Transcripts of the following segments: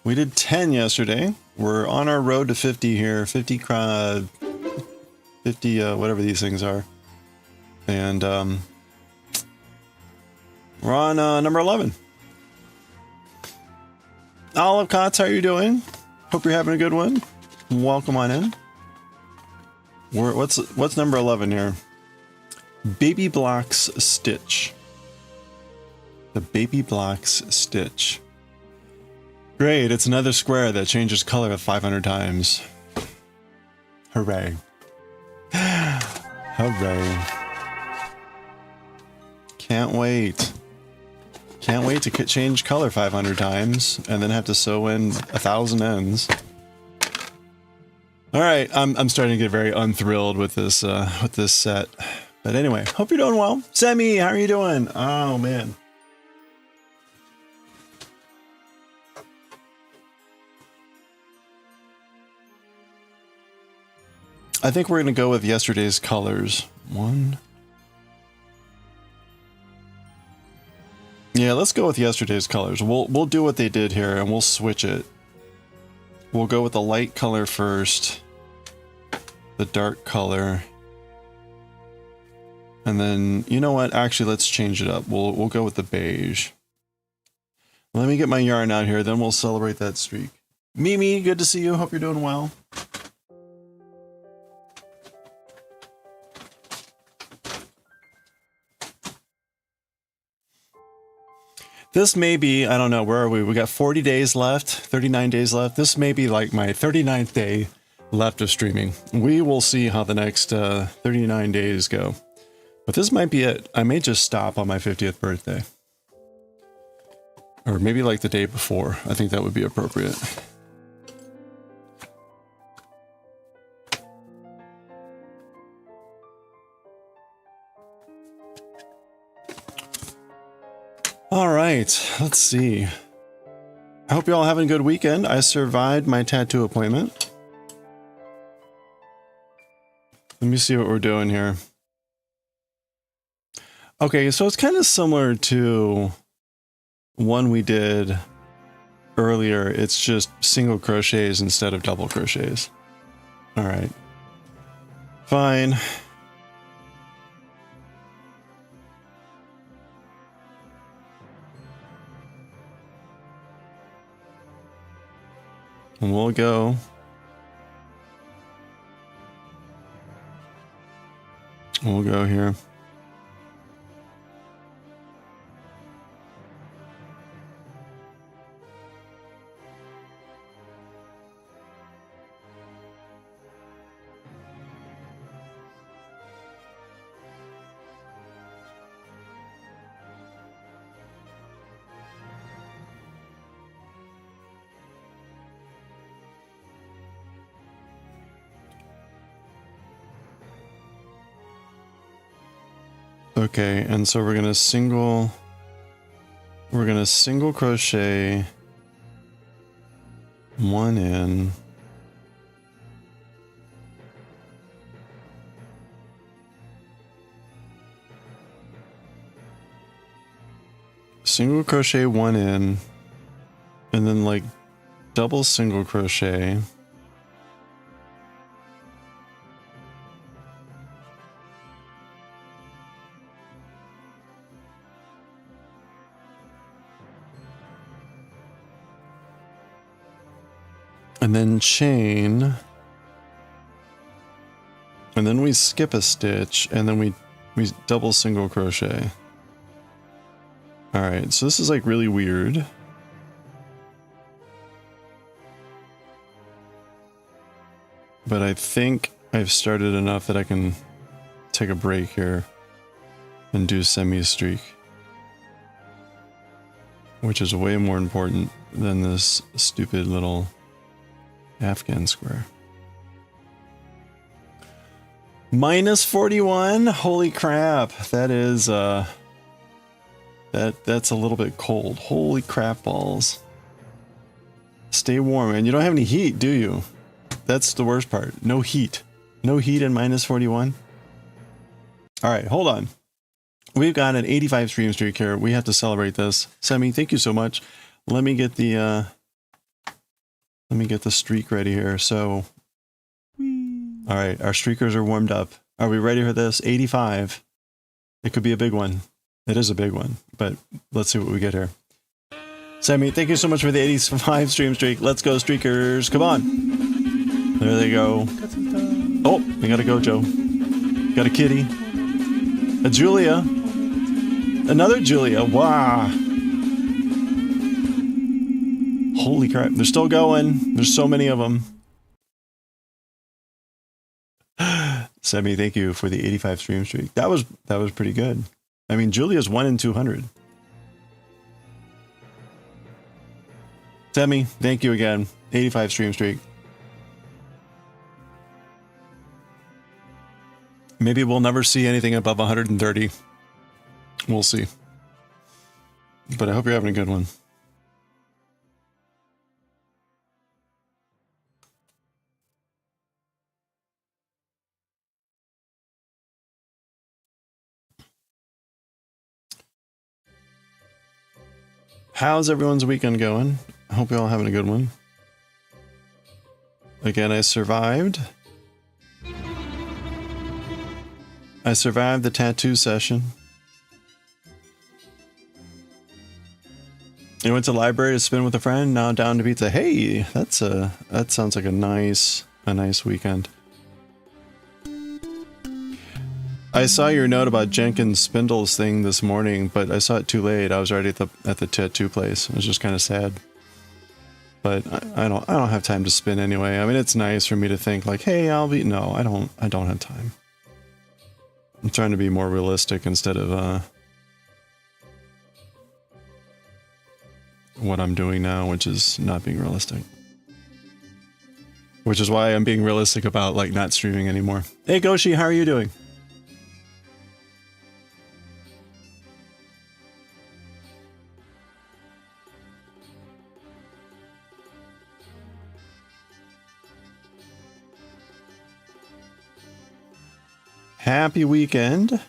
We did 10 yesterday. We're on our road to 50 here. 50, whatever these things are. And we're on number 11. Olive Cots, how are you doing? Hope you're having a good one. Welcome on in. What's number 11 here? Baby Blocks Stitch. The Baby Blocks Stitch. Great, it's another square that changes color 500 times. Hooray. Hooray. Can't wait. Can't wait to change color 500 times and then have to sew in 1,000 ends. Alright, I'm starting to get very unthrilled with this set. But anyway, hope you're doing well. Semi, how are you doing? Oh man. I think we're going to go with yesterday's colors. Yeah, let's go with yesterday's colors. We'll do what they did here and we'll switch it. We'll go with the light color first. The dark color. And then, you know what? Actually, let's change it up. We'll go with the beige. Let me get my yarn out here, then we'll celebrate that streak. Mimi, good to see you. Hope you're doing well. This may be, I don't know, where are we? We got 40 days left, 39 days left. This may be like my 39th day left of streaming. We will see how the next 39 days go. But this might be it. I may just stop on my 50th birthday. Or maybe like the day before. I think that would be appropriate. All right, let's see. I hope you all having a good weekend. I survived my tattoo appointment. Let me see what we're doing here. Okay, so it's kind of similar to one we did earlier. It's just single crochets instead of double crochets. All right. Fine. And we'll go. We'll go here. Okay, and so we're gonna single crochet one in, single crochet one in, and then like double single crochet. And then chain, and then we skip a stitch, and then we double single crochet. All right, so this is like really weird. But I think I've started enough that I can take a break here and do semi-streak, which is way more important than this stupid little Afghan square. Minus 41. Holy crap. That is that's a little bit cold. Holy crap balls. Stay warm, and you don't have any heat, do you? That's the worst part. No heat. No heat in minus 41. All right, hold on. We've got an 85 stream streak here. We have to celebrate this. Semi, thank you so much. Let me get the Let me get the streak ready here. So, all right, our streakers are warmed up. Are we ready for this? 85. It could be a big one. It is a big one, but let's see what we get here. Sammy, thank you so much for the 85 stream streak. Let's go, streakers. Come on. There they go. Oh, we got a Gojo. Got a kitty. A Julia. Another Julia. Wow. Holy crap. They're still going. There's so many of them. Sammy, thank you for the 85 stream streak. That was pretty good. I mean, Julia's 1 in 200. Sammy, thank you again. 85 stream streak. Maybe we'll never see anything above 130. We'll see. But I hope you're having a good one. How's everyone's weekend going? I hope you're all having a good one. Again, I survived. I survived the tattoo session. I went to the library to spin with a friend, now down to pizza. Hey, that sounds like a nice weekend. I saw your note about Jenkins Spindle's thing this morning, but I saw it too late. I was already at the tattoo place. It was just kind of sad. But I don't have time to spin anyway. I mean, it's nice for me to think like, hey, no, I don't have time. I'm trying to be more realistic instead of what I'm doing now, which is not being realistic. Which is why I'm being realistic about like not streaming anymore. Hey Goshi, how are you doing? Happy weekend.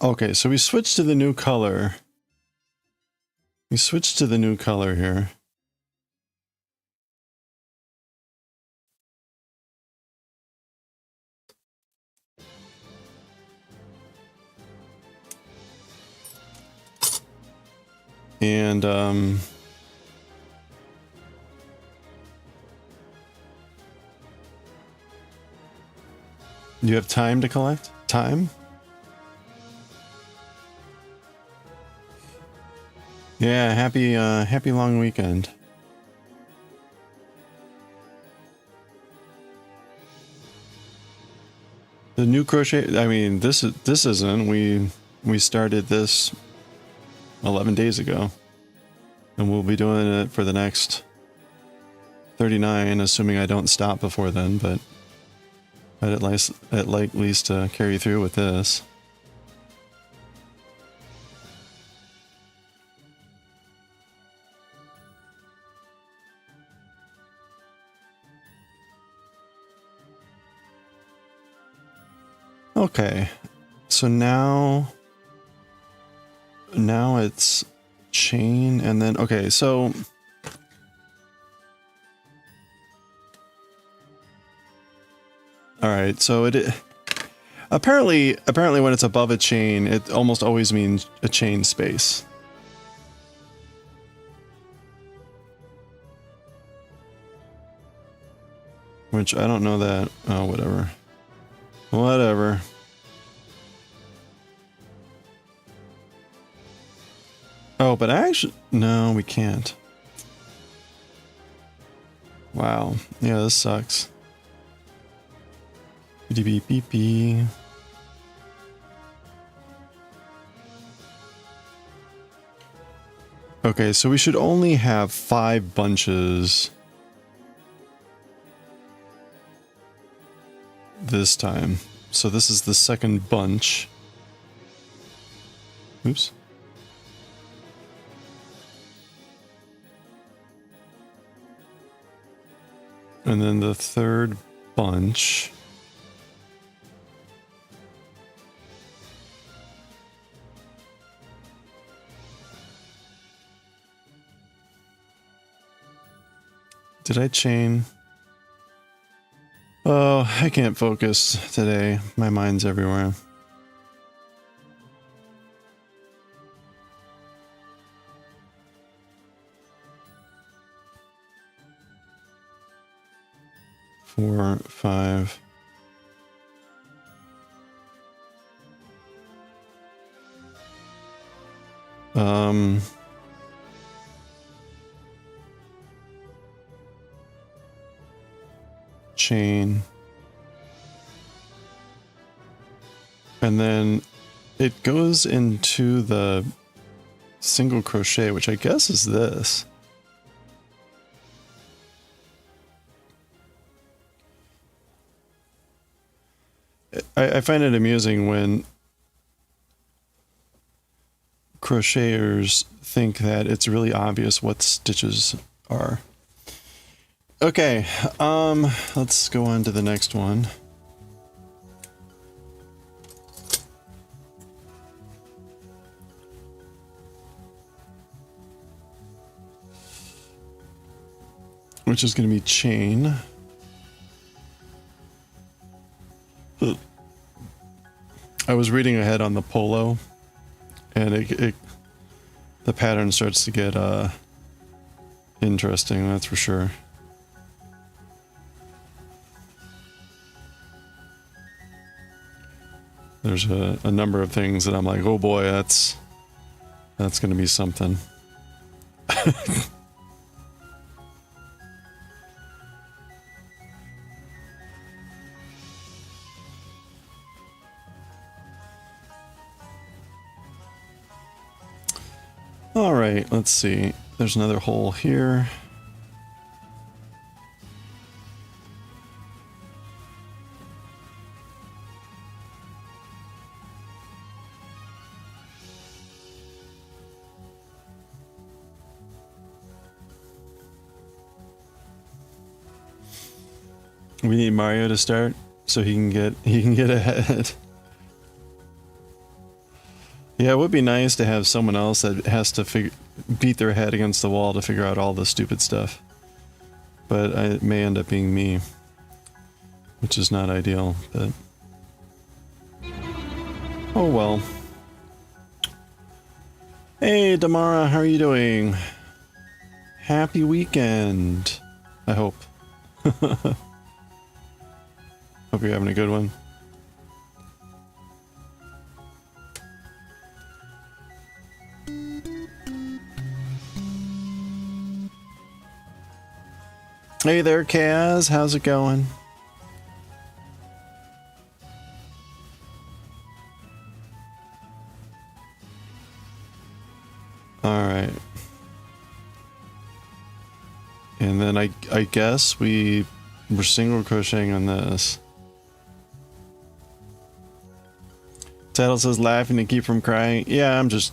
Okay, so we switched to the new color. We switched to the new color here. And, you have time to collect? Time? Yeah, happy long weekend. The new crochet, I mean, this isn't, we started this 11 days ago. And we'll be doing it for the next 39, assuming I don't stop before then, but I'd at least carry through with this. Okay, so now it's chain and then, okay, so all right, so it apparently when it's above a chain, it almost always means a chain space. Which I don't know that. Oh, whatever. Whatever. Oh, but actually, no, we can't. Wow. Yeah, this sucks. Beep beep beep. Okay, so we should only have 5 bunches this time. So this is the second bunch. Oops. And then the third bunch. Did I chain? Oh, I can't focus today. My mind's everywhere. Four, five. Chain. And then it goes into the single crochet, which I guess is this. I find it amusing when crocheters think that it's really obvious what stitches are. Okay, let's go on to the next one. Which is going to be chain. I was reading ahead on the polo, and the pattern starts to get interesting, that's for sure. There's a number of things that I'm like, oh boy, that's going to be something. All right, let's see. There's another hole here. We need Mario to start so he can get ahead. Yeah, it would be nice to have someone else that has to beat their head against the wall to figure out all the stupid stuff. But it may end up being me, which is not ideal, but oh well. Hey, Damara, how are you doing? Happy weekend, I hope. Hope you're having a good one. Hey there, Kaz. How's it going? All right. And then I guess we're single crocheting on this. Title says laughing to keep from crying. Yeah, I'm just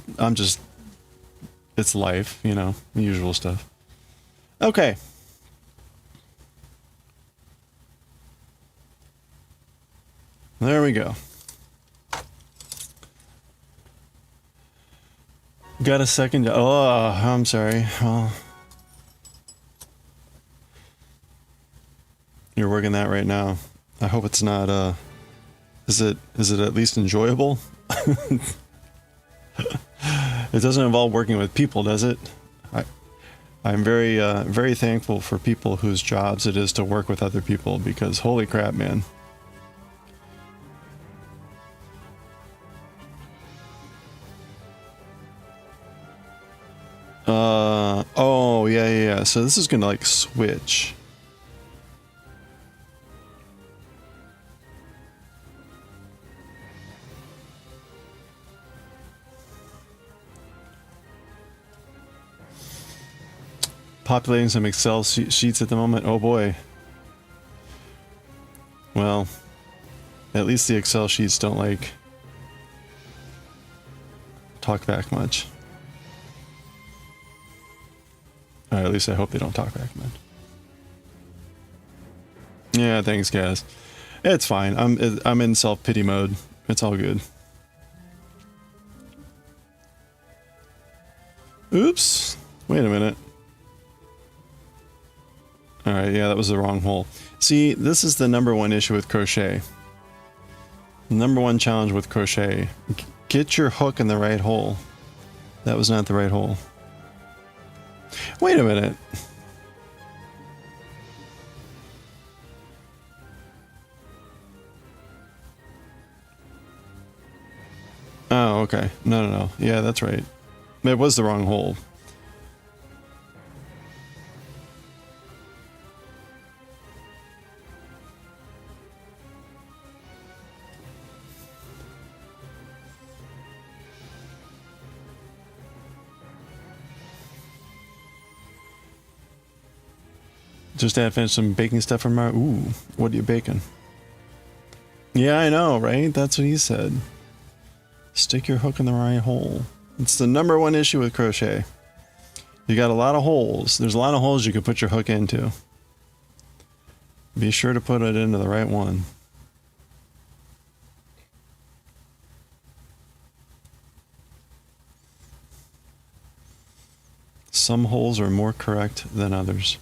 it's life, you know, the usual stuff. Okay. There we go. Got a second. Oh, I'm sorry. Well, you're working that right now. I hope it's not. Is it at least enjoyable? It doesn't involve working with people, does it? I'm very thankful for people whose jobs it is to work with other people, because holy crap, man. Oh, yeah. So this is gonna, like, switch. Populating some Excel sheets at the moment. Oh, boy. Well, at least the Excel sheets don't, like, talk back much. Or at least I hope they don't talk back much. Yeah, thanks, guys. It's fine. I'm in self-pity mode. It's all good. Oops. Wait a minute. Alright, yeah, that was the wrong hole. See, this is the #1 issue with crochet. #1 challenge with crochet. Get your hook in the right hole. That was not the right hole. Wait a minute. Oh, okay. No. Yeah, that's right. It was the wrong hole. Just had finished some baking stuff from our... Ooh, what are you baking? Yeah, I know, right? That's what he said. Stick your hook in the right hole. It's the #1 issue with crochet. You got a lot of holes. There's a lot of holes you could put your hook into. Be sure to put it into the right one. Some holes are more correct than others.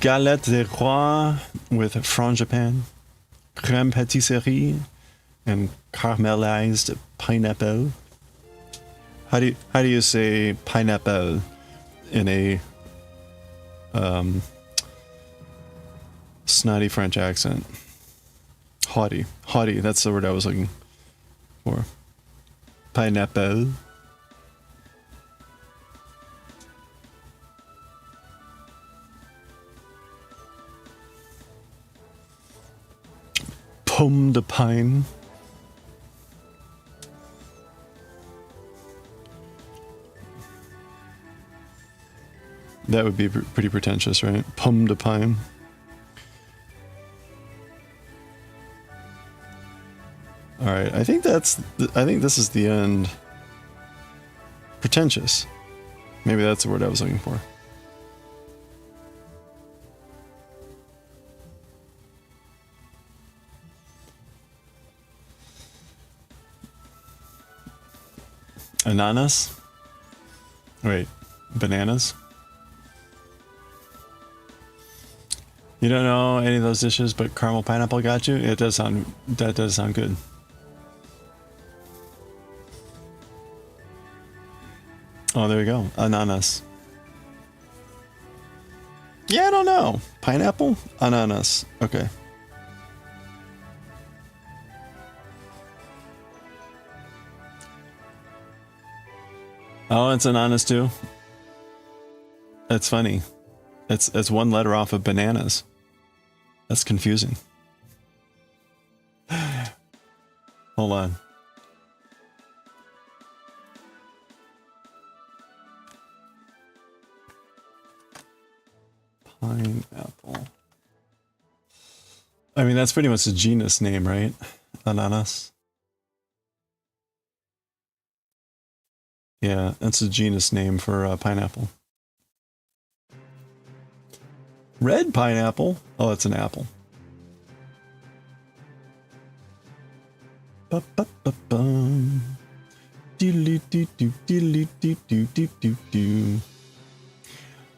Galette des Rois with frangipane, crème pâtisserie, and caramelized pineapple. How do you say pineapple in a snotty French accent? Haughty. That's the word I was looking for. Pineapple. Pomme de pine. That would be pretty pretentious, right? Pomme de pine. All right, I think this is the end. Pretentious. Maybe that's the word I was looking for. Ananas? Wait, bananas? You don't know any of those dishes, but caramel pineapple got you? That does sound good. Oh, there you go. Ananas. Yeah, I don't know. Pineapple? Ananas. Okay. Oh, it's ananas too? That's funny. It's one letter off of bananas. That's confusing. Hold on. Pineapple. I mean, that's pretty much a genus name, right? Ananas. Yeah, that's a genus name for pineapple. Red pineapple? Oh, it's an apple.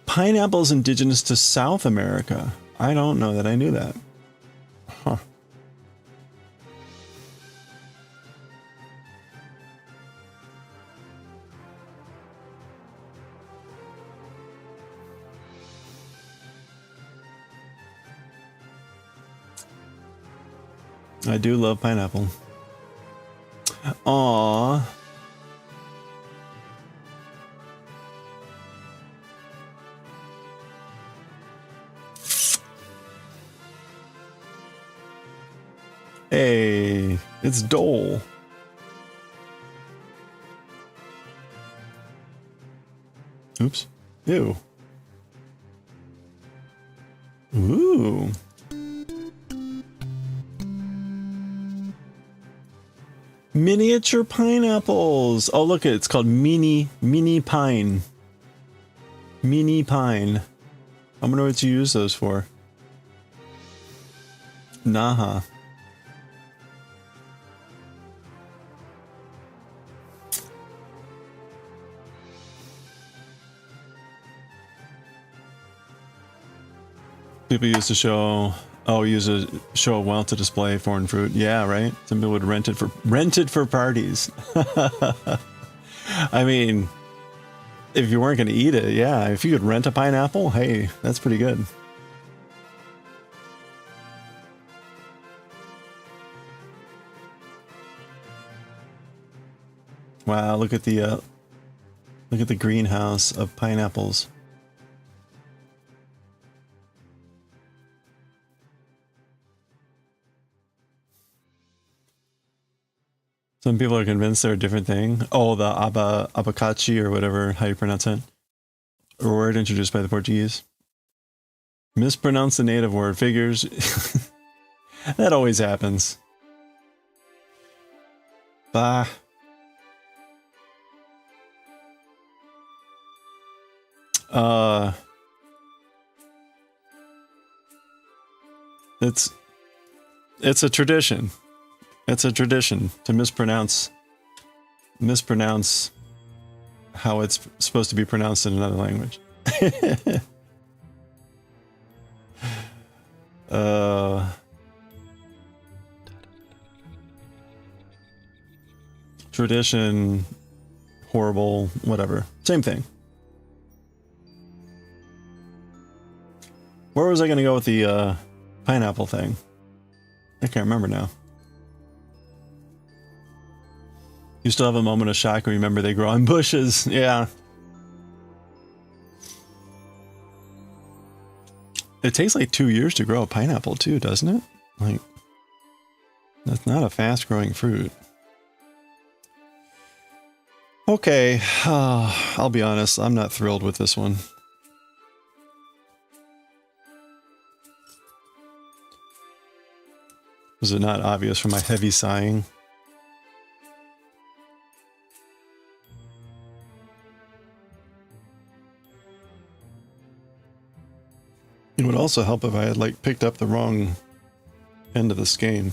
Pineapple is indigenous to South America. I don't know that I knew that. Huh. I do love pineapple. Aww. Hey, it's Dole. Oops. Ew. Ooh. Miniature pineapples. Oh, look, it's called mini pine. Mini pine. I wonder what you use those for. Naha. People used to show, use a show well to display foreign fruit. Yeah, right. Some people would rent it for parties. I mean, if you weren't going to eat it, yeah. If you could rent a pineapple, hey, that's pretty good. Wow, look at the greenhouse of pineapples. Some people are convinced they're a different thing. Oh, the abacachi or whatever, how you pronounce it. A word introduced by the Portuguese. Mispronounce the native word. Figures. That always happens. Bah. It's a tradition. It's a tradition to mispronounce how it's supposed to be pronounced in another language. Tradition, horrible, whatever. Same thing. Where was I going to go with the pineapple thing? I can't remember now. You still have a moment of shock when you remember they grow on bushes. Yeah. It takes like 2 years to grow a pineapple too, doesn't it? Like, that's not a fast growing fruit. Okay. I'll be honest. I'm not thrilled with this one. Was it not obvious from my heavy sighing? It would also help if I had like picked up the wrong end of the skein.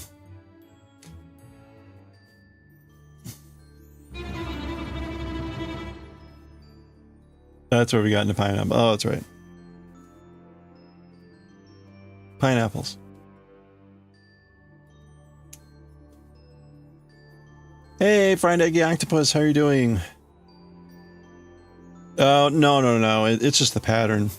That's where we got into pineapple. Oh, that's right. Pineapples. Hey, fried eggy octopus, how are you doing? Oh, no. It's just the pattern.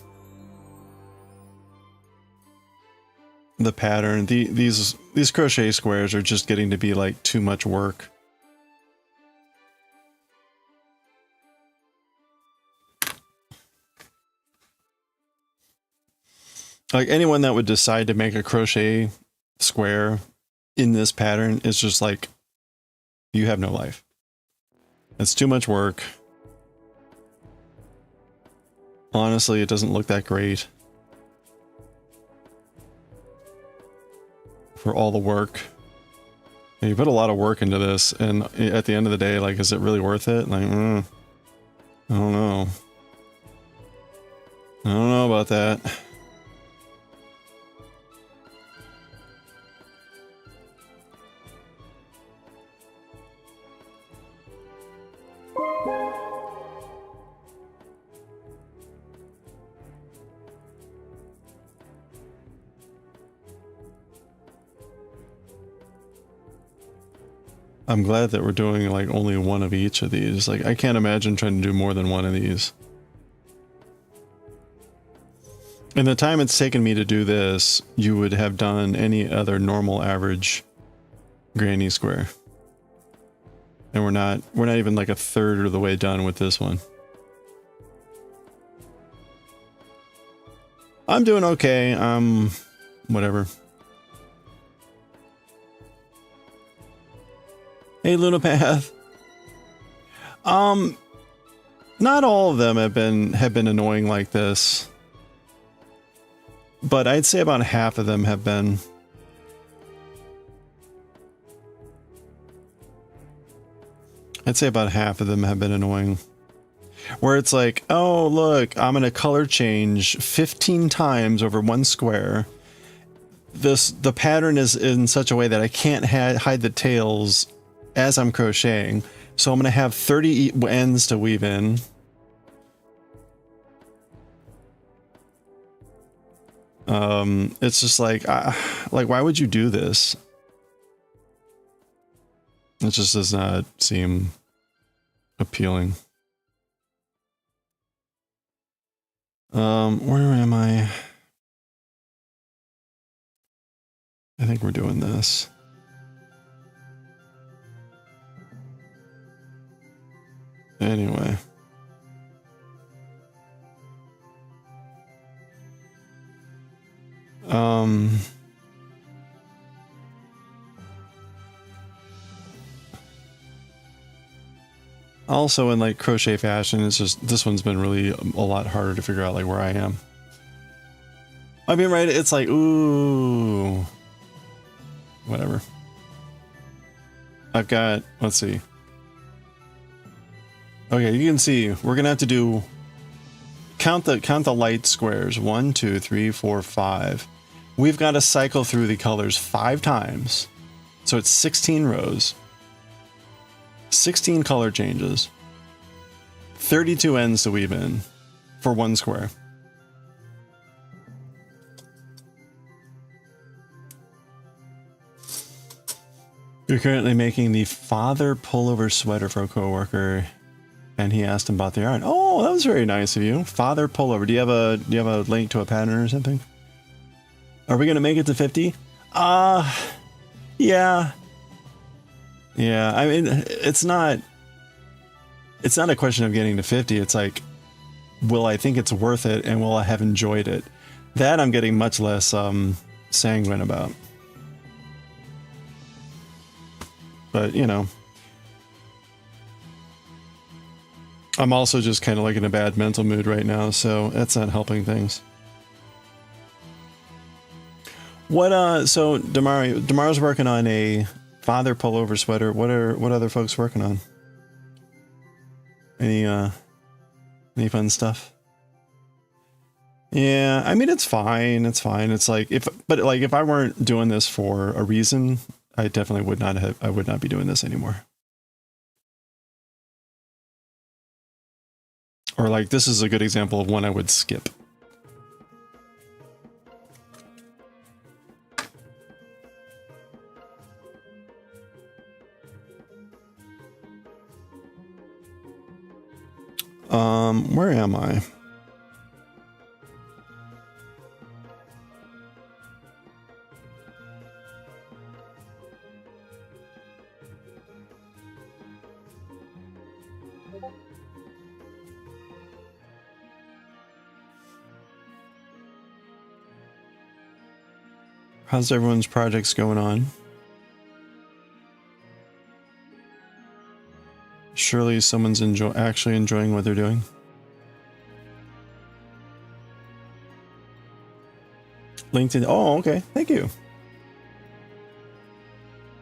The pattern. These crochet squares are just getting to be like too much work. Like anyone that would decide to make a crochet square in this pattern is just like, you have no life. It's too much work. Honestly, it doesn't look that great. For all the work. You put a lot of work into this, and at the end of the day, like, is it really worth it? Like, I don't know. I don't know about that. I'm glad that we're doing like only one of each of these. Like, I can't imagine trying to do more than one of these. In the time it's taken me to do this, you would have done any other normal average granny square. And we're not even like a third of the way done with this one. I'm doing okay. Whatever. Hey, Lunapath. Not all of them have been annoying like this. But I'd say about half of them have been. I'd say about half of them have been annoying. Where it's like, oh, look, I'm going to color change 15 times over one square. The pattern is in such a way that I can't hide the tails as I'm crocheting. So I'm going to have 30 ends to weave in. It's just like why would you do this? It just does not seem appealing. Where am I? I think we're doing this. Anyway. Also in like crochet fashion, it's just, this one's been really a lot harder to figure out like where I am. I mean, right, it's like, ooh, whatever. I've got, let's see. Okay, you can see, we're gonna have to do, count the light squares. 1, 2, 3, 4, 5. We've got to cycle through the colors 5 times. So it's 16 rows. 16 color changes, 32 ends to weave in for one square. You're currently making the father pullover sweater for a coworker, and he asked him about the yarn. Oh, that was very nice of you. Father pullover. Do you have a link to a pattern or something? Are we gonna make it to 50? Yeah. Yeah, I mean, it's not a question of getting to 50. It's like, will I think it's worth it and will I have enjoyed it? That I'm getting much less sanguine about. But, you know, I'm also just kind of like in a bad mental mood right now, so that's not helping things. What, so Damaro's working on a father pullover sweater. What other folks working on? Any fun stuff? Yeah, I mean, it's fine. It's fine. It's like, if I weren't doing this for a reason, I definitely would not be doing this anymore. Or like, this is a good example of one I would skip. Where am I? How's everyone's projects going on? Surely someone's actually enjoying what they're doing. LinkedIn. Oh, okay. Thank you.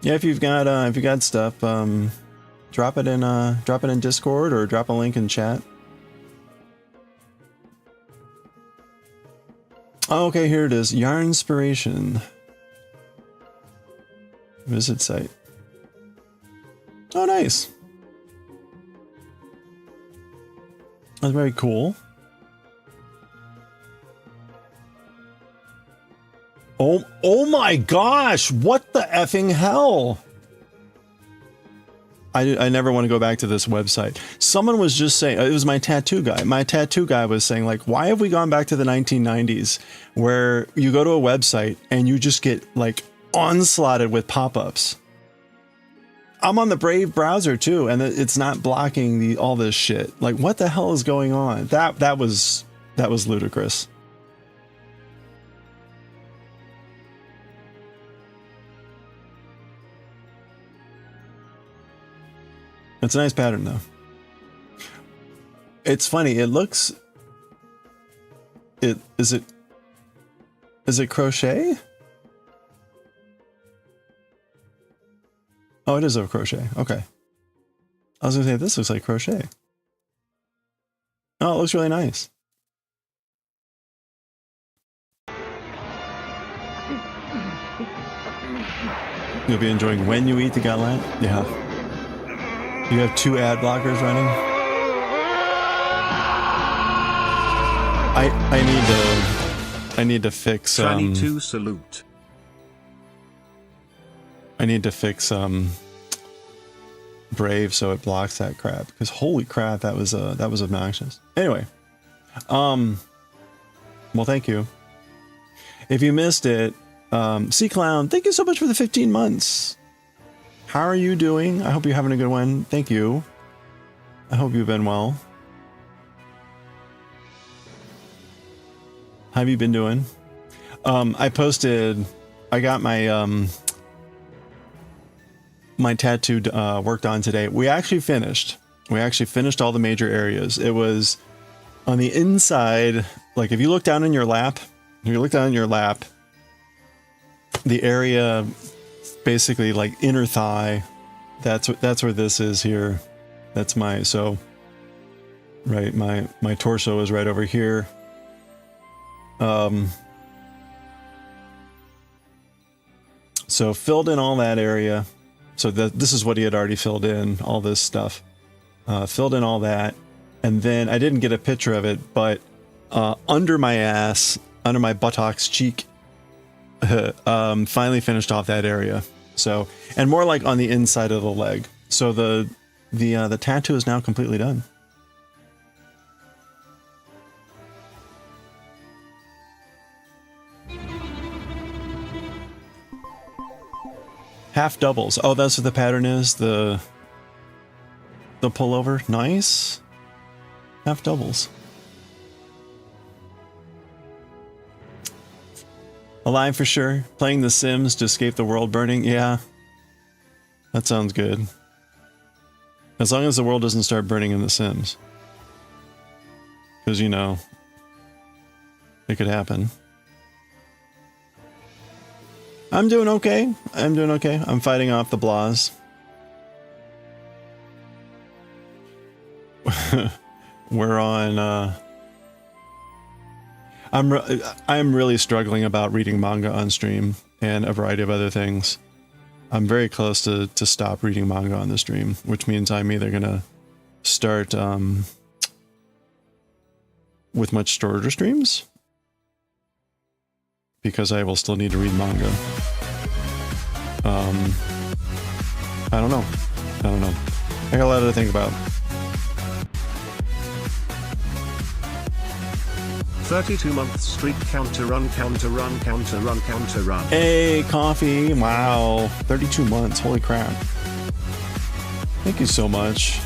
Yeah, if you've got stuff, drop it in Discord or drop a link in chat. Oh, okay, here it is. Yarn Inspiration. Visit site. Oh, nice. That's very cool. Oh my gosh, what the effing hell? I never want to go back to this website. Someone was just saying, it was my tattoo guy. My tattoo guy was saying, like, why have we gone back to the 1990s where you go to a website and you just get like onslaughted with pop-ups? I'm on the Brave browser too, and it's not blocking all this shit. Like, what the hell is going on? That was ludicrous. It's a nice pattern though. It's funny. It looks. Is it crochet? Oh, it is a crochet. Okay. I was gonna say, this looks like crochet. Oh, it looks really nice. You'll be enjoying when you eat the galette? Yeah. You have 2 ad blockers running? I need to fix to salute. I need to fix Brave so it blocks that crap, because holy crap, that was obnoxious. Anyway, well, thank you. If you missed it, Sea Clown, thank you so much for the 15 months. How are you doing? I hope you're having a good one. Thank you. I hope you've been well. How have you been doing? I got my my tattoo worked on today. We actually finished all the major areas. It was on the inside, like if you look down in your lap, the area basically like inner thigh, that's where this is here. That's my torso is right over here. So filled in all that area. So this is what he had already filled in, all this stuff. Filled in all that. And then I didn't get a picture of it, but under my ass, under my buttocks cheek, finally finished off that area. So, and more like on the inside of the leg. So the tattoo is now completely done. Half doubles. Oh, that's what the pattern is. The pullover. Nice. Half doubles. Alive for sure. Playing The Sims to escape the world burning. Yeah. That sounds good. As long as the world doesn't start burning in The Sims. Because, you know, it could happen. I'm doing okay. I'm fighting off the blahs. We're on, I'm really struggling about reading manga on stream and a variety of other things. I'm very close to stop reading manga on the stream, which means I'm either gonna start with much shorter streams, because I will still need to read manga. I don't know. I got a lot to think about. 32-month streak, counter run. Hey, coffee. Wow. 32 months. Holy crap. Thank you so much.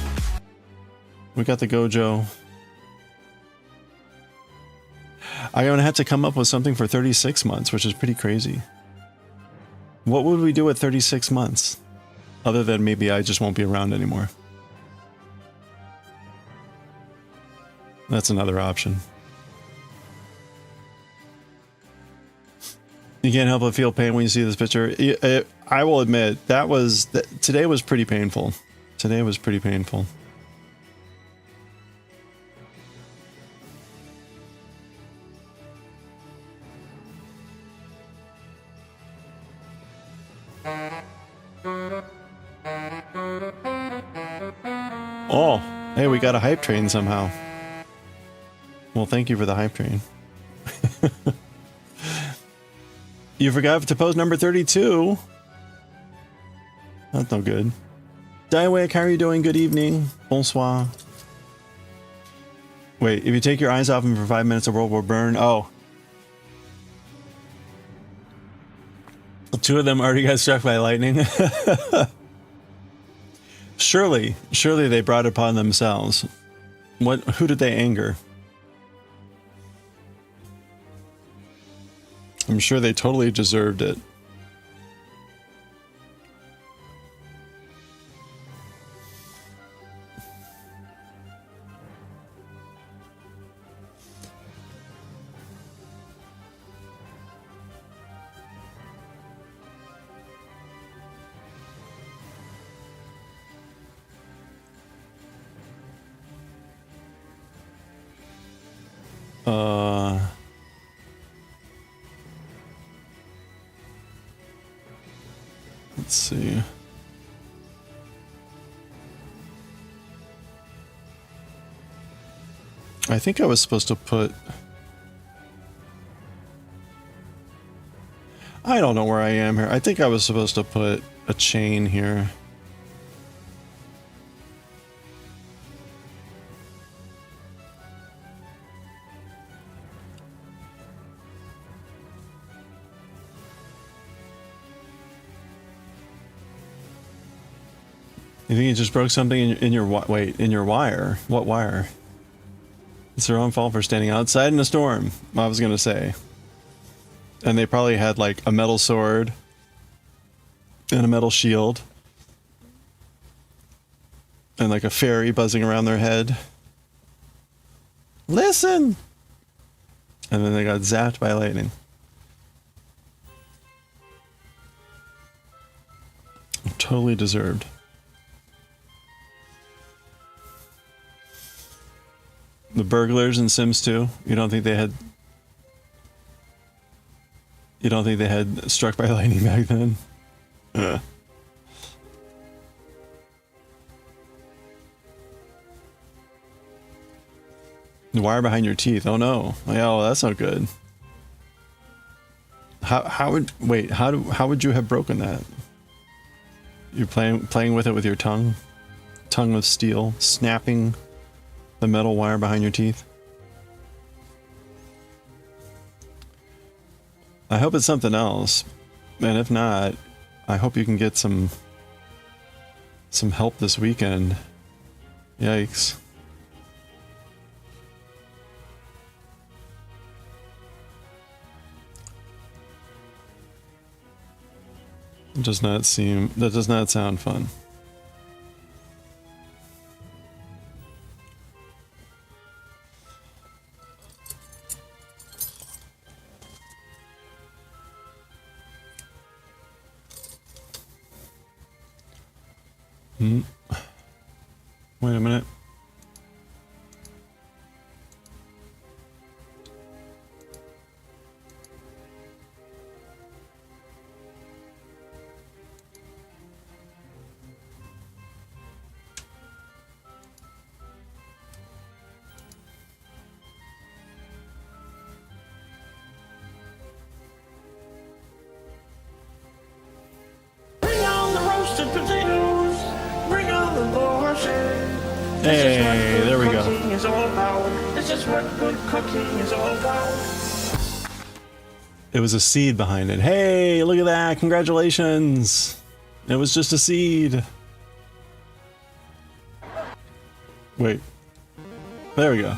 We got the Gojo. I'm going to have to come up with something for 36 months, which is pretty crazy. What would we do at 36 months? Other than maybe I just won't be around anymore. That's another option. You can't help but feel pain when you see this picture. I will admit, today was pretty painful. Today was pretty painful. Oh, hey, we got a hype train somehow. Well, thank you for the hype train. You forgot to post number 32. That's no good. Daioh, how are you doing? Good evening. Bonsoir. Wait, if you take your eyes off him for 5 minutes, the world will burn. Oh. 2 of them already got struck by lightning. Surely they brought it upon themselves. Who did they anger? I'm sure they totally deserved it. Let's see. I think I was supposed to put... I don't know where I am here. I think I was supposed to put a chain here. You think you just broke something in your wait, in your wire? What wire? It's their own fault for standing outside in a storm, I was gonna say. And they probably had like a metal sword and a metal shield and like a fairy buzzing around their head. Listen! And then they got zapped by lightning. Totally deserved. The burglars in Sims 2, you don't think they had... You don't think they had struck by lightning back then? The wire behind your teeth. Oh no. Oh, yeah, well, that's not good. How would you have broken that? You're playing with it with your tongue? Tongue of steel, snapping the metal wire behind your teeth? I hope it's something else. And if not, I hope you can get some help this weekend. Yikes. It does not seem... That does not sound fun. Wait a minute. Bring on the roasted potatoes. Bring on the borscht. Hey, there we go. Cooking is all about. This is what good cooking is all about. It was a seed behind it. Hey, look at that. Congratulations. It was just a seed. Wait. There we go.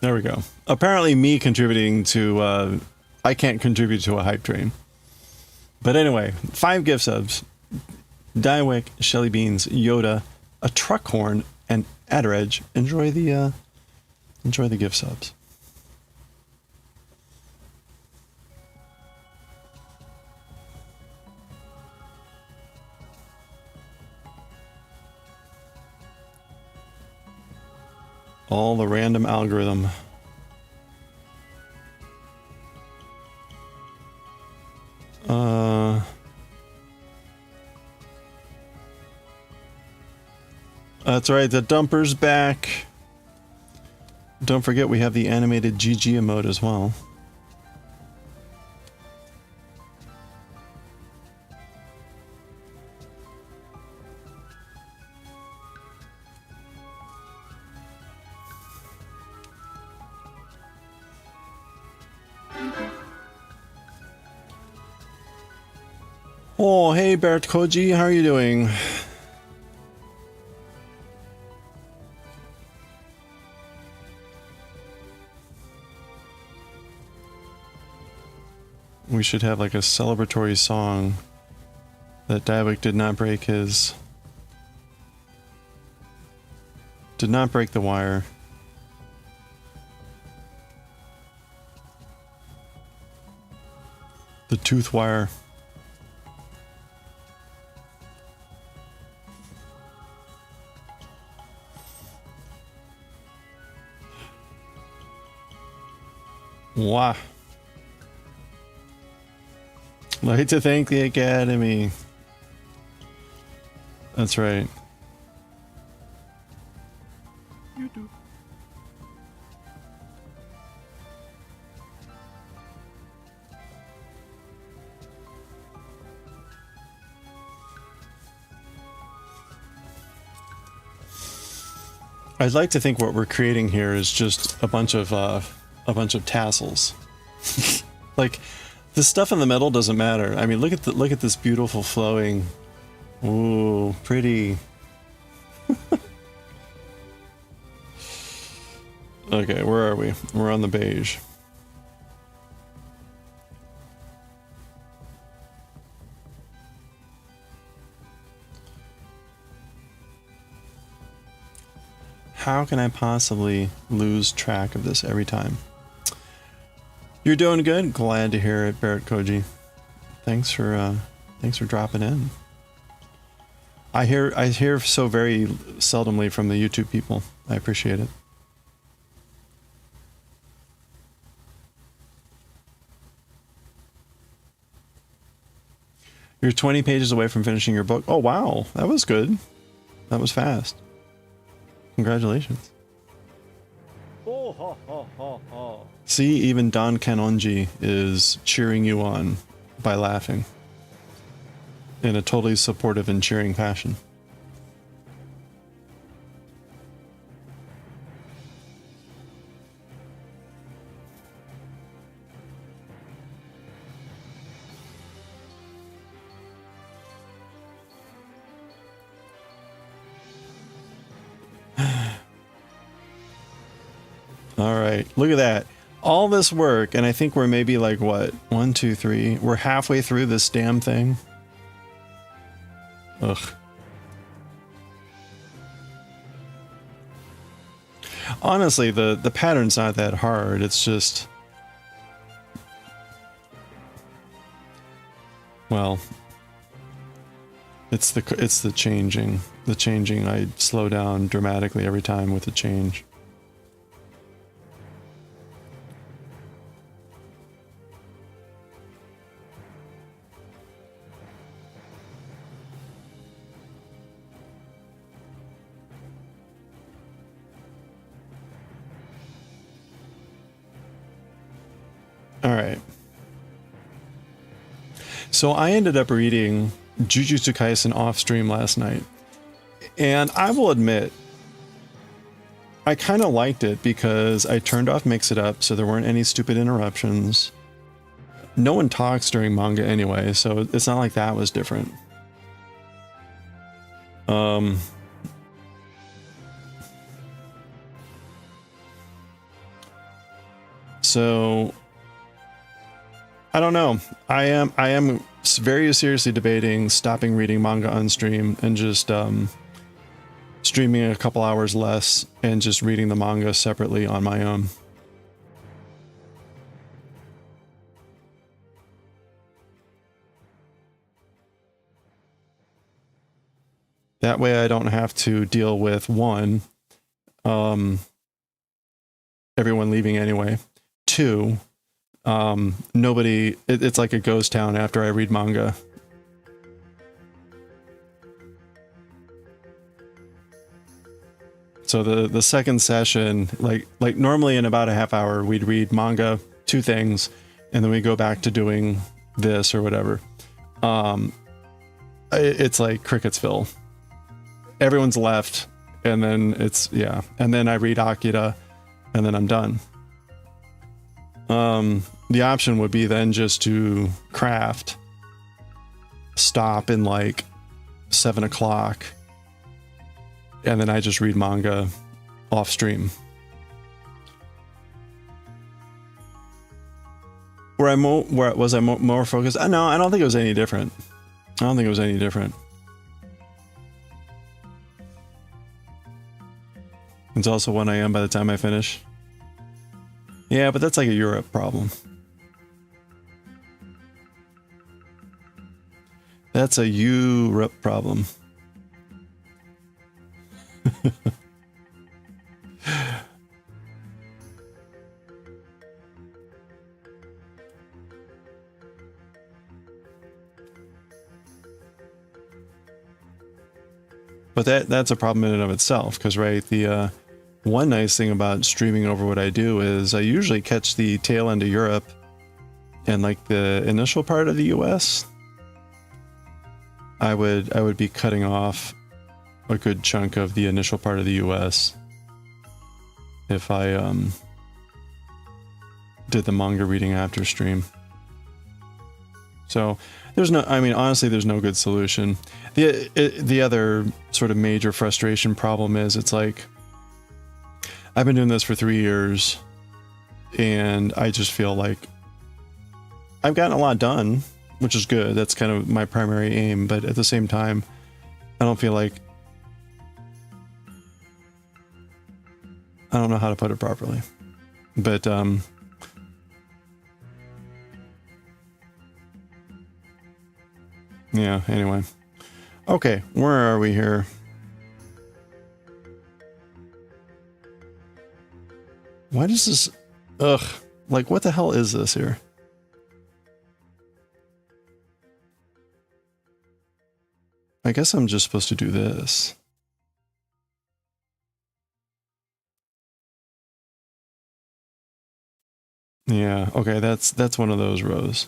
There we go. Apparently me contributing to, I can't contribute to a hype train. But anyway, 5 gift subs. Daioh, Shelly Beans, Yoda, a truck horn, and Adderedge. Enjoy the gift subs. All the random algorithm. That's right, the dumper's back. Don't forget we have the animated GG emote as well. Oh, hey Bert Koji, how are you doing? We should have like a celebratory song that Daioh did not break his... Did not break the wire. The tooth wire. Wow. Like to thank the Academy. That's right. You do. I'd like to think what we're creating here is just a bunch of tassels. Like the stuff in the middle doesn't matter. I mean, look at this beautiful flowing. Ooh, pretty. Okay, where are we? We're on the beige. How can I possibly lose track of this every time? You're doing good. Glad to hear it, Barrett Koji. Thanks for dropping in. I hear so very seldomly from the YouTube people. I appreciate it. You're 20 pages away from finishing your book. Oh wow, that was good. That was fast. Congratulations. Oh, ho, ho, ho, ho. See, even Don Kanonji is cheering you on by laughing in a totally supportive and cheering fashion. All right, look at that. All this work, and I think we're maybe like, what? 1, 2, 3. We're halfway through this damn thing. Ugh. Honestly, the pattern's not that hard. It's just... Well... It's the changing. The changing, I slow down dramatically every time with the change. All right. So I ended up reading Jujutsu Kaisen off stream last night. And I will admit, I kind of liked it because I turned off Mix It Up so there weren't any stupid interruptions. No one talks during manga anyway, so it's not like that was different. So I don't know. I am very seriously debating stopping reading manga on stream and just streaming a couple hours less and just reading the manga separately on my own. That way I don't have to deal with one, everyone leaving anyway. 2, nobody, it's like a ghost town after I read manga. So the second session, like normally in about a half hour, we'd read manga, 2 things, and then we go back to doing this or whatever. It's like Cricketsville. Everyone's left, and then and then I read AKIRA, and then I'm done. The option would be then just to craft, stop in like 7 o'clock, and then I just read manga off stream. Where was I more focused? No, I don't think it was any different. I don't think it was any different. It's also 1 AM by the time I finish. Yeah, but that's like a Europe problem. That's a Europe problem. But that's a problem in and of itself, because right, the one nice thing about streaming over what I do is I usually catch the tail end of Europe and like the initial part of the US. I would be cutting off a good chunk of the initial part of the US if I did the manga reading after stream. So there's no, I mean, honestly, there's no good solution. The other sort of major frustration problem is it's like, I've been doing this for 3 years and I just feel like I've gotten a lot done, which is good. That's kind of my primary aim. But at the same time, I don't feel like, I don't know how to put it properly, but, yeah, anyway. Okay, where are we here? Why does this... Ugh. Like, what the hell is this here? I guess I'm just supposed to do this. Yeah, okay, that's one of those rows.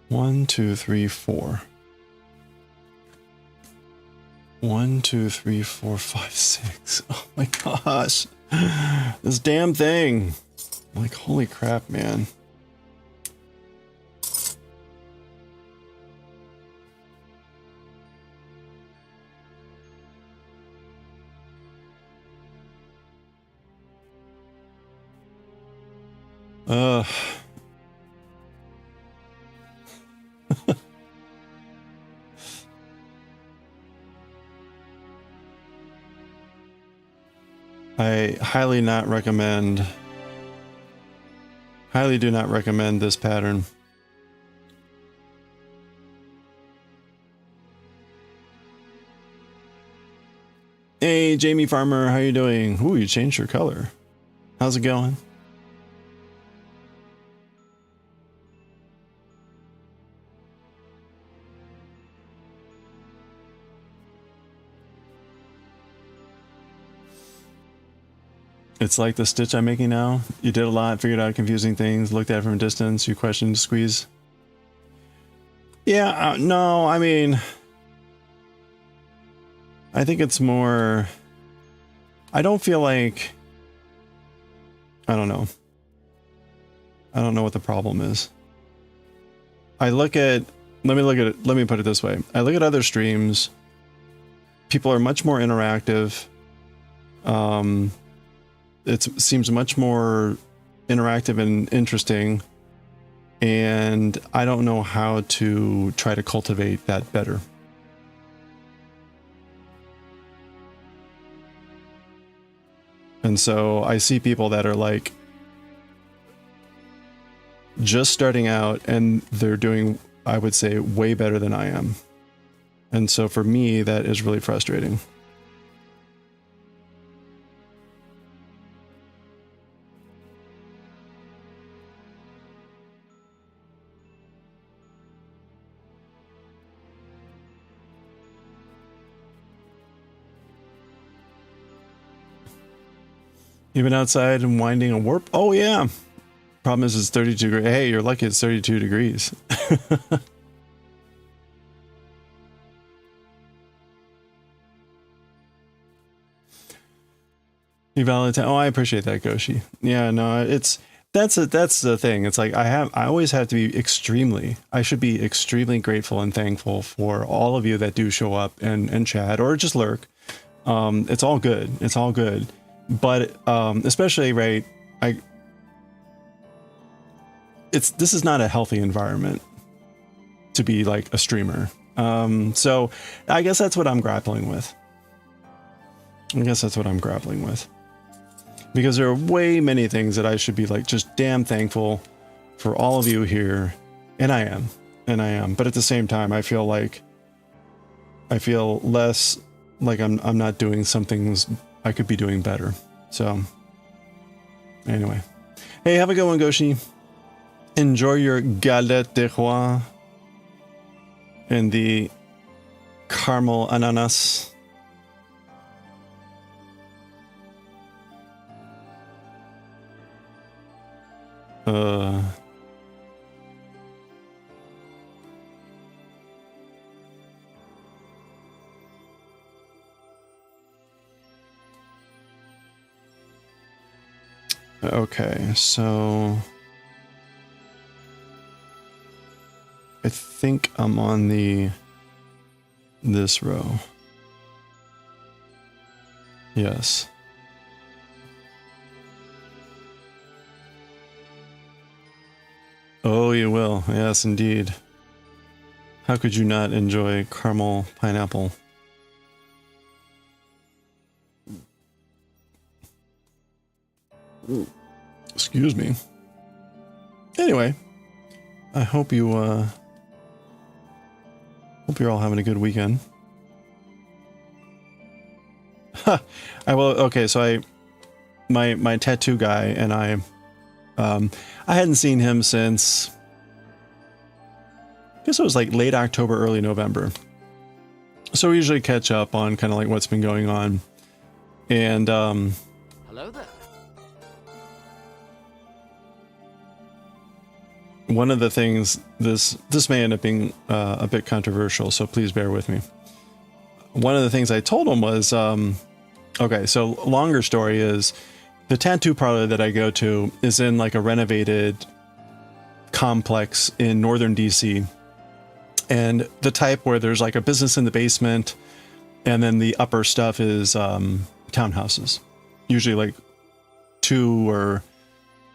1, 2, 3, 4. 1, 2, 3, 4, 5, 6. Oh my gosh. This damn thing. Like, holy crap, man. I highly do not recommend this pattern. Hey, Jamie Farmer, how you doing? Ooh, you changed your color. How's it going? It's like the stitch I'm making now. You did a lot, figured out confusing things, looked at it from a distance, you questioned, squeeze. Yeah, no, I mean, I think it's more, I don't feel like, I don't know. I don't know what the problem is. Let me put it this way. I look at other streams. People are much more interactive. It seems much more interactive and interesting, and I don't know how to try to cultivate that better. And so I see people that are like just starting out and they're doing, I would say, way better than I am. And so for me, that is really frustrating. You've been outside and winding a warp? Oh, yeah. Problem is it's 32 degrees. Hey, you're lucky it's 32 degrees. You validate. Oh, I appreciate that, Goshi. Yeah, no, that's the thing. It's like I always have to be I should be extremely grateful and thankful for all of you that do show up and chat or just lurk. It's all good. It's all good. But especially right, this is not a healthy environment to be like a streamer. So I guess that's what I'm grappling with. Because there are way many things that I should be like just damn thankful for all of you here, and I am. But at the same time, I feel less like I'm not doing some things I could be doing better. So anyway, hey, have a good one, Goshi. Enjoy your galette de roi and the caramel ananas. Okay, so I think I'm on this row. Yes. Oh, you will. Yes, indeed. How could you not enjoy caramel pineapple? Excuse me. Anyway, I hope you hope you're all having a good weekend. I will. Okay, so my tattoo guy and I hadn't seen him since, I guess it was like late October, early November. So we usually catch up on kind of like what's been going on. And Hello there. one of the things, this may end up being a bit controversial, so please bear with me. One of the things I told him was, okay, so longer story is, the tattoo parlor that I go to is in like a renovated complex in northern DC. And the type where there's like a business in the basement, and then the upper stuff is townhouses. Usually like 2 or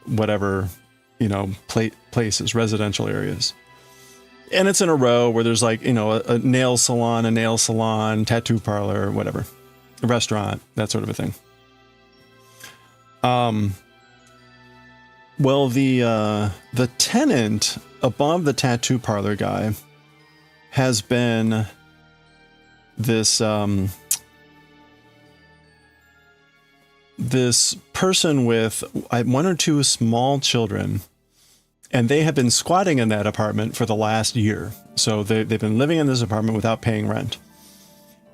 whatever, you know, places, residential areas. And it's in a row where there's like, you know, a nail salon, tattoo parlor, whatever, a restaurant, that sort of a thing. Well, the tenant above the tattoo parlor guy has been this this person with 1 or 2 small children, and they have been squatting in that apartment for the last year. So they've been living in this apartment without paying rent.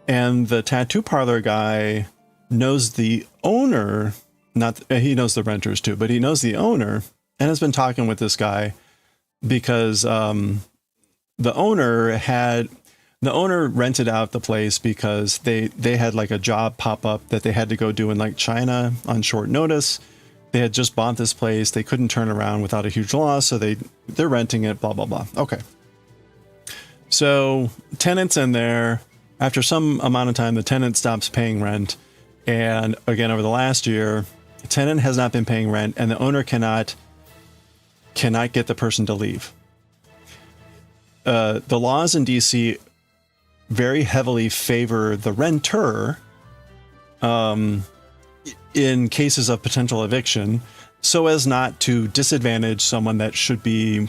And the tattoo parlor guy knows the owner, he knows the renters too, but he knows the owner, and has been talking with this guy because the owner rented out the place because they had like a job pop up that they had to go do in like China on short notice. They had just bought this place. They couldn't turn around without a huge loss. So they're renting it, blah, blah, blah. Okay. So tenants in there, after some amount of time, the tenant stops paying rent. And again, over the last year, the tenant has not been paying rent, and the owner cannot get the person to leave. The laws in DC very heavily favor the renter in cases of potential eviction, so as not to disadvantage someone that should be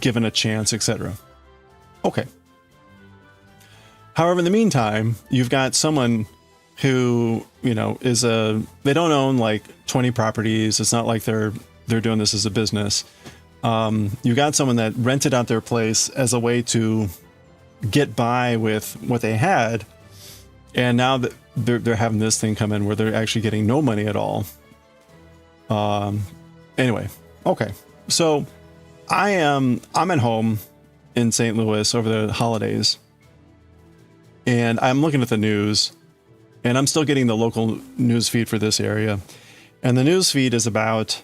given a chance, etc. Okay. However, in the meantime, you've got someone who, you know, they don't own like 20 properties. It's not like they're doing this as a business. You got someone that rented out their place as a way to get by with what they had, and now that they're having this thing come in where they're actually getting no money at all. Anyway, okay, so I'm at home in St. Louis over the holidays, and I'm looking at the news, and I'm still getting the local news feed for this area, and the news feed is about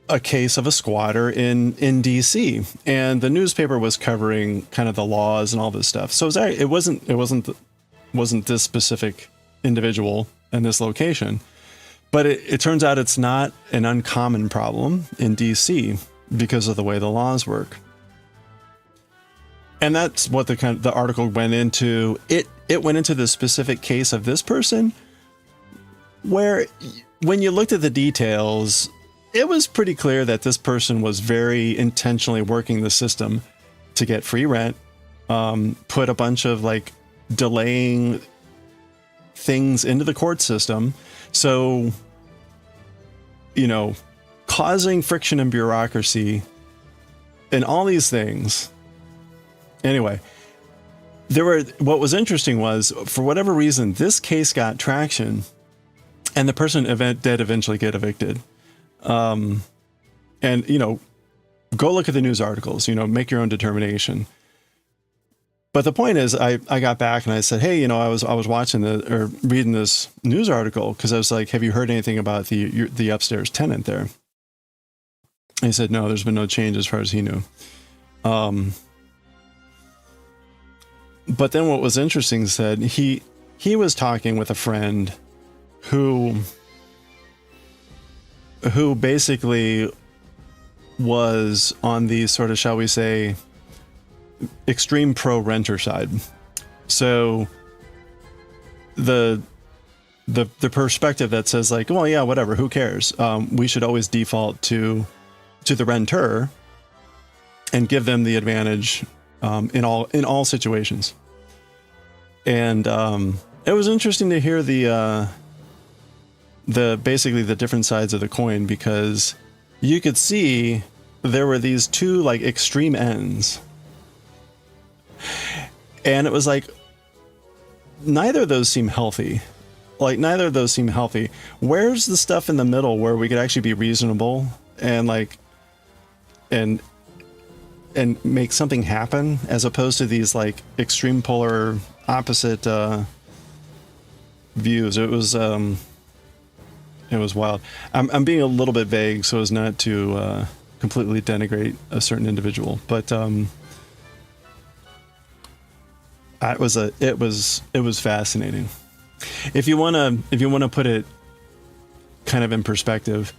a case of a squatter in DC, and the newspaper was covering kind of the laws and all this stuff. So it wasn't this specific individual in this location, but it turns out it's not an uncommon problem in DC because of the way the laws work. And that's what the article went into. It went into the specific case of this person, where when you looked at the details, it was pretty clear that this person was very intentionally working the system to get free rent, put a bunch of like delaying things into the court system. So, you know, causing friction and bureaucracy and all these things Anyway, what was interesting was, for whatever reason, this case got traction, and the person did eventually get evicted. And, you know, go look at the news articles, you know, make your own determination. But the point is, I got back and I said, hey, you know, I was watching or reading this news article, because I was like, have you heard anything about the upstairs tenant there? And he said, no, there's been no change as far as he knew. But then what was interesting said he was talking with a friend who basically was on the sort of, shall we say, extreme pro renter side. So the perspective that says like, well, yeah, whatever, who cares? We should always default to the renter and give them the advantage in all situations. And it was interesting to hear the basically the different sides of the coin, because you could see there were these two like extreme ends, and it was like neither of those seem healthy. Like neither of those seem healthy. Where's the stuff in the middle where we could actually be reasonable and like and make something happen, as opposed to these like extreme polar opposite views? It was wild. I'm being a little bit vague so as not to completely denigrate a certain individual, but it was fascinating. If you wanna put it kind of in perspective,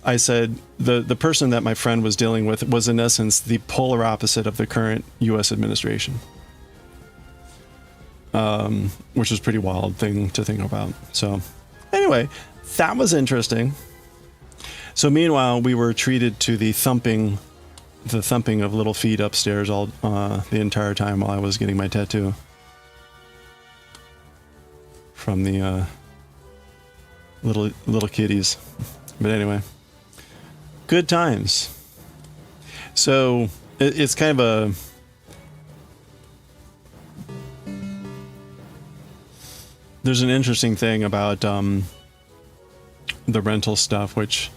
I said the person that my friend was dealing with was in essence the polar opposite of the current U.S. administration, which was a pretty wild thing to think about. So anyway, that was interesting. So meanwhile, we were treated to the thumping of little feet upstairs all the entire time while I was getting my tattoo from the little kitties. But anyway, good times. So it's kind of there's an interesting thing about the rental stuff, which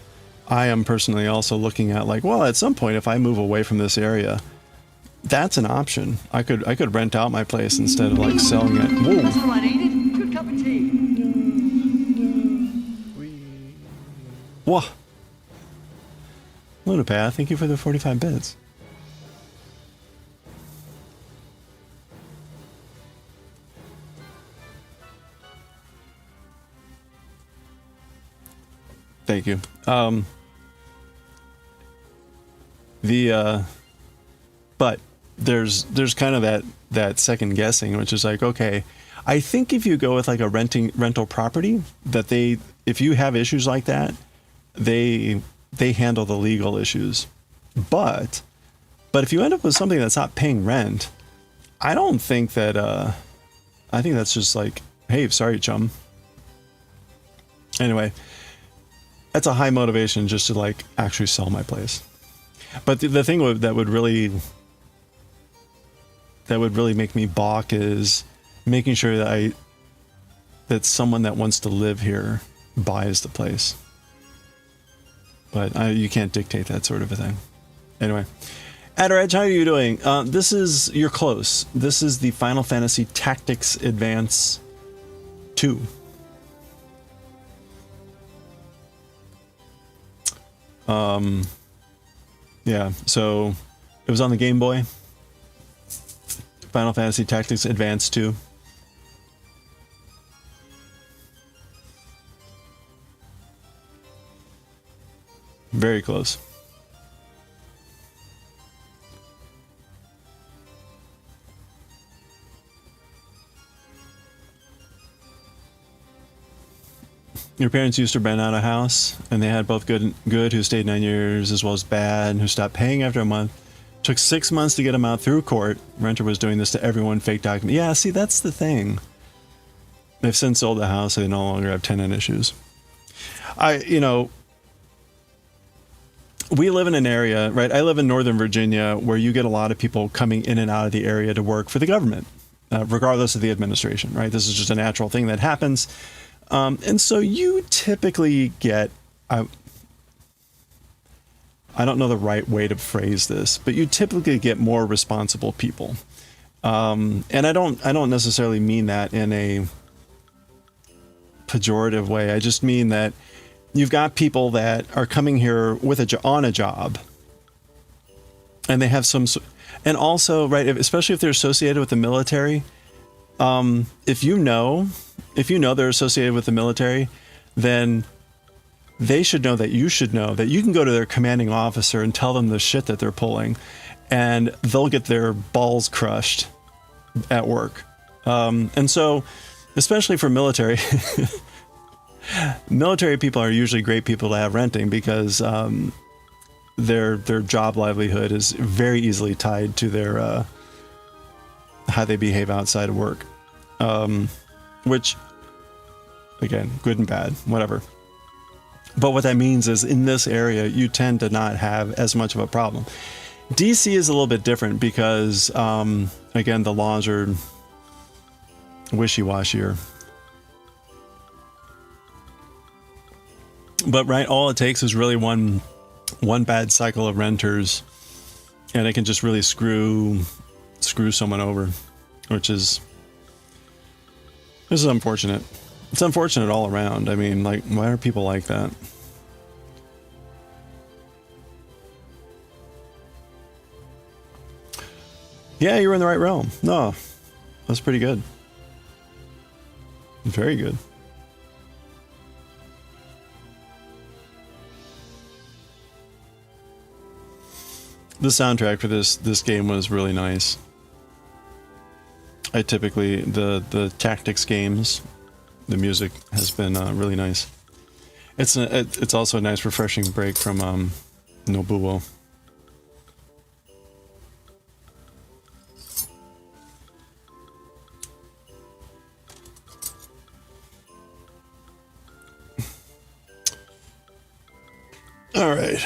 I am personally also looking at, like, well, at some point, if I move away from this area, that's an option. I could rent out my place instead of like selling it. Whoa. That's all I needed. Good cup of tea. Whoa. Lunapath, thank you for the 45 bits. Thank you. But there's kind of that second guessing, which is like, okay, I think if you go with like a rental property, that if you have issues like that, they handle the legal issues. But if you end up with something that's not paying rent, I don't think that, I think that's just like, hey, sorry, chum. Anyway, that's a high motivation just to like actually sell my place. But the thing that would really make me balk is making sure that someone that wants to live here buys the place. But you can't dictate that sort of a thing. Anyway, Adder, how are you doing? You're close. This is the Final Fantasy Tactics Advance 2. Yeah, so it was on the Game Boy. Final Fantasy Tactics Advance 2. Very close. Your parents used to rent out a house, and they had both good who stayed 9 years, as well as bad who stopped paying after a month. Took 6 months to get them out through court. Renter was doing this to everyone, fake document. Yeah, see, that's the thing. They've since sold the house, so they no longer have tenant issues. we live in an area, right? I live in Northern Virginia where you get a lot of people coming in and out of the area to work for the government, regardless of the administration, right? This is just a natural thing that happens. And so you typically get, I don't know the right way to phrase this, but you typically get more responsible people. And I don't necessarily mean that in a pejorative way. I just mean that you've got people that are coming here with on a job, and they have and also, right, especially if they're associated with the military. If you know they're associated with the military, then they should know that you should know that you can go to their commanding officer and tell them the shit that they're pulling, and they'll get their balls crushed at work. And so, especially for military, military people are usually great people to have renting because their job livelihood is very easily tied to their how they behave outside of work, which, again, good and bad, whatever. But what that means is in this area, you tend to not have as much of a problem. DC is a little bit different because, again, the laws are wishy-washier. But right, all it takes is really one bad cycle of renters, and it can just really screw someone over, which is, this is unfortunate. It's unfortunate all around. I mean, like, why are people like that? Yeah, you were in the right realm. No, that's pretty good. Very good. The soundtrack for this game was really nice. I typically, the tactics games, the music has been really nice. It's also a nice refreshing break from Nobuo. All right.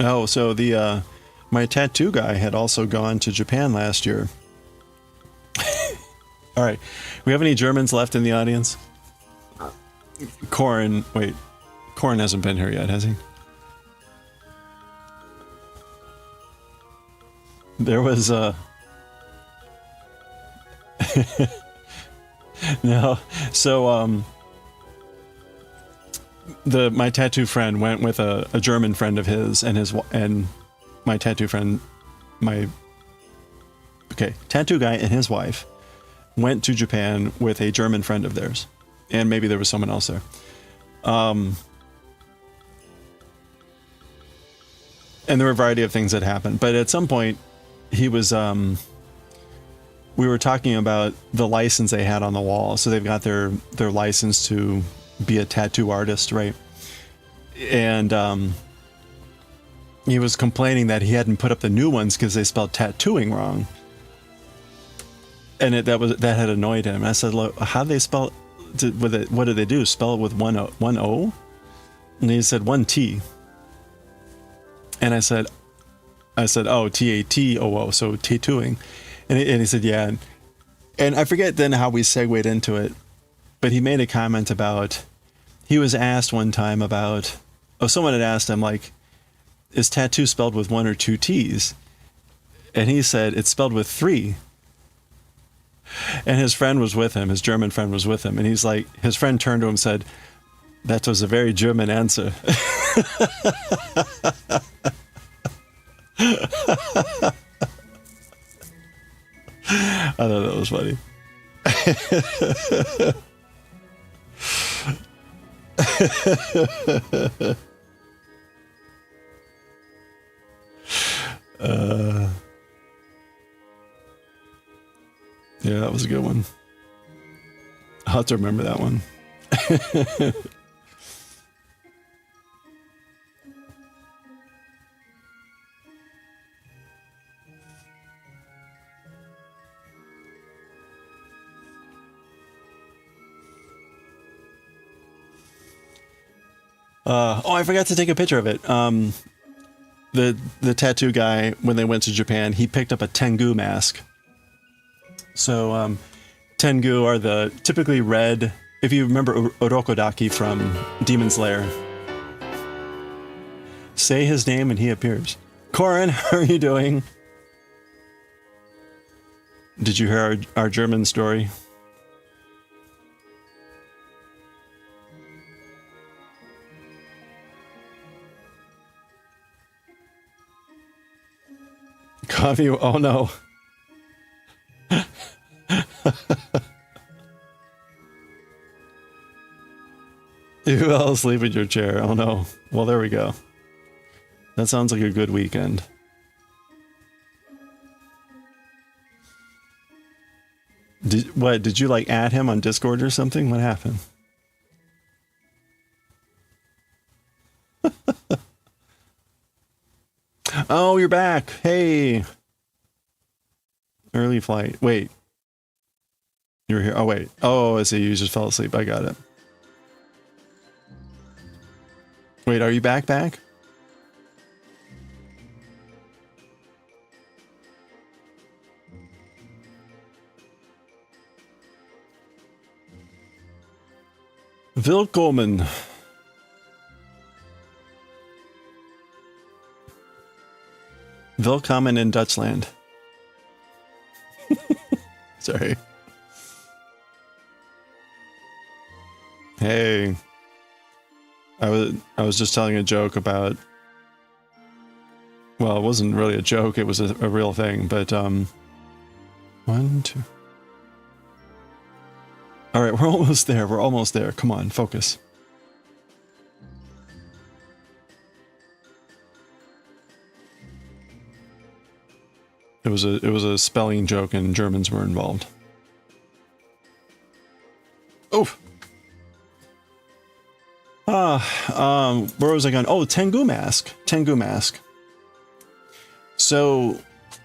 Oh, so the my tattoo guy had also gone to Japan last year. All right. We have any Germans left in the audience? Corin hasn't been here yet, has he? There was no. So my tattoo friend went with a German friend of his, and my tattoo friend, tattoo guy and his wife went to Japan with a German friend of theirs, and maybe there was someone else there. And there were a variety of things that happened, but at some point he was we were talking about the license they had on the wall. So they've got their license to be a tattoo artist, right? And he was complaining that he hadn't put up the new ones because they spelled tattooing wrong, and that had annoyed him. I said, "Look, how do they spell with it? What do they do? Spell it with one O?" And he said one T. And I said, "Oh, TATOO, so tattooing." And he said, "Yeah." And I forget then how we segued into it, but he made a comment about, he was asked one time about, someone had asked him, like, is tattoo spelled with one or two T's? And he said, it's spelled with three. And his friend was with him, his German friend was with him. And he's like, his friend turned to him and said, that was a very German answer. I thought that was funny. Yeah, that was a good one. I'll have to remember that one. Oh, I forgot to take a picture of it. The tattoo guy, when they went to Japan, he picked up a Tengu mask. So Tengu are the typically red. If you remember Orokodaki from Demon Slayer, say his name and he appears. Corin, how are you doing? Did you hear our German story? Coffee, oh no. You fell asleep in your chair, oh no. Well, there we go. That sounds like a good weekend. Did you like add him on Discord or something? What happened? Oh, you're back. Hey. Early flight. Wait. You were here. Oh, wait. Oh, I see. You just fell asleep. I got it. Wait, are you back? Willkommen. Willkommen in Dutchland. Sorry. Hey. I was just telling a joke about, well, it wasn't really a joke, it was a real thing, but 1, 2. All right, we're almost there. We're almost there. Come on, focus. It was a spelling joke and Germans were involved. Oh. Where was I going? Oh, Tengu mask. Tengu mask. So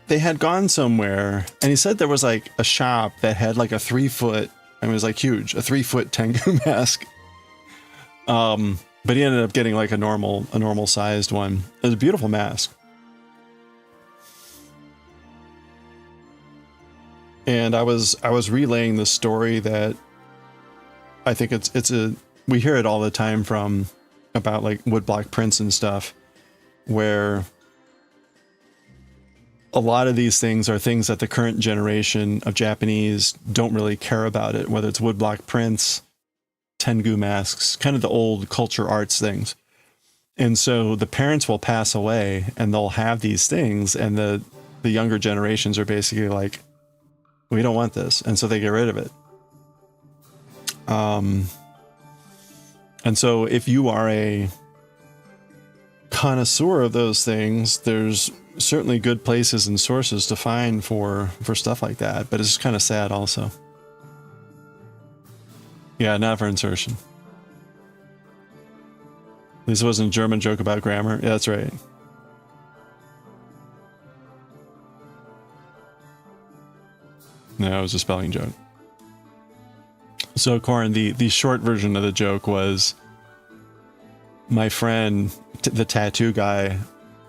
they had gone somewhere and he said there was like a shop that had like a 3-foot, I mean, it was like huge, a 3-foot Tengu mask. But he ended up getting like a normal sized one. It was a beautiful mask. And I was relaying the story that I think we hear it all the time from about like woodblock prints and stuff, where a lot of these things are things that the current generation of Japanese don't really care about it, whether it's woodblock prints, Tengu masks, kind of the old culture arts things. And so the parents will pass away and they'll have these things and the younger generations are basically like, we don't want this. And so they get rid of it. And so if you are a connoisseur of those things, there's certainly good places and sources to find for stuff like that, but it's kind of sad also. Yeah, not for insertion. This wasn't a German joke about grammar. Yeah, that's right. No, it was a spelling joke. So, Corin, the short version of the joke was my friend, the tattoo guy,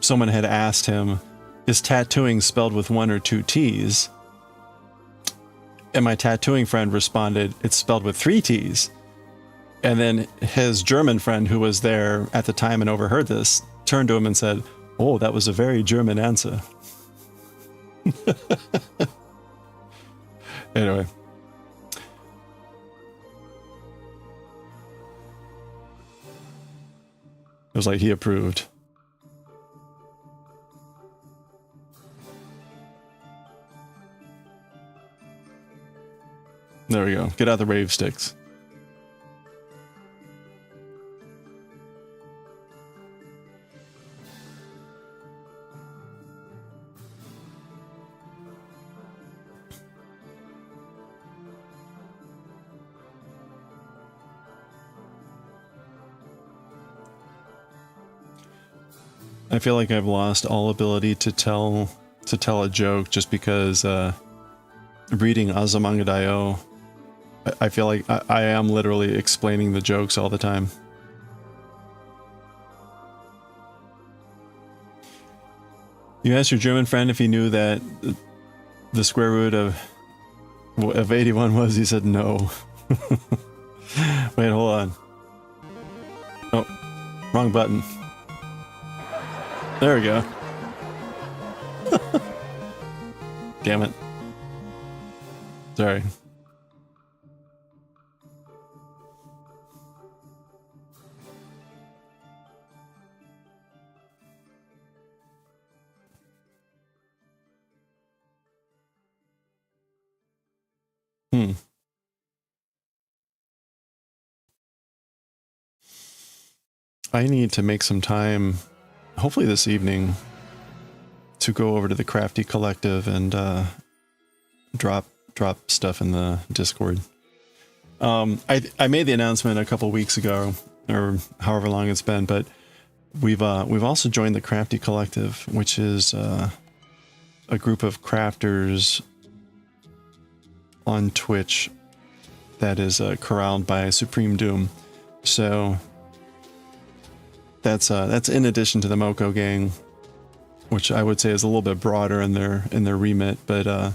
someone had asked him, is tattooing spelled with 1 or 2 T's? And my tattooing friend responded, it's spelled with 3 T's. And then his German friend, who was there at the time and overheard this, turned to him and said, oh, that was a very German answer. Anyway. It was like he approved. There we go. Get out the rave sticks. I feel like I've lost all ability to tell a joke just because reading Azumanga Daioh, I feel like I am literally explaining the jokes all the time. You asked your German friend if he knew that the square root of 81 was. He said no. Wait, hold on. Oh, wrong button. There we go. Damn it. Sorry. I need to make some time, hopefully this evening, to go over to the Crafty Collective and drop stuff in the Discord. I made the announcement a couple weeks ago, or however long it's been, but we've also joined the Crafty Collective, which is a group of crafters on Twitch that is corralled by Supreme Doom. So that's in addition to the Moko gang, which I would say is a little bit broader in their remit, but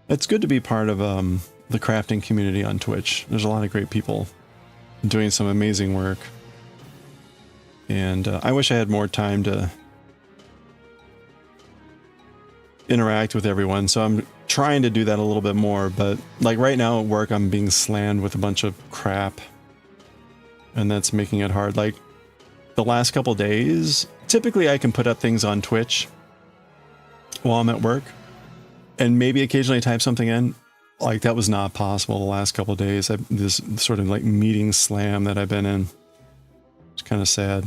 it's good to be part of the crafting community on Twitch. There's a lot of great people doing some amazing work, and I wish I had more time to interact with everyone, so I'm trying to do that a little bit more. But like right now at work, I'm being slammed with a bunch of crap, and that's making it hard. Like the last couple days, typically I can put up things on Twitch while I'm at work and maybe occasionally type something in. Like that was not possible the last couple days. This sort of like meeting slam that I've been in. It's kind of sad.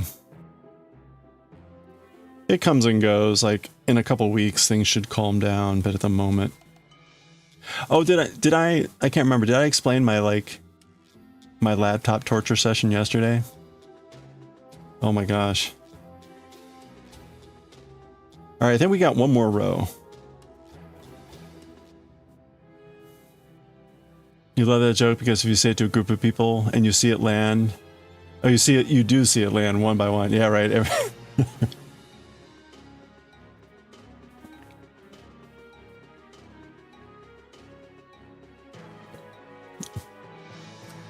It comes and goes. Like in a couple weeks things should calm down, but at the moment. Oh, did I can't remember. Did I explain my laptop torture session yesterday? Oh my gosh. All right, I think we got one more row. You love that joke because if you say it to a group of people and you see it land, oh, you do see it land one by one. Yeah, right.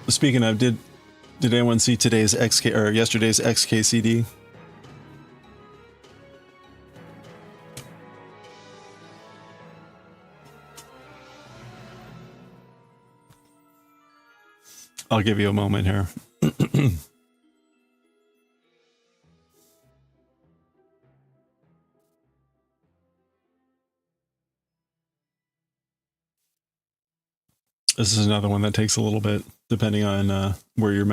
Speaking of, did anyone see today's XK or yesterday's XKCD? I'll give you a moment here. This is another one that takes a little bit, depending on where your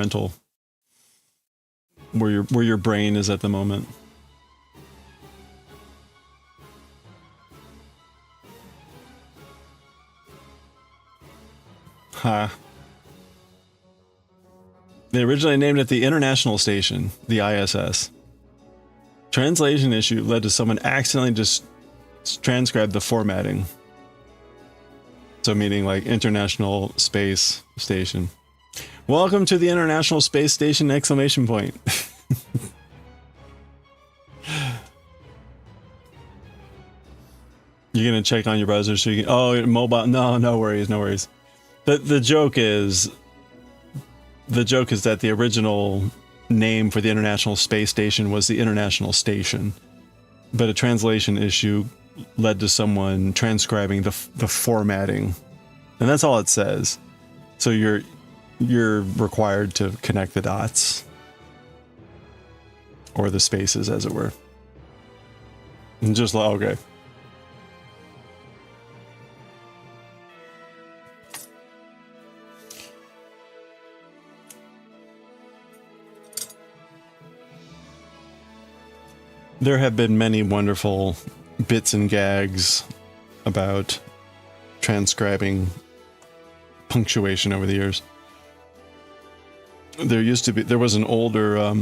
brain is at the moment. Ha. They originally named it the International Station, the ISS. Translation issue led to someone accidentally just transcribed the formatting. So meaning like International Space Station. Welcome to the International Space Station! Exclamation point. You're gonna check on your browser so you can. Oh, mobile. No worries, no worries. The joke is that the original name for the International Space Station was the International Station, but a translation issue led to someone transcribing the formatting, and that's all it says. So you're required to connect the dots, or the spaces, as it were, and just like, okay. There have been many wonderful bits and gags about transcribing punctuation over the years. There was an older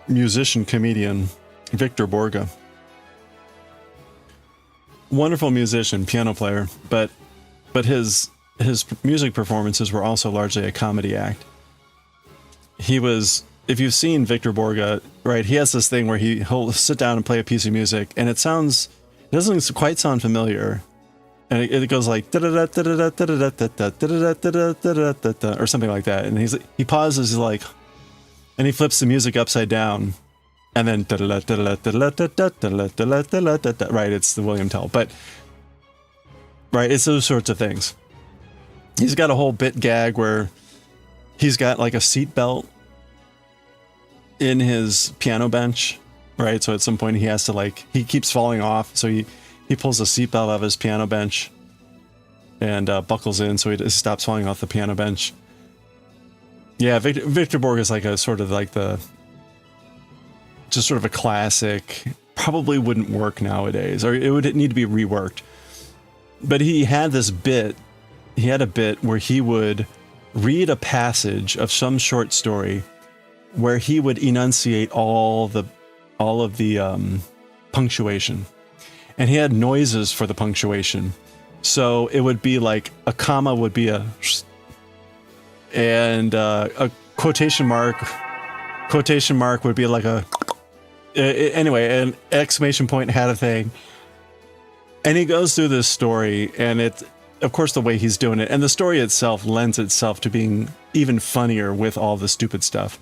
musician comedian, Victor Borga. Wonderful musician, piano player, but his music performances were also largely a comedy act. He was if you've seen Victor Borga, right, he has this thing where he'll sit down and play a piece of music, and it doesn't quite sound familiar, and it goes like or something like that, and he pauses, he's like, and he flips the music upside down, and then right, it's the William Tell, but right, it's those sorts of things. He's got a whole bit gag where he's got like a seat belt in his piano bench, right? So at some point he has to he keeps falling off, so he pulls the seatbelt out of his piano bench and buckles in so he stops falling off the piano bench. Yeah, Victor Borg is like a sort of like just sort of a classic. Probably wouldn't work nowadays, or it would need to be reworked. But he had this bit. He had a bit where he would read a passage of some short story, where he would enunciate all of the punctuation, and he had noises for the punctuation. So it would be like a comma would be a, and a quotation mark would be like a. Anyway, an exclamation point had a thing, and he goes through this story, and it's, of course, the way he's doing it, and the story itself lends itself to being even funnier with all the stupid stuff.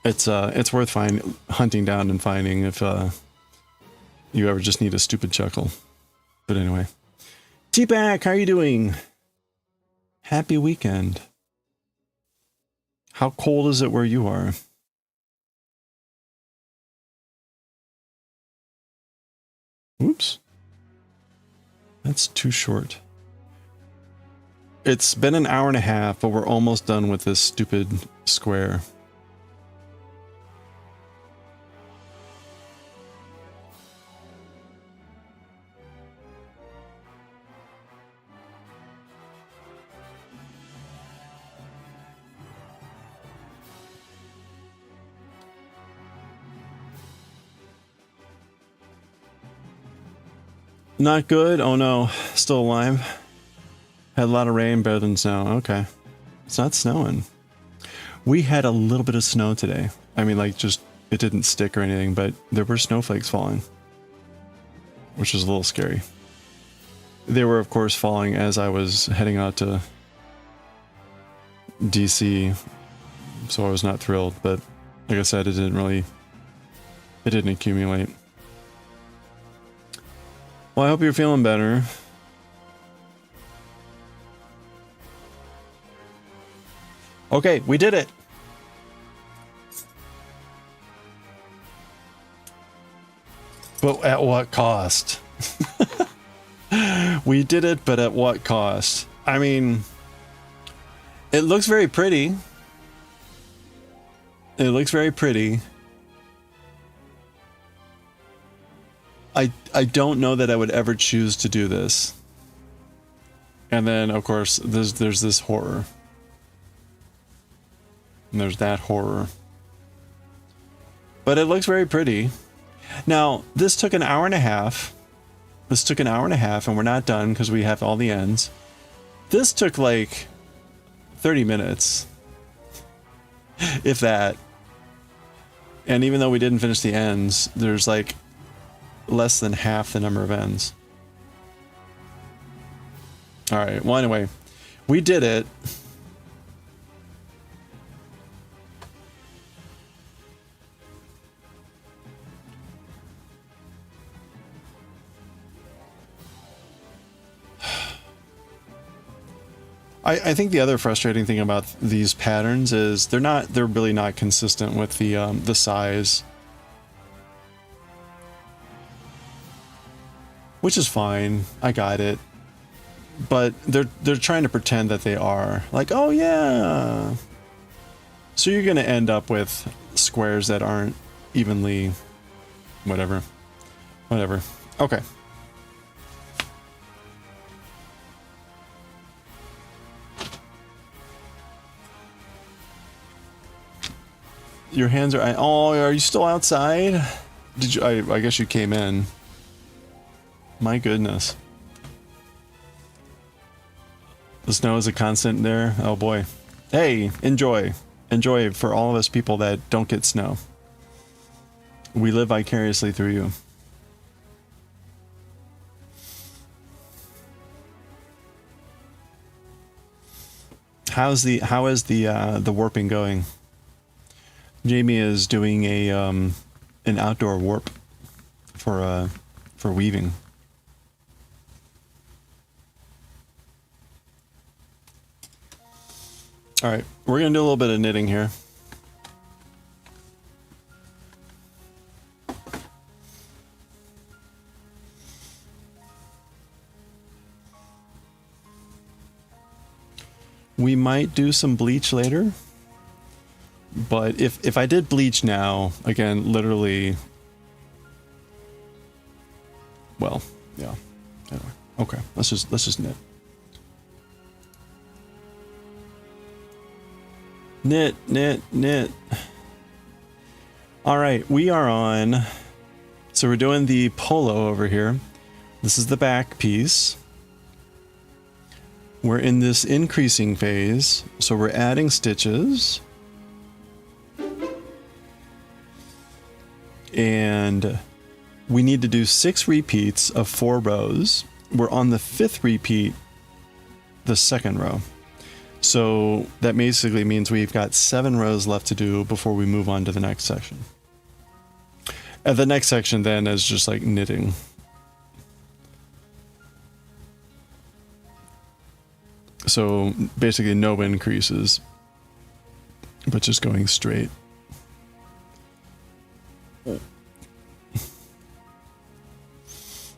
It's worth hunting down and finding if you ever just need a stupid chuckle. But anyway, T-Back, how are you doing? Happy weekend. How cold is it where you are? Oops. That's too short. It's been an hour and a half, but we're almost done with this stupid square. Not good? Oh no, still alive. Had a lot of rain, better than snow. Okay. It's not snowing. We had a little bit of snow today. I mean, like, just, it didn't stick or anything, but there were snowflakes falling, which was a little scary. They were, of course, falling as I was heading out to DC, so I was not thrilled, but like I said, it didn't accumulate. Well, I hope you're feeling better. Okay, we did it. But at what cost? We did it, but at what cost? I mean, it looks very pretty. It looks very pretty. I don't know that I would ever choose to do this. And then, of course, there's this horror. And there's that horror. But it looks very pretty. Now, this took an hour and a half. And we're not done because we have all the ends. This took like 30 minutes. If that. And even though we didn't finish the ends, there's like less than half the number of ends. All right. Well, anyway, we did it. I think the other frustrating thing about these patterns is they're really not consistent with the size. Which is fine. I got it. But they're trying to pretend that they are. Like, oh yeah. So you're going to end up with squares that aren't evenly whatever. Okay. Your hands are... Oh, are you still outside? Did you... I guess you came in. My goodness. The snow is a constant there. Oh boy. Hey, enjoy. enjoy for all of us people that don't get snow. We live vicariously through you. How is the warping going? Jamie is doing a an outdoor warp for weaving. All right, we're gonna do a little bit of knitting here. We might do some bleach later, but if I did bleach now, again, literally, well, yeah. Anyway, okay, let's just knit. Knit, knit, knit. All right, we are on. So we're doing the polo over here. This is the back piece. We're in this increasing phase, so we're adding stitches. And we need to do 6 repeats of 4 rows. We're on the 5th repeat, the 2nd row. So that basically means we've got 7 rows left to do before we move on to the next section. And the next section then is just like knitting. So basically no increases, but just going straight.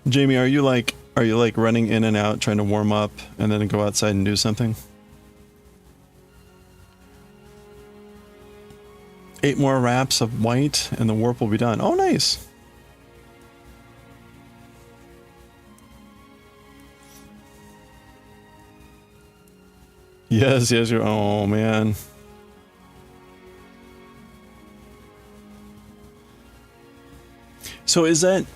Jamie, are you like running in and out trying to warm up and then go outside and do something? 8 more wraps of white and the warp will be done. Oh, nice. Yes, yes, you're, oh man. So is that,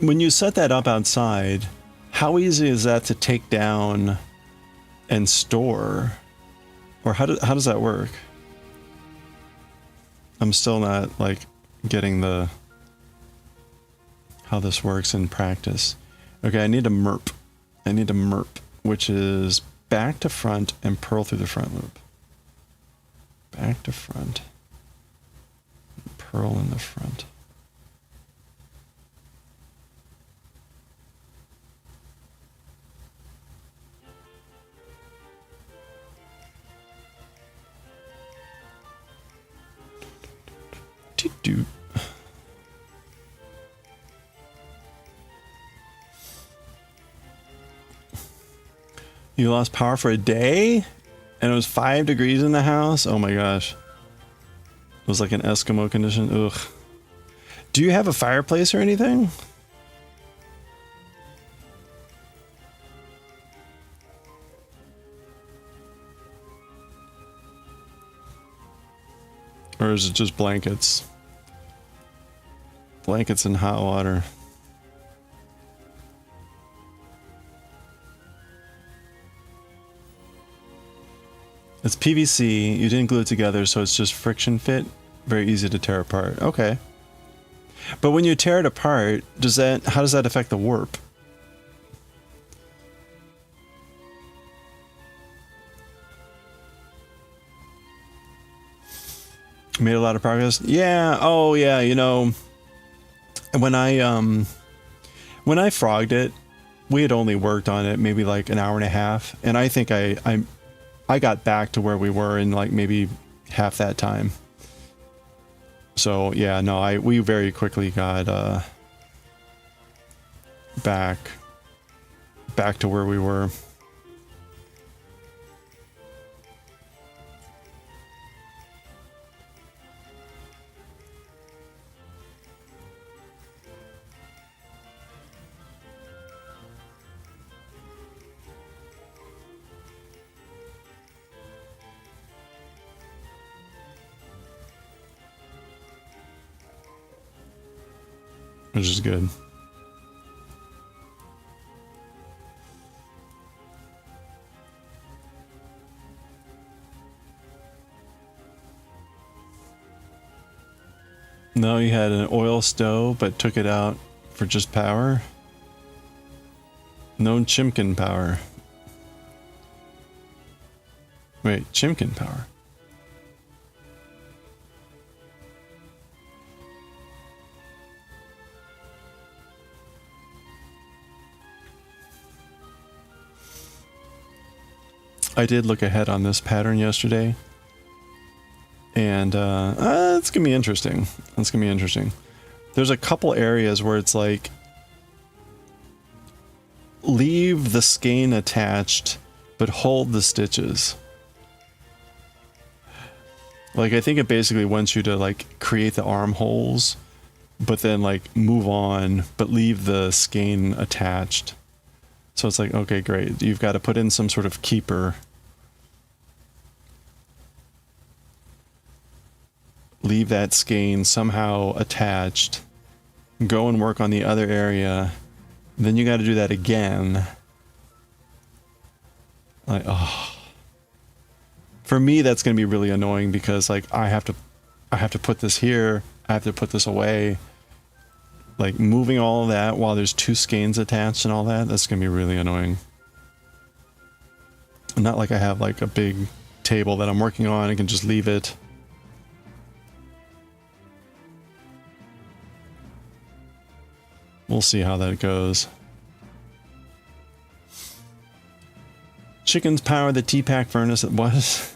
when you set that up outside, how easy is that to take down and store? Or how does that work? I'm still not like getting the how this works in practice. Okay, I need a merp. I need a merp, which is back to front and purl through the front loop. Back to front. Purl in the front. Do. You lost power for a day? And it was 5 degrees in the house? Oh my gosh. It was like an Eskimo condition. Ugh. Do you have a fireplace or anything? Or is it just blankets? Blankets and hot water. It's PVC. You didn't glue it together, so it's just friction fit. Very easy to tear apart. Okay. But when you tear it apart, how does that affect the warp? Made a lot of progress. Yeah. Oh yeah. You know, when I frogged it, we had only worked on it maybe like an hour and a half, and I think I got back to where we were in like maybe half that time. So yeah, no, we very quickly got back to where we were. Which is good. No, you had an oil stove, but took it out for just power. No chimkin power. Wait, chimkin power. I did look ahead on this pattern yesterday, and it's gonna be interesting. It's gonna be interesting. There's a couple areas where it's like, leave the skein attached, but hold the stitches. Like, I think it basically wants you to like create the armholes, but then like move on, but leave the skein attached. So it's like, okay, great. You've got to put in some sort of keeper. Leave that skein somehow attached. Go and work on the other area. Then you got to do that again. Like, oh. For me, that's going to be really annoying because like I have to put this here. I have to put this away. Like moving all of that while there's two skeins attached and all that, that's gonna be really annoying. Not like I have like a big table that I'm working on and can just leave it. We'll see how that goes. Chickens power the T-Pack furnace. What?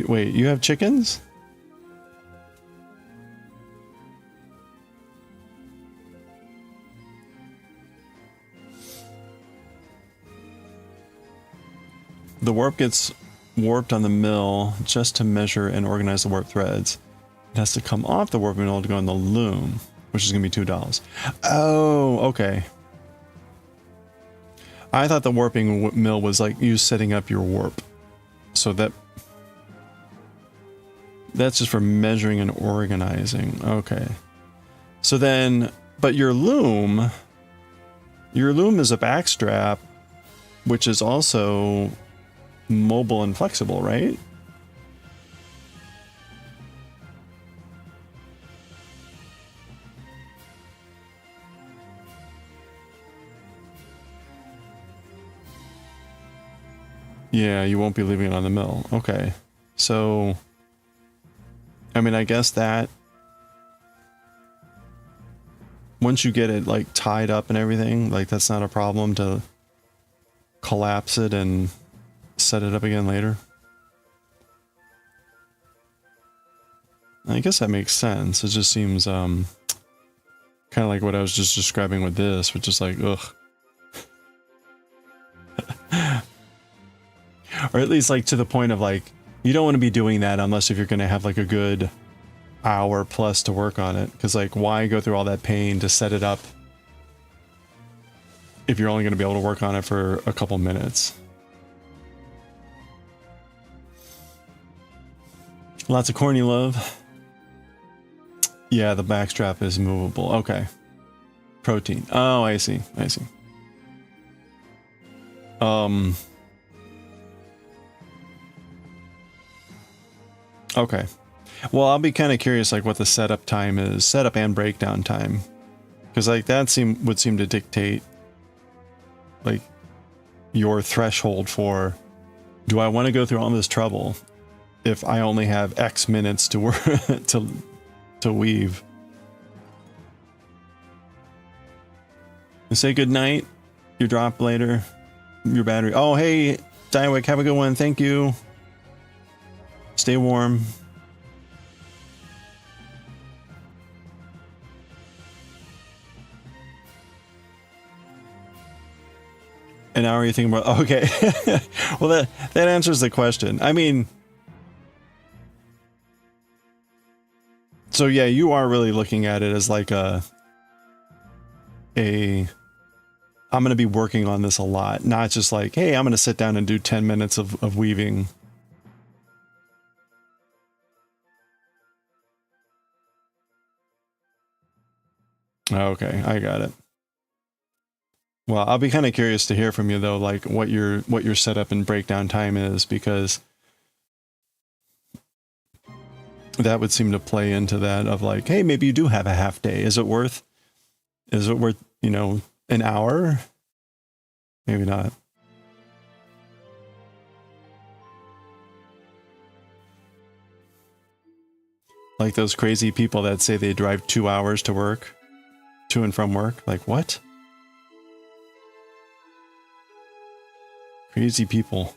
Wait, you have chickens? The warp gets warped on the mill just to measure and organize the warp threads. It has to come off the warp mill to go in the loom, which is going to be $2. Oh, okay. I thought the warping mill was like you setting up your warp. So that's just for measuring and organizing. Okay. So then, but your loom is a backstrap, which is also mobile and flexible, right? Yeah, you won't be leaving it on the mill. Okay. So, I mean, I guess that once you get it like tied up and everything, like that's not a problem to collapse it and set it up again later. I guess that makes sense. It just seems kind of like what I was just describing with this, which is like, ugh. Or at least like to the point of like, you don't want to be doing that unless if you're going to have like a good hour plus to work on it. Because like, why go through all that pain to set it up if you're only going to be able to work on it for a couple minutes? Lots of corny love. Yeah, the backstrap is movable. Okay. Protein. Oh, I see. I see. Okay. Well, I'll be kind of curious, like what the setup time is, setup and breakdown time, because like that would seem to dictate like your threshold for, do I want to go through all this trouble if I only have X minutes to work to weave? And say good night. Your drop later. Your battery. Oh, hey, Daioh, have a good one. Thank you. Stay warm. An hour you think about? Okay. Well, that answers the question. I mean, so yeah, you are really looking at it as like I'm going to be working on this a lot, not just like, hey, I'm going to sit down and do 10 minutes of weaving. Okay, I got it. Well, I'll be kind of curious to hear from you though, like what your setup and breakdown time is, because that would seem to play into that of like, hey, maybe you do have a half day. Is it worth, you know, an hour? Maybe not. Like those crazy people that say they drive 2 hours to work, to and from work. Like, what? Crazy people.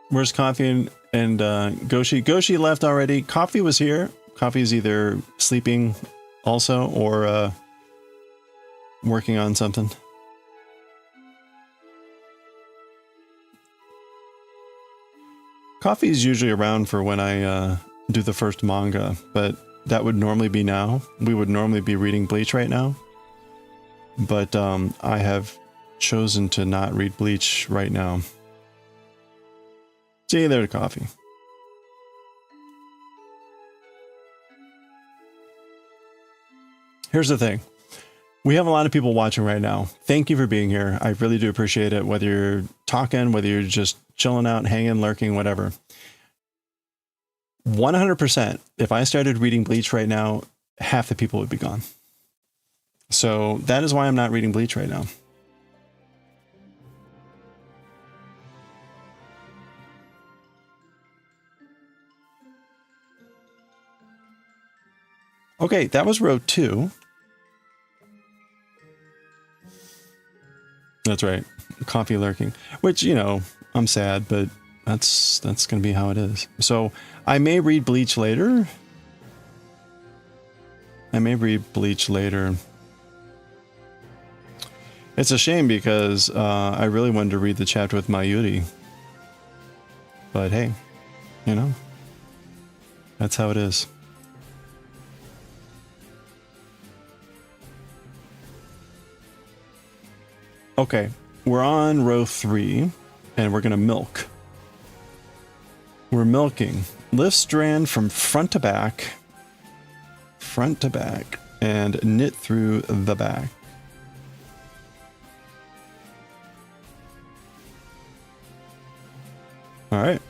Where's Coffee and Goshi? Goshi left already. Coffee was here. Coffee's either sleeping also or working on something. Coffee's usually around for when I do the first manga, but that would normally be now. We would normally be reading Bleach right now. But I have chosen to not read Bleach right now. See you there, Coffee. Here's the thing. We have a lot of people watching right now. Thank you for being here. I really do appreciate it. Whether you're talking, whether you're just chilling out, hanging, lurking, whatever. 100%, if I started reading Bleach right now, half the people would be gone. So that is why I'm not reading Bleach right now. Okay, that was row 2. That's right. Coffee lurking. Which, you know, I'm sad, but that's going to be how it is. So, I may read Bleach later. It's a shame because I really wanted to read the chapter with Mayuri. But hey, you know, that's how it is. Okay, we're on row 3, and we're going to milk. We're milking. Lift strand from front to back, and knit through the back. All right.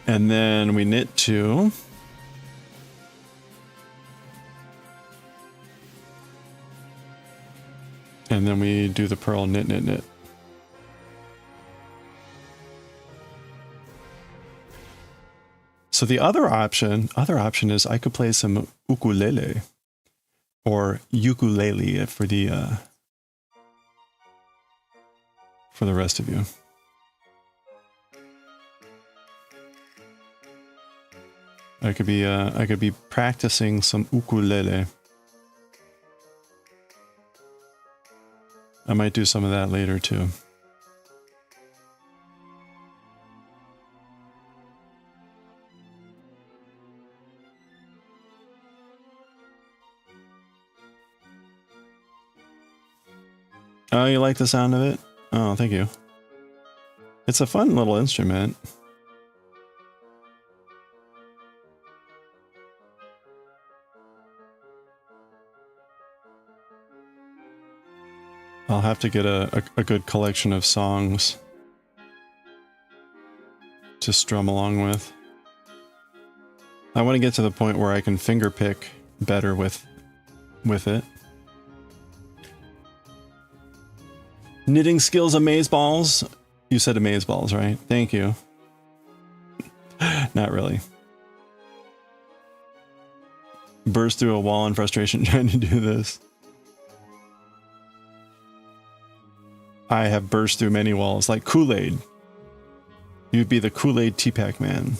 And then we knit 2. And then we do the purl knit, knit, knit. So the other option is I could play some ukulele or ukulele for the rest of you. I could be practicing some ukulele. I might do some of that later too. Oh, you like the sound of it? Oh, thank you. It's a fun little instrument. I'll have to get a good collection of songs to strum along with. I want to get to the point where I can finger pick better with it. Knitting skills amazeballs. You said amazeballs, right? Thank you. Not really. Burst through a wall in frustration trying to do this. I have burst through many walls, like Kool-Aid. You'd be the Kool-Aid T-Pack man.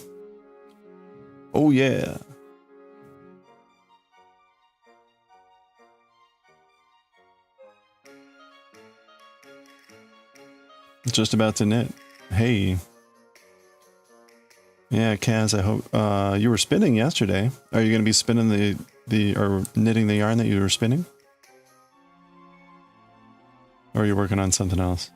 Oh yeah. Just about to knit. Hey. Yeah, Kaz, I hope you were spinning yesterday. Are you going to be spinning or knitting the yarn that you were spinning? or are you working on something else?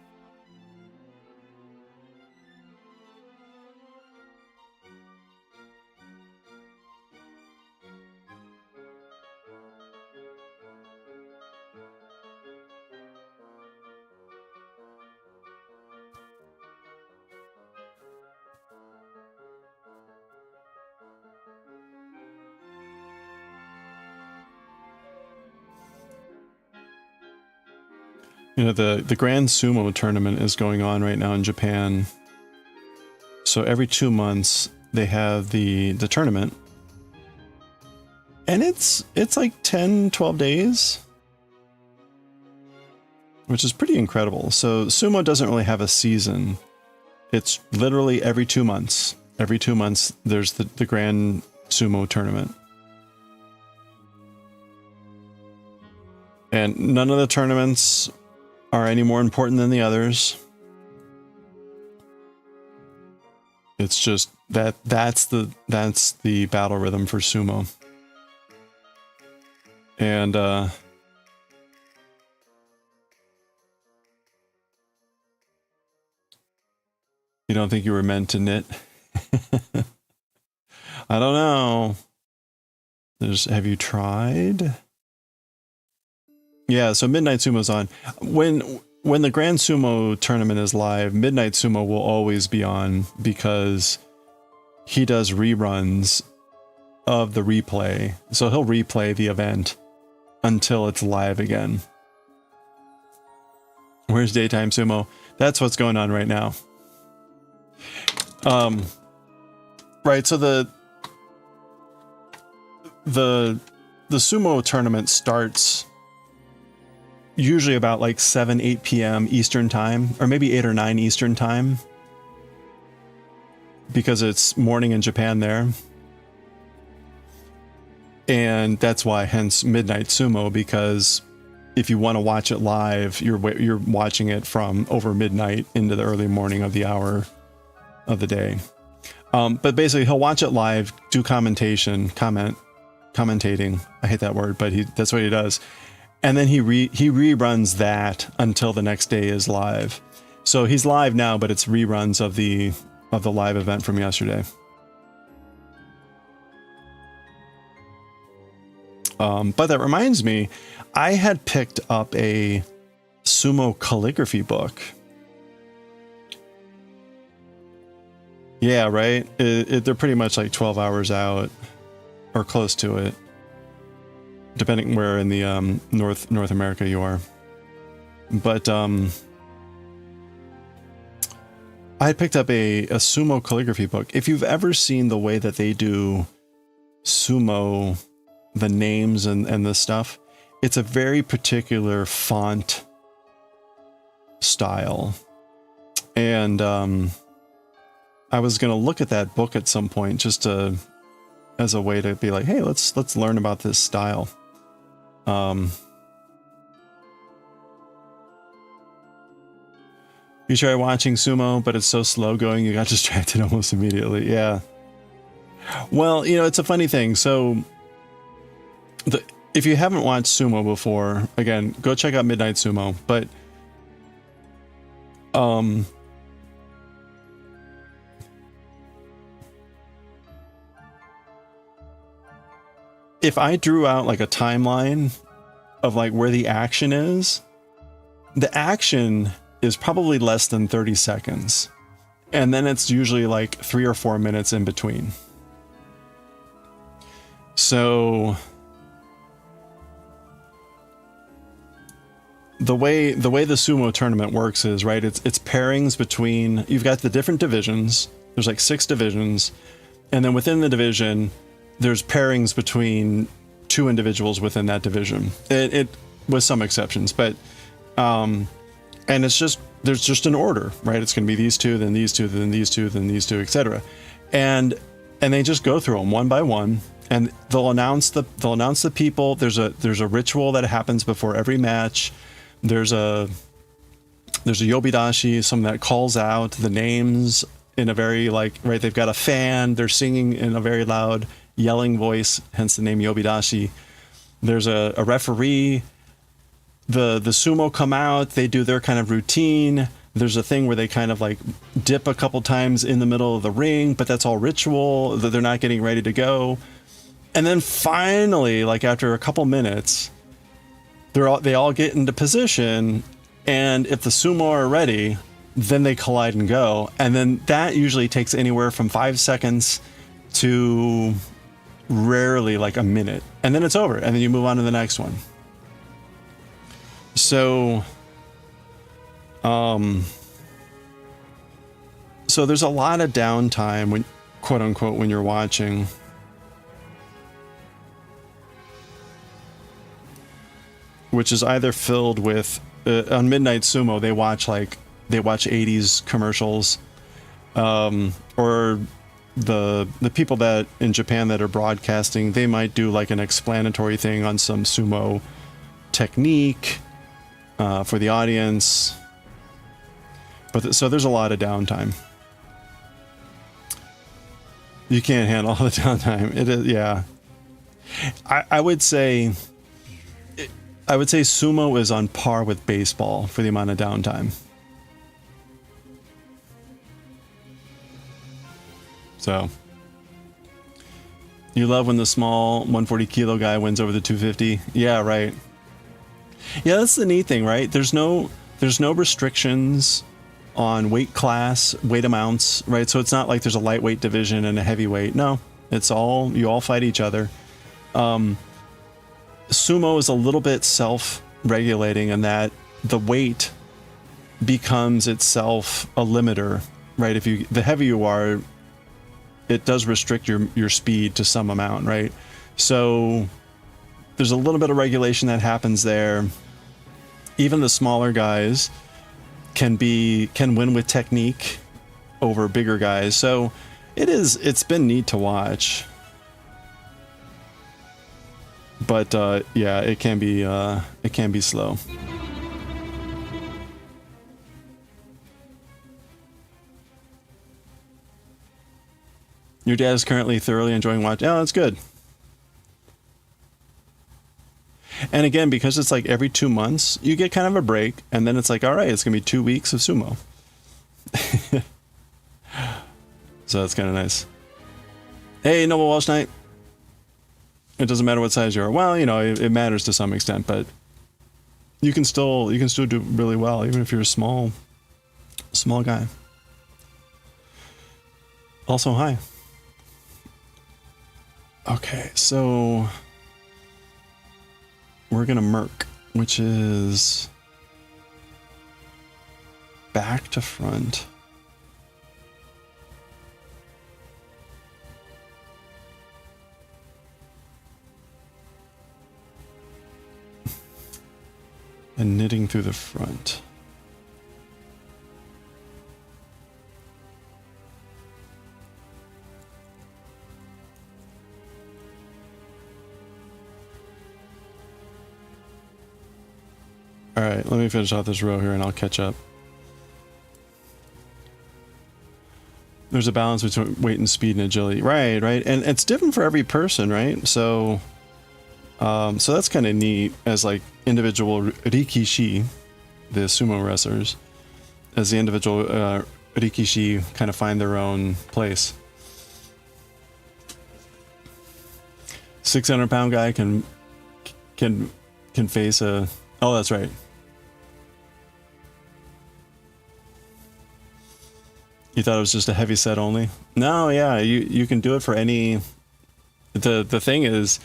You know, the Grand Sumo tournament is going on right now in Japan. So every 2 months they have the tournament. And it's like 10, 12 days. Which is pretty incredible. So sumo doesn't really have a season. It's literally every 2 months. Every 2 months there's the Grand Sumo tournament. And none of the tournaments are any more important than the others. It's just that's the battle rhythm for sumo. And you don't think you were meant to knit? I don't know. Have you tried? Yeah, so Midnight Sumo's on. When the Grand Sumo tournament is live, Midnight Sumo will always be on because he does reruns of the replay. So he'll replay the event until it's live again. Where's Daytime Sumo? That's what's going on right now. Right, so the sumo tournament starts usually about like 7, 8 p.m. Eastern time, or maybe 8 or 9 Eastern time, because it's morning in Japan there. And that's why, hence Midnight Sumo, because if you want to watch it live, you're watching it from over midnight into the early morning of the hour of the day. But basically he'll watch it live, do commentating. I hate that word, but that's what he does. And then he reruns that until the next day is live. So he's live now, but it's reruns of the live event from yesterday. But that reminds me, I had picked up a sumo calligraphy book. Yeah, right? They're pretty much like 12 hours out, or close to it, depending where in the North America you are. But I had picked up a sumo calligraphy book. If you've ever seen the way that they do sumo, the names and the stuff, it's a very particular font style. And I was going to look at that book at some point just as a way to be like, hey, let's learn about this style. You try watching sumo, but it's so slow going, you got distracted almost immediately. Yeah. Well, you know, it's a funny thing. So if you haven't watched sumo before, again, go check out Midnight Sumo. But if I drew out like a timeline of like where the action is, the action is probably less than 30 seconds. And then it's usually like 3 or 4 minutes in between. So the way the sumo tournament works is, right, it's pairings between, you've got the different divisions. There's like 6 divisions. And then within the division, there's pairings between 2 individuals within that division. It with some exceptions, but and it's just, there's just an order, right? It's going to be these 2, then these 2, then these 2, then these 2, etc. And they just go through them one by one, and they'll announce the people. There's a ritual that happens before every match. There's a yobidashi, someone that calls out the names in a very, like, right, they've got a fan, they're singing in a very loud yelling voice, hence the name yobidashi. There's a referee, the sumo come out, they do their kind of routine. There's a thing where they kind of like dip a couple times in the middle of the ring, but that's all ritual, that they're not getting ready to go. And then finally, like after a couple minutes, they all get into position, and if the sumo are ready, then they collide and go. And then that usually takes anywhere from 5 seconds to rarely like a minute. And then it's over, and then you move on to the next one. So so there's a lot of downtime when, quote unquote, when you're watching. Which is either filled with on Midnight Sumo, they watch 80s commercials, or the people that in Japan that are broadcasting, they might do like an explanatory thing on some sumo technique for the audience. But so there's a lot of downtime. You can't handle all the downtime. It is, yeah. I would say sumo is on par with baseball for the amount of downtime. So, you love when the small 140 kilo guy wins over the 250. Yeah, right. Yeah, that's the neat thing, right? There's no restrictions on weight class, weight amounts, right? So it's not like there's a lightweight division and a heavyweight. No, it's you all fight each other. Sumo is a little bit self-regulating in that the weight becomes itself a limiter, right? The heavier you are, it does restrict your speed to some amount, right? So there's a little bit of regulation that happens there. Even the smaller guys can win with technique over bigger guys. So it's been neat to watch. But yeah, it can be slow. Your dad is currently thoroughly enjoying watching. Oh, that's good. And again, because it's like every 2 months, you get kind of a break, and then it's like, all right, it's gonna be 2 weeks of sumo. So that's kind of nice. Hey, Noble Walsh Knight. It doesn't matter what size you are. Well, you know, it matters to some extent, but you can still do really well, even if you're a small guy. Also, hi. Okay, so we're gonna merc, which is back to front. And knitting through the front. All right, let me finish off this row here and I'll catch up. There's a balance between weight and speed and agility. Right. And it's different for every person, right? So so that's kind of neat as like individual rikishi, the sumo wrestlers, as the individual rikishi kind of find their own place. 600-pound guy can face a... Oh, that's right. You thought it was just a heavy set only? No, yeah, you can do it for any... The thing is...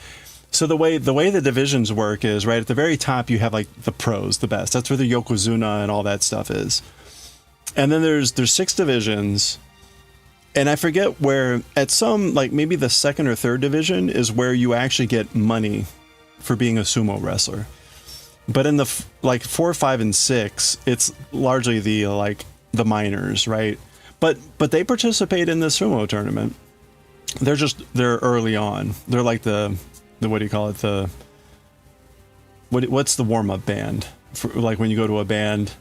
So the way the divisions work is, right, at the very top you have like the pros, the best. That's where the Yokozuna and all that stuff is. And then there's 6 divisions. And I forget where, at some, like maybe the 2nd or 3rd division is where you actually get money for being a sumo wrestler. But in the like 4, 5, and 6, it's largely the minors, right? But they participate in the sumo tournament. They're early on. They're like the what do you call it? What's the warm up band? For, like when you go to a band,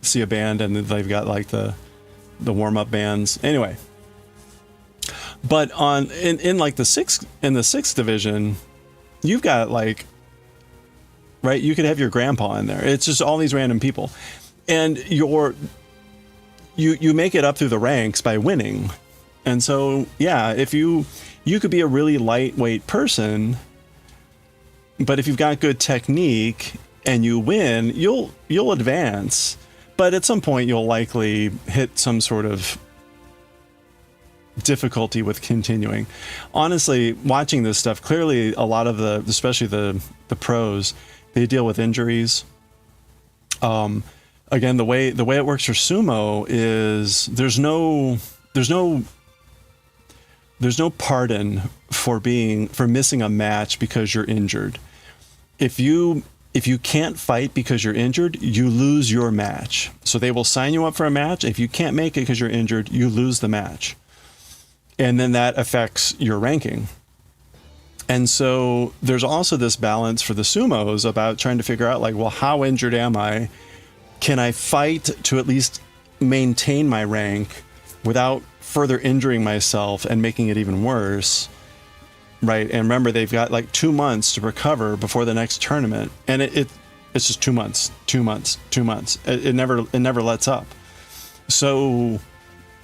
see a band, and they've got like the warm up bands. Anyway, but in like the 6th division, you've got like right? You could have your grandpa in there. It's just all these random people. And you make it up through the ranks by winning. And so, yeah, if you could be a really lightweight person, but if you've got good technique and you win, you'll advance. But at some point, you'll likely hit some sort of difficulty with continuing. Honestly, watching this stuff, clearly a lot of especially the pros, they deal with injuries. Again, the way it works for sumo is there's no pardon for missing a match because you're injured. If you can't fight because you're injured, you lose your match. So they will sign you up for a match. If you can't make it because you're injured, you lose the match. And then that affects your ranking. And so there's also this balance for the sumos about trying to figure out, like, well, how injured am I? Can I fight to at least maintain my rank without further injuring myself and making it even worse? Right. And remember, they've got like 2 months to recover before the next tournament. And it's just 2 months. It never lets up. So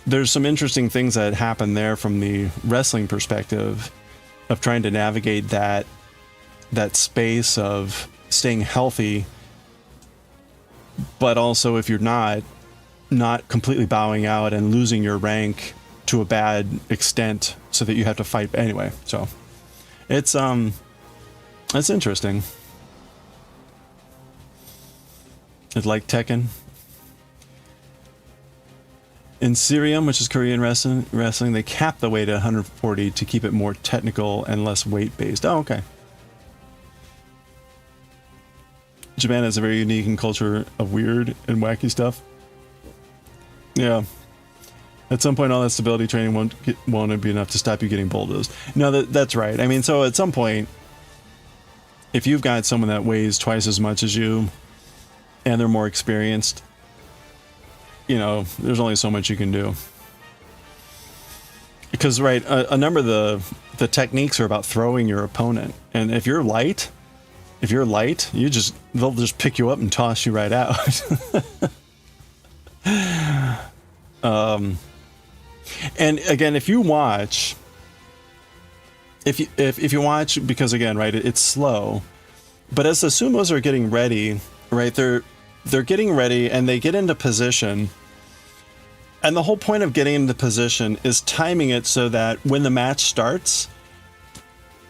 there's some interesting things that happen there from the wrestling perspective of trying to navigate that space of staying healthy, but also if you're not completely bowing out and losing your rank to a bad extent so that you have to fight anyway. So it's interesting. It's like Tekken. In Syrium, which is Korean wrestling, they cap the weight at 140 to keep it more technical and less weight-based. Oh, okay. Japan has a very unique culture of weird and wacky stuff. Yeah. At some point, all that stability training won't be enough to stop you getting bulldozed. No, that's right. I mean, so at some point, if you've got someone that weighs twice as much as you, and they're more experienced, you know, there's only so much you can do. Because, right, a number of the techniques are about throwing your opponent. And if you're light, they'll just pick you up and toss you right out. And again, if you watch, because again, right, it's slow, but as the sumos are getting ready, right, they're getting ready and they get into position. And the whole point of getting into position is timing it so that when the match starts,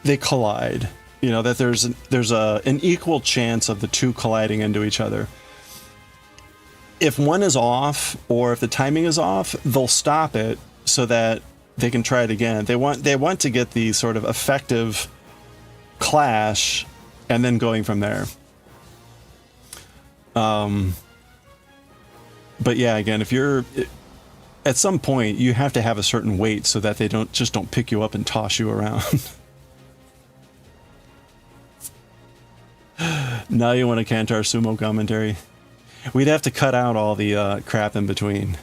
they collide. You know, that there's an equal chance of the two colliding into each other. If one is off or if the timing is off, they'll stop it so that they can try it again. They want to get the sort of effective clash and then going from there. But yeah, again, if you're at some point, you have to have a certain weight so that they don't pick you up and toss you around. Now you want to Kantar sumo commentary? We'd have to cut out all the crap in between.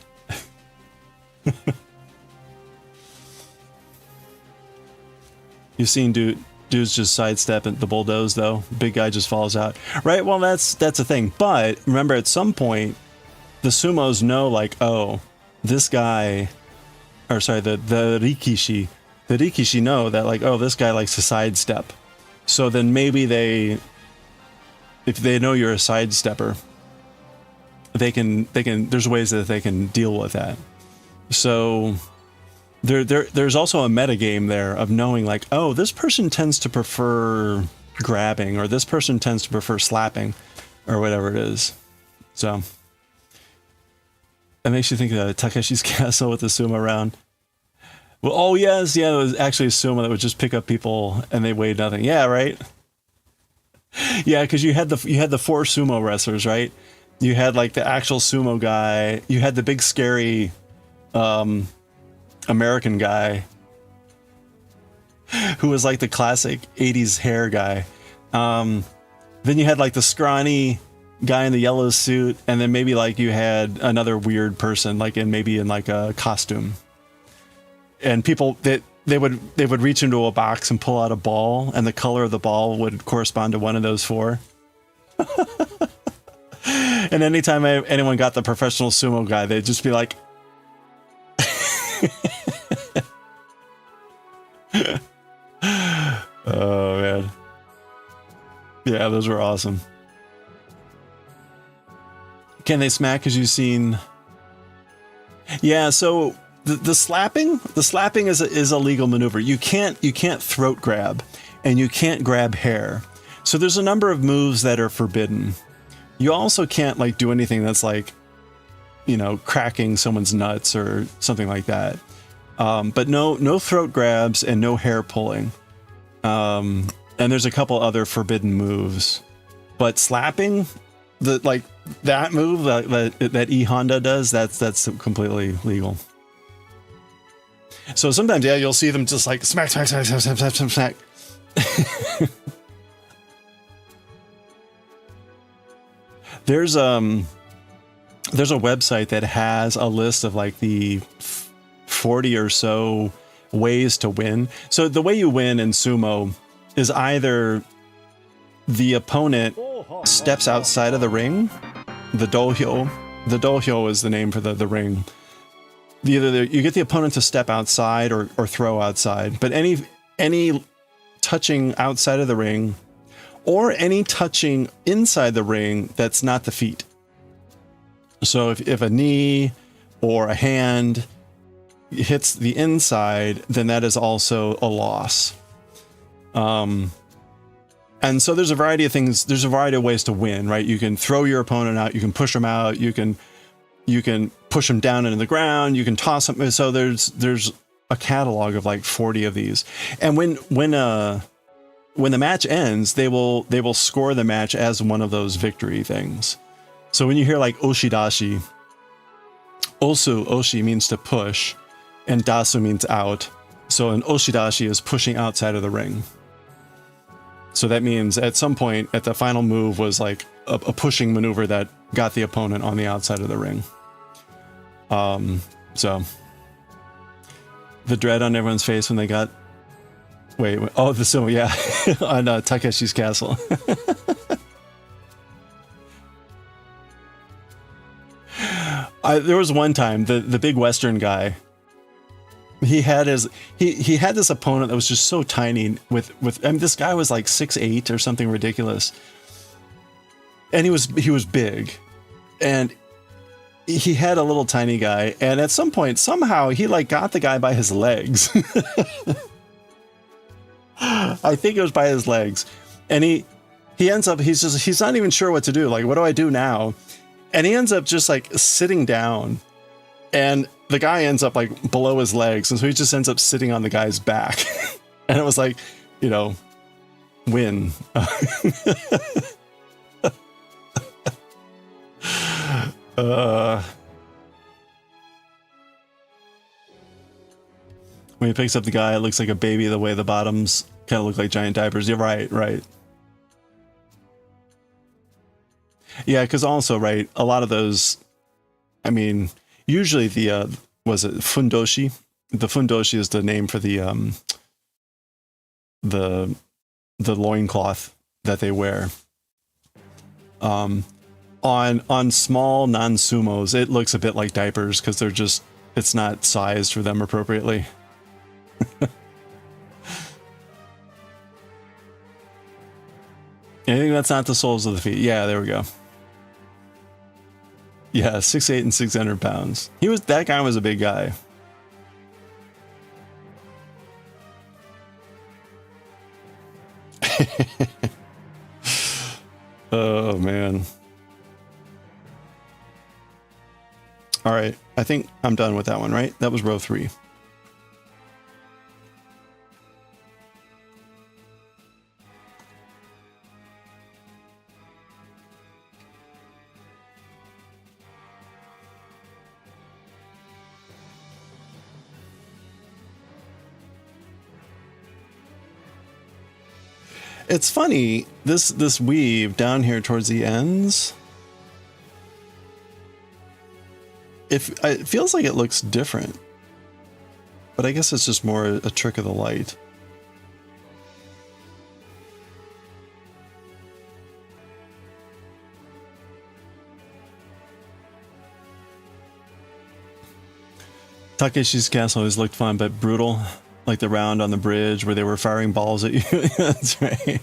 You've seen dudes just sidestep at the bulldoze, though. Big guy just falls out. Right, well, that's a thing. But remember, at some point, the sumos know, like, oh, this guy... Or, sorry, the rikishi. The rikishi know that, like, oh, this guy likes to sidestep. So then maybe if they know you're a sidestepper, they can there's ways that they can deal with that. So there's also a metagame there of knowing, like, oh, this person tends to prefer grabbing, or this person tends to prefer slapping, or whatever it is. So that makes you think of Takeshi's Castle with the sumo round. Well, oh yes, yeah, it was actually a sumo that would just pick up people and they weighed nothing. Yeah, right. Yeah, because you had the 4 sumo wrestlers, right? You had like the actual sumo guy. You had the big scary American guy who was like the classic 80s hair guy. Then you had like the scrawny guy in the yellow suit, and then maybe like you had another weird person like in like a costume. And people that they would reach into a box and pull out a ball, and the color of the ball would correspond to one of those 4. And anytime anyone got the professional sumo guy, they'd just be like, oh man. Yeah, those were awesome. Can they smack because you've seen? Yeah, so the slapping is a legal maneuver. You can't throat grab, and you can't grab hair. So there's a number of moves that are forbidden. You also can't like do anything that's like, you know, cracking someone's nuts or something like that. But no throat grabs and no hair pulling. And there's a couple other forbidden moves. But slapping, that move that E Honda does, that's completely legal. So sometimes, yeah, you'll see them just like smack. There's a website that has a list of like the 40 or so ways to win. So the way you win in sumo is either the opponent steps outside of the ring, the dohyo. The dohyo is the name for the ring. Either you get the opponent to step outside or throw outside, but any touching outside of the ring or any touching inside the ring that's not the feet. So if a knee or a hand hits the inside, then that is also a loss. And so there's a variety of things. There's a variety of ways to win, right? You can throw your opponent out. You can push them out. You can push them down into the ground. You can toss them. So there's a catalog of like 40 of these. And when the match ends, they will score the match as one of those victory things. So when you hear like oshidashi, oshi means to push, and dasu means out. So an oshidashi is pushing outside of the ring. So that means at some point at the final move was like a pushing maneuver that got the opponent on the outside of the ring. So the dread on everyone's face when they got wait oh the sumo, yeah. On Takeshi's castle. There was one time the big Western guy, he had this opponent that was just so tiny with I mean, this guy was like 6'8" or something ridiculous. And he was big. And he had a little tiny guy, and at some point somehow he like got the guy by his legs. I think it was by his legs. And he ends up he's not even sure what to do. Like, what do I do now? And he ends up just like sitting down, and the guy ends up like below his legs. And so he just ends up sitting on the guy's back. And it was like, you know, win. When he picks up the guy, it looks like a baby the way the bottoms kind of look like giant diapers. You're right. Yeah, because also, right, a lot of those, I mean, usually the, was it fundoshi? The fundoshi is the name for the loincloth that they wear. On small non-sumos, it looks a bit like diapers because they're just, it's not sized for them appropriately. Anything that's not the soles of the feet. Yeah, there we go. Yeah, 6'8" and 600 pounds. That guy was a big guy. Oh, man. All right, I think I'm done with that one, right? That was row 3. It's funny, this weave down here towards the ends, it feels like it looks different, but I guess it's just more a trick of the light. Takeshi's Castle always looked fun, but brutal. Like the round on the bridge where they were firing balls at you. That's right.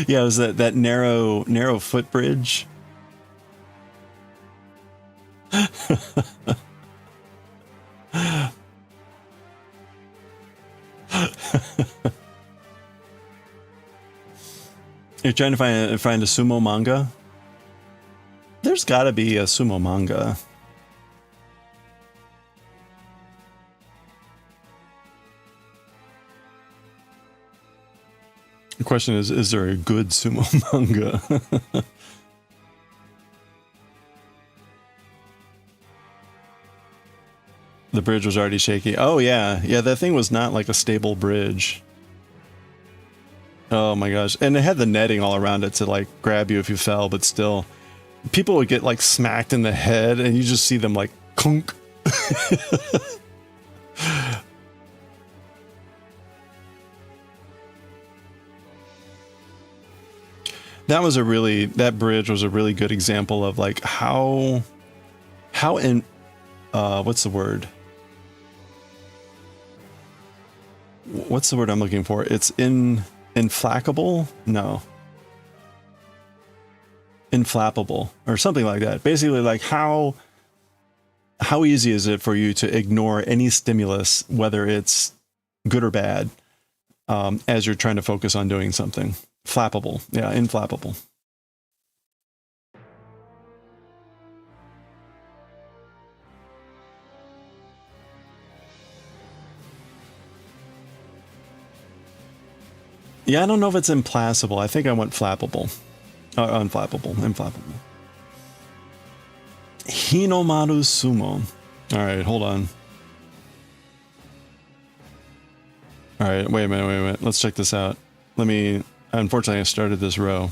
Yeah, it was that narrow footbridge. You're trying to find a sumo manga? There's got to be a sumo manga. The question is there a good sumo manga? The bridge was already shaky. Oh yeah, yeah, that thing was not like a stable bridge. Oh my gosh. And it had the netting all around it to like grab you if you fell, but still people would get like smacked in the head and you just see them like clunk. That bridge was a really good example of like how in what's the word? What's the word I'm looking for? It's inflackable? No. Inflappable or something like that. Basically like how easy is it for you to ignore any stimulus, whether it's good or bad, as you're trying to focus on doing something. Flappable. Yeah, inflappable. Yeah, I don't know if it's implacable. I think I went flappable. Unflappable. Inflappable. Hinomaru Sumo. Alright, hold on. Alright, wait a minute. Let's check this out. Unfortunately, I started this row.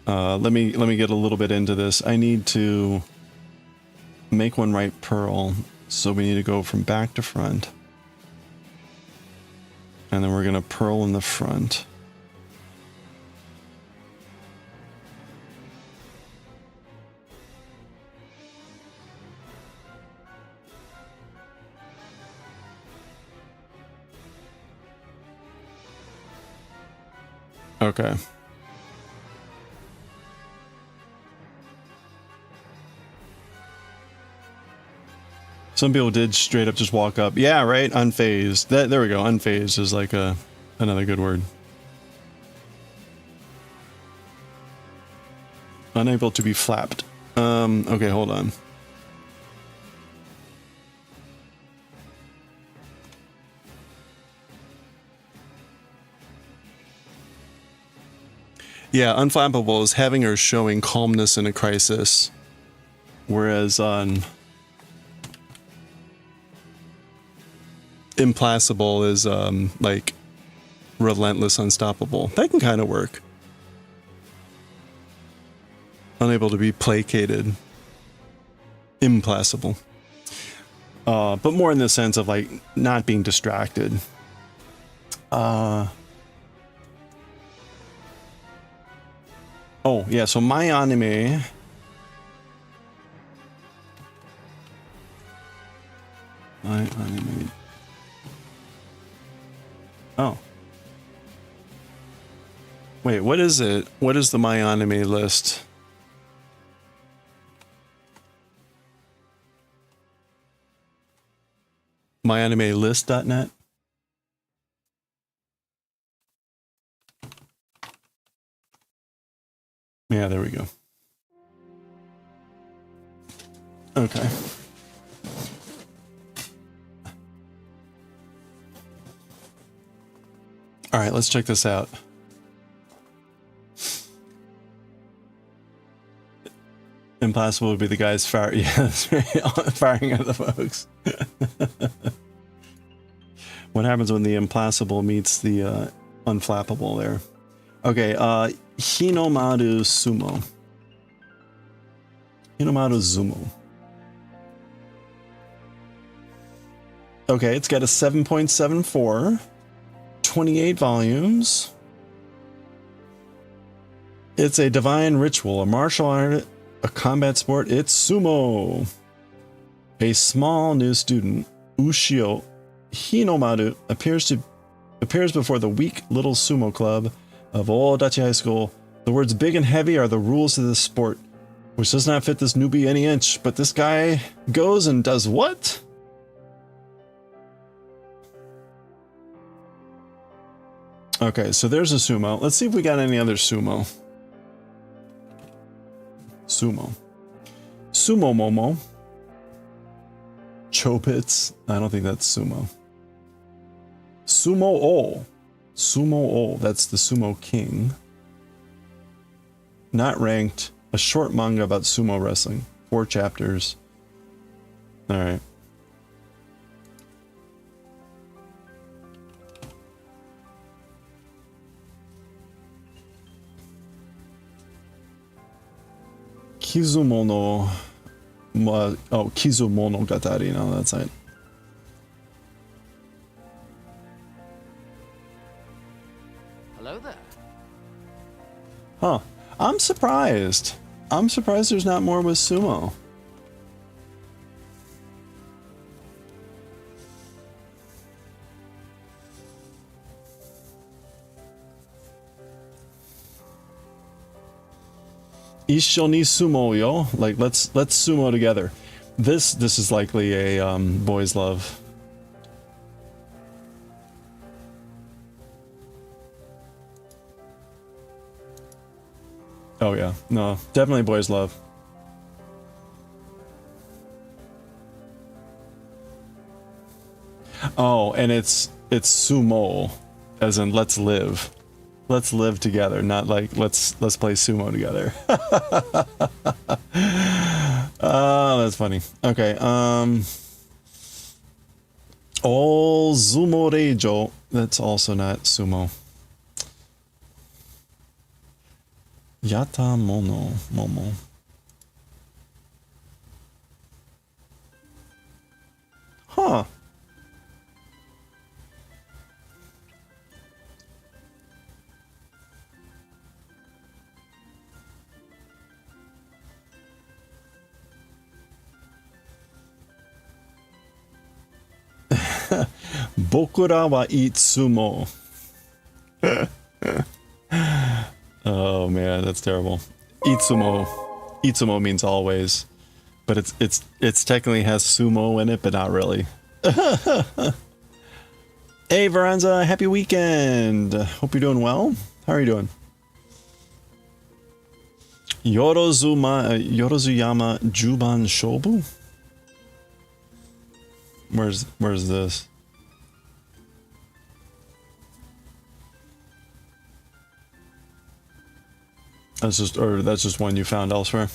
Let me get a little bit into this. I need to make one right purl. So we need to go from back to front. And then we're going to purl in the front. Okay. Some people did straight up just walk up. Yeah, right? Unfazed. There we go. Unfazed is like another good word. Unable to be flapped. Okay, hold on. Yeah, unflappable is having or showing calmness in a crisis. Whereas on implacable is like relentless, unstoppable. That can kind of work. Unable to be placated. Implacable. But more in the sense of like not being distracted. Oh, yeah, so my anime... My anime... Oh. Wait, what is it? What is the my anime list? myanimelist.net? Yeah, there we go. Okay. All right, let's check this out. Impossible would be the guys fire. Yes, firing at the folks. What happens when the implacable meets the unflappable there? Okay, Hinomaru Sumo. Hinomaru Zumo. Okay, it's got a 7.74, 28 volumes. It's a divine ritual, a martial art A combat sport, it's sumo. A small new student, Ushio Hinomaru, appears before the weak little sumo club of Odachi High School. The words big and heavy are the rules of this sport, which does not fit this newbie any inch, but this guy goes and does what? Okay, so there's a sumo. Let's see if we got any other sumo. Sumo. Sumo Momo. Chobits. I don't think that's sumo. Sumo O. Sumo O. That's the sumo king. Not ranked. A short manga about sumo wrestling. 4 chapters. Alright. Kizumono. Oh, Kizumonogatari. No, that's it. Hello there. Huh. I'm surprised. I'm surprised there's not more with sumo. Isho ni sumo yo, like let's sumo together. This is likely a boys love. Oh yeah, no, definitely boys love. Oh, and it's sumo, as in let's live. Let's live together, not like let's play sumo together. Oh, that's funny. Okay, all sumo reijo. That's also not sumo. Yata momo. Huh. Bokura wa eat sumo. Oh man, that's terrible. Itsumo. Itsumo means always, but it's technically has sumo in it, but not really. Hey Veranza, happy weekend. Hope you're doing well. How are you doing? Yorozuyama Juban Shobu? Where's this? That's just one you found elsewhere.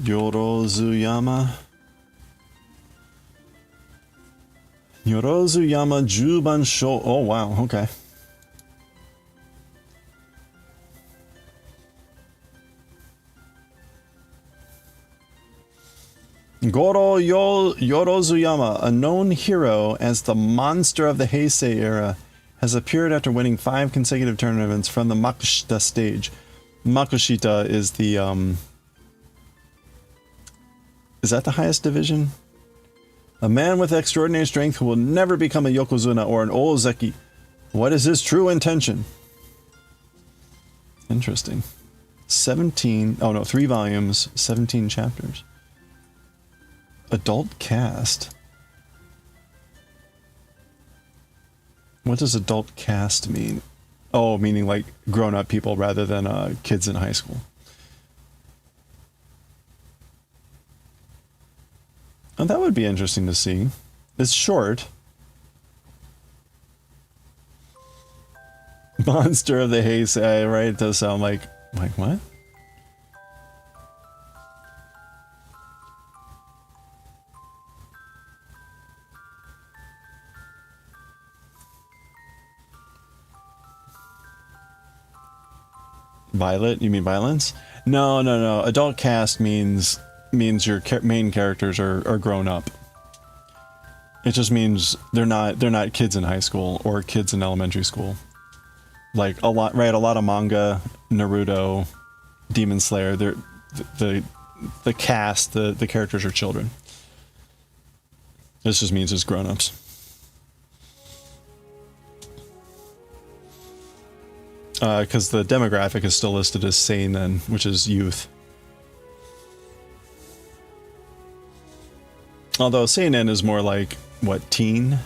Yorozuyama Juban Sho. Oh wow, okay. Yorozuyama, a known hero as the monster of the Heisei era, has appeared after winning 5 consecutive tournaments from the Makushita stage. Makushita is the is that the highest division? A man with extraordinary strength who will never become a Yokozuna or an Ozeki. What is his true intention? Interesting. 3 volumes, 17 chapters. Adult cast. What does adult cast mean? Oh, meaning like grown-up people rather than kids in high school. Oh, that would be interesting to see. It's short. Monster of the Heisei, right? It does sound like what? Violet? You mean violence? No. Adult cast means your main characters are grown up. It just means they're not kids in high school or kids in elementary school. Like a lot of manga, Naruto, Demon Slayer, the cast, the characters are children. This just means it's grown-ups. Because the demographic is still listed as seinen, which is youth. Although seinen is more like, what, teen?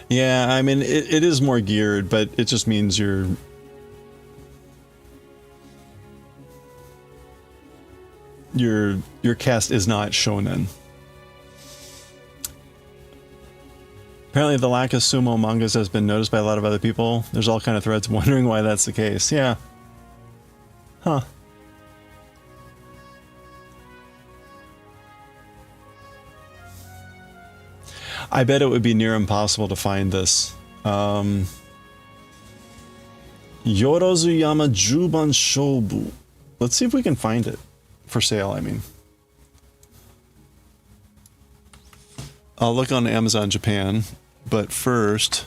Yeah, I mean, it is more geared, but it just means your cast is not shonen. Apparently the lack of sumo mangas has been noticed by a lot of other people. There's all kind of threads wondering why that's the case. Yeah. Huh. I bet it would be near impossible to find this. Yorozuyama Juban Shobu. Let's see if we can find it. For sale, I mean. I'll look on Amazon Japan, but first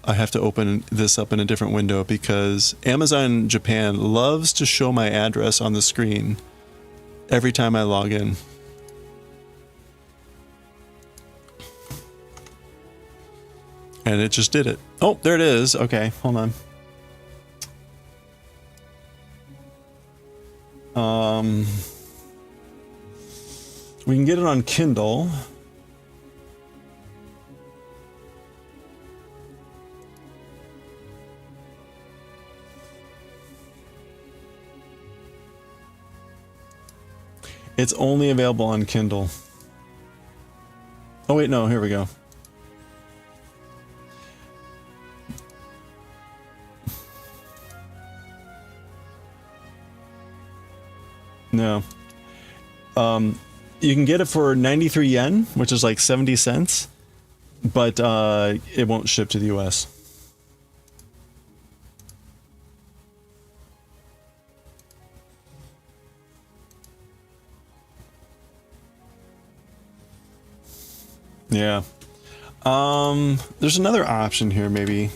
I have to open this up in a different window because Amazon Japan loves to show my address on the screen every time I log in. And it just did it. Oh, there it is. Okay, hold on. We can get it on Kindle. It's only available on Kindle. Oh wait, no, here we go. No. You can get it for 93 yen, which is like 70 cents, but it won't ship to the US. Yeah. There's another option here, maybe.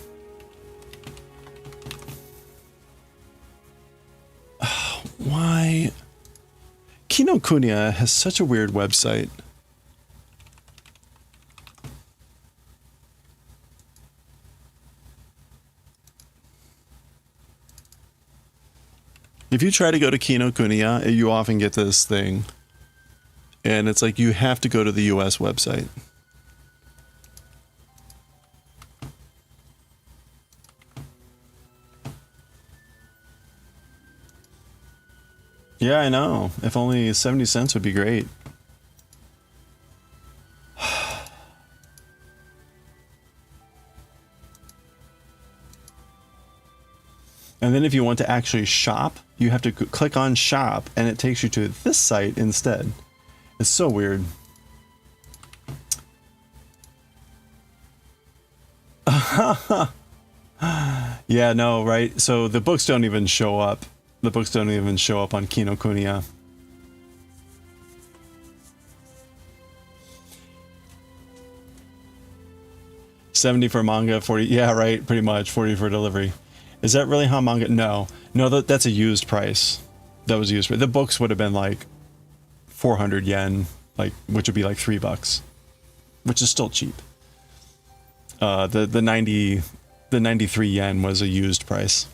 Why? Kinokuniya has such a weird website. If you try to go to Kinokuniya, you often get this thing. And it's like you have to go to the US website. Yeah, I know. If only 70 cents would be great. And then if you want to actually shop, you have to click on shop and it takes you to this site instead. It's so weird. Yeah, no, right? So the books don't even show up. The books don't even show up on Kinokuniya. $70 for manga, 40. Yeah, right. Pretty much 40 for delivery. Is that really how manga? No, that's a used price. That was used. The books would have been like 400 yen, like which would be like $3, which is still cheap. The 93 yen was a used price.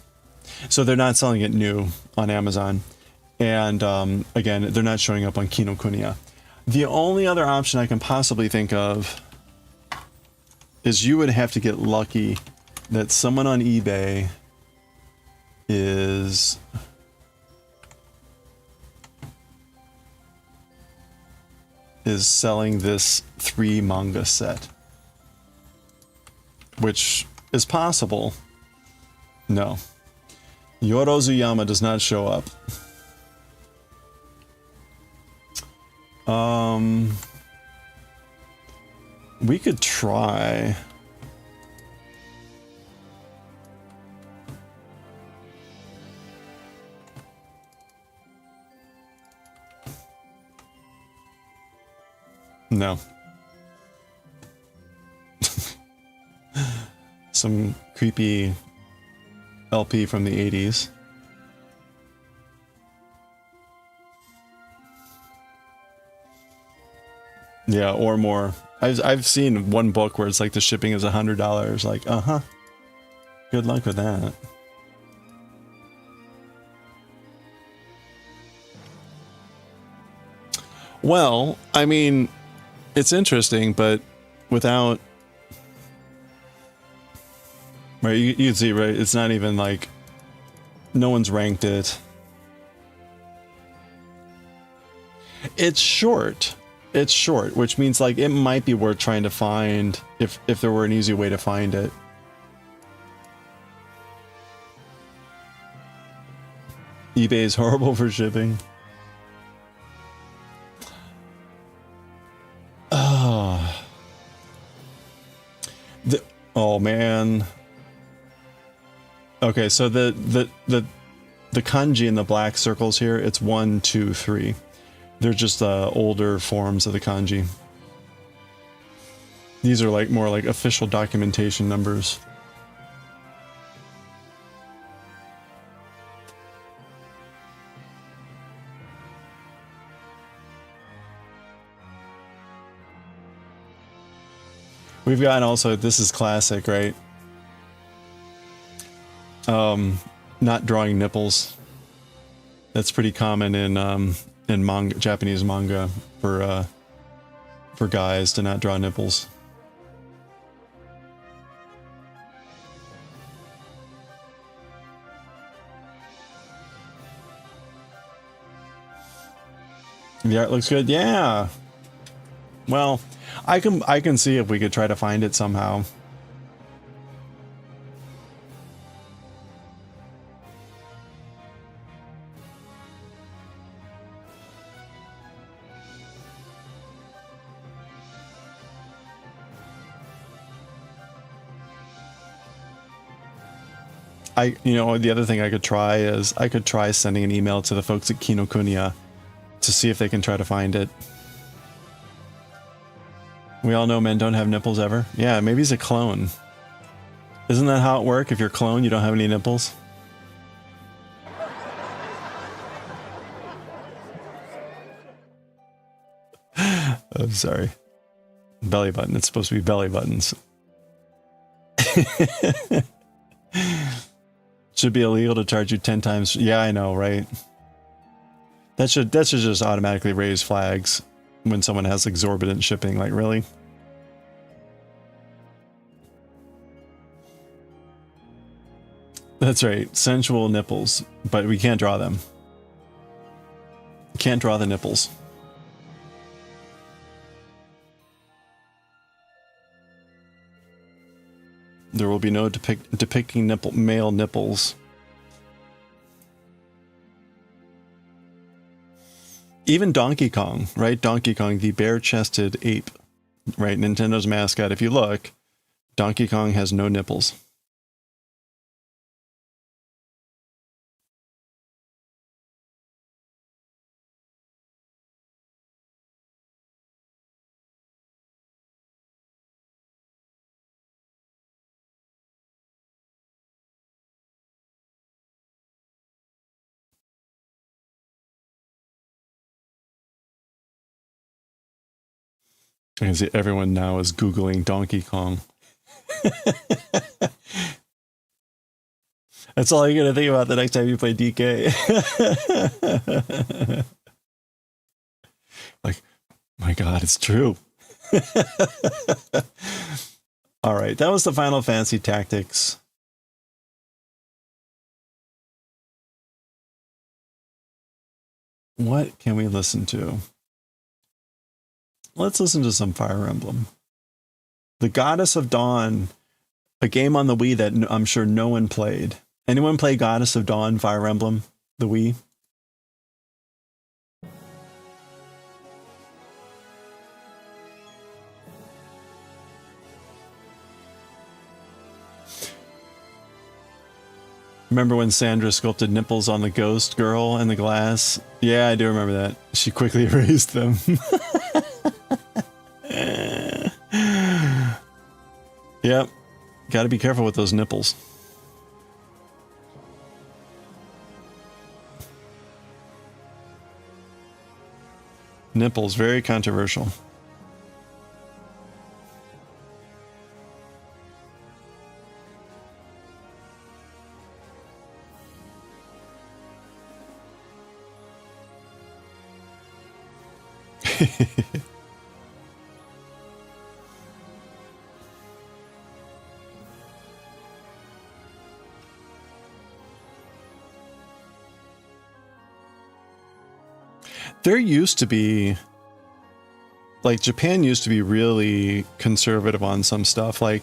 So they're not selling it new on Amazon. And again, they're not showing up on Kinokuniya. The only other option I can possibly think of is you would have to get lucky that someone on eBay is selling this 3 manga set. Which is possible. No. Yorozuyama does not show up. We could try. No. Some creepy LP from the 80s. Yeah, or more. I've seen one book where it's like the shipping is $100. Like, good luck with that. Well, I mean, it's interesting, but without, right? You can see, right? It's not even like no one's ranked it. It's short. It's short, which means like it might be worth trying to find if there were an easy way to find it. eBay is horrible for shipping. Oh man. Okay, so the kanji in the black circles here, it's 1, 2, 3. They're just older forms of the kanji. These are like more like official documentation numbers. We've got also, this is classic, right? Not drawing nipples. That's pretty common in manga, Japanese manga, for guys to not draw nipples. The art looks good, yeah. Well, I can see if we could try to find it somehow. You know, the other thing I could try is I could try sending an email to the folks at Kinokuniya to see if they can try to find it. We all know men don't have nipples ever. Yeah, maybe he's a clone. Isn't that how it works? If you're a clone, you don't have any nipples? I'm sorry. Belly button. It's supposed to be belly buttons. Should be illegal to charge you 10 times. Yeah, I know, right? That should just automatically raise flags when someone has exorbitant shipping. Like, really? That's right. Sensual nipples, but we can't draw them. Can't draw the nipples. There will be no depicting male nipples. Even Donkey Kong, right? Donkey Kong, the bare-chested ape, right? Nintendo's mascot. If you look, Donkey Kong has no nipples. I can see everyone now is Googling Donkey Kong. That's all you're going to think about the next time you play DK. Like, my God, it's true. All right, that was the Final Fantasy Tactics. What can we listen to? Let's listen to some Fire Emblem. The Goddess of Dawn, a game on the Wii that I'm sure no one played. Anyone play Goddess of Dawn, Fire Emblem, the Wii? Remember when Sandra sculpted nipples on the ghost girl in the glass? Yeah, I do remember that. She quickly erased them. Yep. Gotta be careful with those nipples. Nipples, very controversial. There used to be, like, Japan used to be really conservative on some stuff. Like,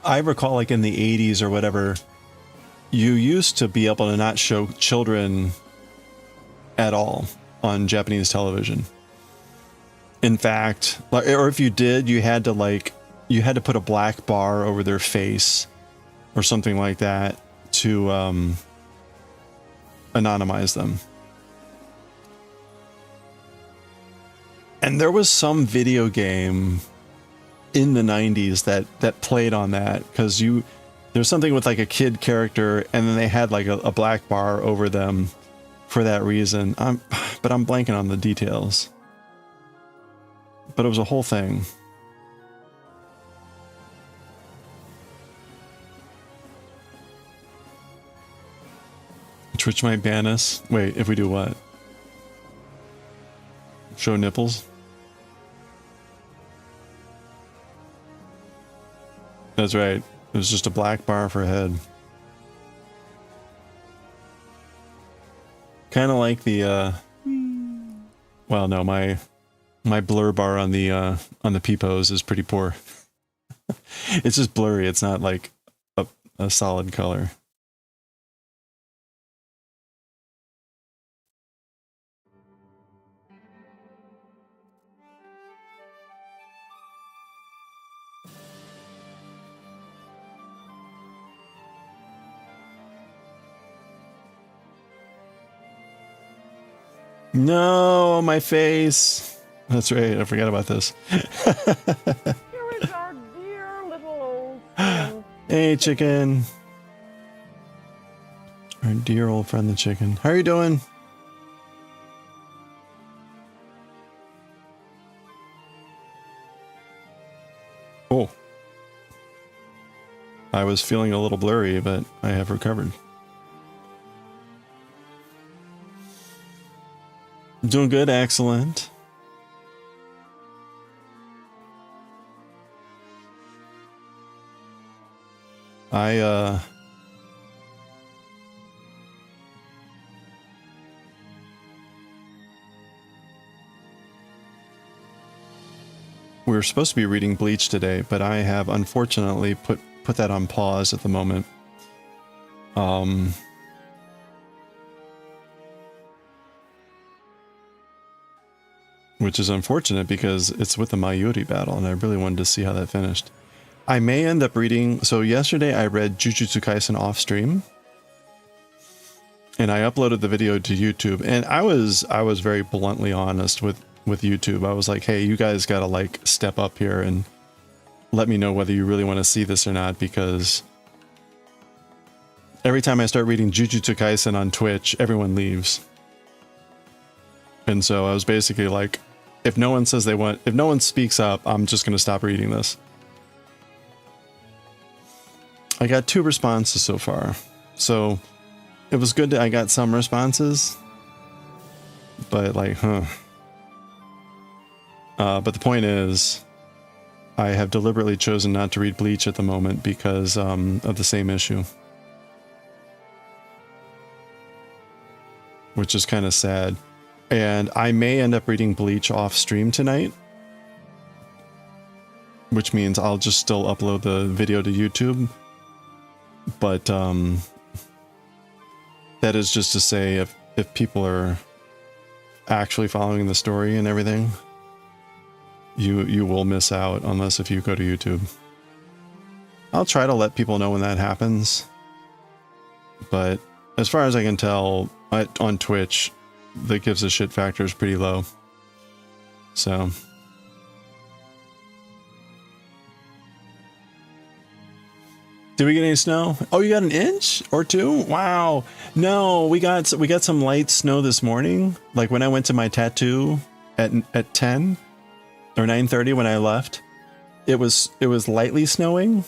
I recall, like, in the 80s or whatever, you used to be able to not show children at all on Japanese television. In fact, or if you did, you had to put a black bar over their face or something like that to anonymize them. And there was some video game in the 90s that played on that, because there's something with like a kid character and then they had like a black bar over them for that reason. But I'm blanking on the details. But it was a whole thing. Twitch might ban us. Wait, if we do what? Show nipples? That's right. It was just a black bar for a head. Kind of like the well, no, my blur bar on the peepos is pretty poor. It's just blurry. It's not like a solid color. No, my face. That's right. I forgot about this. Here is our dear little old friend. Hey, chicken. Our dear old friend, the chicken. How are you doing? Oh. I was feeling a little blurry, but I have recovered. Doing good, excellent. We were supposed to be reading Bleach today, but I have unfortunately put that on pause at the moment. Which is unfortunate because it's with the Mayuri battle, and I really wanted to see how that finished. I may end up reading... So yesterday I read Jujutsu Kaisen off stream, and I uploaded the video to YouTube, and I was very bluntly honest with YouTube. I was like, hey, you guys gotta like step up here and let me know whether you really want to see this or not, because every time I start reading Jujutsu Kaisen on Twitch, everyone leaves. And so I was basically like, if no one says if no one speaks up, I'm just going to stop reading this. I got 2 responses so far. So it was good that I got some responses. But like, but the point is, I have deliberately chosen not to read Bleach at the moment because of the same issue. Which is kind of sad. And I may end up reading Bleach off stream tonight, which means I'll just still upload the video to YouTube. But that is just to say, if people are actually following the story and everything, you will miss out unless if you go to YouTube. I'll try to let people know when that happens. But as far as I can tell, on Twitch, the gives a shit factor is pretty low. So did we get any snow? Oh, you got an inch or 2? Wow. No, we got some light snow this morning. Like when I went to my tattoo at 10 or 9:30 when I left, it was lightly snowing,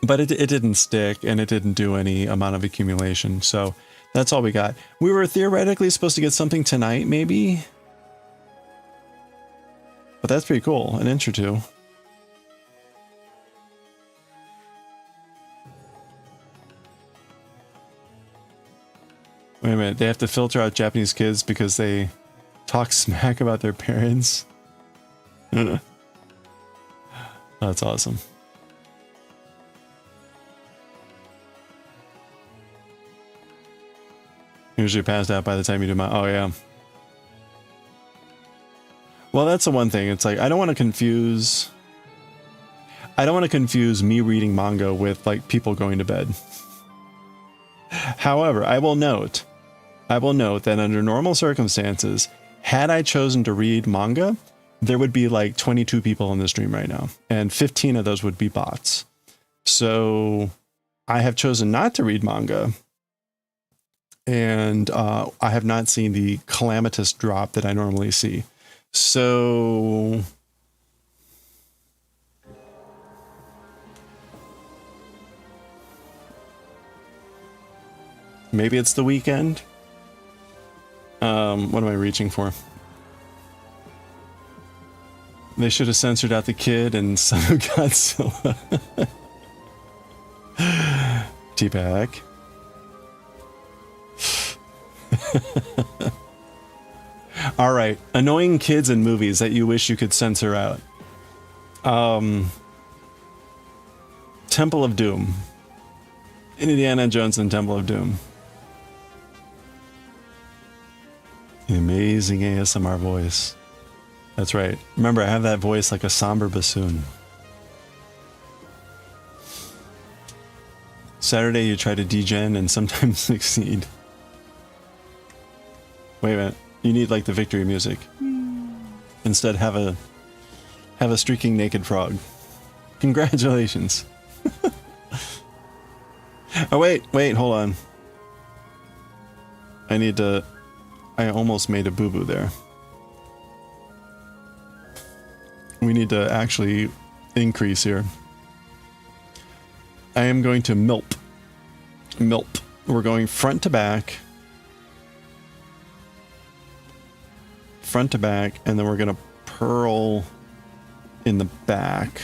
but it didn't stick and it didn't do any amount of accumulation. So that's all we got. We were theoretically supposed to get something tonight, maybe, but that's pretty cool. An inch or two. Wait a minute, they have to filter out Japanese kids because they talk smack about their parents. That's awesome. Usually passed out by the time you do my... Oh, yeah. Well, that's the one thing. It's like, I don't want to confuse me reading manga with, like, people going to bed. However, I will note that under normal circumstances, had I chosen to read manga, there would be like 22 people in the stream right now, and 15 of those would be bots. So I have chosen not to read manga, and I have not seen the calamitous drop that I normally see. So maybe it's the weekend. What am I reaching for? They should have censored out the kid and Son of Godzilla. T-Pack. All right, annoying kids in movies that you wish you could censor out. Temple of Doom. Indiana Jones and Temple of Doom. The amazing ASMR voice. That's right. Remember, I have that voice like a somber bassoon. Saturday, you try to degen and sometimes succeed. Wait a minute. You need like the victory music. Instead, have a streaking naked frog. Congratulations. Oh wait, hold on. I almost made a boo-boo there. We need to actually increase here. I am going to milp. We're going front to back. Front to back, and then we're going to purl in the back.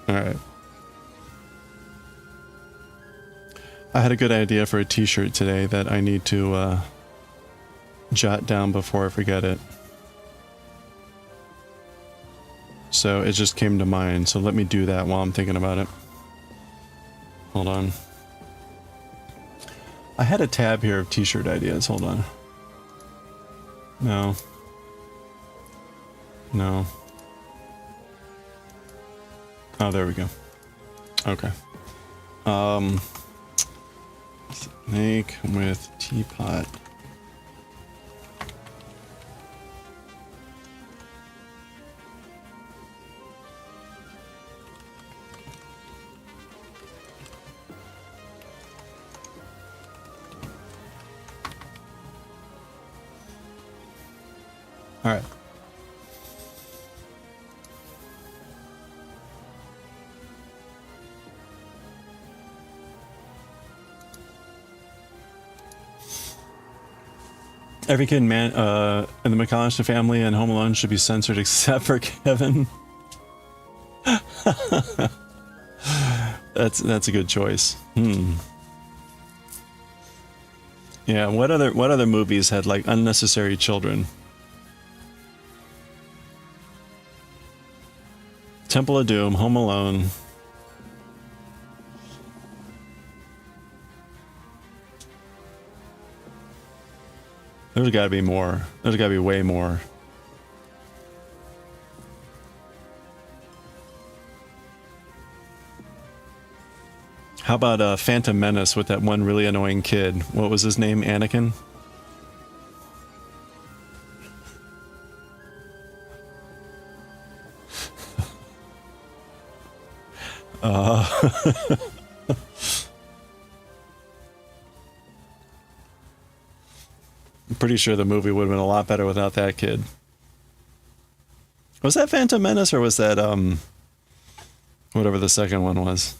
All right. I had a good idea for a t-shirt today that I need to jot down before I forget it. So it just came to mind, so let me do that while I'm thinking about it. Hold on. I had a tab here of t-shirt ideas, hold on. No. Oh, there we go. Okay. Snake with teapot. All right. Every kid in the McAllister family and Home Alone should be censored except for Kevin. That's a good choice. Yeah, what other movies had like unnecessary children? Temple of Doom, Home Alone. There's got to be more. There's got to be way more. How about Phantom Menace with that one really annoying kid? What was his name? Anakin? I'm pretty sure the movie would have been a lot better without that kid. Was that Phantom Menace or was that whatever the second one was?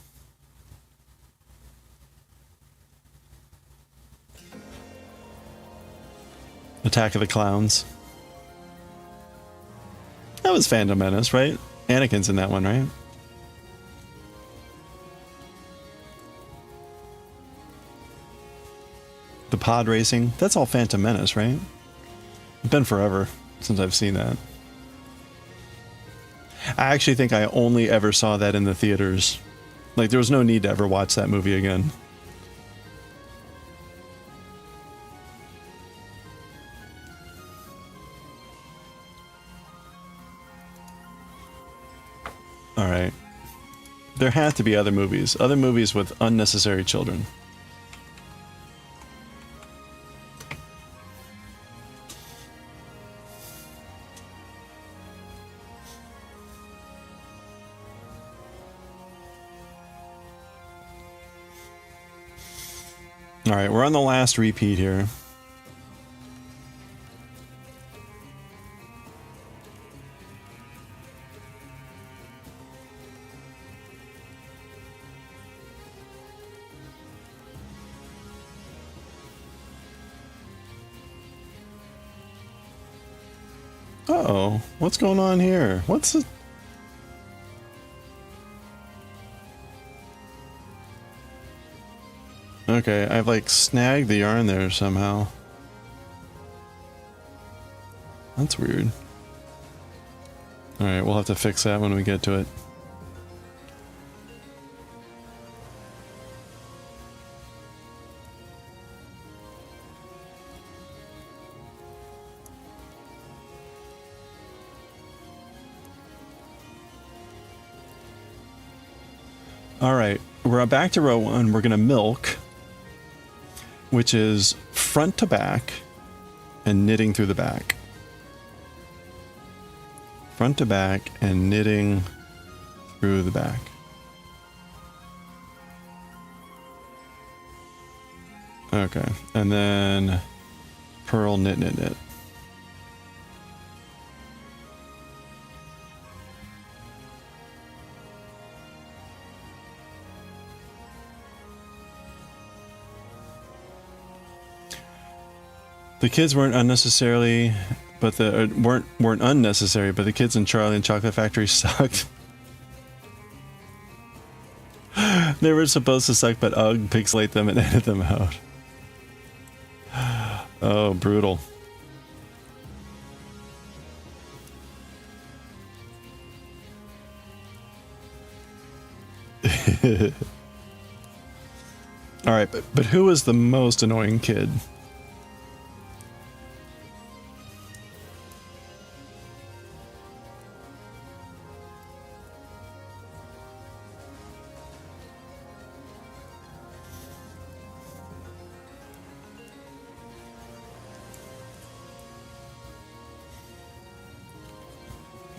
Attack of the Clowns. That was Phantom Menace, right? Anakin's in that one, right? The pod racing. That's all Phantom Menace, right? It's been forever since I've seen that. I actually think I only ever saw that in the theaters. Like, there was no need to ever watch that movie again. Alright. There have to be other movies. Other movies with unnecessary children. Alright, we're on the last repeat here. Uh-oh, what's going on here? What's it? Okay, I've like snagged the yarn there somehow. That's weird. Alright, we'll have to fix that when we get to it. Alright, we're back to row 1. We're gonna milk, which is front to back and knitting through the back. Front to back and knitting through the back. Okay, and then purl, knit, knit, knit. The kids weren't unnecessarily, but weren't unnecessary, but the kids in Charlie and Chocolate Factory sucked. They were supposed to suck, but Ugg pixelate them and edit them out. Oh, brutal. All right, but who was the most annoying kid?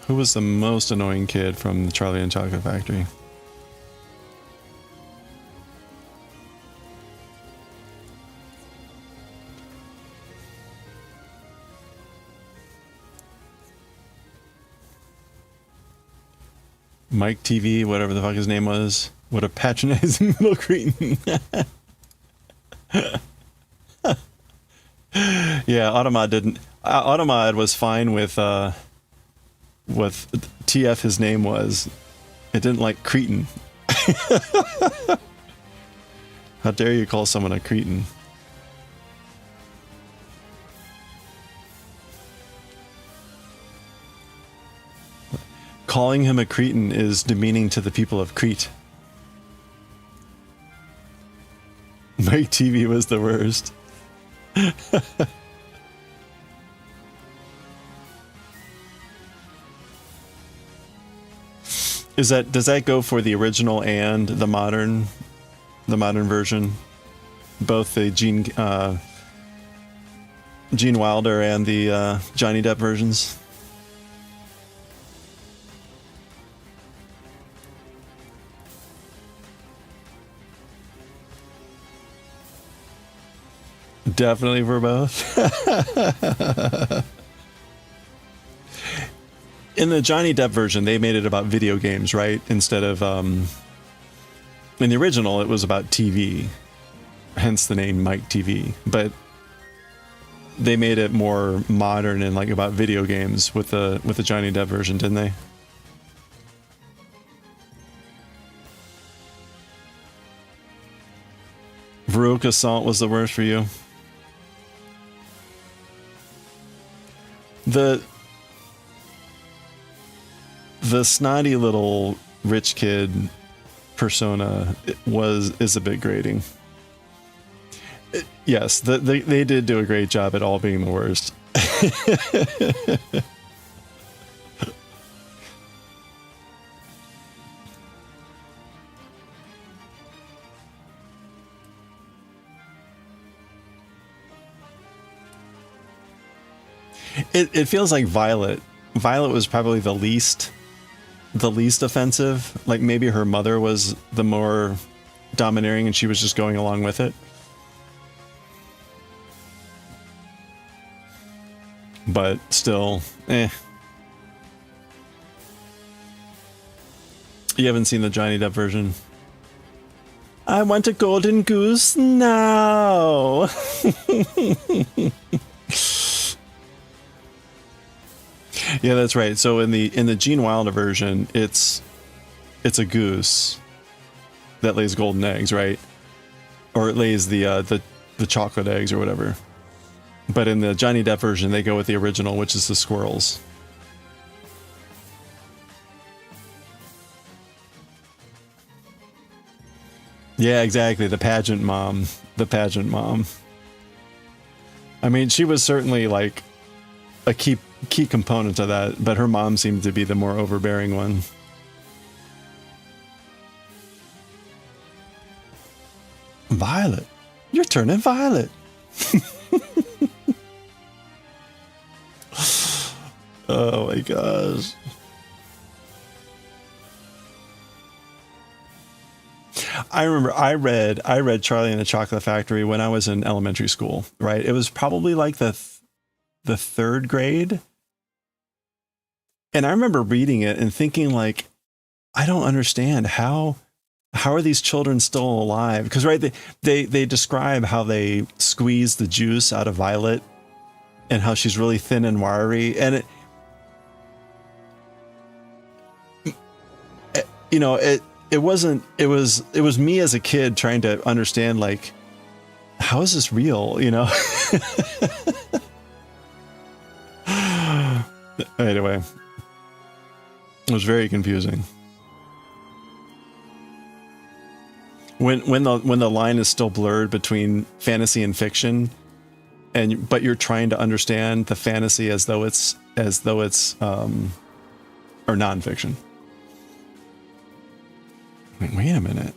Who was the most annoying kid from the Charlie and Chocolate Factory? Mike TV, whatever the fuck his name was. What a patronizing little cretin. Yeah, Automod didn't. Automod was fine with what TF his name was. It didn't like cretin. How dare you call someone a cretin? Calling him a cretin is demeaning to the people of Crete. Mike TV was the worst. Does that go for the original and the modern the modern version, both the Gene Wilder and the Johnny Depp versions. Definitely for both. In the Johnny Depp version, they made it about video games, right? Instead of, in the original, it was about TV, hence the name Mike TV. But they made it more modern and like about video games with the Johnny Depp version, didn't they? Veruca Salt was the worst for you. The snotty little rich kid persona is a bit grating. Yes, they did do a great job at all being the worst. It feels like Violet. Violet was probably the least offensive. Like maybe her mother was the more domineering and she was just going along with it. But still, eh. You haven't seen the Johnny Depp version? I want a golden goose now. Yeah, that's right. So in the Gene Wilder version, it's a goose that lays golden eggs, right? Or it lays the chocolate eggs or whatever. But in the Johnny Depp version, they go with the original, which is the squirrels. Yeah, exactly. The pageant mom. The pageant mom. I mean, she was certainly like a key component of that, but her mom seemed to be the more overbearing one. Violet. You're turning violet. Oh my gosh. I remember I read Charlie and the Chocolate Factory when I was in elementary school, right? It was probably like the third grade. And I remember reading it and thinking like, I don't understand how are these children still alive? Because right, they describe how they squeeze the juice out of Violet and how she's really thin and wiry. And it was me as a kid trying to understand like, how is this real? You know? Anyway, it was very confusing. When the line is still blurred between fantasy and fiction, but you're trying to understand the fantasy as though it's or nonfiction. Wait a minute.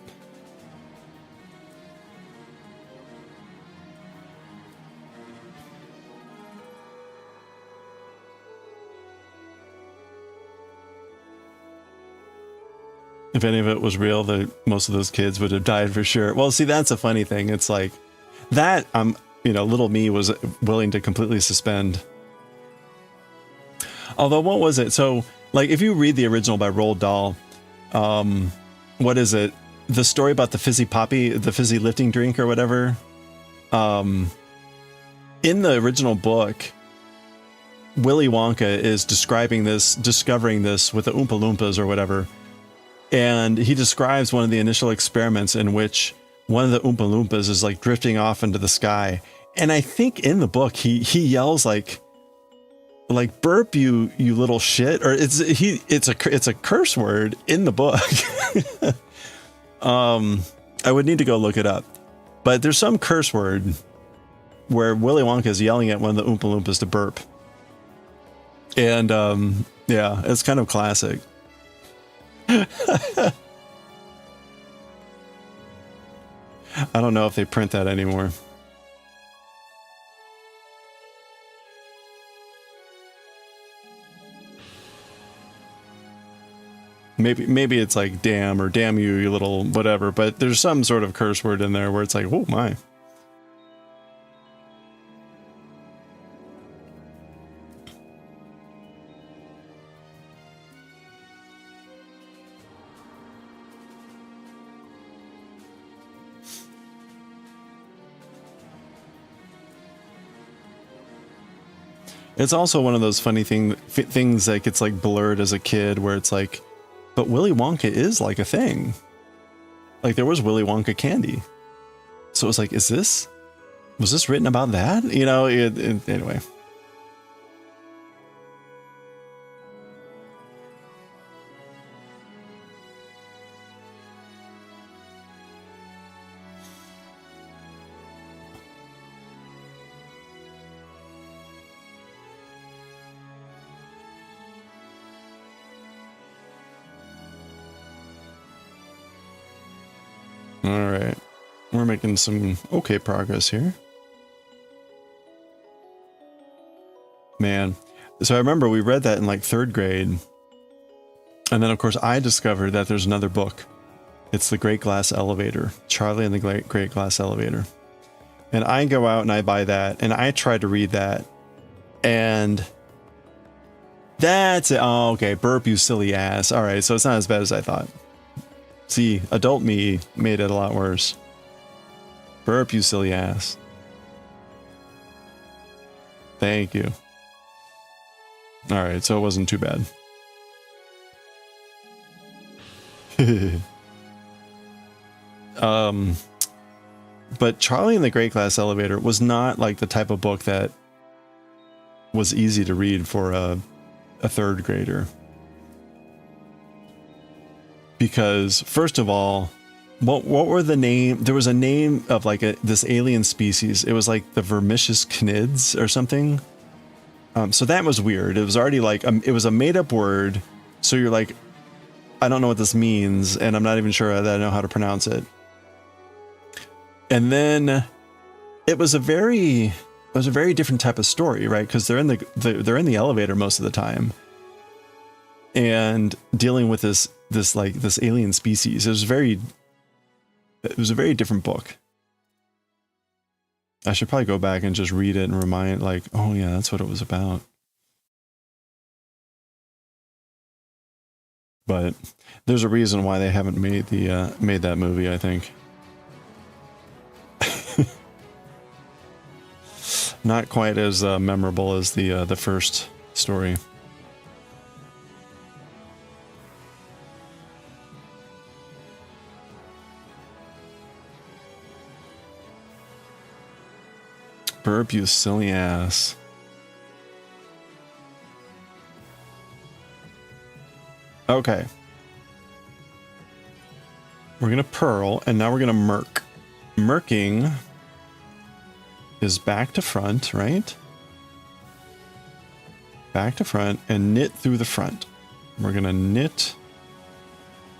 If any of it was real, most of those kids would have died for sure. Well, see, that's a funny thing. It's like that. Little me was willing to completely suspend. Although, what was it? So, like, if you read the original by Roald Dahl, what is it? The story about the fizzy poppy, the fizzy lifting drink or whatever. In the original book, Willy Wonka is discovering this with the Oompa Loompas or whatever. And he describes one of the initial experiments in which one of the Oompa Loompas is like drifting off into the sky. And I think in the book, he yells like burp you little shit, or it's a curse word in the book. I would need to go look it up, but there's some curse word where Willy Wonka is yelling at one of the Oompa Loompas to burp. And yeah, it's kind of classic. I don't know if they print that anymore. Maybe it's like damn or damn you, you little whatever, but there's some sort of curse word in there where it's like, oh my. It's also one of those funny things that gets like blurred as a kid where it's like, but Willy Wonka is like a thing. Like there was Willy Wonka candy. So it was like, was this written about that? You know, anyway. All right, we're making some okay progress here. Man, so I remember we read that in like 3rd grade. And then of course I discovered that there's another book. It's The Great Glass Elevator, Charlie and the Great Glass Elevator. And I go out and I buy that and I try to read that. And that's it. Oh, okay. Burp, you silly ass. All right. So it's not as bad as I thought. See, adult me made it a lot worse. Burp, you silly ass. Thank you. All right, so it wasn't too bad. But Charlie and the Great Glass Elevator was not like the type of book that was easy to read for a 3rd grader. Because first of all, what were the name? There was a name of like this alien species. It was like the Vermicious Cnids or something. So that was weird. It was already like it was a made up word. So you're like, I don't know what this means, and I'm not even sure that I know how to pronounce it. And then it was a very different type of story, right? Because they're in the elevator most of the time, and dealing with this alien species. It was a very different book. I should probably go back and just read it and remind, like, oh yeah, that's what it was about. But there's a reason why they haven't made that movie, I think. Not quite as memorable as the first story. Burp, you silly ass. Okay. We're gonna purl, and now we're gonna merk. Merking is back to front, right? Back to front, and knit through the front. We're gonna knit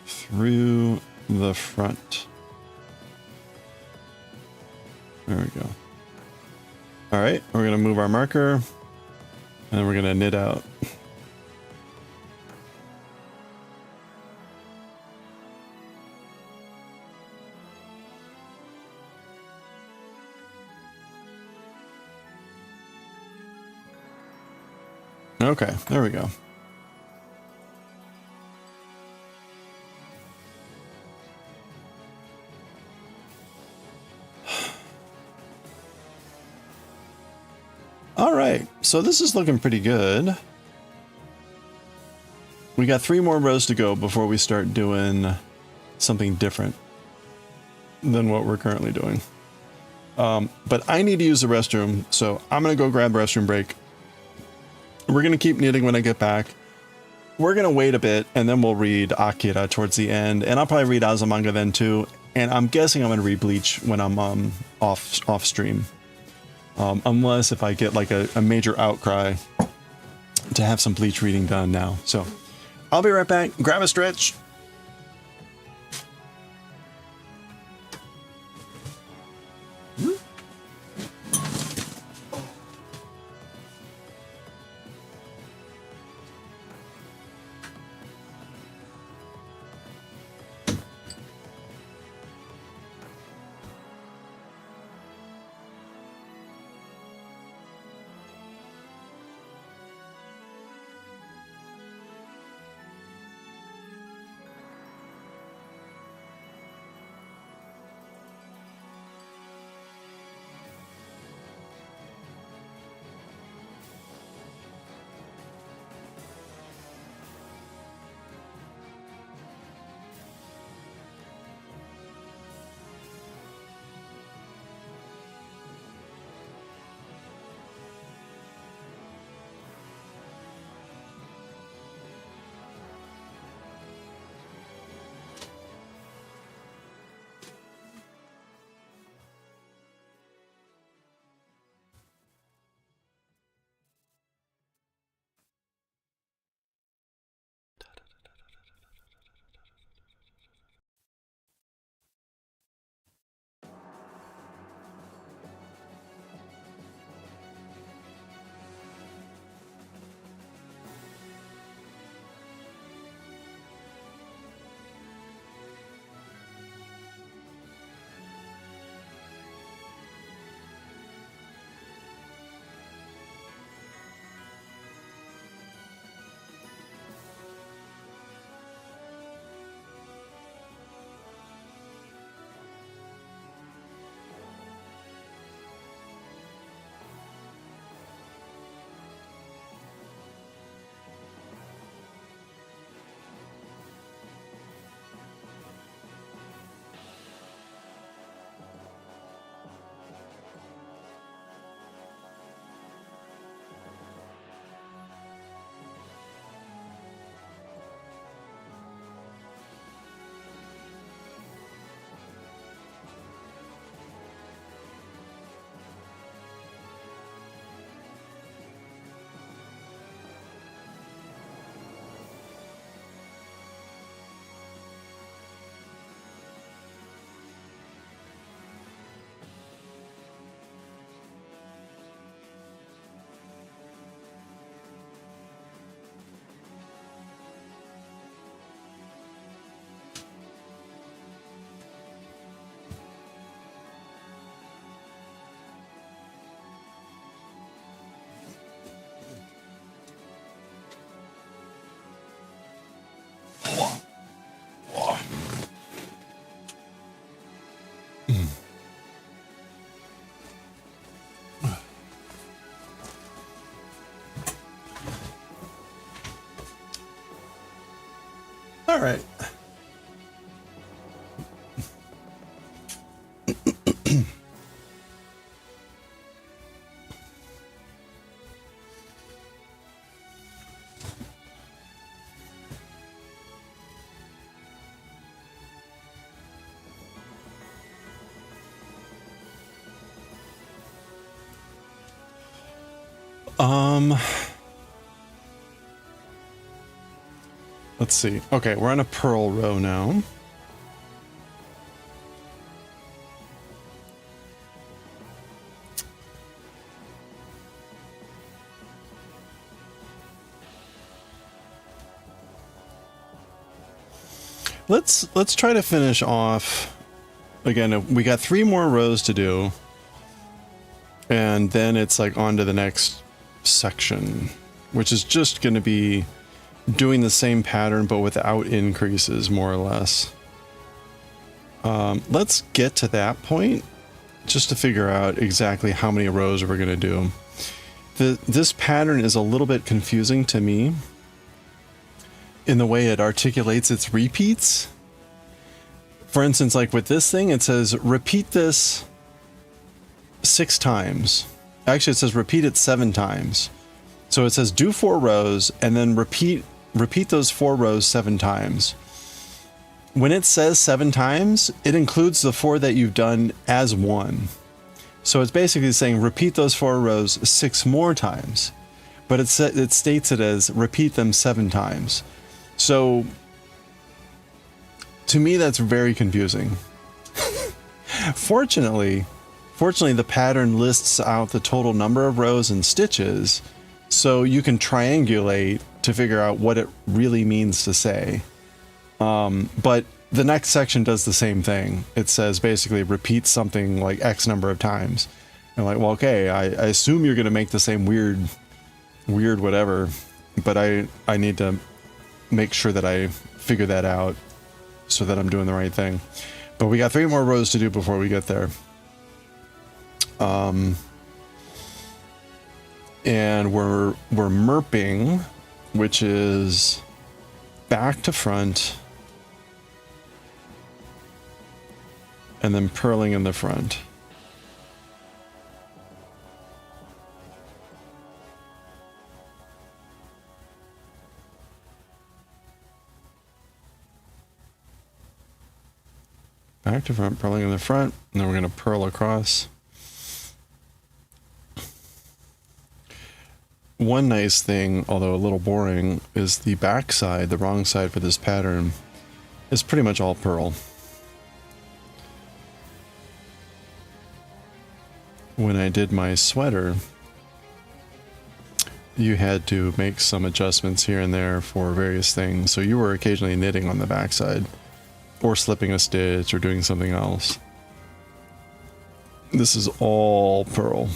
through the front. There we go. All right, we're gonna move our marker, and then we're gonna knit out. Okay, there we go. All right, so this is looking pretty good. We got 3 more rows to go before we start doing something different than what we're currently doing. But I need to use the restroom, so I'm gonna go grab a restroom break. We're gonna keep knitting when I get back. We're gonna wait a bit, and then we'll read AKIRA towards the end, and I'll probably read Azumanga then too. And I'm guessing I'm gonna read BLEACH when I'm off stream. Unless if I get like a major outcry to have some BLEACH reading done now. So I'll be right back. Grab a stretch. All right. Let's see. Okay, we're on a pearl row now. Let's try to finish off. Again, we got 3 more rows to do. And then it's like on to the next section, which is just going to be doing the same pattern but without increases, more or less. Let's get to that point just to figure out exactly how many rows we're going to do. This pattern is a little bit confusing to me in the way it articulates its repeats. For instance, like with this thing, it says repeat this 6 times. Actually, it says repeat it 7 times. So it says do 4 rows and then repeat those 4 rows 7 times. When it says 7 times, it includes the 4 that you've done as one. So it's basically saying repeat those 4 rows 6 more times, but it states it as repeat them 7 times. So to me, that's very confusing. Fortunately, the pattern lists out the total number of rows and stitches, so you can triangulate to figure out what it really means to say. But the next section does the same thing. It says basically repeat something like X number of times. And like, well, okay, I assume you're going to make the same weird whatever, but I need to make sure that I figure that out so that I'm doing the right thing. But we got 3 more rows to do before we get there. And we're merping, which is back to front and then purling in the front. Back to front, purling in the front, and then we're going to purl across. One nice thing, although a little boring, is the back side, the wrong side for this pattern, is pretty much all purl. When I did my sweater, you had to make some adjustments here and there for various things, so you were occasionally knitting on the back side, or slipping a stitch, or doing something else. This is all purl.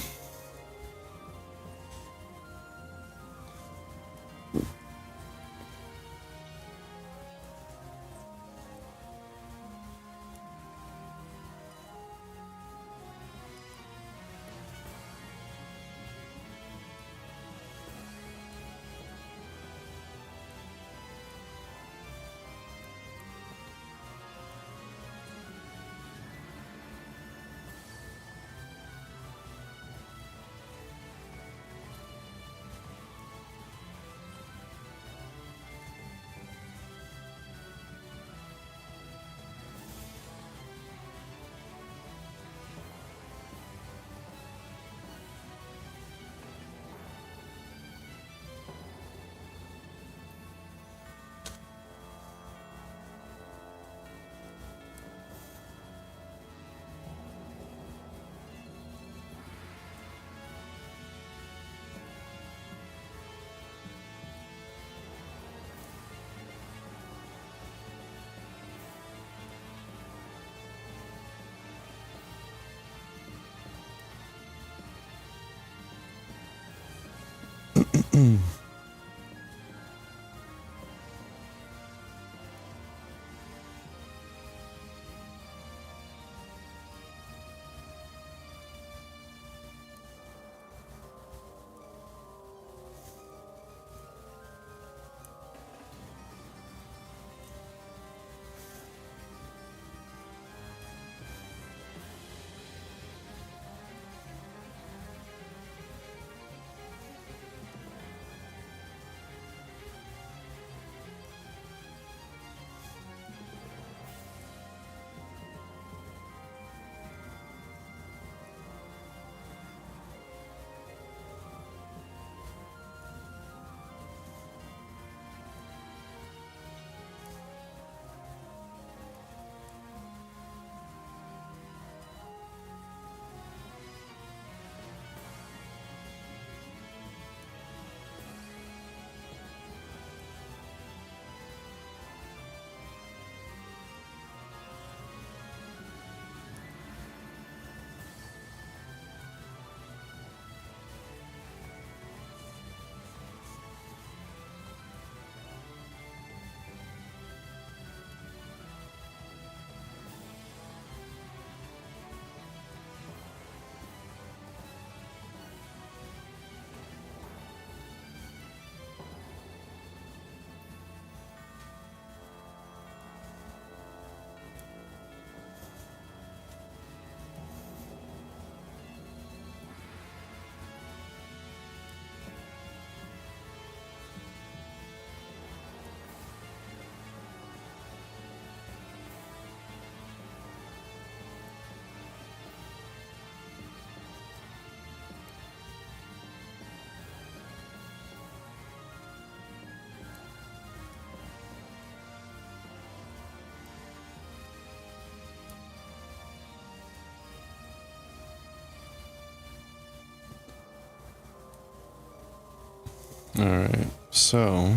All right, so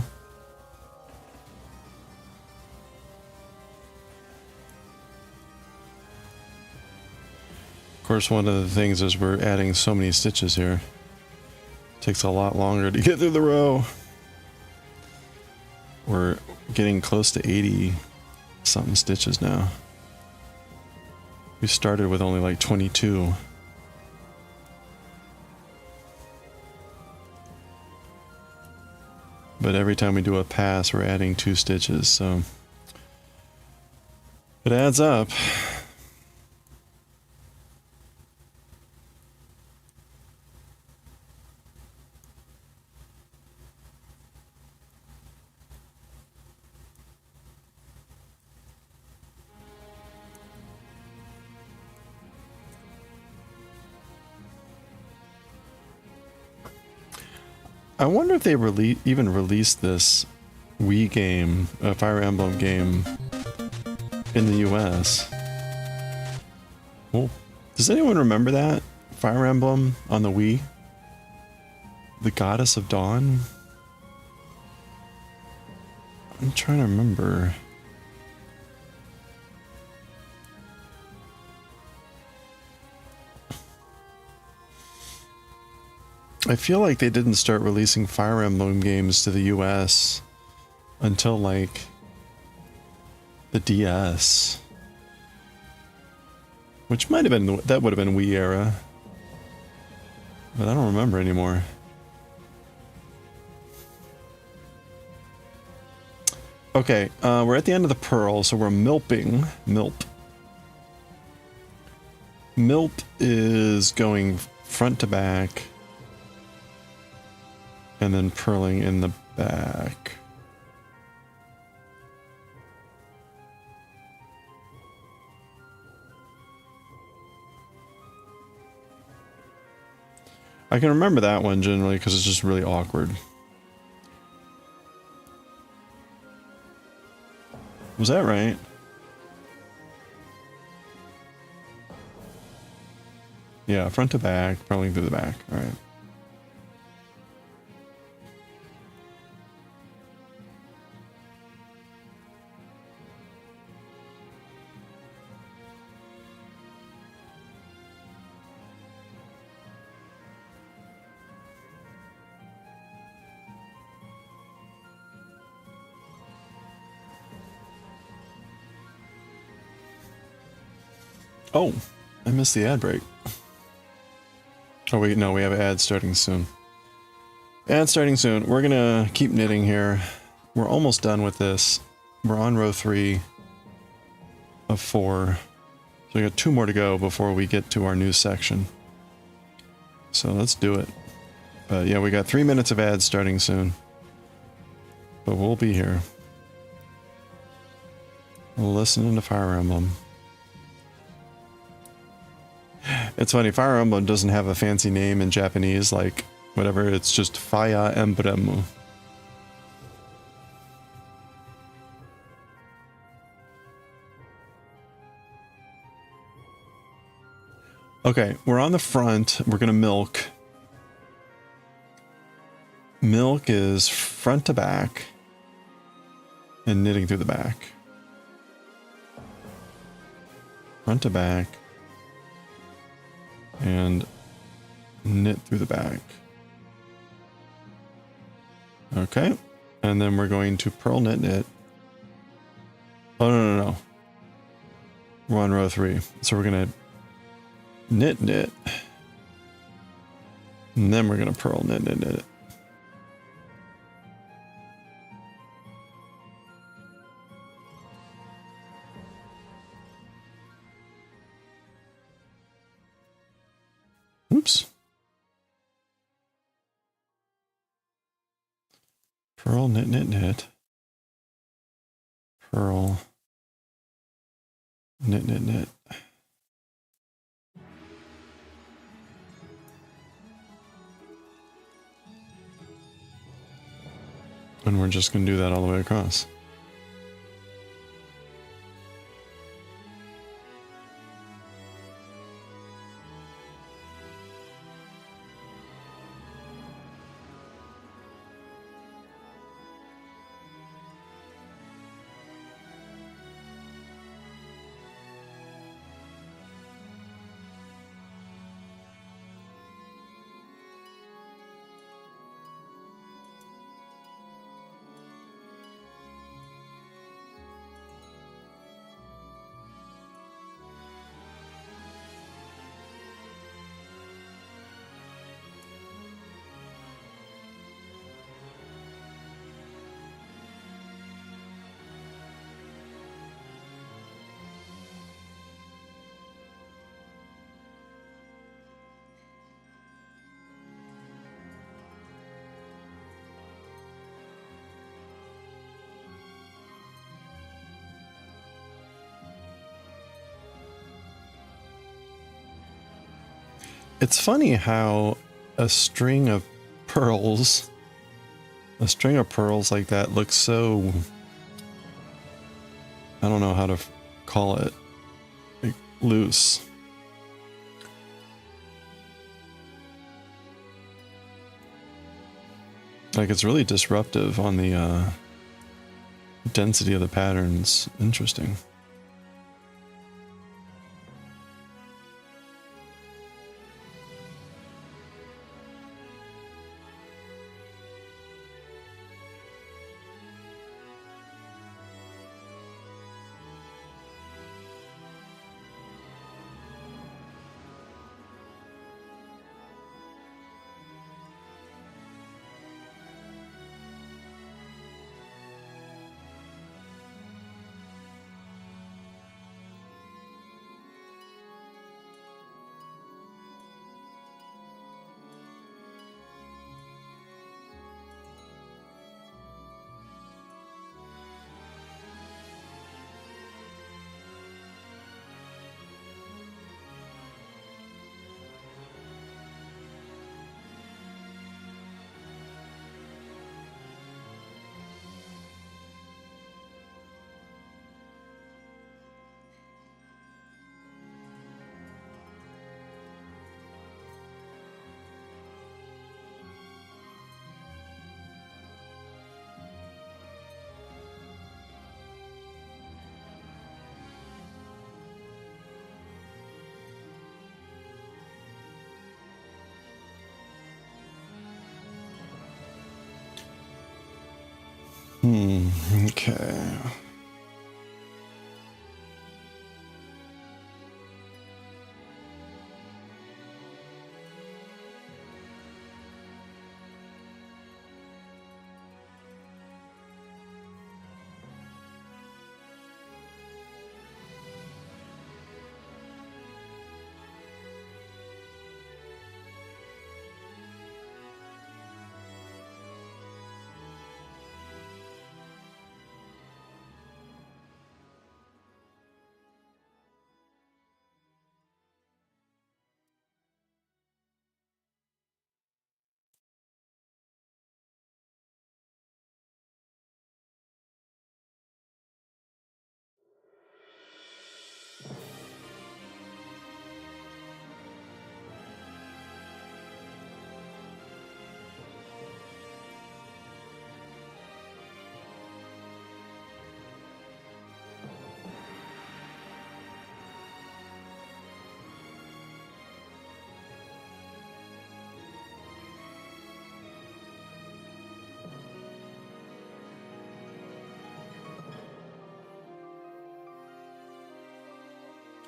of course, one of the things is we're adding so many stitches here. Takes a lot longer to get through the row. We're getting close to 80 something stitches now. We started with only like 22. But every time we do a pass, we're adding 2 stitches, so it adds up. I wonder if they even released this Wii game, a Fire Emblem game, in the US. Well, does anyone remember that? Fire Emblem on the Wii? The Goddess of Dawn? I'm trying to remember. I feel like they didn't start releasing Fire Emblem games to the US until like the DS, which might have been, that would have been Wii era, but I don't remember anymore. Okay, we're at the end of the pearl, so we're milping. Milp is going front to back and then purling in the back. I can remember that one generally because it's just really awkward. Was that right? Yeah, front to back, purling through the back. All right. Oh, I missed the ad break. Oh wait, no, we have an ad starting soon. Ad starting soon. We're gonna keep knitting here. We're almost done with this. We're on row 3 of 4. So we got 2 more to go before we get to our new section. So let's do it. But yeah, we got 3 minutes of ads starting soon. But we'll be here. Listening to Fire Emblem. It's funny, Fire Emblem doesn't have a fancy name in Japanese, like whatever, it's just Fire Emblem. Okay, we're on the front, we're gonna milk. Milk is front to back and knitting through the back. Front to back. And knit through the back. Okay. And then we're going to purl knit knit. Oh, no. We're on row 3. So we're going to knit knit. And then we're going to purl knit knit knit. Oops. Purl, knit, knit, knit. Purl, knit, knit, knit. And we're just going to do that all the way across. It's funny how a string of pearls like that looks so, I don't know how to call it, like loose. Like it's really disruptive on the density of the patterns. Interesting. Okay.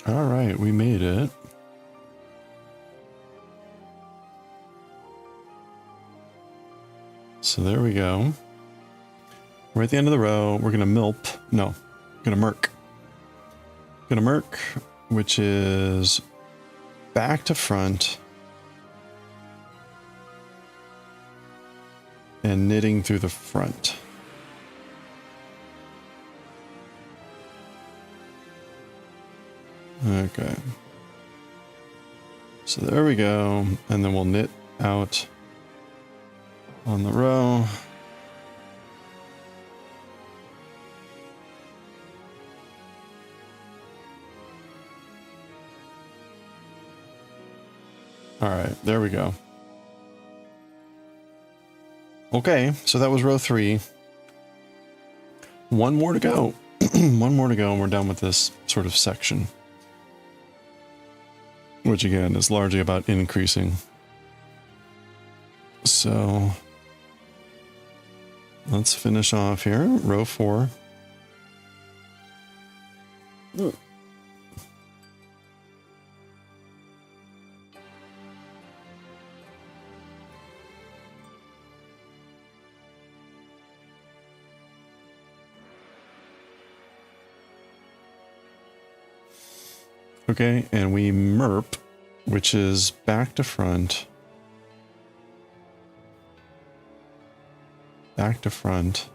All right, we made it. So there we go. We're at the end of the row. We're gonna milp. No, gonna merc. Gonna merc, which is back to front and knitting through the front. Okay. So there we go. And then we'll knit out on the row. All right, there we go. Okay, so that was row 3. One more to go. One more to go and we're done with this sort of section. Which again is largely about increasing. So let's finish off here. Row 4. Okay, and we merp, which is back to front. Back to front.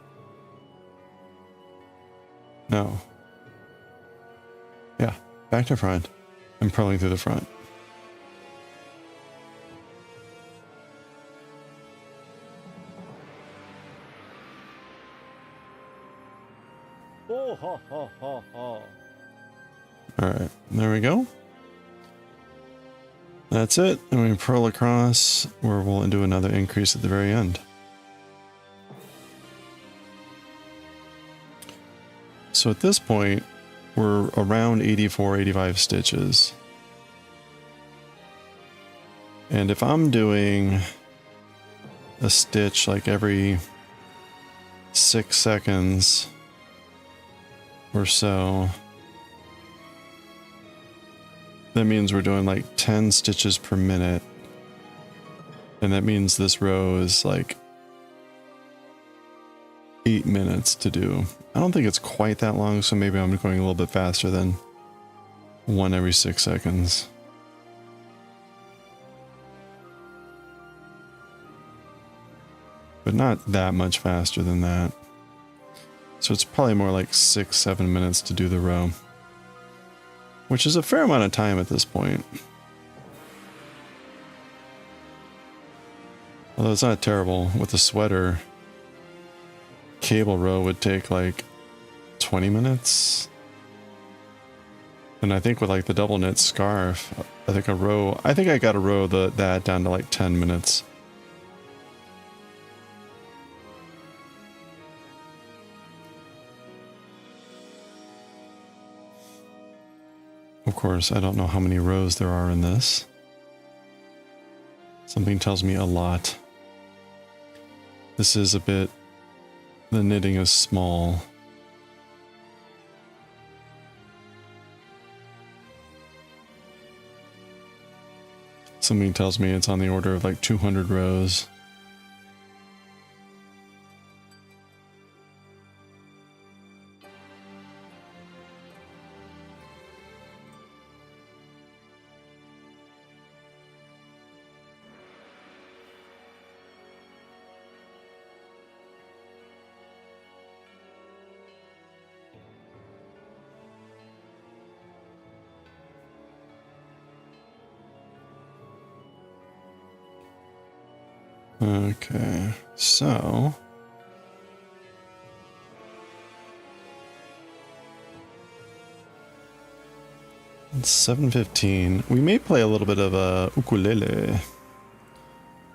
No. Yeah, back to front and purling through the front. Oh, ha, ha, ha, ha. Alright, there we go. That's it. And we purl across, where we'll do another increase at the very end. So at this point, we're around 84, 85 stitches. And if I'm doing a stitch like every 6 seconds or so, that means we're doing like 10 stitches per minute. And that means this row is like 8 minutes to do. I don't think it's quite that long, so maybe I'm going a little bit faster than 1 every 6 seconds. But not that much faster than that. So it's probably more like 6-7 minutes to do the row, which is a fair amount of time at this point. Although it's not terrible. With the sweater, cable row would take like 20 minutes. And I think with like the double knit scarf, I think I got a row that down to like 10 minutes. Of course, I don't know how many rows there are in this. Something tells me a lot. This is a bit... The knitting is small. Something tells me it's on the order of like 200 rows. Okay, so... It's 7:15. We may play a little bit of ukulele.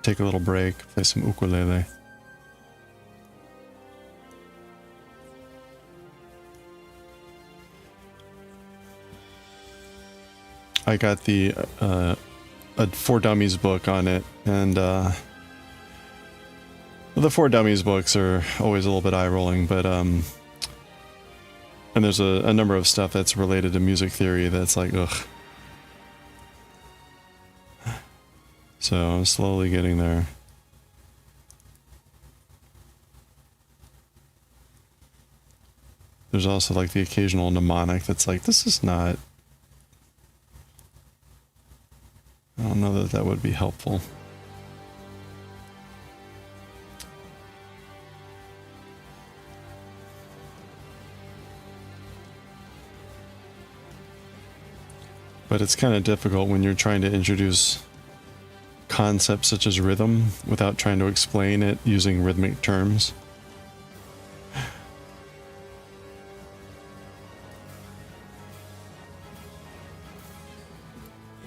Take a little break, play some ukulele. I got the a For Dummies book on it, and the For Dummies books are always a little bit eye-rolling, but and there's a number of stuff that's related to music theory that's like, ugh. So I'm slowly getting there. There's also like the occasional mnemonic that's like, this is not... I don't know that that would be helpful. But it's kind of difficult when you're trying to introduce concepts such as rhythm without trying to explain it using rhythmic terms.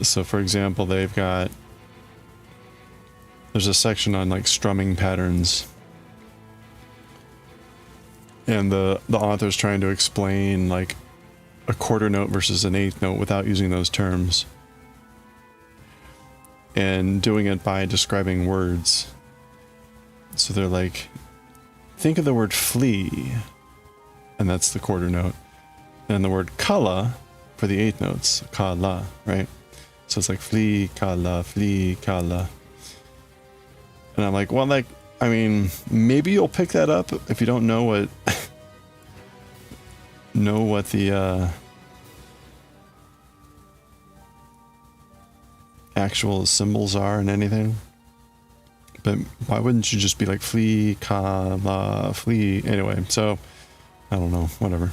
So for example, there's a section on like strumming patterns, and the author's trying to explain like a quarter note versus an eighth note without using those terms, and doing it by describing words. So they're like, think of the word flea, and that's the quarter note, and the word kala for the eighth notes, kala, right? So it's like flea, kala, and I'm like, well, like, I mean, maybe you'll pick that up if you don't know what the actual symbols are and anything. But why wouldn't you just be like flea, kala, flea? Anyway, so I don't know, whatever.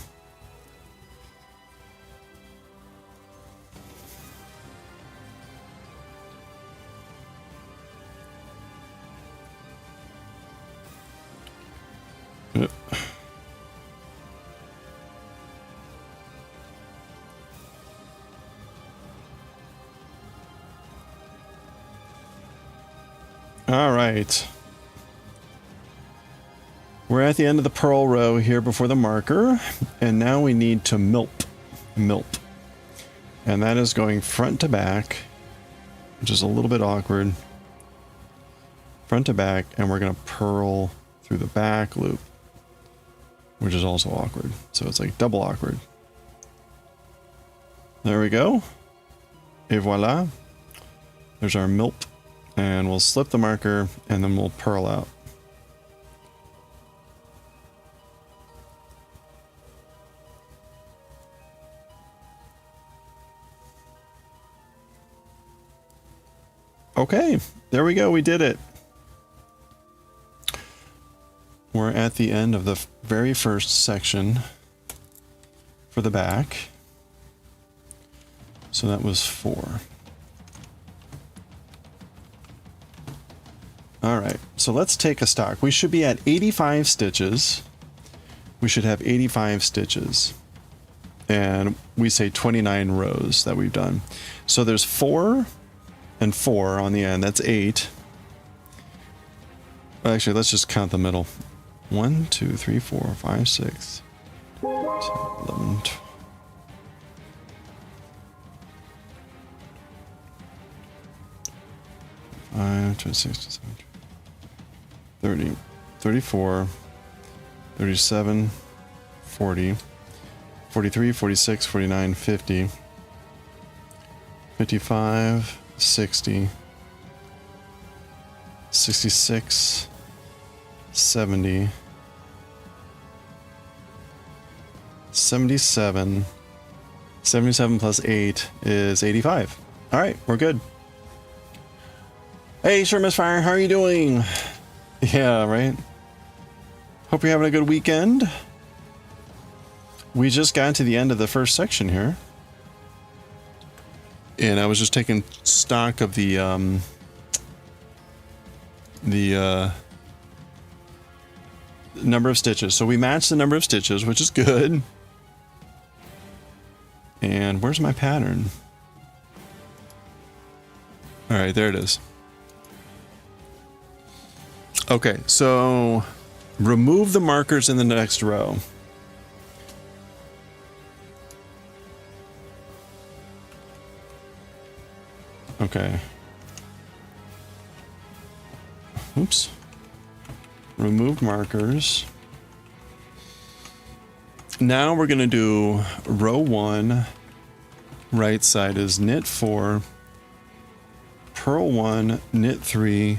right. We're at the end of the purl row here before the marker, and now we need to milp. And that is going front to back, which is a little bit awkward. Front to back, and we're going to purl through the back loop, which is also awkward. So it's like double awkward. There we go. Et voila. There's our milp. And we'll slip the marker, and then we'll purl out. Okay, there we go. We did it. We're at the end of the very first section for the back. So that was 4. All right, so let's take a stock. We should be at 85 stitches. We should have 85 stitches. And we say 29 rows that we've done. So there's 4 and 4 on the end. That's 8. Actually, let's just count the middle. 1, 2, 3, 4, 5, 6, 10, 11, 12. 5, 26, 27, 30, 34, 37, 40, 43, 46, 49, 50, 55, 60, 66, 70, 77, 77 plus 8 is 85. All right, we're good. Hey, Sir Misfire, how are you doing? Yeah, right? Hope you're having a good weekend. We just got to the end of the first section here. And I was just taking stock of the number of stitches. So we matched the number of stitches, which is good. And where's my pattern? All right, there it is. Okay, so remove the markers in the next row. Okay. Oops. Remove markers. Now we're going to do row 1. Right side is knit 4, purl 1, knit 3,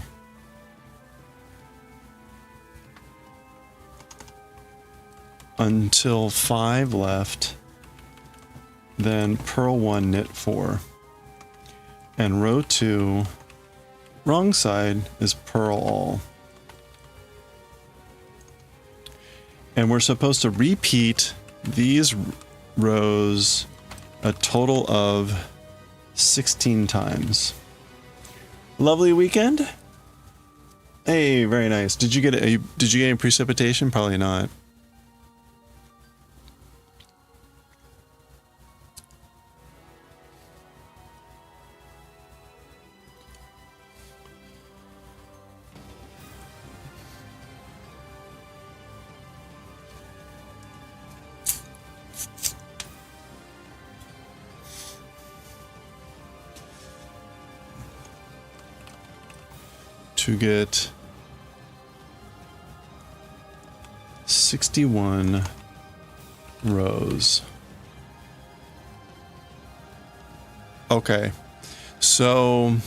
until 5 left, then purl 1, knit 4. And row 2, wrong side, is purl all. And we're supposed to repeat these rows a total of 16 times. Lovely weekend. Hey, very nice. Did you get any precipitation? Probably not. To get 61 rows. Okay, so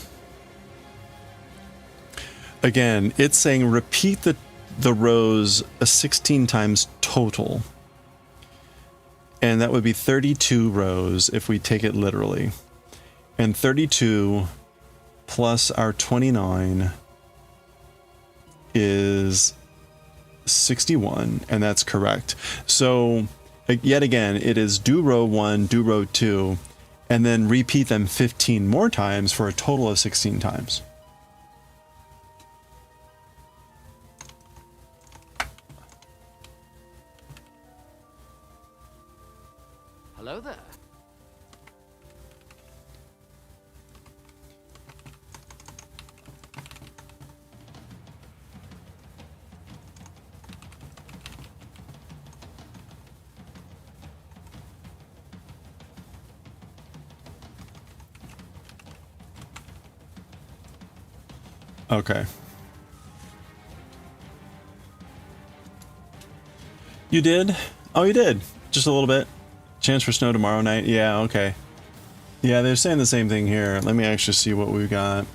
again, it's saying repeat the rows 16 times total. And that would be 32 rows if we take it literally. And 32 plus our 29 is 61, and that's correct. So yet again, it is do row 1, do row 2, and then repeat them 15 more times for a total of 16 times. Hello there. Okay. You did? Oh, you did. Just a little bit. Chance for snow tomorrow night. Yeah, okay. Yeah, they're saying the same thing here. Let me actually see what we've got.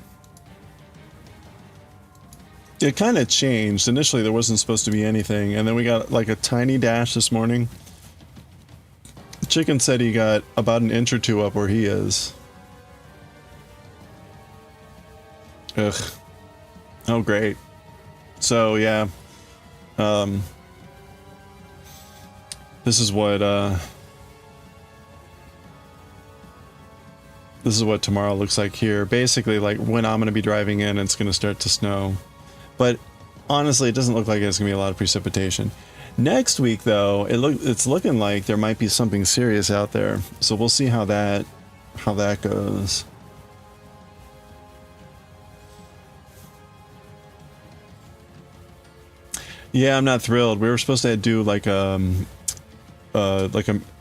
It kind of changed. Initially, there wasn't supposed to be anything, and then we got like a tiny dash this morning. Chicken said he got about an inch or two up where he is. Ugh. Oh, great. So, yeah. This is what tomorrow looks like here. Basically, like when I'm going to be driving in, it's going to start to snow. But honestly, it doesn't look like it's going to be a lot of precipitation. Next week, though, it's looking like there might be something serious out there. So we'll see how that goes. Yeah, I'm not thrilled. We were supposed to do like a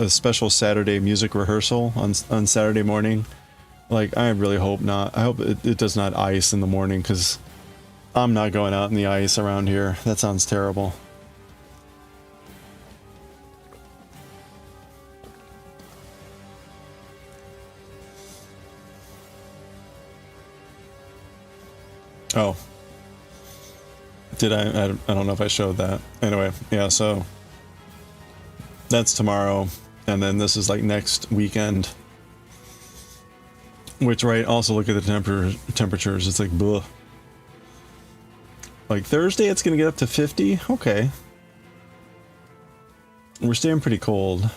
special Saturday music rehearsal on Saturday morning. Like, I really hope not. I hope it does not ice in the morning, because I'm not going out in the ice around here. That sounds terrible. Oh. Did I don't know if I showed that. Anyway, yeah, so that's tomorrow, and then this is like next weekend. Which, right, also look at the temperatures. It's like, bleh. Like Thursday, it's gonna get up to 50. Okay. We're staying pretty cold.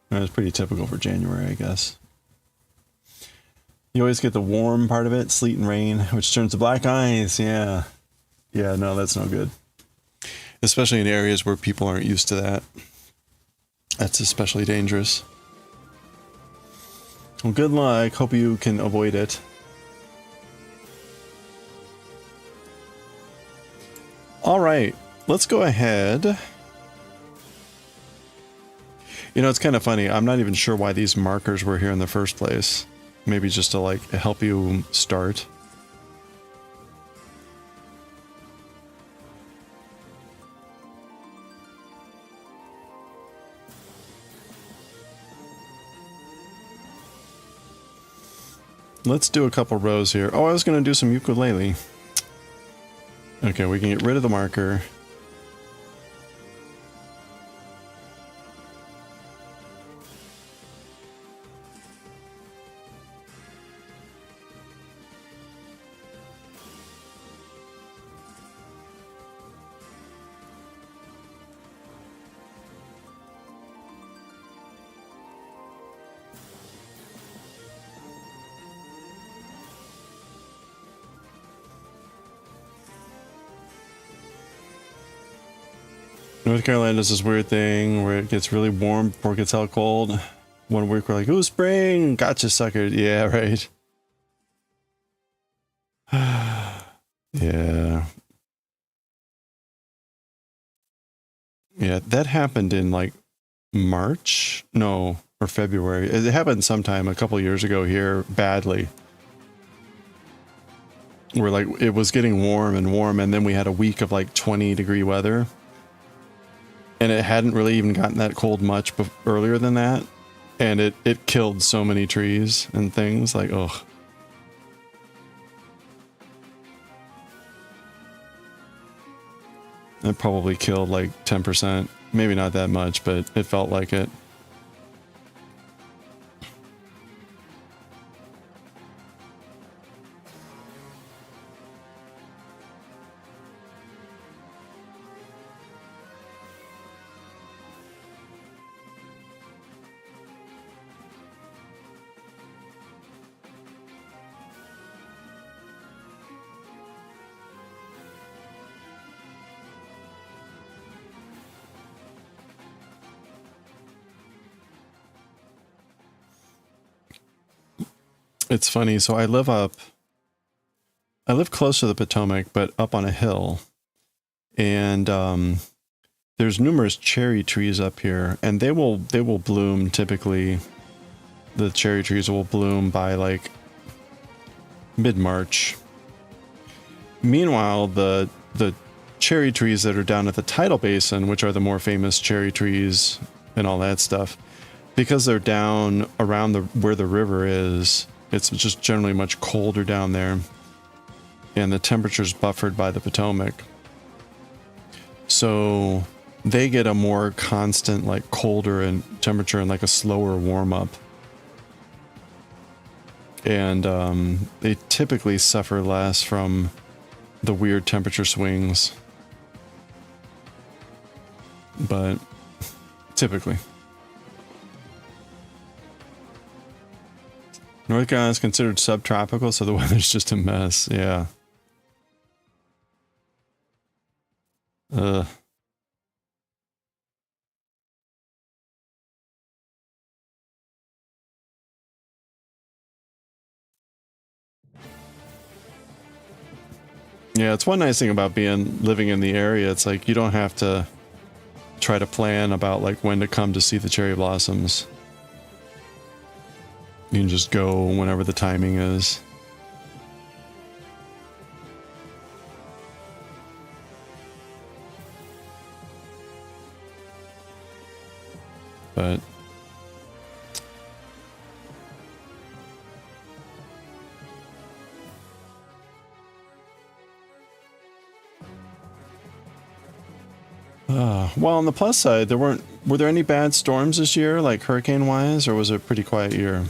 That's pretty typical for January, I guess. You always get the warm part of it, sleet and rain, which turns to black ice. Yeah. Yeah, no, that's no good. Especially in areas where people aren't used to that. That's especially dangerous. Well, good luck. Hope you can avoid it. All right, let's go ahead. You know, it's kind of funny. I'm not even sure why these markers were here in the first place. Maybe just to like help you start. Let's do a couple rows here. Oh, I was going to do some ukulele. Okay, we can get rid of the marker. North Carolina does this weird thing where it gets really warm before it gets out cold. One week we're like, ooh, spring! Gotcha, sucker. Yeah, right. Yeah. Yeah, that happened in like March? No, or February. It happened sometime a couple years ago here, badly. Where like it was getting warm, and then we had a week of like 20-degree weather. And it hadn't really even gotten that cold much earlier than that. And it killed so many trees and things. Like, ugh. It probably killed like 10%. Maybe not that much, but it felt like it. It's funny. So I live close to the Potomac, but up on a hill. And there's numerous cherry trees up here, and they will bloom typically. The cherry trees will bloom by like mid-March. Meanwhile, the cherry trees that are down at the tidal basin, which are the more famous cherry trees and all that stuff, because they're down around where the river is, it's just generally much colder down there, and the temperature's buffered by the Potomac. So they get a more constant, like, colder and temperature and like a slower warm up. And they typically suffer less from the weird temperature swings. But typically. North Carolina is considered subtropical, so the weather's just a mess. Yeah. Ugh. Yeah, it's one nice thing about living in the area. It's like you don't have to try to plan about like when to come to see the cherry blossoms. You can just go whenever the timing is. But well, on the plus side, were there any bad storms this year, like hurricane-wise, or was it a pretty quiet year?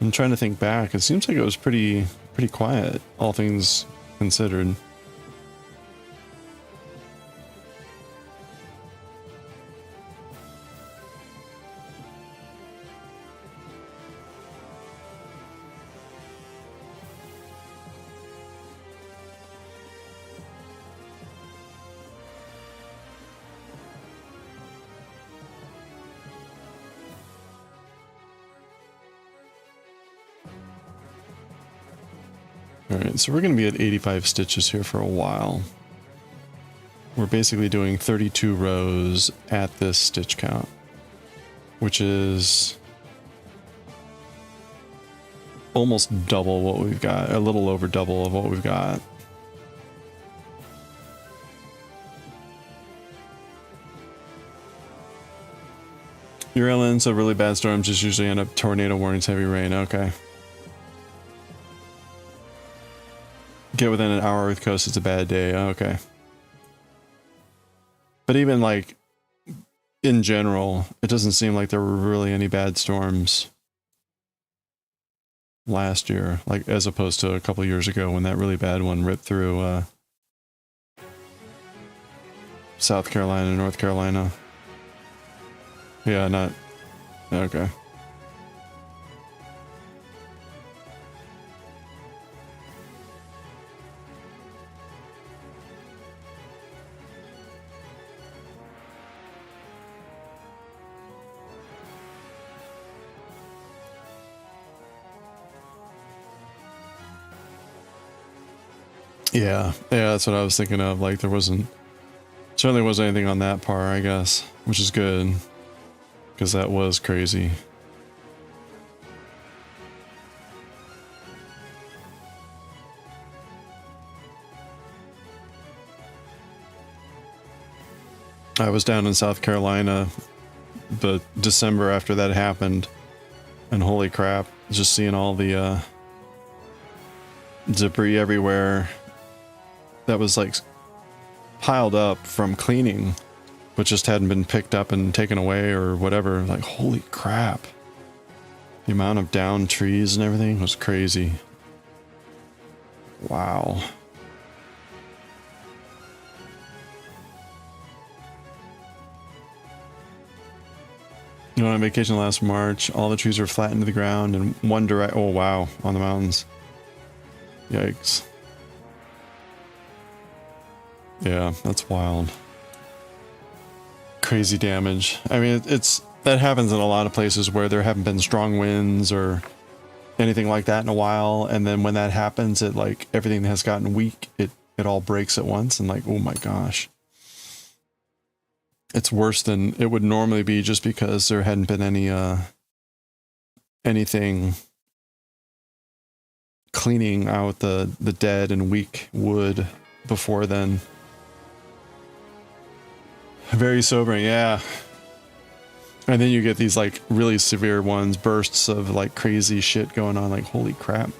I'm trying to think back. It seems like it was pretty quiet, all things considered. Alright, so we're going to be at 85 stitches here for a while. We're basically doing 32 rows at this stitch count, which is almost double what we've got, a little over double of what we've got. Your islands of really bad storms just usually end up tornado warnings, heavy rain. Okay. Get within an hour with coast, it's a bad day. Okay. But even like in general, it doesn't seem like there were really any bad storms last year, like as opposed to a couple years ago when that really bad one ripped through South Carolina and North Carolina. Yeah, not okay. Yeah, that's what I was thinking of. Like, certainly wasn't anything on that par, I guess, which is good, because that was crazy. I was down in South Carolina the December after that happened, and holy crap, just seeing all the debris everywhere that was like piled up from cleaning, but just hadn't been picked up and taken away or whatever. Like, holy crap. The amount of downed trees and everything was crazy. Wow. You know, on vacation last March, all the trees were flattened to the ground in one direct. Oh, wow. On the mountains. Yikes. Yeah, that's wild. Crazy damage. I mean, that happens in a lot of places where there haven't been strong winds or anything like that in a while, and then when that happens, it like everything has gotten weak. It all breaks at once, and like, oh my gosh. It's worse than it would normally be just because there hadn't been any anything cleaning out the dead and weak wood before then. Very sobering, yeah. And then you get these like really severe ones, bursts of like crazy shit going on, like holy crap.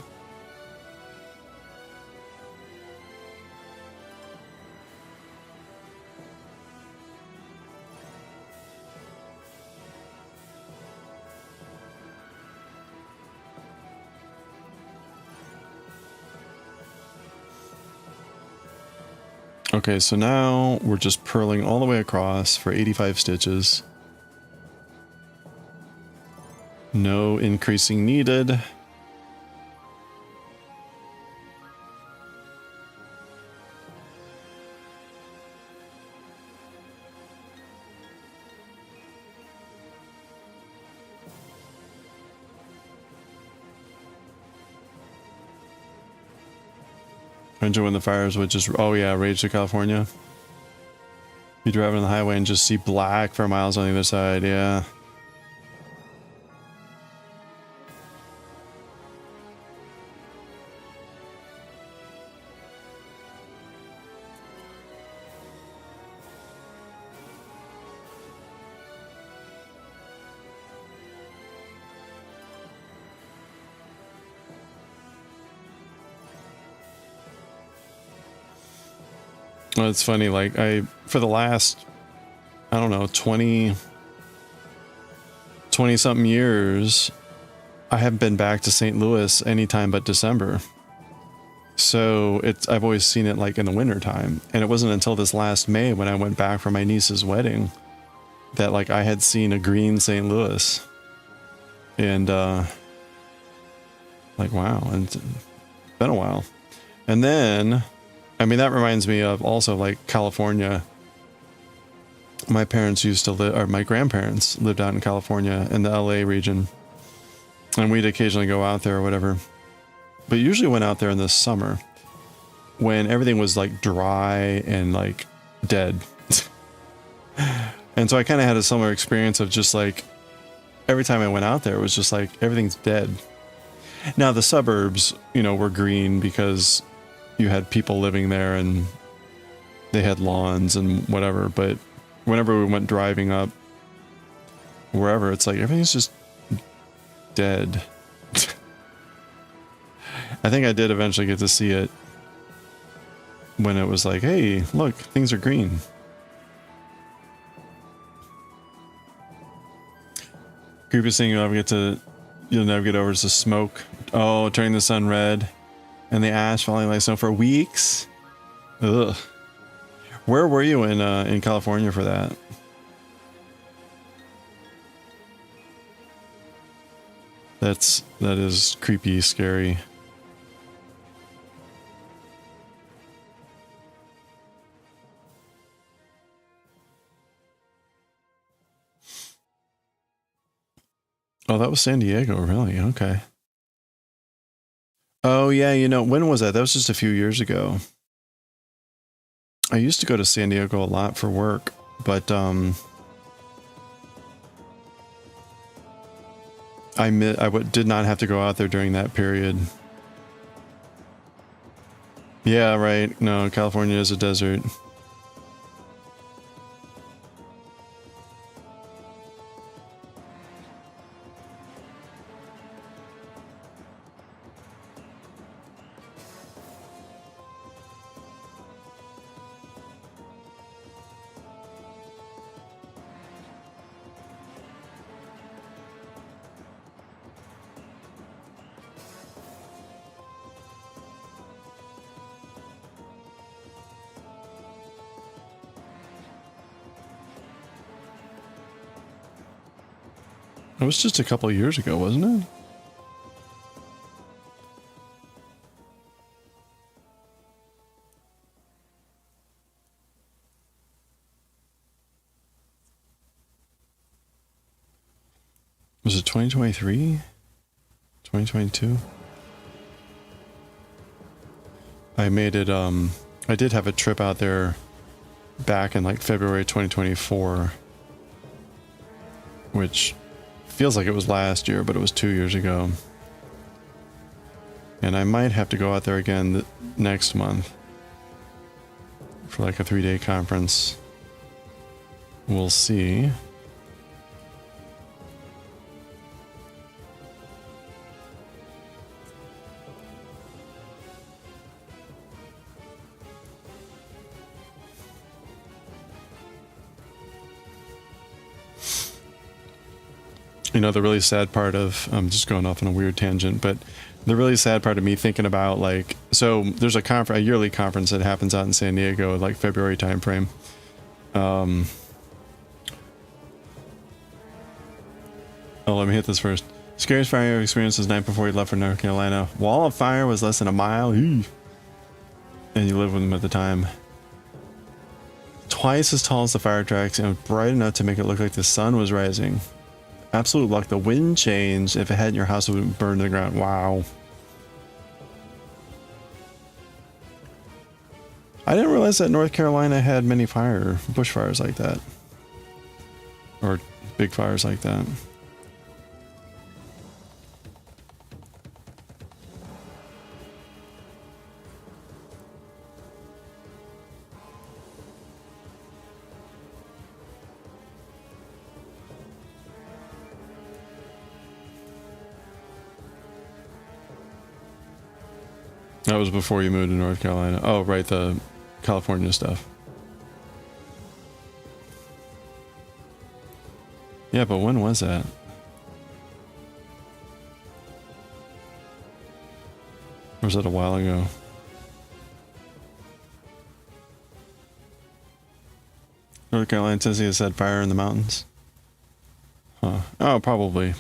Okay, so now we're just purling all the way across for 85 stitches. No increasing needed. Imagine when the fires would just, oh yeah, rage to California. You drive on the highway and just see black for miles on the other side, yeah. Well, it's funny, like for the last, I don't know, 20 something years, I haven't been back to St. Louis anytime but December. So I've always seen it like in the winter time. And it wasn't until this last May when I went back for my niece's wedding that like I had seen a green St. Louis. And like, wow, and it's been a while. And then, I mean, that reminds me of also like California. My parents used to live, or my grandparents lived out in California in the LA region. And we'd occasionally go out there or whatever. But usually went out there in the summer when everything was like dry and like dead. And so I kind of had a similar experience of just like every time I went out there, it was just like everything's dead. Now the suburbs, you know, were green because you had people living there and they had lawns and whatever. But whenever we went driving up wherever, it's like everything's just dead. I think I did eventually get to see it when it was like, hey, look, things are green. Creepiest thing you'll never get over is the smoke. Oh, turning the sun red and the ash falling like snow for weeks. Ugh. Where were you in California for that? That is creepy, scary. Oh, that was San Diego, really? Okay. Oh, yeah, you know, when was that? That was just a few years ago. I used to go to San Diego a lot for work, but did not have to go out there during that period. Yeah, right. No, California is a desert. It was just a couple of years ago, wasn't it? Was it 2023? 2022? I made it, I did have a trip out there back in like February 2024, which feels like it was last year, but it was 2 years ago. And I might have to go out there again next month for like a 3-day conference. We'll see. You know, the really sad part of, I'm just going off on a weird tangent, but the really sad part of me thinking about, like, so there's a yearly conference that happens out in San Diego, like February timeframe. Oh, let me hit this first. Scariest fire you experienced was the night before you left for North Carolina. Wall of fire was less than a mile. Eee. And you lived with them at the time. Twice as tall as the fire tracks and bright enough to make it look like the sun was rising. Absolute luck. The wind changed. If it hadn't, your house would burn to the ground. Wow. I didn't realize that North Carolina had many bushfires like that. Or big fires like that. That was before you moved to North Carolina. Oh, right, the California stuff. Yeah, but when was that? Or was that a while ago? North Carolina, Tennessee has had fire in the mountains. Huh. Oh, probably.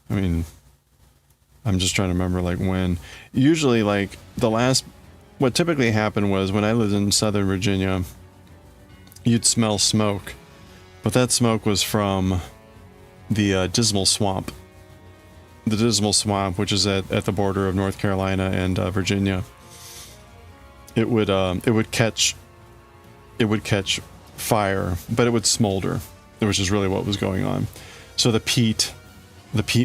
I mean, I'm just trying to remember, like, when. Usually, like, what typically happened was when I lived in Southern Virginia, you'd smell smoke. But that smoke was from the Dismal Swamp. The Dismal Swamp, which is at the border of North Carolina and Virginia. It would catch fire, but it would smolder, which is really what was going on. So the peat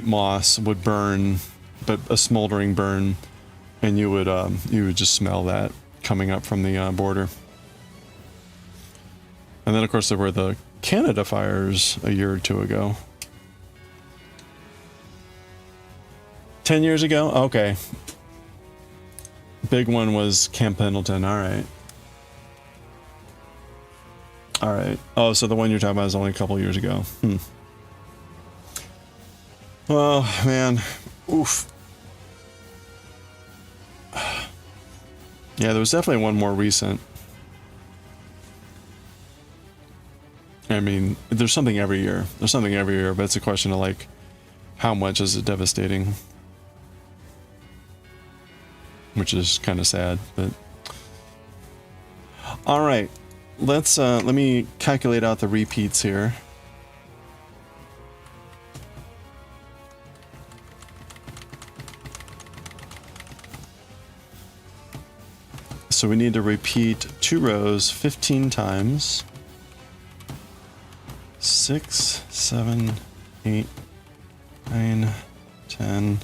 moss would burn, but a smoldering burn, and you would just smell that coming up from the border. And then of course there were the Canada fires a year or two ago. 10 years ago? Okay. Big one was Camp Pendleton. All right. Oh, so the one you're talking about is only a couple years ago. Well, man. Oof. Yeah, there was definitely one more recent. I mean, there's something every year. But it's a question of, like, how much is it devastating? Which is kind of sad, but... All right. Let me calculate out the repeats here. So we need to repeat 2 rows 15 times. 6, 7, 8, 9, 10,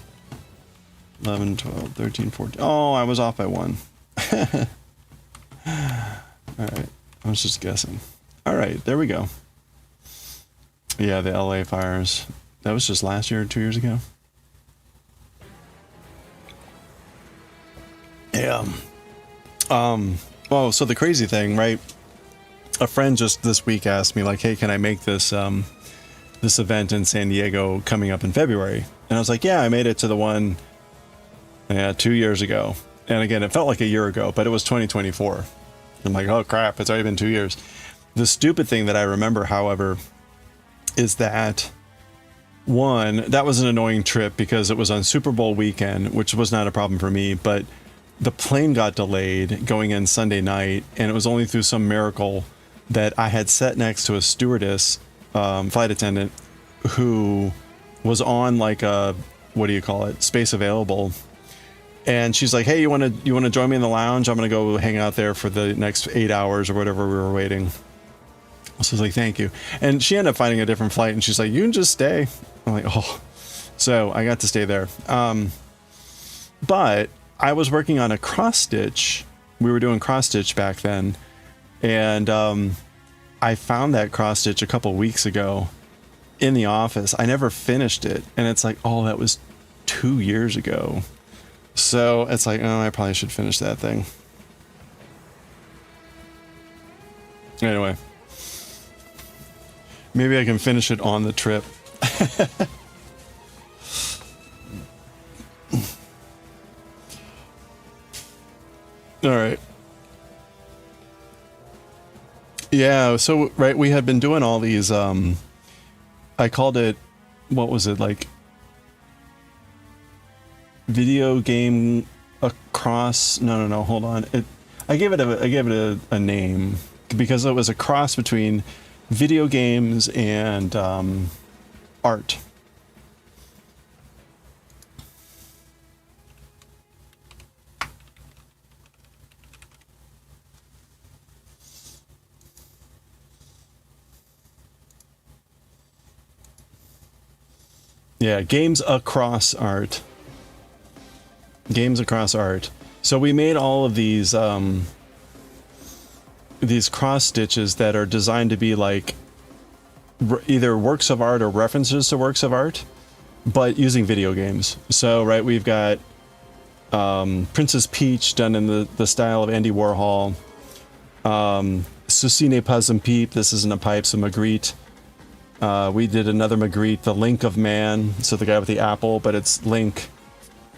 11, 12, 13, 14. Oh, I was off by 1. All right. I was just guessing. All right. There we go. Yeah, the LA fires. That was just last year or 2 years ago. Yeah. Well, so the crazy thing, right? A friend just this week asked me, like, hey, can I make this this event in San Diego coming up in February? And I was like, yeah, I made it to the one 2 years ago. And again, it felt like a year ago, but it was 2024. I'm like, oh crap, it's already been 2 years. The stupid thing that I remember, however, is that that was an annoying trip because it was on Super Bowl weekend, which was not a problem for me, but the plane got delayed going in Sunday night, and it was only through some miracle that I had sat next to a stewardess, flight attendant, who was on like a, what do you call it, space available. And she's like, hey, you want to join me in the lounge? I'm going to go hang out there for the next 8 hours or whatever we were waiting. So I was like, thank you. And she ended up finding a different flight, and she's like, you can just stay. I'm like, oh. So I got to stay there. But I was working on a cross stitch. We were doing cross stitch back then. And I found that cross stitch a couple weeks ago in the office. I never finished it. And it's like, oh, that was 2 years ago. So it's like, oh, I probably should finish that thing. Anyway. Maybe I can finish it on the trip. All right. Yeah, so right, we had been doing all these I called it, what was it, like video game across, no, hold on. I gave it a name because it was a cross between video games and art. Yeah, games across art. Games across art. So we made all of these cross stitches that are designed to be like either works of art or references to works of art, but using video games. So right, we've got Princess Peach done in the style of Andy Warhol. Sucine Pas un Peep. This isn't a pipe, so Magritte. We did another Magritte, the Link of Man, so the guy with the apple, but it's Link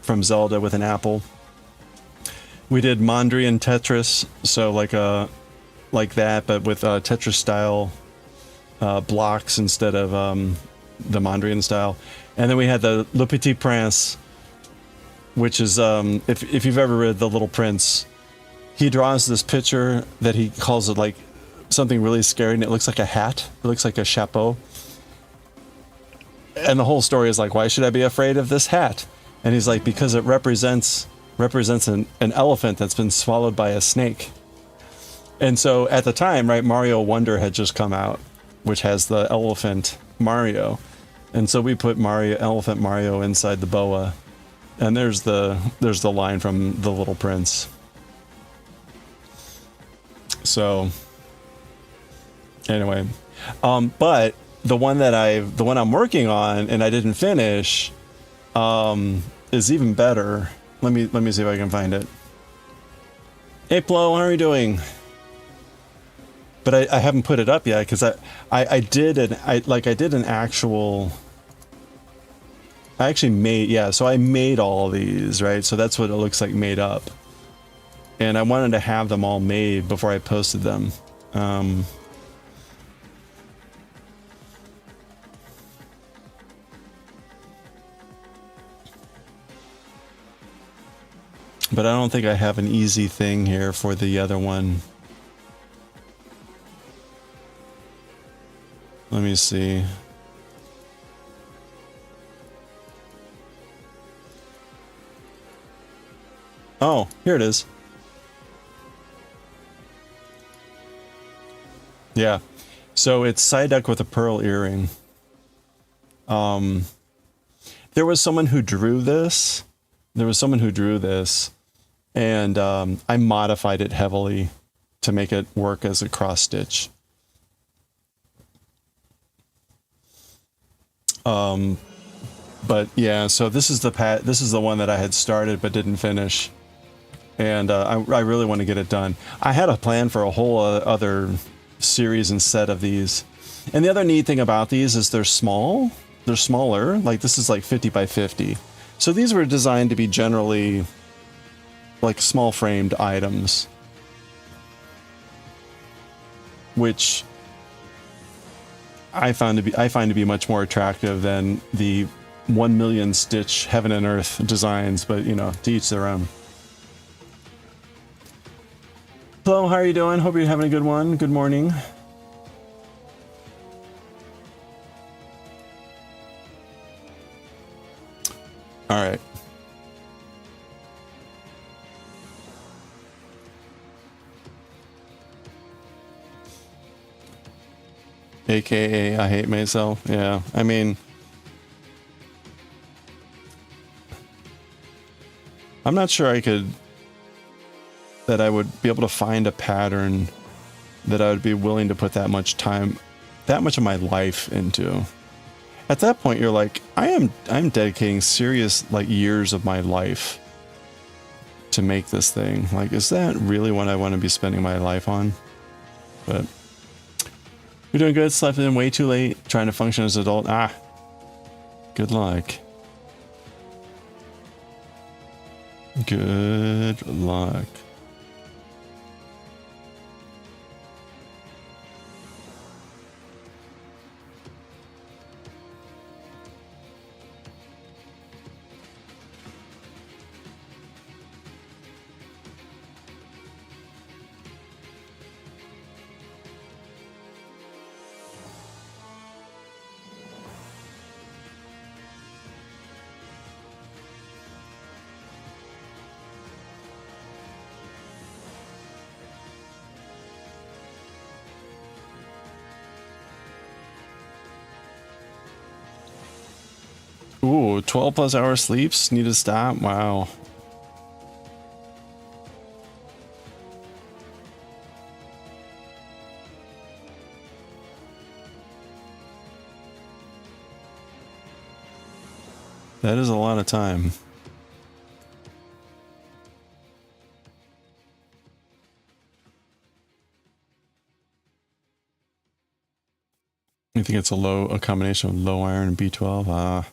from Zelda with an apple. We did Mondrian Tetris, so like that, but with Tetris style blocks instead of the Mondrian style. And then we had the Le Petit Prince, which is if you've ever read The Little Prince, he draws this picture that he calls it like something really scary, and it looks like a hat. It looks like a chapeau. And the whole story is like, why should I be afraid of this hat? And he's like, because it represents an elephant that's been swallowed by a snake. And so at the time, right, Mario Wonder had just come out, which has the elephant Mario. And so we put elephant Mario inside the boa. And there's the line from The Little Prince. So anyway, but the one I'm working on and I didn't finish is even better. Let me see if I can find it. Hey Plo, how are you doing? But I haven't put it up yet because I actually made, yeah, so I made all these, right? So that's what it looks like made up. And I wanted to have them all made before I posted them. But I don't think I have an easy thing here for the other one. Let me see. Oh, here it is. Yeah. So it's Psyduck with a pearl earring. There was someone who drew this. And I modified it heavily to make it work as a cross stitch. But yeah, so this is the one that I had started but didn't finish, and I really want to get it done. I had a plan for a whole other series and set of these, and the other neat thing about these is they're small. They're smaller. Like this is like 50 by 50. So these were designed to be generally like small framed items, which I find to be much more attractive than the 1 million stitch heaven and earth designs, but you know, to each their own. Hello, how are you doing? Hope you're having a good one. Good morning. All right. AKA I hate myself. Yeah, I mean, I'm not sure that I would be able to find a pattern that I would be willing to put that much time, that much of my life into. At that point, you're like, I'm dedicating serious like years of my life to make this thing. Like, is that really what I want to be spending my life on? But you're doing good. Slept in way too late. Trying to function as an adult. Ah, good luck. Good luck. Ooh, 12 plus hour sleeps? Need to stop? Wow. That is a lot of time. You think it's a combination of low iron and B12? Ah.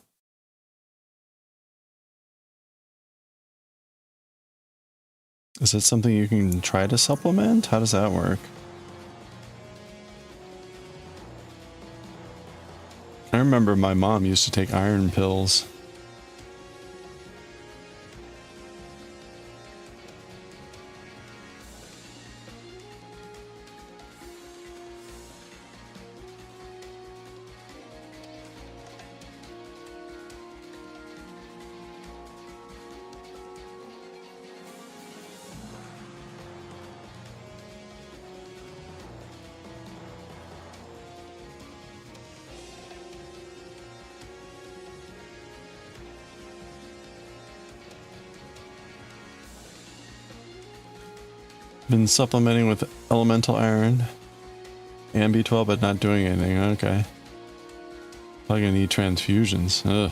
Is it something you can try to supplement? How does that work? I remember my mom used to take iron pills. Been supplementing with elemental iron and B12, but not doing anything. Okay. Probably gonna need transfusions. Ugh.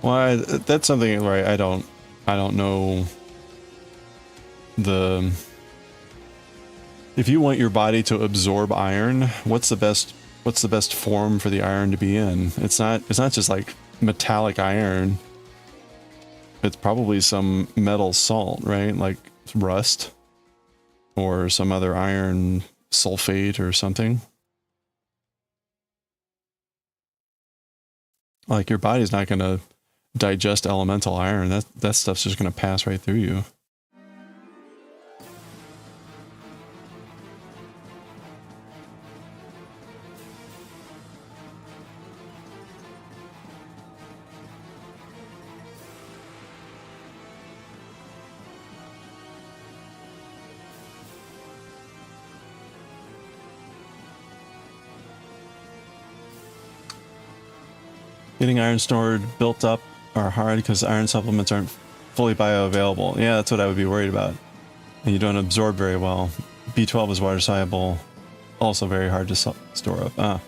Well, that's something where I don't know the. If you want your body to absorb iron, what's the best form for the iron to be in? It's not just like metallic iron. It's probably some metal salt, right? Like rust or some other iron sulfate or something. Like your body's not going to digest elemental iron. That stuff's just going to pass right through you. Getting iron stored, built up are hard because iron supplements aren't fully bioavailable. Yeah, that's what I would be worried about. And you don't absorb very well. B12 is water soluble, also very hard to store up.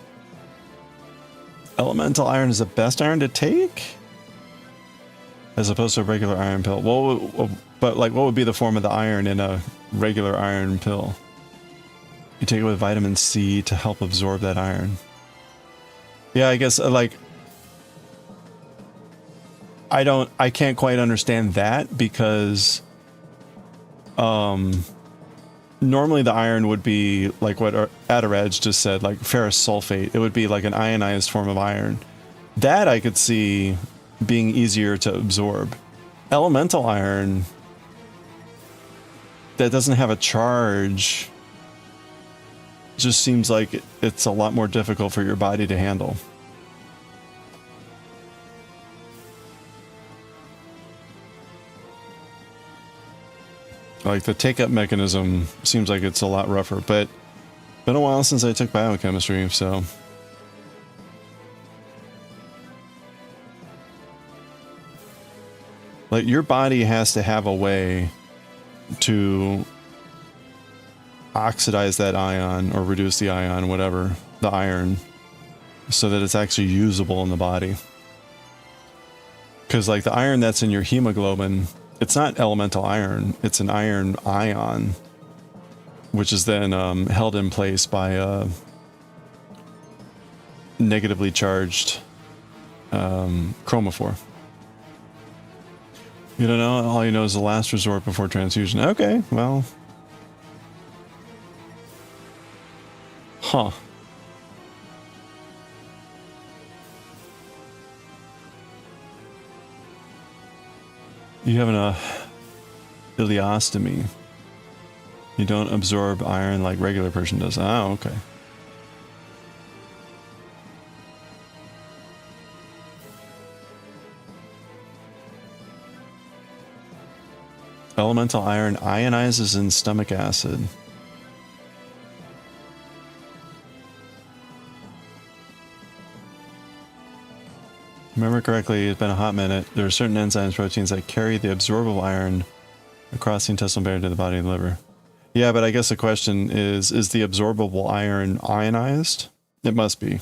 Elemental iron is the best iron to take? As opposed to a regular iron pill. Well, but like, what would be the form of the iron in a regular iron pill? You take it with vitamin C to help absorb that iron. Yeah, I guess like I can't quite understand that because normally the iron would be like what Adiraj just said, like ferrous sulfate. It would be like an ionized form of iron. That I could see being easier to absorb. Elemental iron that doesn't have a charge just seems like it's a lot more difficult for your body to handle. Like the take-up mechanism seems like it's a lot rougher, but been a while since I took biochemistry, so Like your body has to have a way to oxidize that ion or reduce the ion, whatever, the iron, so that it's actually usable in the body. Because like the iron that's in your hemoglobin, it's not elemental iron, it's an iron ion, which is then held in place by a negatively charged chromophore. You don't know? All you know is the last resort before transfusion. Okay, well. Huh. You have an ileostomy. You don't absorb iron like regular person does. Oh, okay. Elemental iron ionizes in stomach acid. Remember correctly, it's been a hot minute. There are certain enzymes, proteins that carry the absorbable iron across the intestinal barrier to the body and liver. Yeah, but I guess the question is the absorbable iron ionized? It must be.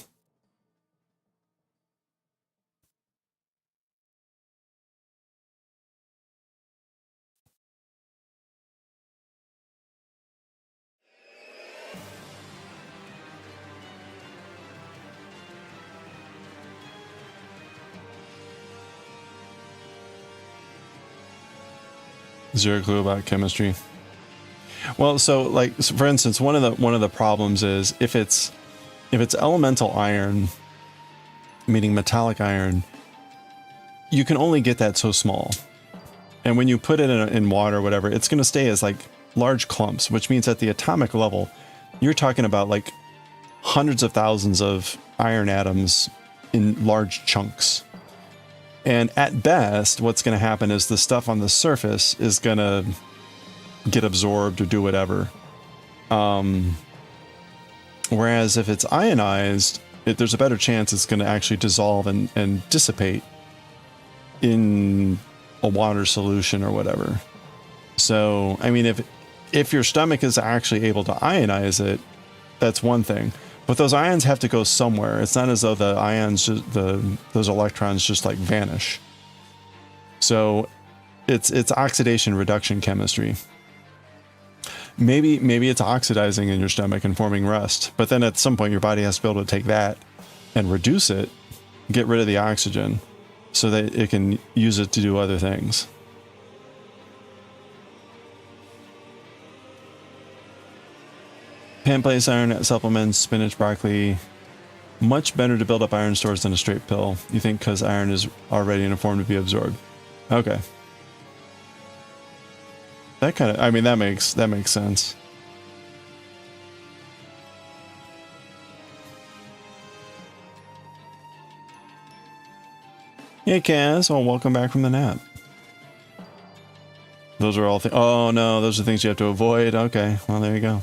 Zero clue about chemistry. Well, so like for instance, one of the problems is if it's elemental iron, meaning metallic iron, you can only get that so small. And when you put it in water or whatever, it's going to stay as like large clumps, which means at the atomic level, you're talking about like hundreds of thousands of iron atoms in large chunks. And at best, what's going to happen is the stuff on the surface is going to get absorbed or do whatever. Whereas if it's ionized, there's a better chance it's going to actually dissolve and dissipate in a water solution or whatever. So, I mean, if your stomach is actually able to ionize it, that's one thing. But those ions have to go somewhere. It's not as though the ions, those electrons just like vanish. So it's oxidation reduction chemistry. Maybe it's oxidizing in your stomach and forming rust. But then at some point your body has to be able to take that and reduce it, get rid of the oxygen so that it can use it to do other things. Plant-based iron supplements, spinach, broccoli, much better to build up iron stores than a straight pill. You think because iron is already in a form to be absorbed. Okay. That kind of, I mean, that makes sense. Hey, Kaz. Well, welcome back from the nap. Those are all things. Oh, no, those are things you have to avoid. Okay, well, there you go.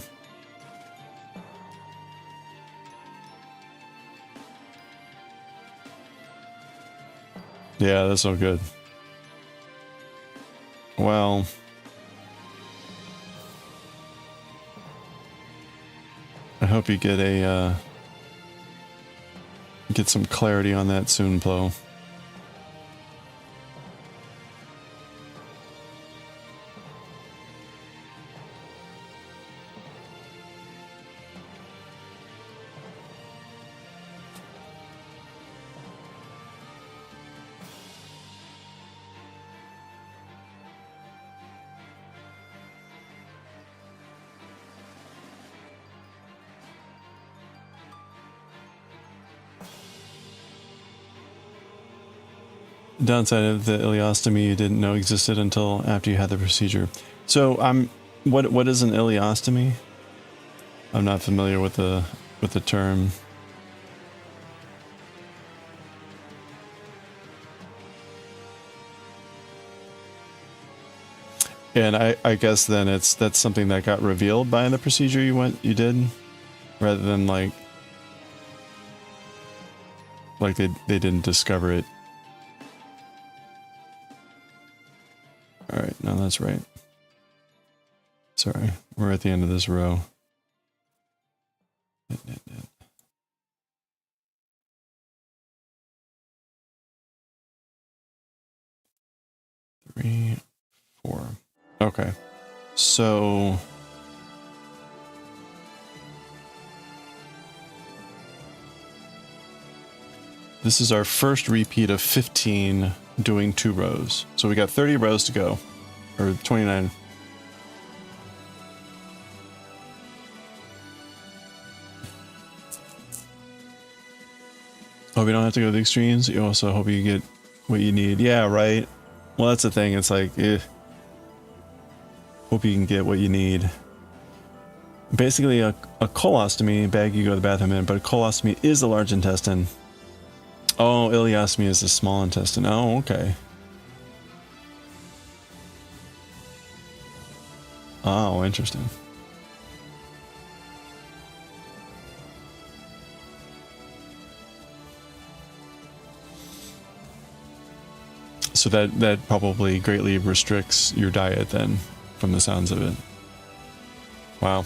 Yeah, that's so good. Well, I hope you get get some clarity on that soon, Plo. Downside of the ileostomy you didn't know existed until after you had the procedure. So what is an ileostomy? I'm not familiar with the term. And I guess then that's something that got revealed by the procedure you did, rather than like they didn't discover it. that's right. Sorry, we're at the end of this row. Knit, knit, knit. Three, 4. Okay. So this is our first repeat of 15 doing 2 rows. So we got 30 rows to go, or 29. Oh, we don't have to go to the extremes. You also hope you get what you need. Yeah, right. Well, that's the thing. It's like, hope you can get what you need. Basically, a colostomy, bag you go to the bathroom in, but a colostomy is the large intestine. Oh, ileostomy is the small intestine. Oh, okay. Oh, interesting. So that probably greatly restricts your diet then, from the sounds of it. Wow.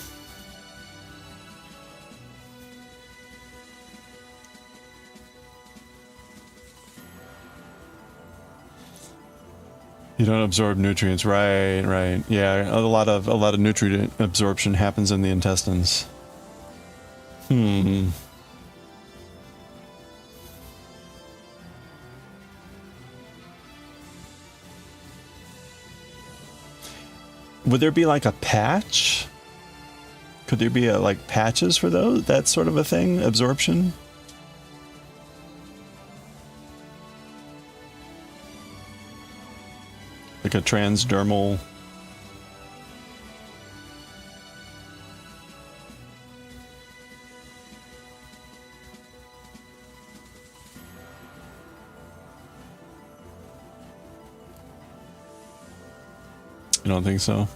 You don't absorb nutrients, right? Yeah, a lot of nutrient absorption happens in the intestines. Would there be like a patch? Could there be like patches for those? That sort of a thing? Absorption? Like a transdermal... You don't think so?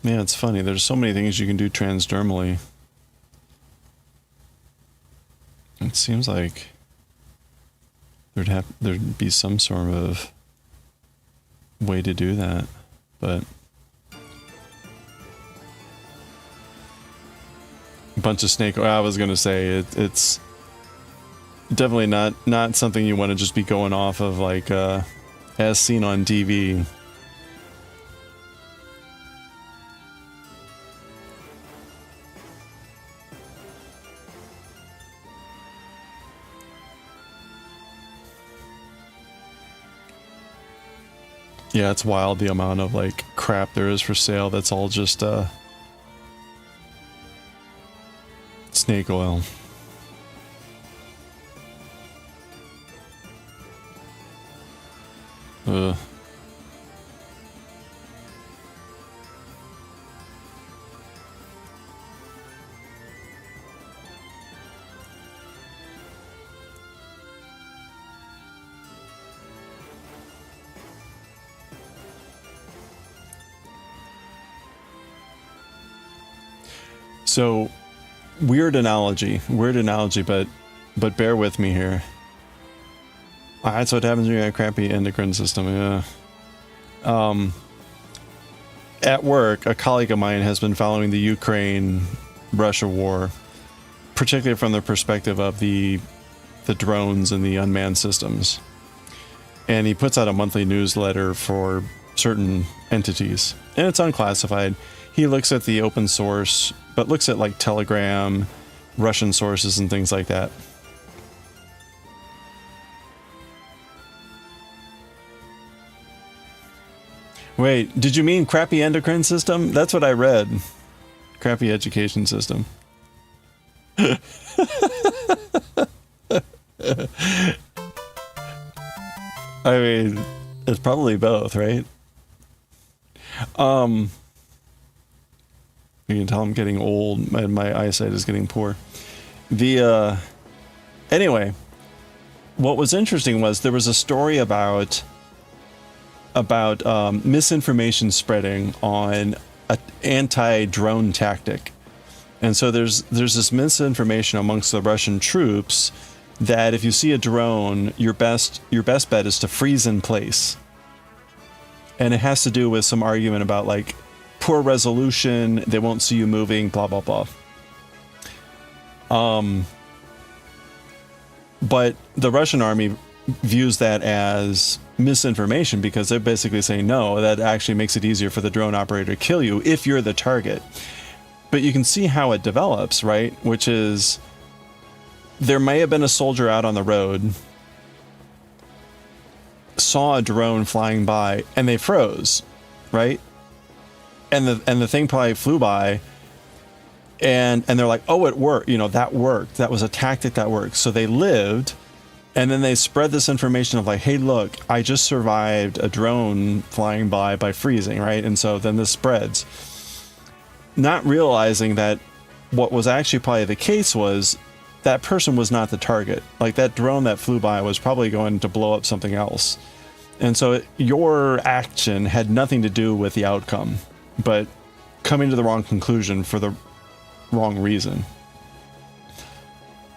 Yeah, it's funny. There's so many things you can do transdermally. It seems like there'd be some sort of way to do that, but a bunch of snake oil. I was gonna say it's definitely not something you want to just be going off of, like as seen on TV. Yeah, it's wild the amount of like crap there is for sale that's all just snake oil. So, weird analogy, but bear with me here. That's what happens when you have a crappy endocrine system, yeah. At work, a colleague of mine has been following the Ukraine-Russia war, particularly from the perspective of the drones and the unmanned systems. And he puts out a monthly newsletter for certain entities, and it's unclassified. He looks at the open source, but looks at like Telegram, Russian sources, and things like that. Wait, did you mean crappy endocrine system? That's what I read. Crappy education system. I mean, it's probably both, right? You can tell I'm getting old and my eyesight is getting poor. Anyway, what was interesting was there was a story about misinformation spreading on an anti-drone tactic. And so there's this misinformation amongst the Russian troops that if you see a drone, your best bet is to freeze in place. And it has to do with some argument about like poor resolution, they won't see you moving, blah blah blah. But the Russian army views that as misinformation because they're basically saying no, that actually makes it easier for the drone operator to kill you if you're the target. But you can see how it develops, right? Which is, there may have been a soldier out on the road, saw a drone flying by, and they froze, right? And the thing probably flew by, and they're like, oh, it worked. You know, that worked. That was a tactic that worked. So they lived, and then they spread this information of like, hey, look, I just survived a drone flying by freezing, right? And so then this spreads. Not realizing that what was actually probably the case was that person was not the target. Like that drone that flew by was probably going to blow up something else. And so your action had nothing to do with the outcome, but coming to the wrong conclusion for the wrong reason.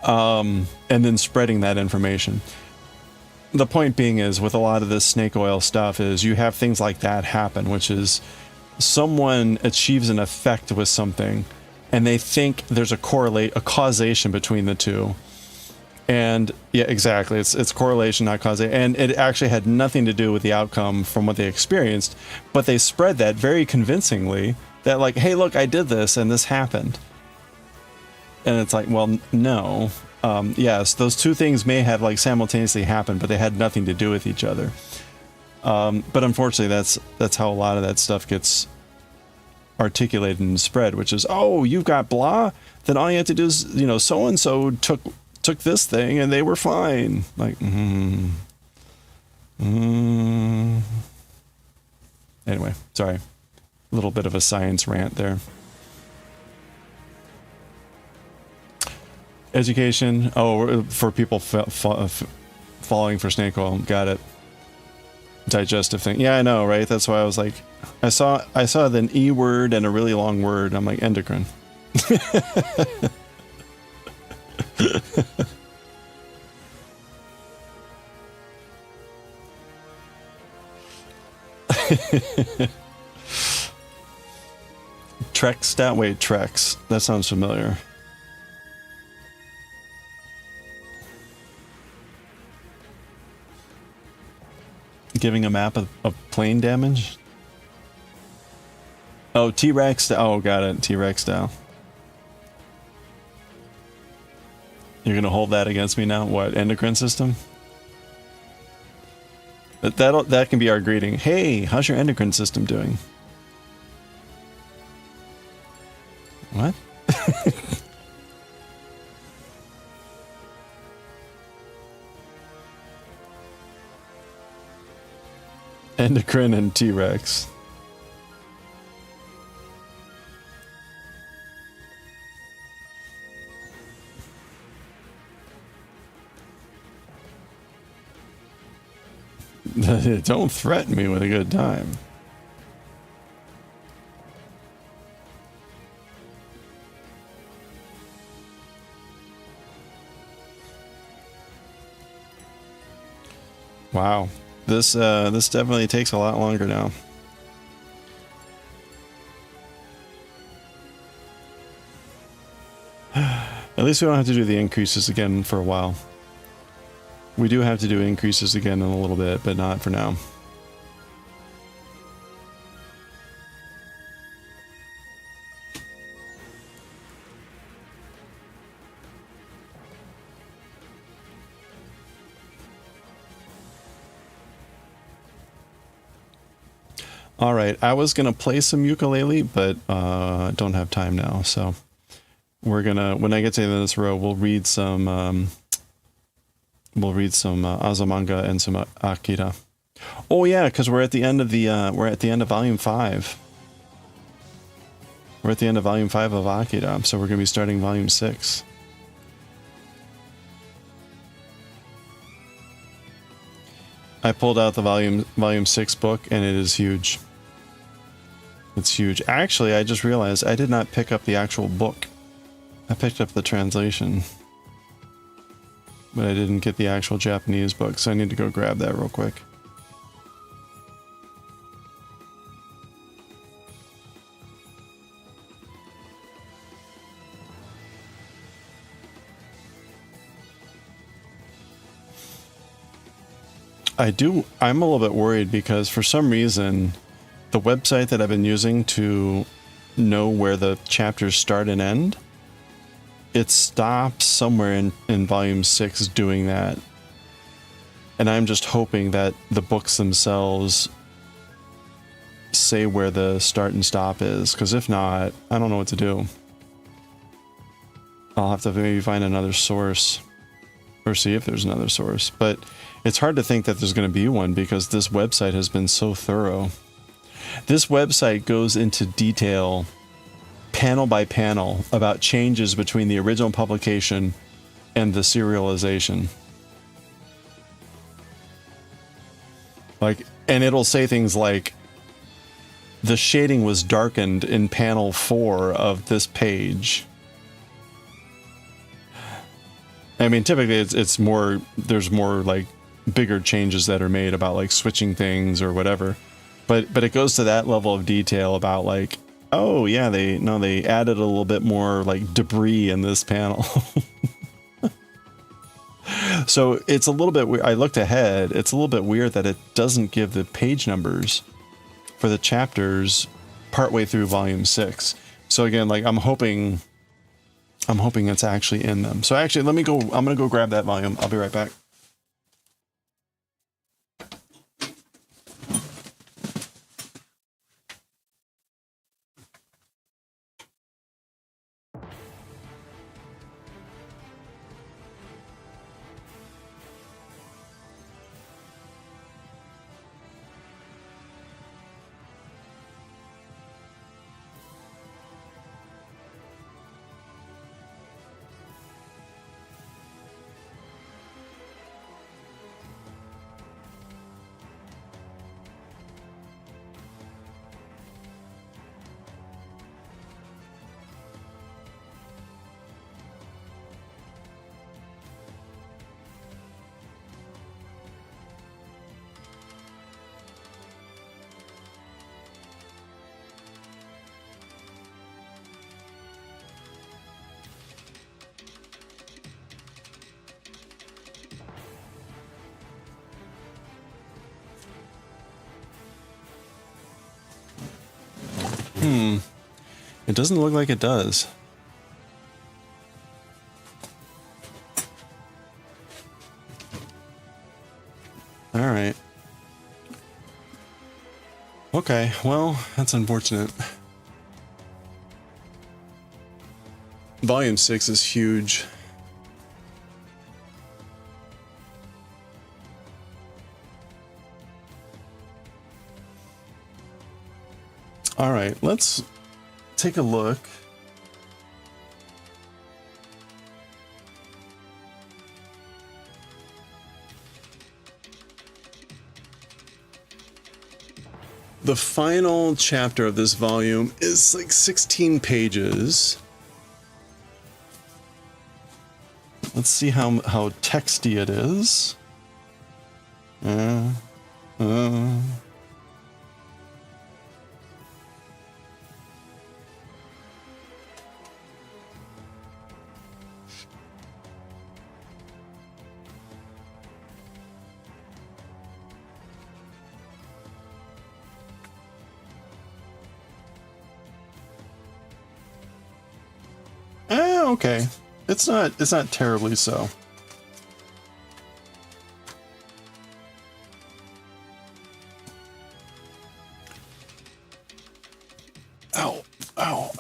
And then spreading that information. The point being is, with a lot of this snake oil stuff, is you have things like that happen, which is someone achieves an effect with something and they think there's a causation between the two. And yeah, exactly. It's correlation, not causation. And it actually had nothing to do with the outcome from what they experienced, but they spread that very convincingly that like, hey, look, I did this and this happened. And it's like, well, no. Yes, those two things may have like simultaneously happened, but they had nothing to do with each other. But unfortunately, that's how a lot of that stuff gets articulated and spread, which is, oh, you've got blah, then all you have to do is, you know, so and so took this thing and they were fine. Like, Anyway, sorry, a little bit of a science rant there. Education. Oh, for people falling for snake oil. Got it. Digestive thing. Yeah, I know, right? That's why I was like, I saw an E word and a really long word. I'm like, endocrine. Trex stat. Wait, Trex. That sounds familiar. Giving a map of plane damage. Oh, T-Rex. Oh, got it. T-Rex style. You're gonna hold that against me now? What, endocrine system? That can be our greeting. Hey, how's your endocrine system doing? What? Endocrine and T-Rex. Don't threaten me with a good time. Wow. This definitely takes a lot longer now. At least we don't have to do the increases again for a while. We do have to do increases again in a little bit, but not for now. All right, I was gonna play some ukulele, but don't have time now. So we're gonna, when I get to the end of this row, we'll read some Azumanga and some AKIRA. Oh yeah, because we're at the end of volume 5. We're at the end of volume 5 of AKIRA, so we're gonna be starting volume 6. I pulled out the volume 6 book, and it is huge. It's huge. Actually, I just realized I did not pick up the actual book. I picked up the translation. but I didn't get the actual Japanese book, so I need to go grab that real quick. I'm a little bit worried because for some reason, the website that I've been using to know where the chapters start and end, it stops somewhere in volume 6 doing that. And I'm just hoping that the books themselves say where the start and stop is, because if not, I don't know what to do. I'll have to maybe find another source or see if there's another source, but it's hard to think that there's going to be one because this website has been so thorough. This website goes into detail, panel by panel, about changes between the original publication and the serialization. Like, and it'll say things like, the shading was darkened in panel 4 of this page. I mean, typically it's more, there's more like bigger changes that are made about like switching things or whatever. But it goes to that level of detail about like, oh yeah, they added a little bit more like debris in this panel. So it's a little bit weird. I looked ahead. It's a little bit weird that it doesn't give the page numbers for the chapters partway through volume 6. So again, like I'm hoping it's actually in them. So actually, let me go. I'm going to go grab that volume. I'll be right back. It doesn't look like it does. All right. Okay, well, that's unfortunate. Volume 6 is huge. All right, let's take a look. The final chapter of this volume is like 16 pages. Let's see how texty it is. Okay. It's not terribly so. Ow. Ow.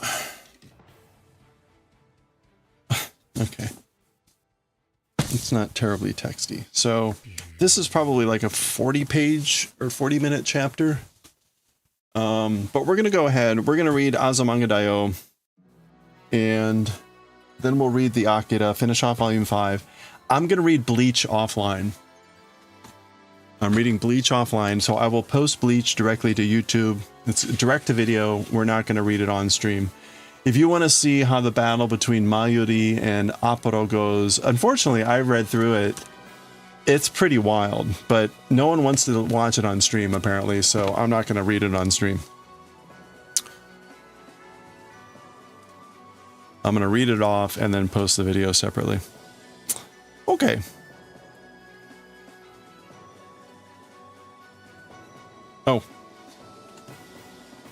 Okay. It's not terribly texty. So this is probably like a 40-page or 40-minute chapter. But we're going to go ahead. We're going to read Azumanga Daioh. And then we'll read the AKIRA, finish off volume 5. I'm going to read BLEACH offline. I'm reading BLEACH offline, so I will post BLEACH directly to YouTube. It's direct to video. We're not going to read it on stream. If you want to see how the battle between Mayuri and Aporo goes, unfortunately, I read through it. It's pretty wild, but no one wants to watch it on stream, apparently, so I'm not going to read it on stream. I'm going to read it off and then post the video separately. Okay. Oh.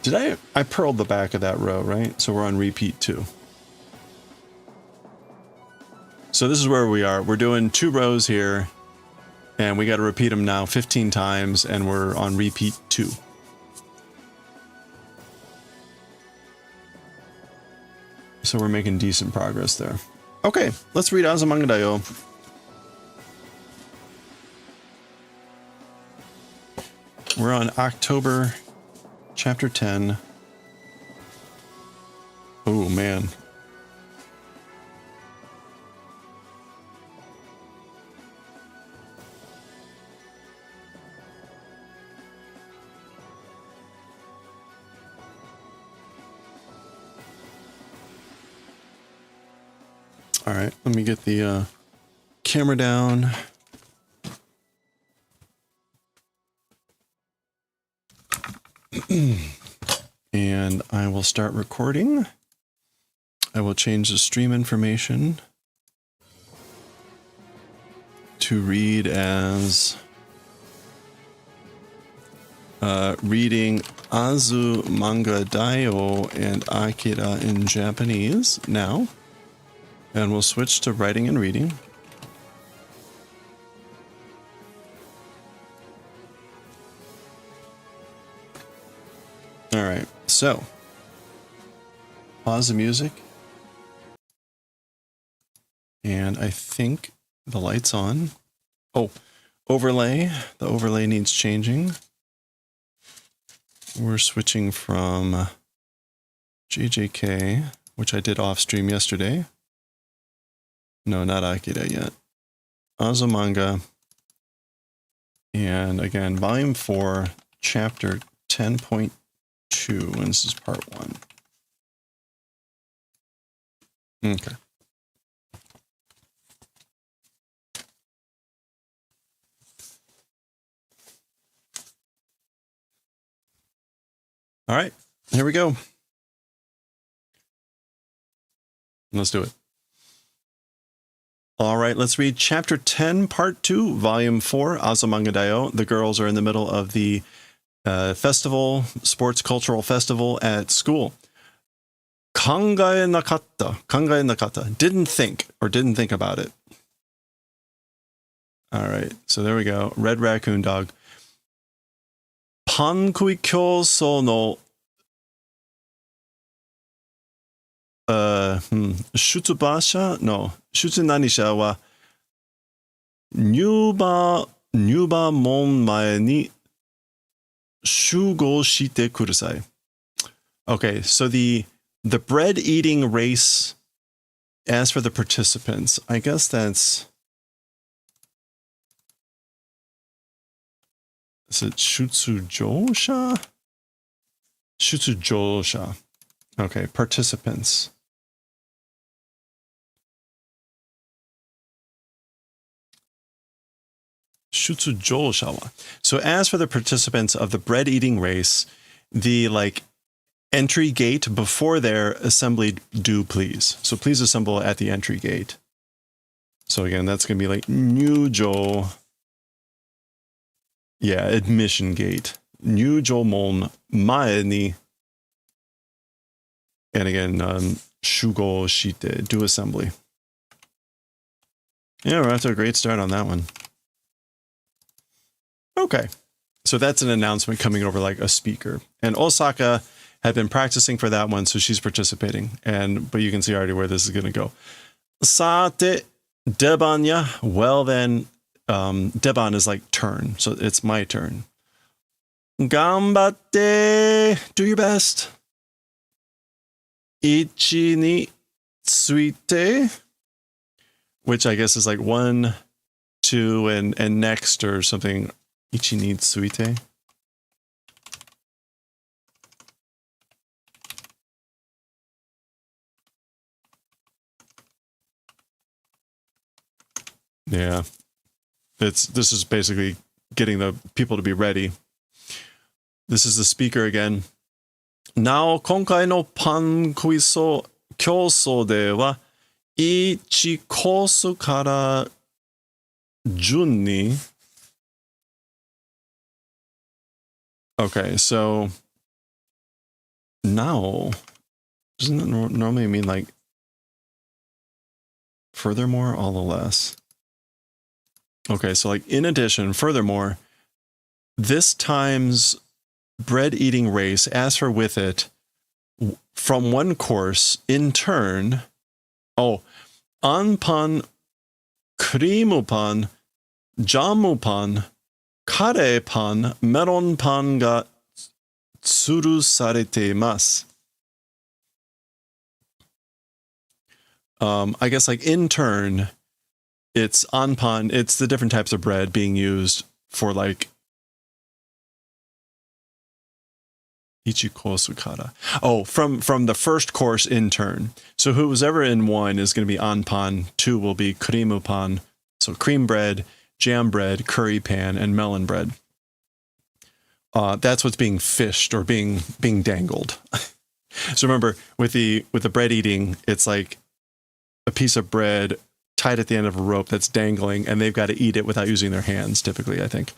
Did I pearled the back of that row, right? So we're on repeat 2. So this is where we are. We're doing 2 rows here, and we got to repeat them now 15 times, and we're on repeat 2. So we're making decent progress there. Okay, let's read Azumanga Daioh. We're on October, chapter 10. Oh, man. All right, let me get the camera down. And I will start recording. I will change the stream information to read as reading Azumanga Daioh and AKIRA in Japanese now. And we'll switch to writing and reading. All right, so pause the music. And I think the light's on. Oh, overlay. The overlay needs changing. We're switching from JJK, which I did off stream yesterday. No, not Akira yet. Azumanga. And again, volume 4, chapter 10.2, and this is part 1. Okay. All right, here we go. Let's do it. All right, let's read chapter 10, part 2, volume 4, Azumanga Daioh. The girls are in the middle of the festival, sports cultural festival at school. Kangae nakata. Didn't think about it. All right, so there we go. Red raccoon dog. Pankui kyoso no Shutsubasha? No. Shutsunanisha wa Nyuba mon mae ni shugo shite kurusai. Okay, so the bread eating race, as for the participants, I guess that's, is it Shutsujosha? Shutsujosha. Okay, participants. Shutsujosha. So as for the participants of the bread eating race, the entry gate before their assembly, do please. So please assemble at the entry gate. So again, that's going to be like Nyujo. Yeah, admission gate. Nyujo mon mae ni. And again, shugo shite, do assembly. Yeah, we're off to a great start on that one. Okay, so that's an announcement coming over like a speaker. And Osaka had been practicing for that one, so she's participating. But you can see already where this is going to go. Sate debanya. Well then, deban is like turn, so it's my turn. Gambatte. Do your best. Ichi ni tsuite, which I guess is like 1, 2, and next or something. Ichi ni tsuite. Yeah. This is basically getting the people to be ready. This is the speaker again. なお、今回のパンクイズ競争では、1コースから順に Okay, so now doesn't that normally mean like furthermore, all the less? Okay, so like in addition, furthermore, this time's bread eating race, as for with it, from one course in turn, anpan, creamupan, jamupan, karepan, melonpan ga tsurusarete imasu. I guess like in turn, it's anpan, it's the different types of bread being used for like ichikosu kara. Oh, from the first course in turn. So who's ever in 1 is going to be anpan, 2 will be creamupan, so cream bread, jam bread, curry pan, and melon bread. That's what's being fished or being dangled. So remember, with the bread eating, it's like a piece of bread tied at the end of a rope that's dangling, and they've got to eat it without using their hands, typically, I think.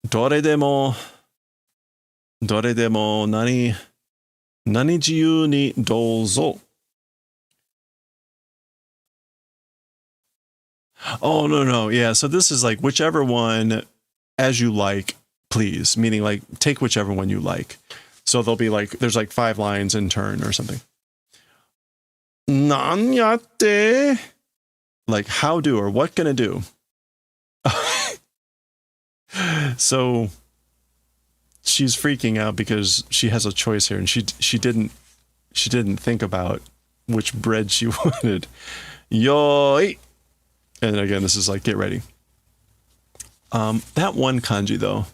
Doredemo nani jiyu ni douzo. Oh, no. Yeah, so this is like whichever one as you like, please. Meaning like take whichever one you like. So there'll be like, there's like 5 lines in turn or something. Nan yatte? Like how do or what gonna do? So she's freaking out because she has a choice here, and she didn't think about which bread she wanted. Yoi! And again, this is like get ready. That one kanji though.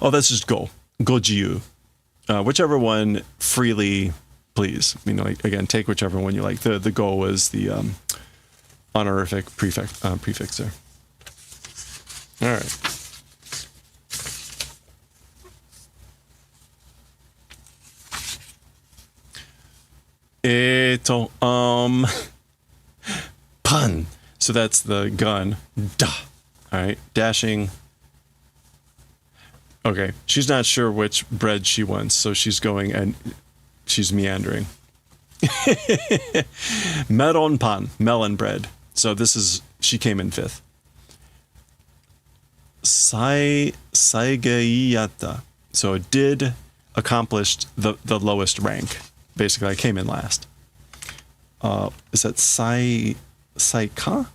Oh, that's just go. Gojiu. Whichever one freely, please. You know, like, again, take whichever one you like. The go is the honorific prefix there. All right. Pun. So that's the gun. Da. All right. Dashing. Okay. She's not sure which bread she wants, so she's going and she's meandering. Melon pan. Melon bread. So this is, she came in 5th. Saigeiyata. So it did accomplish the lowest rank. Basically, I came in last. Is that Saika?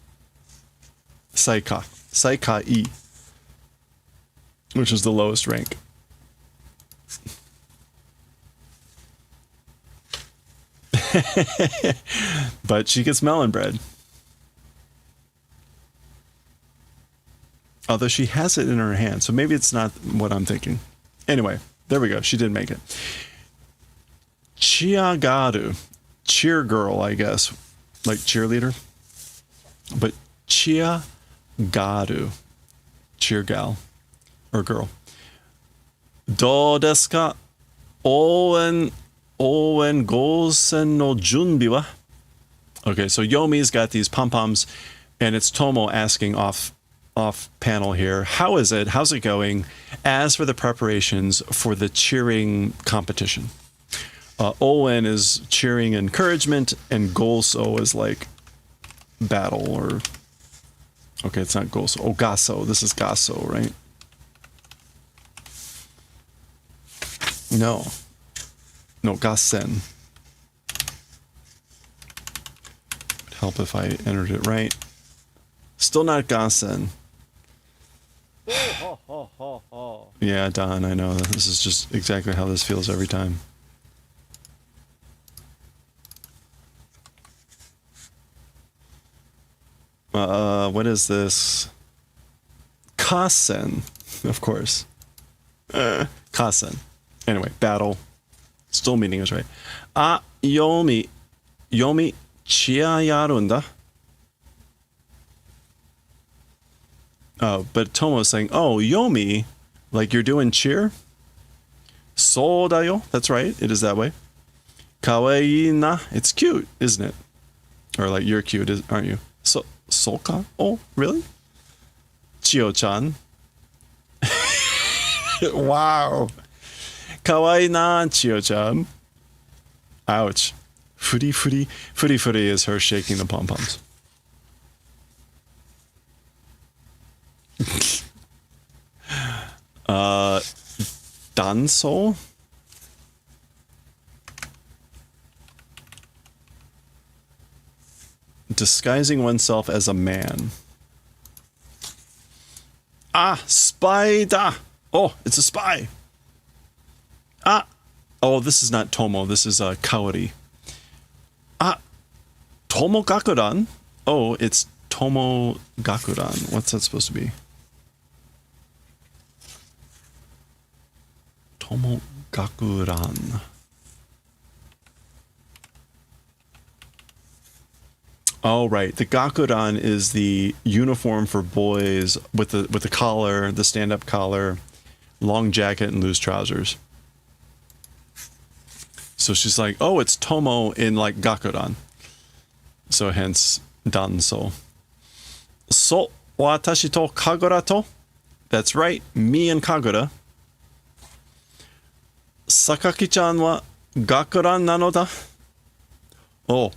Saika-i, which is the lowest rank. But she gets melon bread. Although she has it in her hand, so maybe it's not what I'm thinking. Anyway, there we go. She did make it. Chiagaru. Cheer girl, I guess. Like cheerleader. But Chiagaru. Cheer gal. Or girl. Do desu ka? Ouen gosen no junbi wa? Okay, so Yomi's got these pom-poms, and it's Tomo asking off panel here, how is it? How's it going? As for the preparations for the cheering competition. Owen is cheering encouragement, and Golso is like battle or... Okay, it's not Golso. Oh, Gasso. This is Gasso, right? No, Gassen. Would help if I entered it right. Still not Gassen. Yeah, Don, I know. This is just exactly how this feels every time. What is this? Kassen, of course. Kassen. Anyway, battle. Still meaning is right. Yomi, chia yarunda. Oh, but Tomo is saying, oh, yomi, like you're doing cheer? So dayo, that's right, it is that way. Kawaii na, it's cute, isn't it? Or like you're cute, aren't you? Soka? Oh, really? Chio-chan. Wow. Kawaii na, Chio-chan. Ouch. Furi furi. Furi furi is her shaking the pom-poms. Danso? Disguising oneself as a man. Ah, spider! Oh, it's a spy! Ah! Oh, this is not Tomo, this is Kaori. Ah! Tomo Gakuran? Oh, it's Tomo Gakuran. What's that supposed to be? Tomo Gakuran. Oh, right. The Gakuran is the uniform for boys with the collar, the stand-up collar, long jacket, and loose trousers. So she's like, oh, it's Tomo in like Gakuran. So hence Danso. So, watashi to Kagura to? That's right, me and Kagura. Sakaki-chan wa Gakuran nano da? Oh.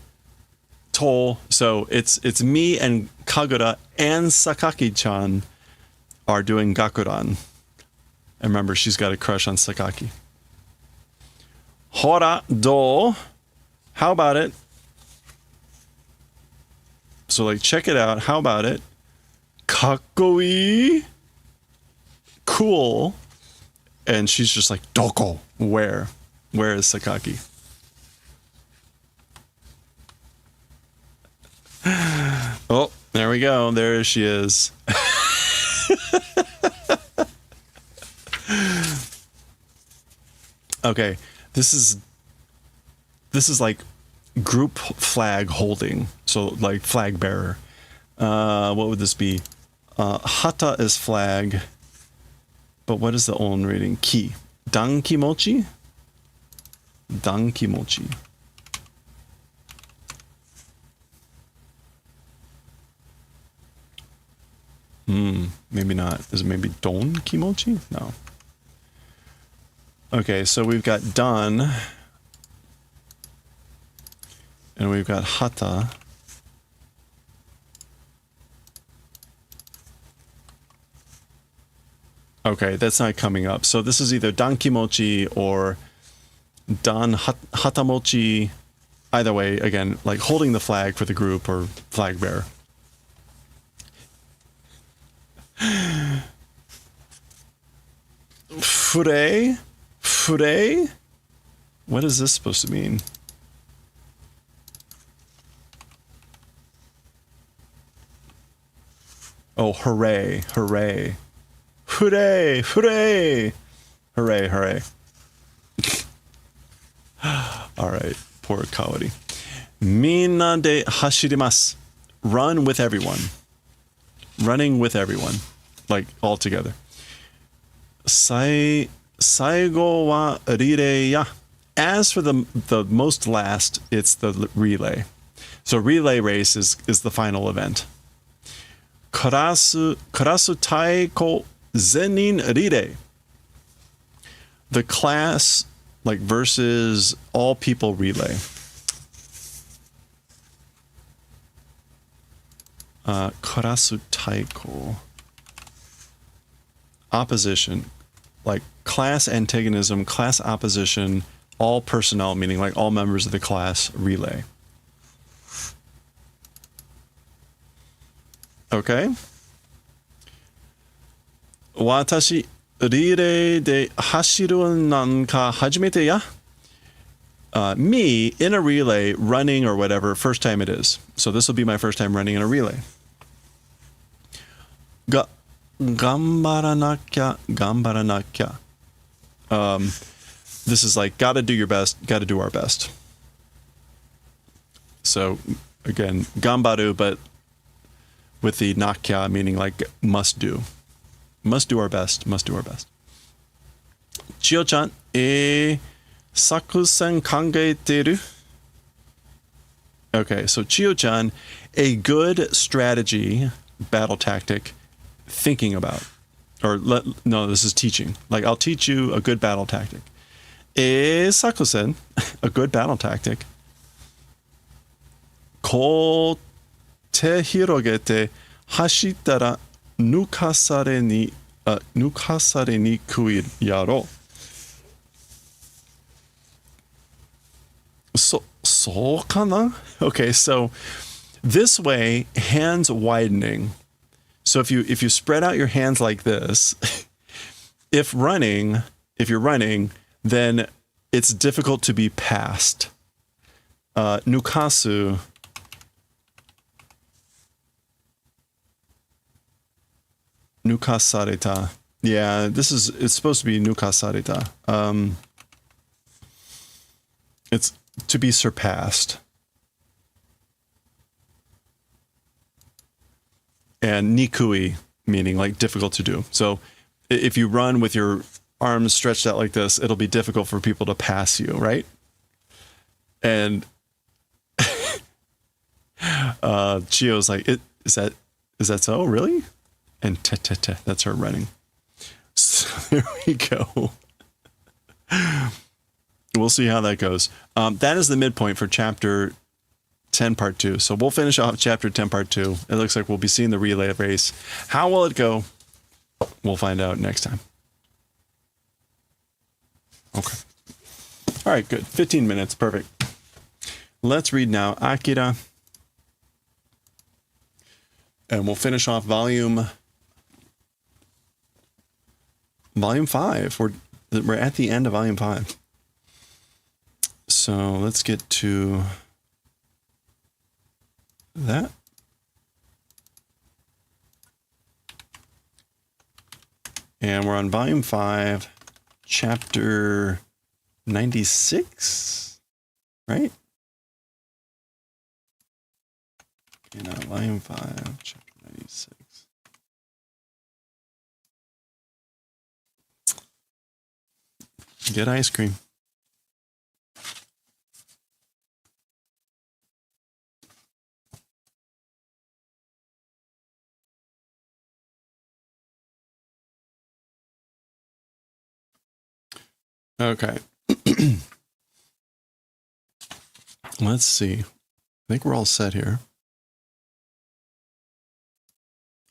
So it's me and Kagura and Sakaki-chan are doing Gakuran. And remember, she's got a crush on Sakaki. Hora do. How about it? So like, check it out. How about it? Kakkoi. Cool. And she's just like, Doko. Where? Where is Sakaki? Oh, there we go. There she is. Okay, this is like group flag holding. So like flag bearer. What would this be? Hata is flag. But what is the own reading? Ki. Dankimochi? Dankimochi. Maybe not. Is it maybe Don Kimochi? No. Okay, so we've got Dan. And we've got Hata. Okay, that's not coming up. So this is either Dan Kimochi or Dan Hatamochi. Either way, again, like holding the flag for the group or flag bearer. Fure? Fure? What is this supposed to mean? Oh, hooray, hooray. Hooray, hooray. Hooray, hooray. All right, poor Kaori. Minna de hashirimasu. Run with everyone. Running with everyone. Like, all together. Saigo wa rirei ya. As for the most last, it's the relay. So relay race is the final event. Karasu taiko zenin rirei. The class, like, versus all people relay. Karasu taiko. Opposition. Like class antagonism, class opposition, all personnel, meaning like all members of the class relay. Okay. Watashi rirei de hashiru nanka hajimete ya? Me in a relay running or whatever, first time it is. So this will be my first time running in a relay. Gambaranakya. This is like, gotta do your best, gotta do our best. So again, gambaru, but with the nakya, meaning like must do. Must do our best. Must do our best. Chiyo-chan, sakusen kangaeteru? Okay, so Chiyo-chan, a good strategy, battle tactic, thinking about. No, this is teaching. Like, I'll teach you a good battle tactic. Sakusen, a good battle tactic. Ko te hirogete hashittara nukasare ni kui yaro. So kana? Okay, so this way, hands widening. So if you spread out your hands like this, if you're running, then it's difficult to be passed. Nukasu. Nukasareta. Yeah, it's supposed to be nukasareta. It's to be surpassed. And nikui, meaning like difficult to do. So if you run with your arms stretched out like this, it'll be difficult for people to pass you, right? And Chio's like, is that so? Really? And that's her running. So there we go. We'll see how that goes. That is the midpoint for chapter 10 part 2. So we'll finish off chapter 10 part 2. It looks like we'll be seeing the relay race. How will it go? We'll find out next time. Okay. All right, good. 15 minutes. Perfect. Let's read now Akira. And we'll finish off volume 5. We're at the end of volume 5. So let's get to that. And we're on volume 5, chapter 96, right? Okay, now volume 5, chapter 96. Get ice cream. Okay. Let's see. I think we're all set here.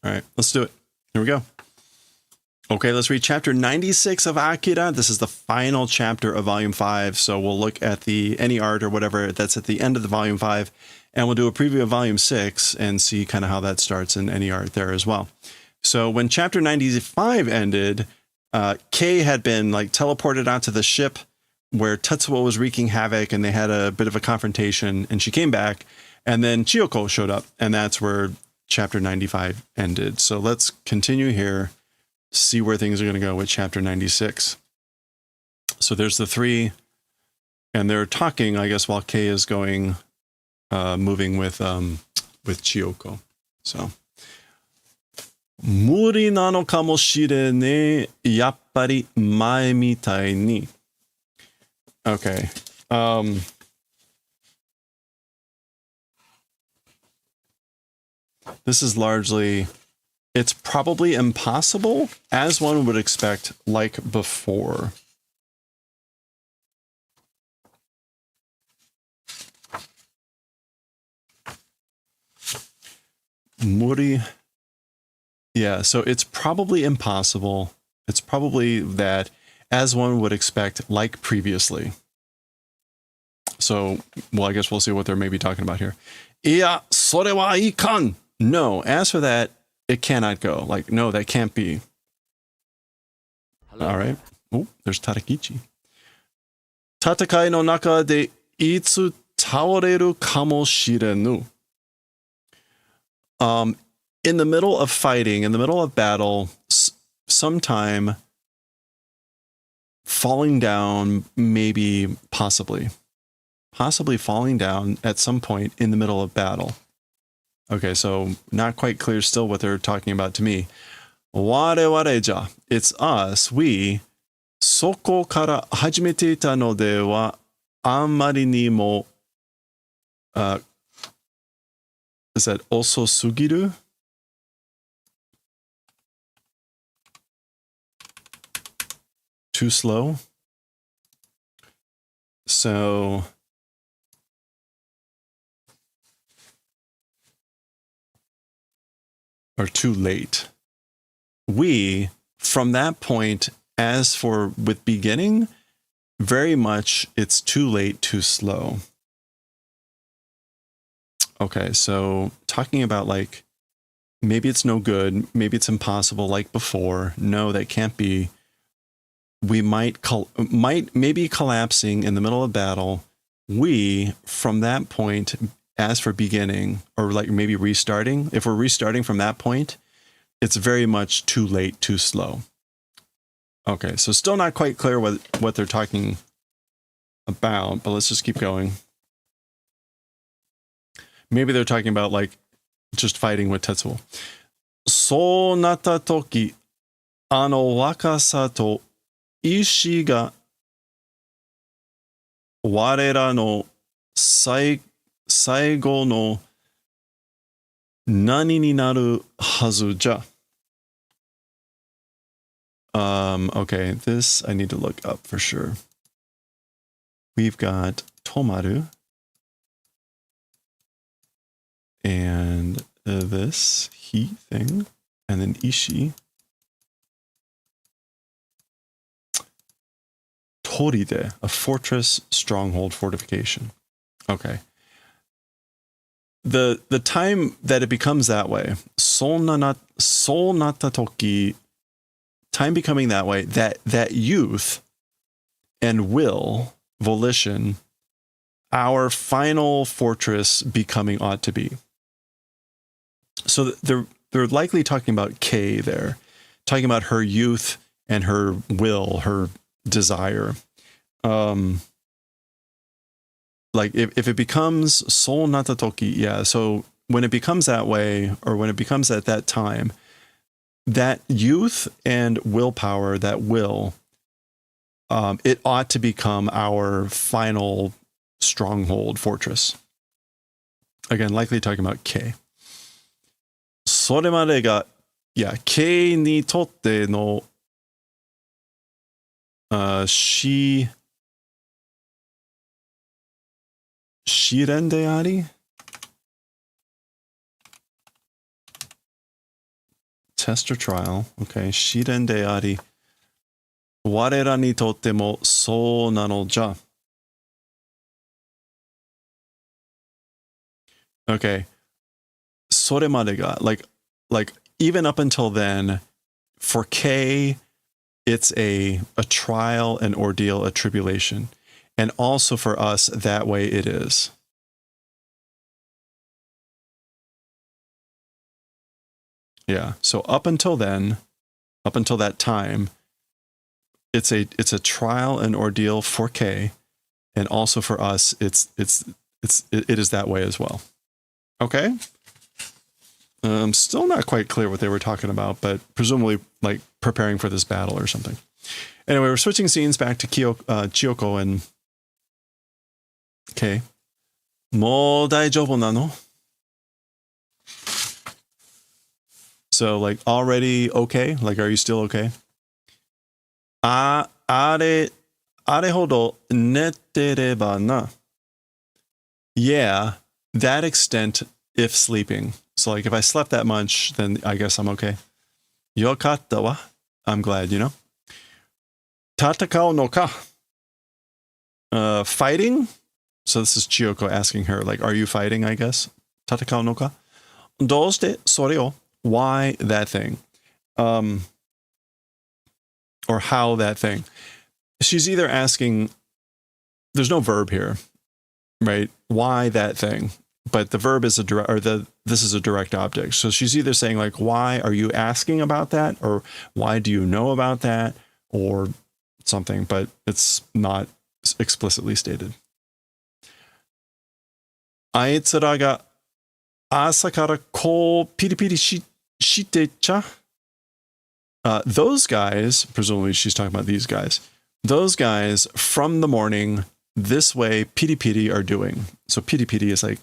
All right, let's do it. Here we go. Okay, let's read chapter 96 of Akira. This is the final chapter of volume 5. So we'll look at any art or whatever that's at the end of the volume 5. And we'll do a preview of volume 6 and see kind of how that starts and any art there as well. So when chapter 95 ended, Kei had been like teleported onto the ship where Tetsuo was wreaking havoc, and they had a bit of a confrontation, and she came back, and then Chiyoko showed up, and that's where chapter 95 ended. So let's continue here, see where things are going to go with chapter 96. So there's the three, and they're talking, I guess, while Kei is going, moving with Chiyoko. So. 無理なのかもしれねえ。やっぱり前みたいに。Okay. This is largely, it's probably impossible, as one would expect, like before. Muri. Yeah, so it's probably impossible. It's probably that, as one would expect, like previously. So, well, I guess we'll see what they're maybe talking about here. Iya, sore wa ikan. No, as for that, it cannot go. Like, no, that can't be. Hello. All right. Oh, there's Tadakichi. Tatakai no naka de itsu taoreru kamo shirenu. In the middle of fighting, in the middle of battle, sometime falling down, maybe, possibly falling down at some point in the middle of battle. Okay, so not quite clear still what they're talking about to me. Wareware ja. It's us, we. そこから始めていたのではあんまりにも is that also sugiru? Too slow? So or too late. We, from that point, as for with beginning, very much it's too late, too slow. Okay, so talking about like, maybe it's no good, maybe it's impossible like before. No, that can't be. We might maybe collapsing in the middle of battle. We, from that point, as for beginning, or like maybe restarting, if we're restarting from that point, it's very much too late, too slow. Okay, so still not quite clear what they're talking about, but let's just keep going. Maybe they're talking about like just fighting with Tetsuo. そうなった時、あの若さと意志が我らの最後の何になるはずじゃ。Okay, this I need to look up for sure. We've got Tomaru and this he thing, and then Ishi. Toride, a fortress, stronghold, fortification. Okay. The time that it becomes that way, Sol nata toki, time becoming that way, that youth and will, volition, our final fortress becoming ought to be. So they're likely talking about Kei there, talking about her youth and her will, her desire. Like if it becomes Sol nata toki, yeah, so when it becomes that way, or when it becomes at that time, that youth and willpower, that will, it ought to become our final stronghold fortress. Again, likely talking about Kei. それまでが、yeah, Keiにとっての、試練であり test or trial, okay, 試練であり我らにとってもそうなのじゃ okay, それまでが like even up until then, for Kei, it's a trial, an ordeal, a tribulation. And also for us, that way it is. Yeah. So up until then, up until that time, it's a trial and ordeal for Kei, and also for us, it is that way as well. Okay. Still not quite clear what they were talking about, but presumably like preparing for this battle or something. Anyway, we're switching scenes back to Chiyoko and Kei. もう大丈夫なの? So like already okay? Like are you still okay? あれほど寝てればな. Yeah, that extent if sleeping. So like if I slept that much, then I guess I'm okay. よかったわ. I'm glad, you know. 戦うのか? Fighting? So this is Chiyoko asking her, like, are you fighting, I guess? 戦うのか? どうしてそれを? Why that thing? Or how that thing? She's either asking, there's no verb here, right? Why that thing? But the verb is this is a direct object. So she's either saying like, why are you asking about that? Or why do you know about that? Or something, but it's not explicitly stated. あいつらが Asakara ko piripiri shitecha. Those guys, presumably she's talking about these guys, those guys from the morning this way, piri piri are doing. So piri piri is like,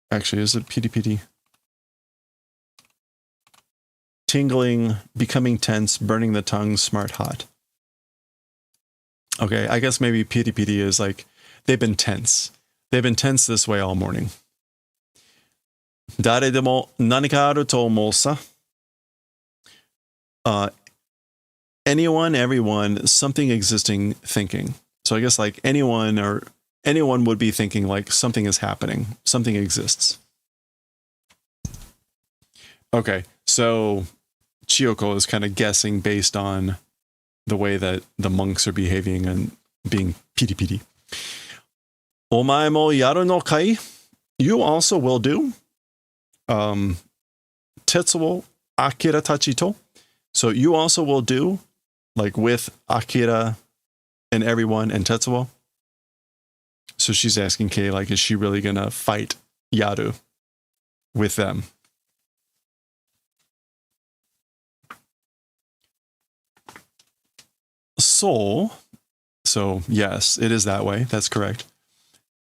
actually, is it piri piri? Tingling, becoming tense, burning the tongue, smart hot. Okay, I guess maybe piri piri is like, they've been tense. They've been tense this way all morning. Dare demo nanika aru to omou sa. Anyone, everyone, something existing, thinking. So I guess like anyone would be thinking like something is happening, something exists. Okay, so Chiyoko is kind of guessing based on the way that the monks are behaving and being piri piri. Omae mo yaru no kai? You also will do. Tetsuo Akira tachi to. So you also will do, like with Akira and everyone and Tetsuo. So she's asking Kei, like, is she really gonna fight Yaru with them? So yes, it is that way. That's correct.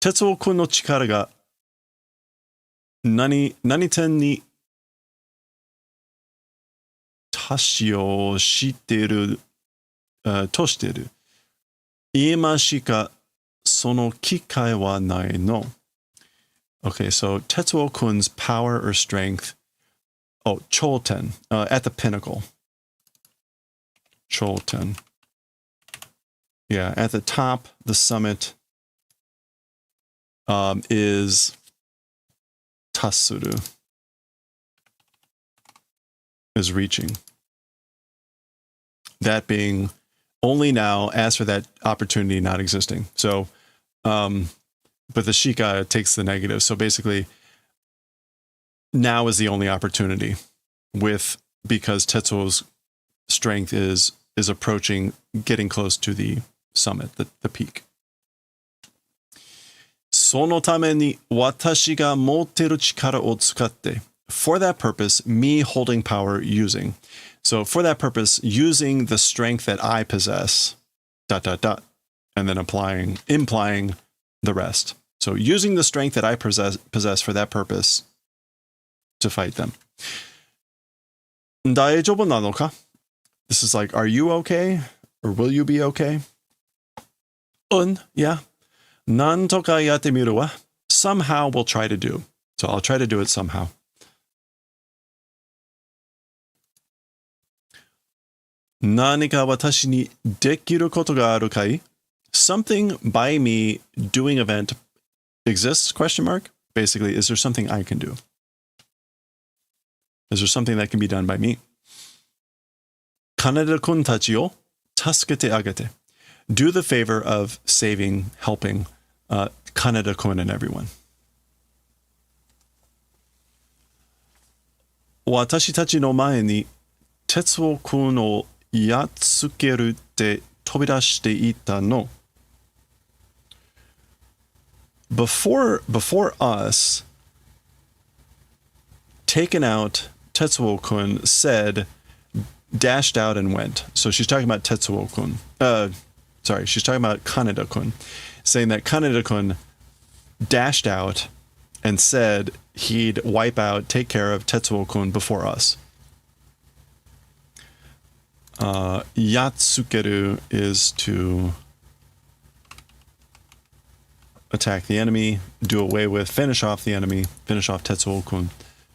Tetsuo-kun no chikara ga nani ten ni tashi o shitteru to shiteru. Iema shika sono kikai wa nai no. Okay, so Tetsuo-kun's power or strength. Oh, Choten, at the pinnacle. Choten. Yeah, at the top, the summit is Tatsuru. Is reaching. That being only now, as for that opportunity not existing. So, but the Shika takes the negative. So basically, now is the only opportunity because Tetsuo's strength is approaching, getting close to the summit, the peak. Sono tame ni watashi ga motteru chikara o tsukatte. For that purpose, me holding power using. So for that purpose, using the strength that I possess, ... and then implying the rest. So using the strength that I possess for that purpose to fight them. Daijoubu nano ka? This is like, are you okay? Or will you be okay? Yeah. Nan toka yatte miru wa? Somehow we'll try to do. So I'll try to do it somehow. Nanika watashi ni dekiru koto ga aru kai? Something by me doing event exists, question mark? Basically, is there something I can do? Is there something that can be done by me? Kaneda-kun tachi o tasukete agete. Do the favor of saving, helping Kaneda-kun and everyone. Watashi tachi no mae ni Tetsuo-kun o yatsukeru te tobirashite ita no. Before us, taken out, Tetsuo-kun said, dashed out and went. So she's talking about Tetsuo-kun. She's talking about Kaneda-kun, saying that Kaneda-kun dashed out and said he'd wipe out, take care of Tetsuo-kun before us. Yatsukeru is to attack the enemy, do away with, finish off the enemy, finish off Tetsuo-kun,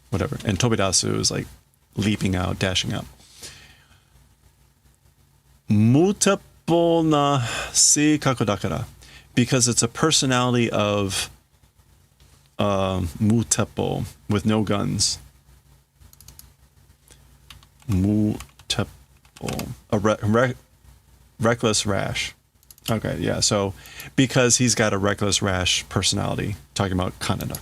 whatever. And Tobidasu is like leaping out, dashing out. Muteppo na seikaku dakara, because it's a personality of muteppo, with no guns. Muteppo, a reckless rash. Okay, yeah, so because he's got a reckless rash personality, talking about Kaneda. ...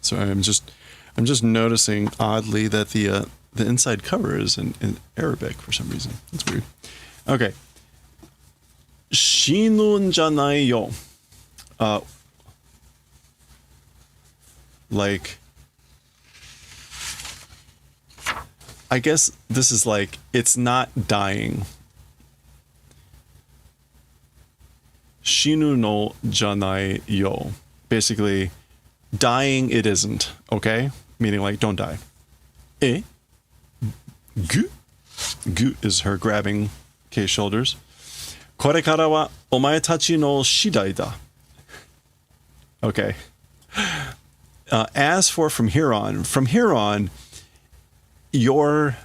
So I'm just noticing oddly that the inside cover is in Arabic for some reason. That's weird. Okay. Shinun janai yo. Like, I guess this is like, it's not dying. Shinu no janai yo. Basically, dying it isn't, okay? Meaning like, don't die. Gu? Gu is her grabbing Kei's shoulders. Kore kara wa omae tachi no shidai da. Okay. As for from here on, your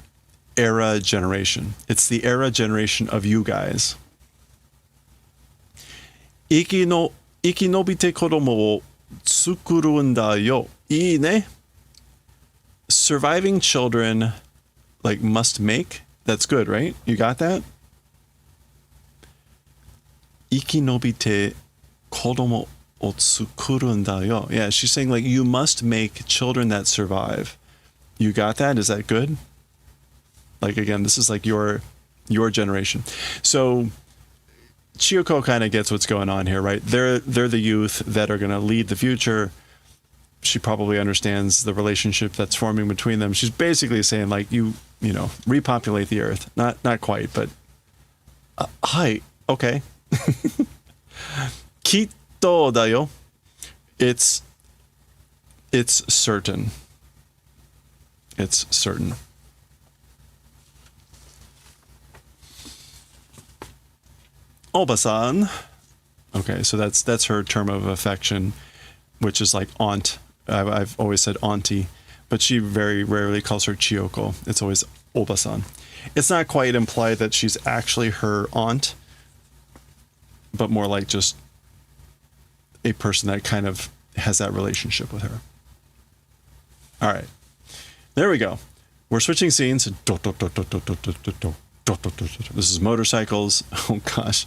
era generation. It's the era generation of you guys. Ikinobite kodomo wo tsukuru n da yo. Ii ne? Surviving children, like, must make. That's good, right? You got that? Ikinobite kodomo o tsukuru n da yo. Yeah, she's saying, like, you must make children that survive. You got that? Is that good? Like, again, this is like your generation. So Chiyoko kind of gets what's going on here, right? They're the youth that are going to lead the future. She probably understands the relationship that's forming between them. She's basically saying, like, you know, repopulate the earth. Not quite, but hi, okay. Kitto dayo. It's certain. It's certain. Oba-san. Okay, so that's her term of affection, which is like aunt. I've always said auntie, but she very rarely calls her Chiyoko. It's always Oba-san. It's not quite implied that she's actually her aunt, but more like just a person that kind of has that relationship with her. All right. There we go. We're switching scenes. This is motorcycles. Oh, gosh.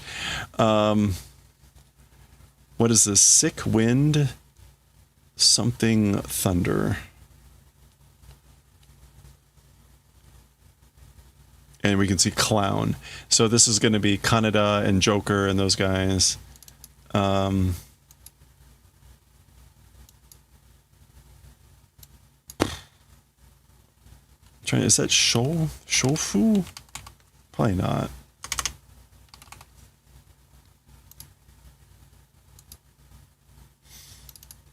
What is this? Sick wind? Something thunder. And we can see clown. So this is going to be Kaneda and Joker and those guys. Is that Shofu? Probably not.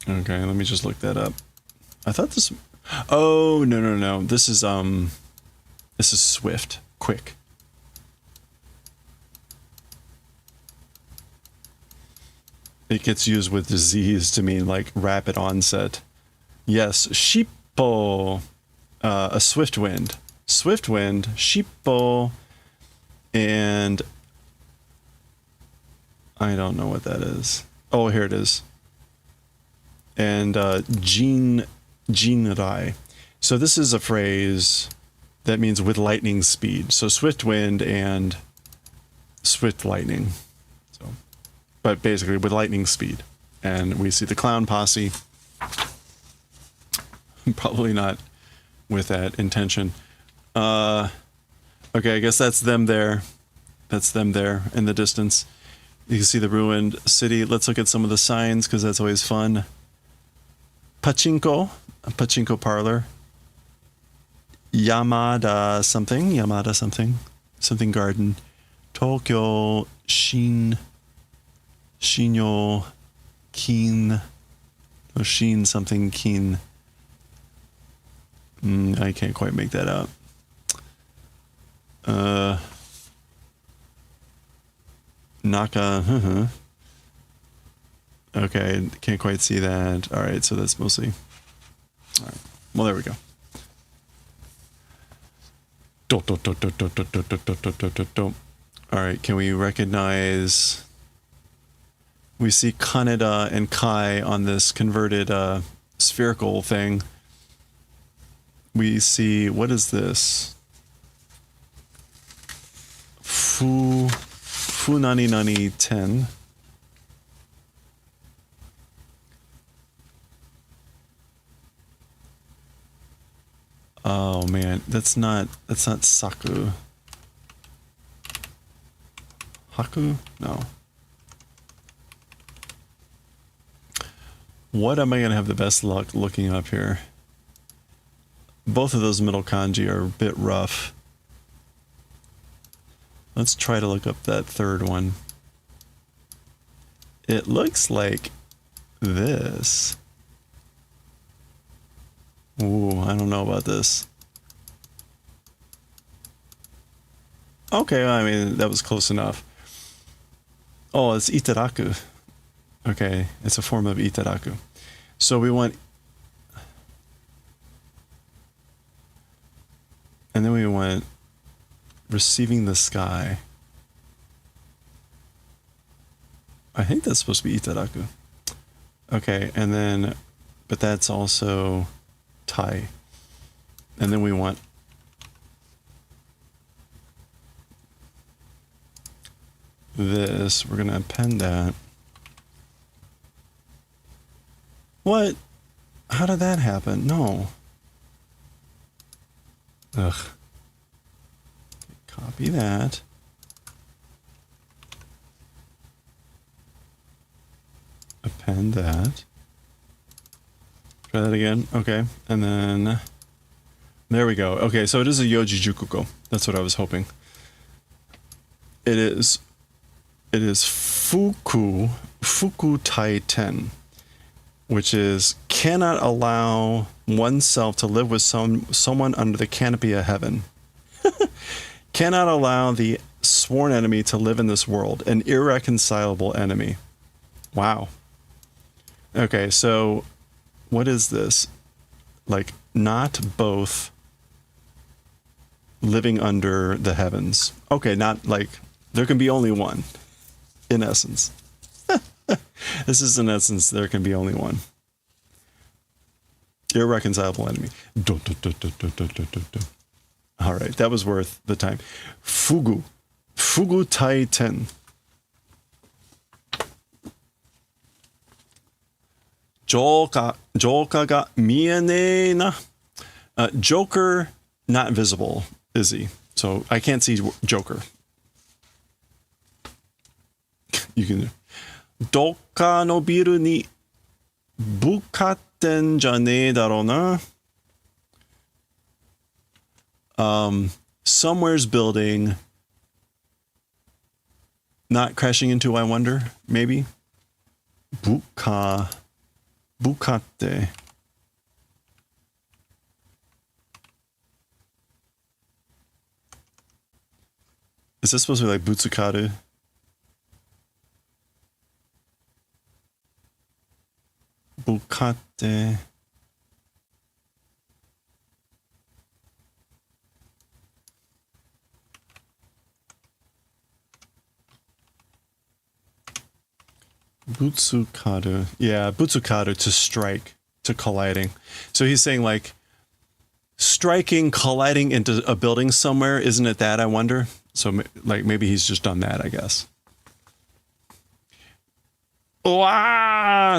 Okay, let me just look that up. I thought this. Oh, no. This is swift, quick. It gets used with disease to mean like rapid onset. Yes, Shippo. A swift wind, Shippo, and I don't know what that is. Oh, here it is. And Jinrai. So this is a phrase that means with lightning speed. So swift wind and swift lightning. So, but basically with lightning speed. And we see the clown posse. Probably not with that intention. Okay, I guess that's them there. That's them there in the distance. You can see the ruined city. Let's look at some of the signs because that's always fun. Pachinko, a pachinko parlor. Yamada something garden. Tokyo Shinyo Kin, or Shin something Kin. I can't quite make that out. Naka, Okay, can't quite see that. All right, so that's mostly. All right, well, there we go. All right, can we recognize? We see Kaneda and Kai on this converted spherical thing. We see, what is this? Funani 10. that's not Saku. Haku? No. What am I going to have the best luck looking up here? Both of those middle kanji are a bit rough. Let's try to look up that third one. It looks like this. Ooh, I don't know about this. Okay, I mean, that was close enough. Oh, it's itaraku. Okay, it's a form of itaraku. So we want... And then we want receiving the sky. I think that's supposed to be itaraku. Okay, and then... But that's also tai. And then we want... this. We're going to append that. What? How did that happen? No. Ugh. Copy that. Append that. Try that again. Okay. And then... There we go. Okay, so it is a Yoji Jukuko. That's what I was hoping. It is Fuku Tai Ten, which is cannot allow oneself to live with someone under the canopy of heaven. Cannot allow the sworn enemy to live in this world, an irreconcilable enemy. Wow. Okay, so what is this? Like, not both living under the heavens. Okay, not like, there can be only one, in essence. This is in essence, there can be only one. Irreconcilable enemy. All right, that was worth the time. Fugu. Fugu Tai Ten. Joker ga mienei na. Joker, not visible, is he? So I can't see Joker. You can. Dokka no biru ni bukatten ja nee daro na. Somewhere's building. Not crashing into, I wonder, maybe? Bukatte. Is this supposed to be like Butsukaru? Bukatte. Butsukaru. Yeah, Butsukaru, to strike, to colliding. So he's saying like striking, colliding into a building somewhere. Isn't it that, I wonder? So like maybe he's just done that, I guess.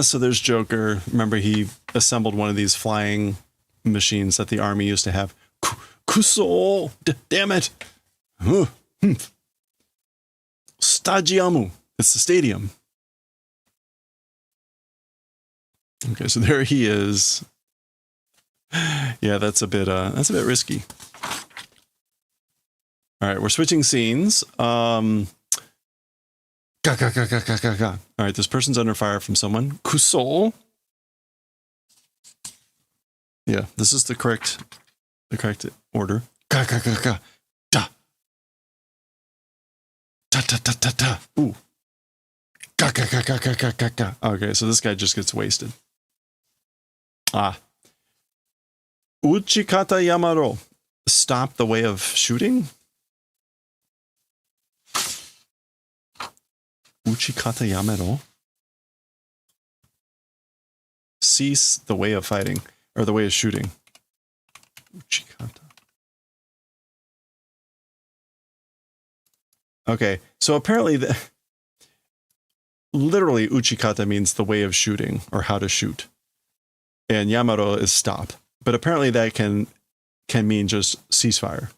So there's Joker. Remember, he assembled one of these flying machines that the army used to have. Kuso! Damn it! Stadiumu. It's the stadium. Okay, so there he is. Yeah, that's a bit risky. All right, we're switching scenes. All right, this person's under fire from someone. Kuso. Yeah, this is the correct order. Da. Ta. Ooh. Okay, so this guy just gets wasted. Uchikata Yamaro. Stop the way of shooting? Uchikata Yamero. Cease the way of fighting, or the way of shooting. Uchikata. Okay, so apparently literally Uchikata means the way of shooting, or how to shoot. And Yamaro is stop. But apparently that can can mean just ceasefire.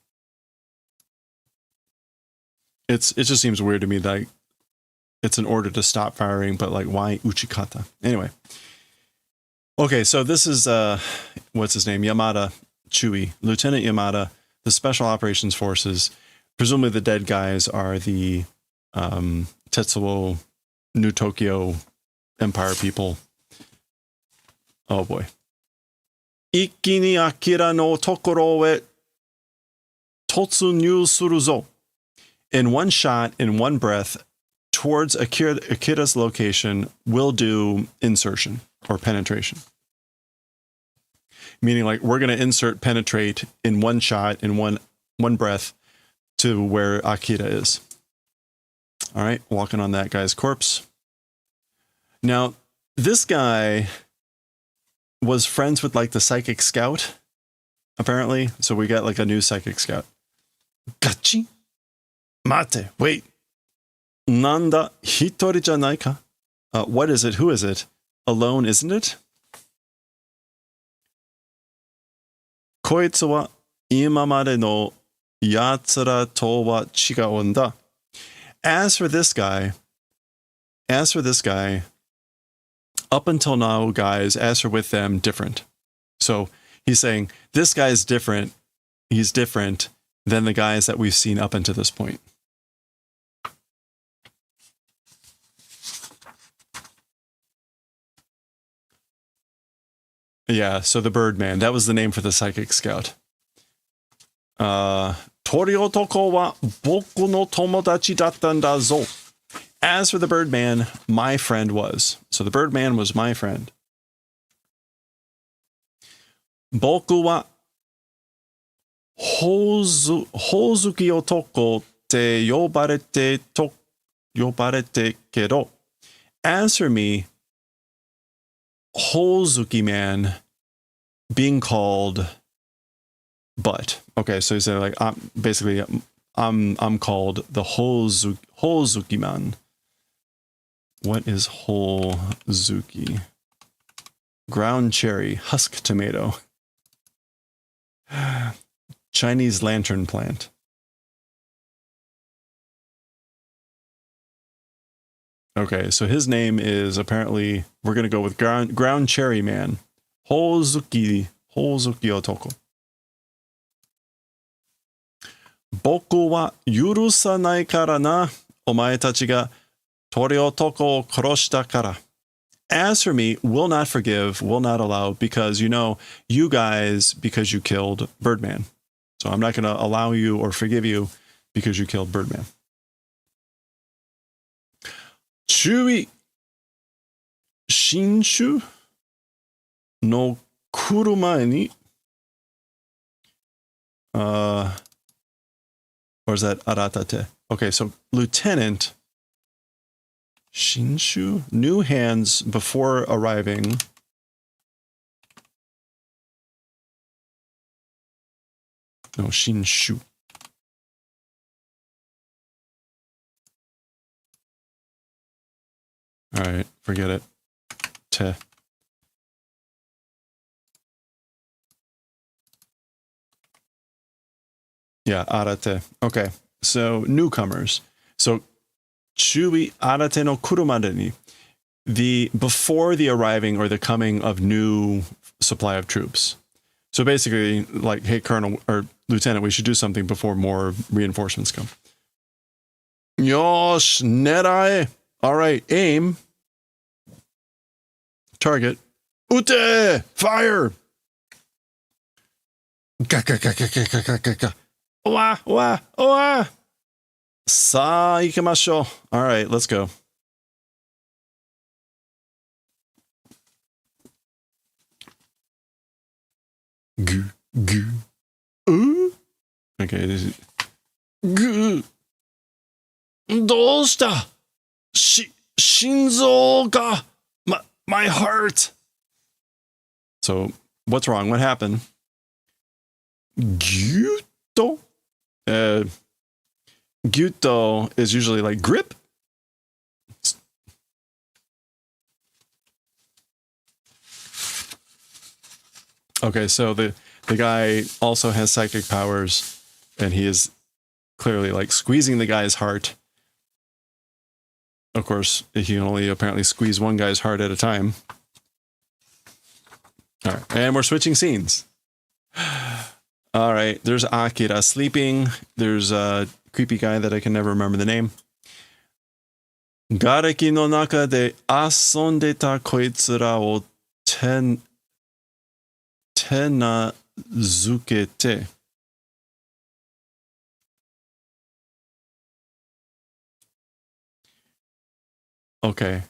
It just seems weird to me that it's an order to stop firing, but like why uchikata? Anyway. Okay, so this is what's his name? Yamada Chui, Lieutenant Yamada, the Special Operations Forces. Presumably the dead guys are the Tetsuo New Tokyo Empire people. Oh boy. Ikki ni Akira no tokoro e totsunyū suru zo. In one shot, in one breath, towards Akira's location, will do insertion or penetration. Meaning like we're going to penetrate in one shot, in one breath to where Akira is. All right, walking on that guy's corpse. Now, this guy was friends with like the psychic scout, apparently. So we got like a new psychic scout. Gachi? Mate, wait. Nanda hitori janai ka? What is it? Who is it? Alone, isn't it? Koitsu wa imamade no yatsura to wa chigaun da. As for this guy, up until now, guys, as for with them, different. So he's saying this guy is different. He's different than the guys that we've seen up until this point. Yeah, so the Birdman, that was the name for the psychic scout. Tori otoko wa boku no tomodachi dattan da zo. As for the Birdman, my friend was. So the Birdman was my friend. Boku wa hozuki otoko te yobarete kedo. As for me, Hozuki man being called but. Okay, so he's like basically I'm called the Hozuki man. What is Hozuki? Ground cherry, husk tomato. Chinese lantern plant. Okay, so his name is apparently, we're going to go with ground cherry man. Hozuki otoko. Boku wa yurusanai kara na, omae tachi ga tori otoko o koroshita kara. As for me, will not forgive, will not allow, because you guys, because you killed Birdman. So I'm not going to allow you or forgive you because you killed Birdman. Chui Shinshu no kuruma ni or is that aratate? Okay, so Lieutenant Shinshu, new hands before arriving. No, Shinshu. All right, forget it. Te. Yeah, arate. Okay, so newcomers. So, chui arate no kurumade ni. Before the arriving or the coming of new supply of troops. So basically, like, hey, Colonel or Lieutenant, we should do something before more reinforcements come. Yosh, nerai. All right, aim. Target. Ute! Fire! Ga. Owa, owa, owa! Sa ikimashou. All right, let's go. Gu. Okay, this is... Gu. Doushita? Shinzo ga. My heart. So, what's wrong? What happened? Gyuto? Gyuto is usually like grip. Okay, so the The guy also has psychic powers, and he is clearly like squeezing the guy's heart. Of course, he can only apparently squeeze one guy's heart at a time. All right, and we're switching scenes. All right, there's Akira sleeping. There's a creepy guy that I can never remember the name. 瓦礫の中で遊んでたこいつらを手なずけて Okay.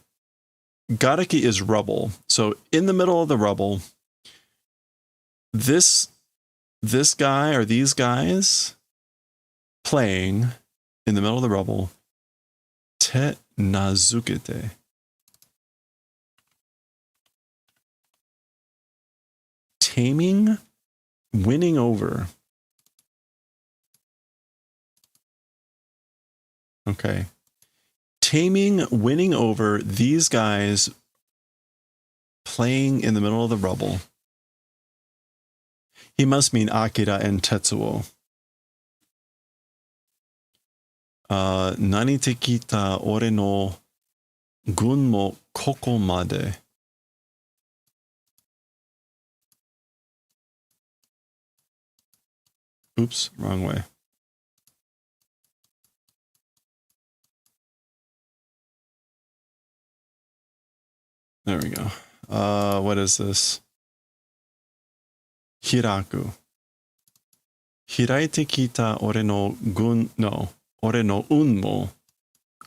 Garaki is rubble. So in the middle of the rubble, this guy or these guys playing in the middle of the rubble, te nazukete. Taming, winning over. Okay. Taming, winning over these guys playing in the middle of the rubble. He must mean Akira and Tetsuo. Nani te kita ore no gun mo koko made. Oops, wrong way. There we go. What is this? Hiraku. Hiraite kita ore no gun, no, ore no un mo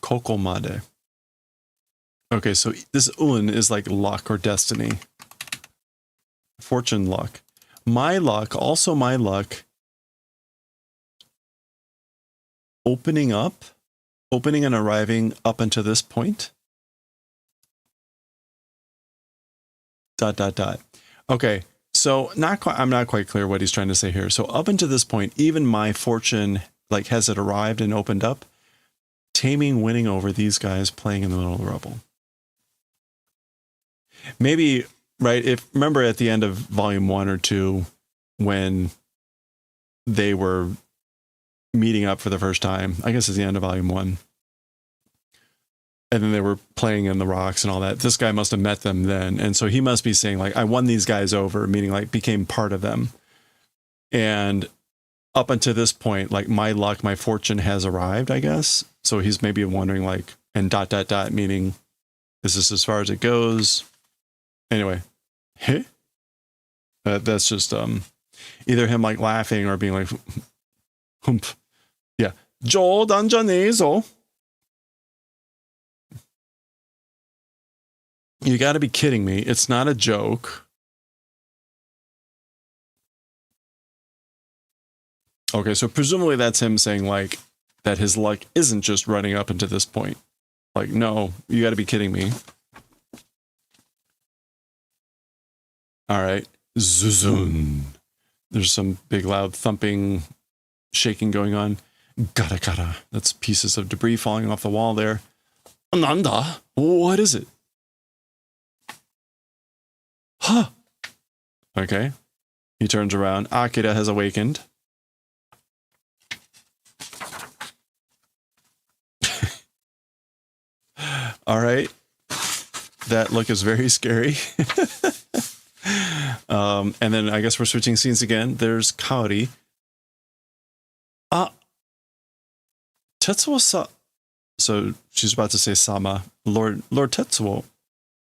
koko made. Okay, so this un is like luck or destiny. Fortune, luck. My luck, also my luck. Opening and arriving up until this point. ... Okay, so I'm not quite clear what he's trying to say here. So up until this point, even my fortune, like, has it arrived and opened up? Taming, winning over these guys playing in the middle of the rubble. Maybe, right, if remember at the end of volume 1 or 2, when they were meeting up for the first time, I guess it's the end of volume 1. And then they were playing in the rocks and all that. This guy must have met them then. And so he must be saying, like, I won these guys over, meaning like became part of them. And up until this point, like, my luck, my fortune has arrived, I guess. So he's maybe wondering, like, and ... meaning, is this as far as it goes? Anyway. That's just either him like laughing or being like, hump. Yeah. Jodan janezo. You got to be kidding me. It's not a joke. Okay, so presumably that's him saying, like, that his luck isn't just running up into this point. Like, no, you got to be kidding me. All right. Zuzun. There's some big loud thumping, shaking going on. Gara gara. That's pieces of debris falling off the wall there. Nanda? What is it? Huh. Okay. He turns around. Akira has awakened. All right. That look is very scary. And then I guess we're switching scenes again. There's Kaori. Tetsuo so she's about to say Sama. Lord Tetsuo.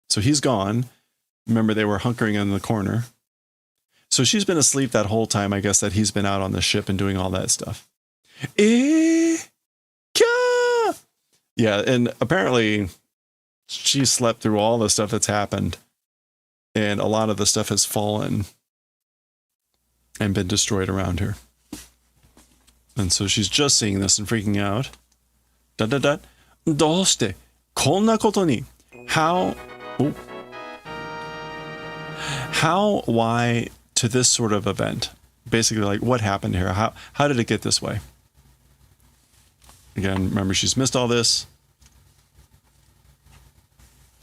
So he's gone. Remember, they were hunkering in the corner. So she's been asleep that whole time, I guess, that he's been out on the ship and doing all that stuff. Yeah, and apparently she slept through all the stuff that's happened. And a lot of the stuff has fallen and been destroyed around her. And so she's just seeing this and freaking out. Doshite konna koto ni? How, why to this sort of event? Basically, like, what happened here? How did it get this way? Again, remember, she's missed all this.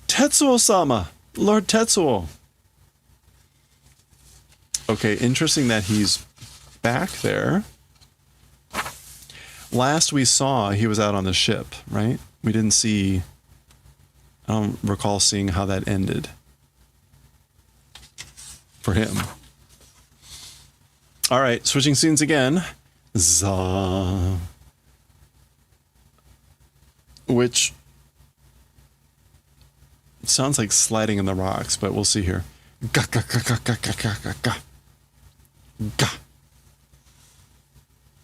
Tetsuo-sama, Lord Tetsuo. Okay, interesting that he's back there. Last we saw, he was out on the ship, right? We didn't see... I don't recall seeing how that ended. For him. Alright, switching scenes again. Za. Which... sounds like sliding in the rocks, but we'll see here. Ga ga ga ga ga ga ga ga ga. Ga.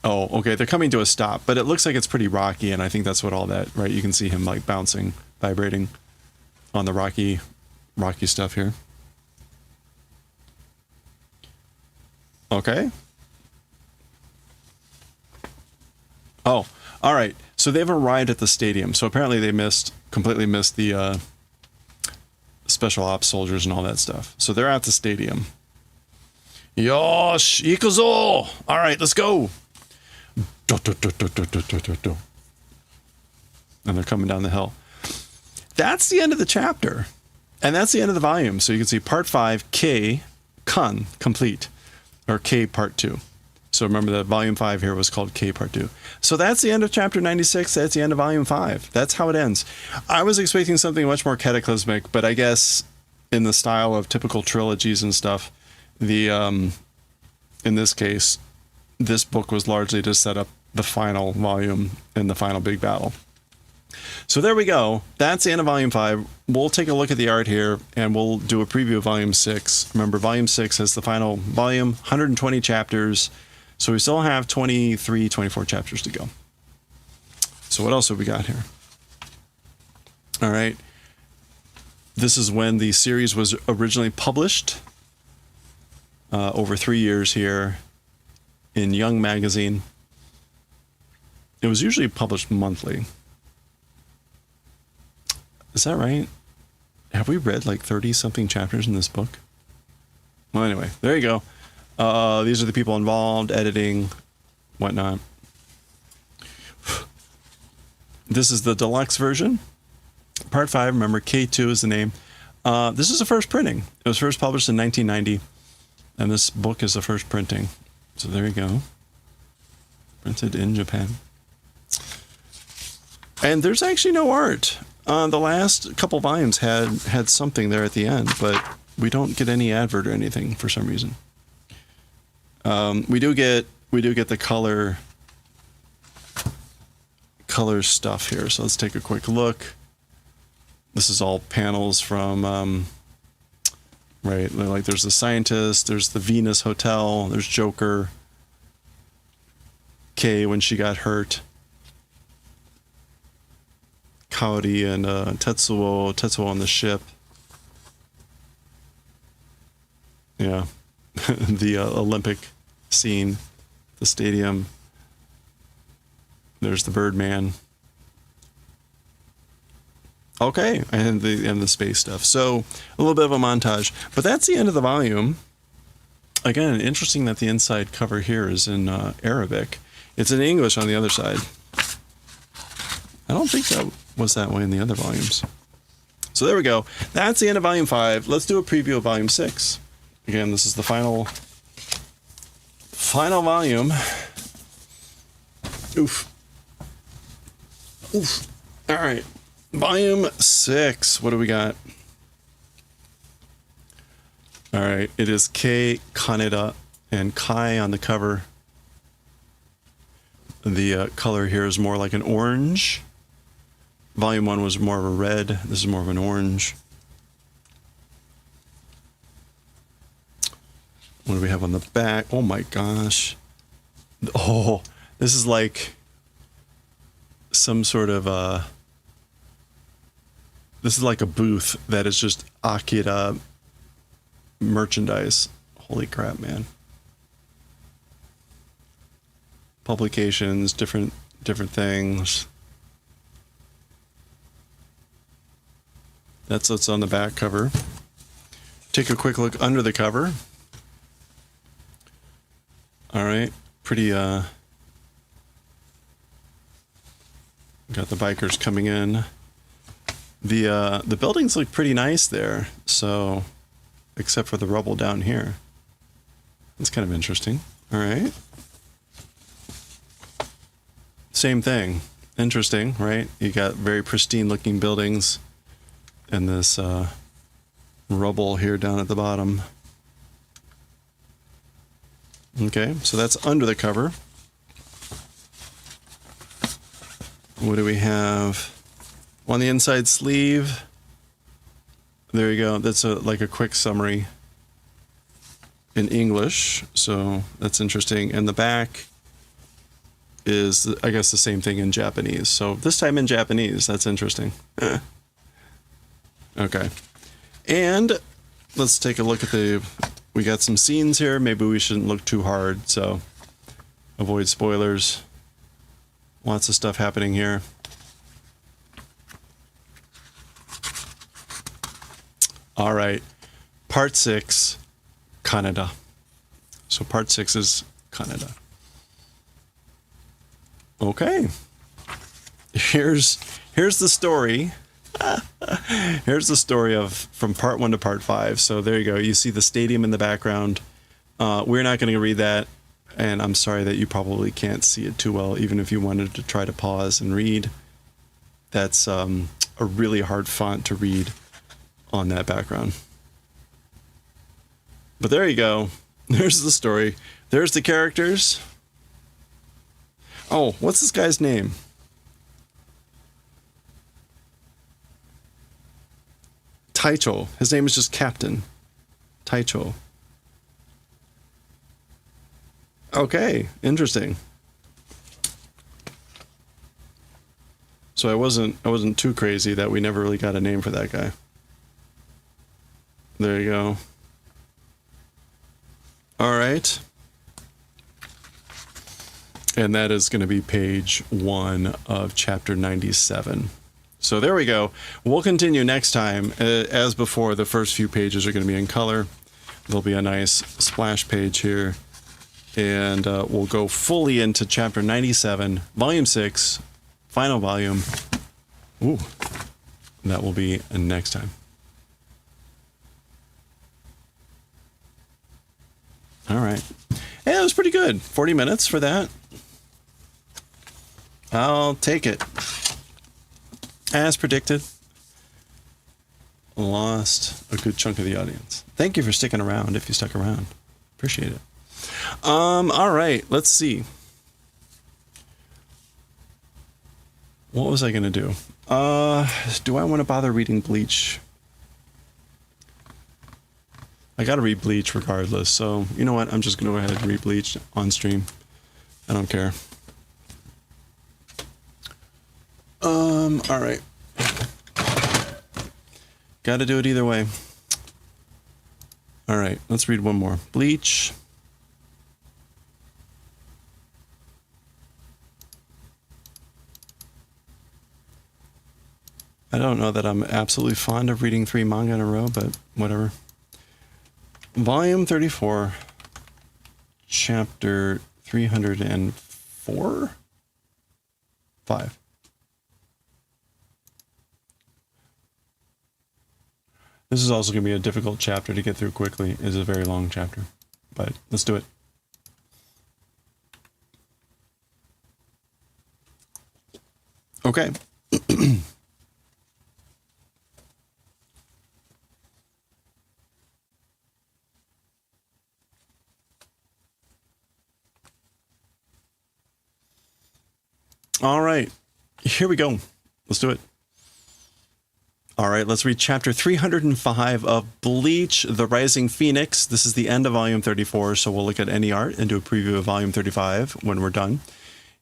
Oh, okay, they're coming to a stop, but it looks like it's pretty rocky, and I think that's what all that, right? You can see him like bouncing, vibrating on the rocky stuff here. Okay. Oh, all right. So they've arrived at the stadium. So apparently they completely missed the special ops soldiers and all that stuff. So they're at the stadium. Yosh, ikuzo! All right, let's go. And they're coming down the hill. That's the end of the chapter. And that's the end of the volume. So you can see part 5, K, Kun, complete. Or K part 2. So remember that volume 5 here was called K part 2. So that's the end of chapter 96. That's the end of volume 5. That's how it ends. I was expecting something much more cataclysmic, but I guess in the style of typical trilogies and stuff, the in this case, this book was largely to set up the final volume and the final big battle. So there we go. That's the end of volume 5. We'll take a look at the art here and we'll do a preview of volume 6. Remember, volume 6 has the final volume, 120 chapters. So we still have 23, 24 chapters to go. So what else have we got here? All right. This is when the series was originally published. Over 3 years here in Young Magazine. It was usually published monthly. Is that right? Have we read like 30-something chapters in this book? Well, anyway, there you go. These are the people involved, editing, whatnot. This is the deluxe version. Part 5, remember, K2 is the name. This is the first printing. It was first published in 1990. And this book is the first printing. So there you go. Printed in Japan. And there's actually no art. The last couple volumes had something there at the end, but we don't get any advert or anything for some reason. We do get the color stuff here. So let's take a quick look. This is all panels from right, like there's the scientist, there's the Venus Hotel, there's Joker, Kay when she got hurt, Kaori and Tetsuo on the ship. Yeah, the Olympic scene, the stadium. There's the Birdman. Okay, and the space stuff. So a little bit of a montage, but that's the end of the volume. Again, interesting that the inside cover here is in Arabic. It's in English on the other side. I don't think that was that way in the other volumes. So there we go. That's the end of volume 5. Let's do a preview of volume 6. Again, this is the final volume. Oof. Oof. All right. Volume 6. What do we got? All right. It is Kei Kaneda and Kai on the cover. The color here is more like an orange. Volume 1 was more of a red. This is more of an orange. What do we have on the back? Oh my gosh. Oh, this is like some sort of this is like a booth that is just AKIRA merchandise. Holy crap, man. Publications, different things. That's what's on the back cover. Take a quick look under the cover. All right, pretty got the bikers coming in. The buildings look pretty nice there, so except for the rubble down here. That's kind of interesting. All right. Same thing. Interesting, right? You got very pristine looking buildings and this rubble here down at the bottom. Okay, so that's under the cover. What do we have? On the inside sleeve. There you go. That's like a quick summary in English. So that's interesting. And the back is, I guess, the same thing in Japanese. So this time in Japanese. That's interesting. Okay. And let's take a look at we got some scenes here. Maybe we shouldn't look too hard. So avoid spoilers. Lots of stuff happening here. All right. Part 6, Canada. So part 6 is Canada. Okay. Here's the story. Here's the story from part 1 to part 5. So there you go. You see the stadium in the background. We're not going to read that. And I'm sorry that you probably can't see it too well, even if you wanted to try to pause and read. That's a really hard font to read on that background. But there you go. There's the story. There's the characters. Oh, what's this guy's name? Taicho. His name is just Captain Taicho. Okay, interesting. So I wasn't too crazy that we never really got a name for that guy. There you go. All right. And that is going to be page 1 of chapter 97. So there we go. We'll continue next time. As before, the first few pages are going to be in color. There'll be a nice splash page here. And we'll go fully into chapter 97, volume 6, final volume. Ooh, that will be next time. All right. Hey, that was pretty good. 40 minutes for that. I'll take it. As predicted, lost a good chunk of the audience. Thank you for sticking around if you stuck around. Appreciate it. All right, let's see. What was I going to do? Do I want to bother reading Bleach? I got to read Bleach regardless. So, you know what? I'm just going to go ahead and read Bleach on stream. I don't care. All right. Got to do it either way. All right, let's read one more. Bleach. I don't know that I'm absolutely fond of reading 3 manga in a row, but whatever. Volume 34, chapter 304? 5. This is also going to be a difficult chapter to get through quickly. It's a very long chapter, but let's do it. Okay. All right, here we go. Let's do it. All right, let's read chapter 305 of Bleach, The Rising Phoenix. This is the end of volume 34, so we'll look at any art and do a preview of volume 35 when we're done.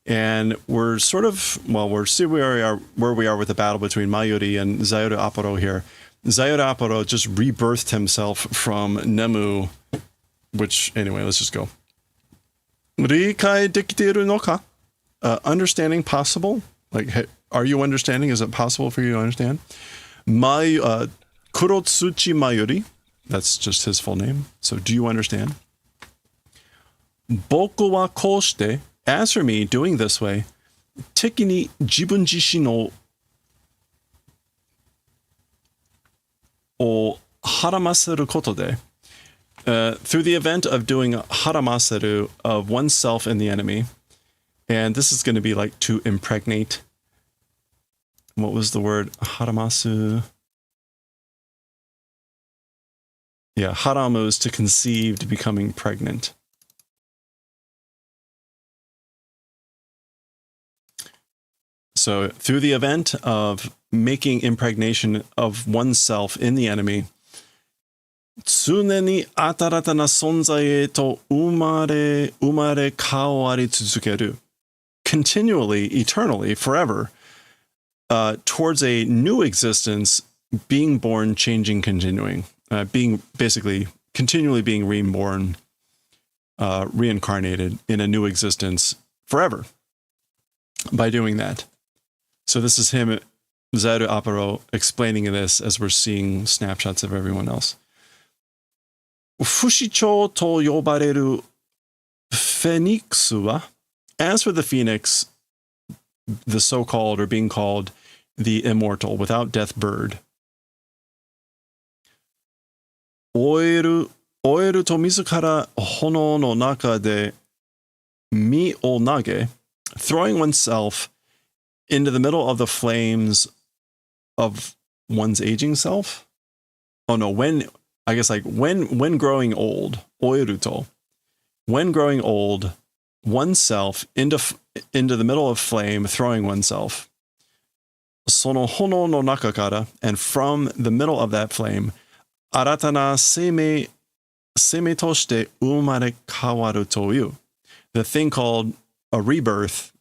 And we're sort of, well, we're see where we are with the battle between Mayuri and Zayoru Aporo here. Zayoru Aporo just rebirthed himself from Nemu, which, anyway, let's just go. Rikai dekiteru no ka? Understanding possible? Like, hey, are you understanding? Is it possible for you to understand? Kurotsuchi Mayuri. That's just his full name. So do you understand? Boku wa koshite. As for me, doing this way, teki ni jibun jishin o haramaseru koto de, Through the event of doing haramaseru of oneself and the enemy, and this is going to be like to impregnate. What was the word? Haramasu. Yeah, haramu is to conceive, to becoming pregnant. So through the event of making impregnation of oneself in the enemy, 常に新たな存在へと生まれ変わり続ける continually, eternally, forever, towards a new existence, being born, changing, continuing, being basically continually being reborn, reincarnated in a new existence forever by doing that. So this is him, Zaru Aparo, explaining this as we're seeing snapshots of everyone else. 不死鳥と呼ばれるフェニックスは as for the phoenix, the so-called or being called the immortal, without death bird, 燃えると自ら炎の中で身を投げ throwing oneself into the middle of the flames of one's aging self. Oh no, when growing old, oiruto, when growing old, oneself into the middle of flame, throwing oneself. Sono hono no naka kara, and from the middle of that flame, arata na seimei toshite umare kawaru toyu, the thing called a rebirth.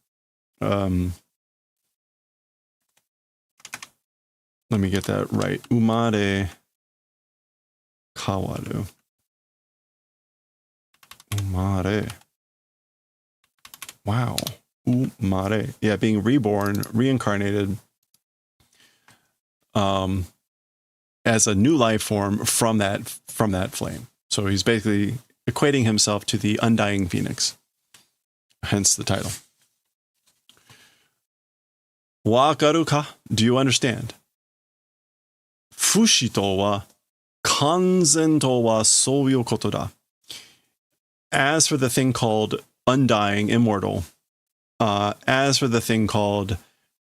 Let me get that right. Umare kawaru. Umare. Wow. Umare. Yeah, being reborn, reincarnated as a new life form from that flame. So he's basically equating himself to the undying phoenix. Hence the title. Wakaru ka? Do you understand? Fushi to wa kanzen to wa souyu koto da. As for the thing called undying, immortal, as for the thing called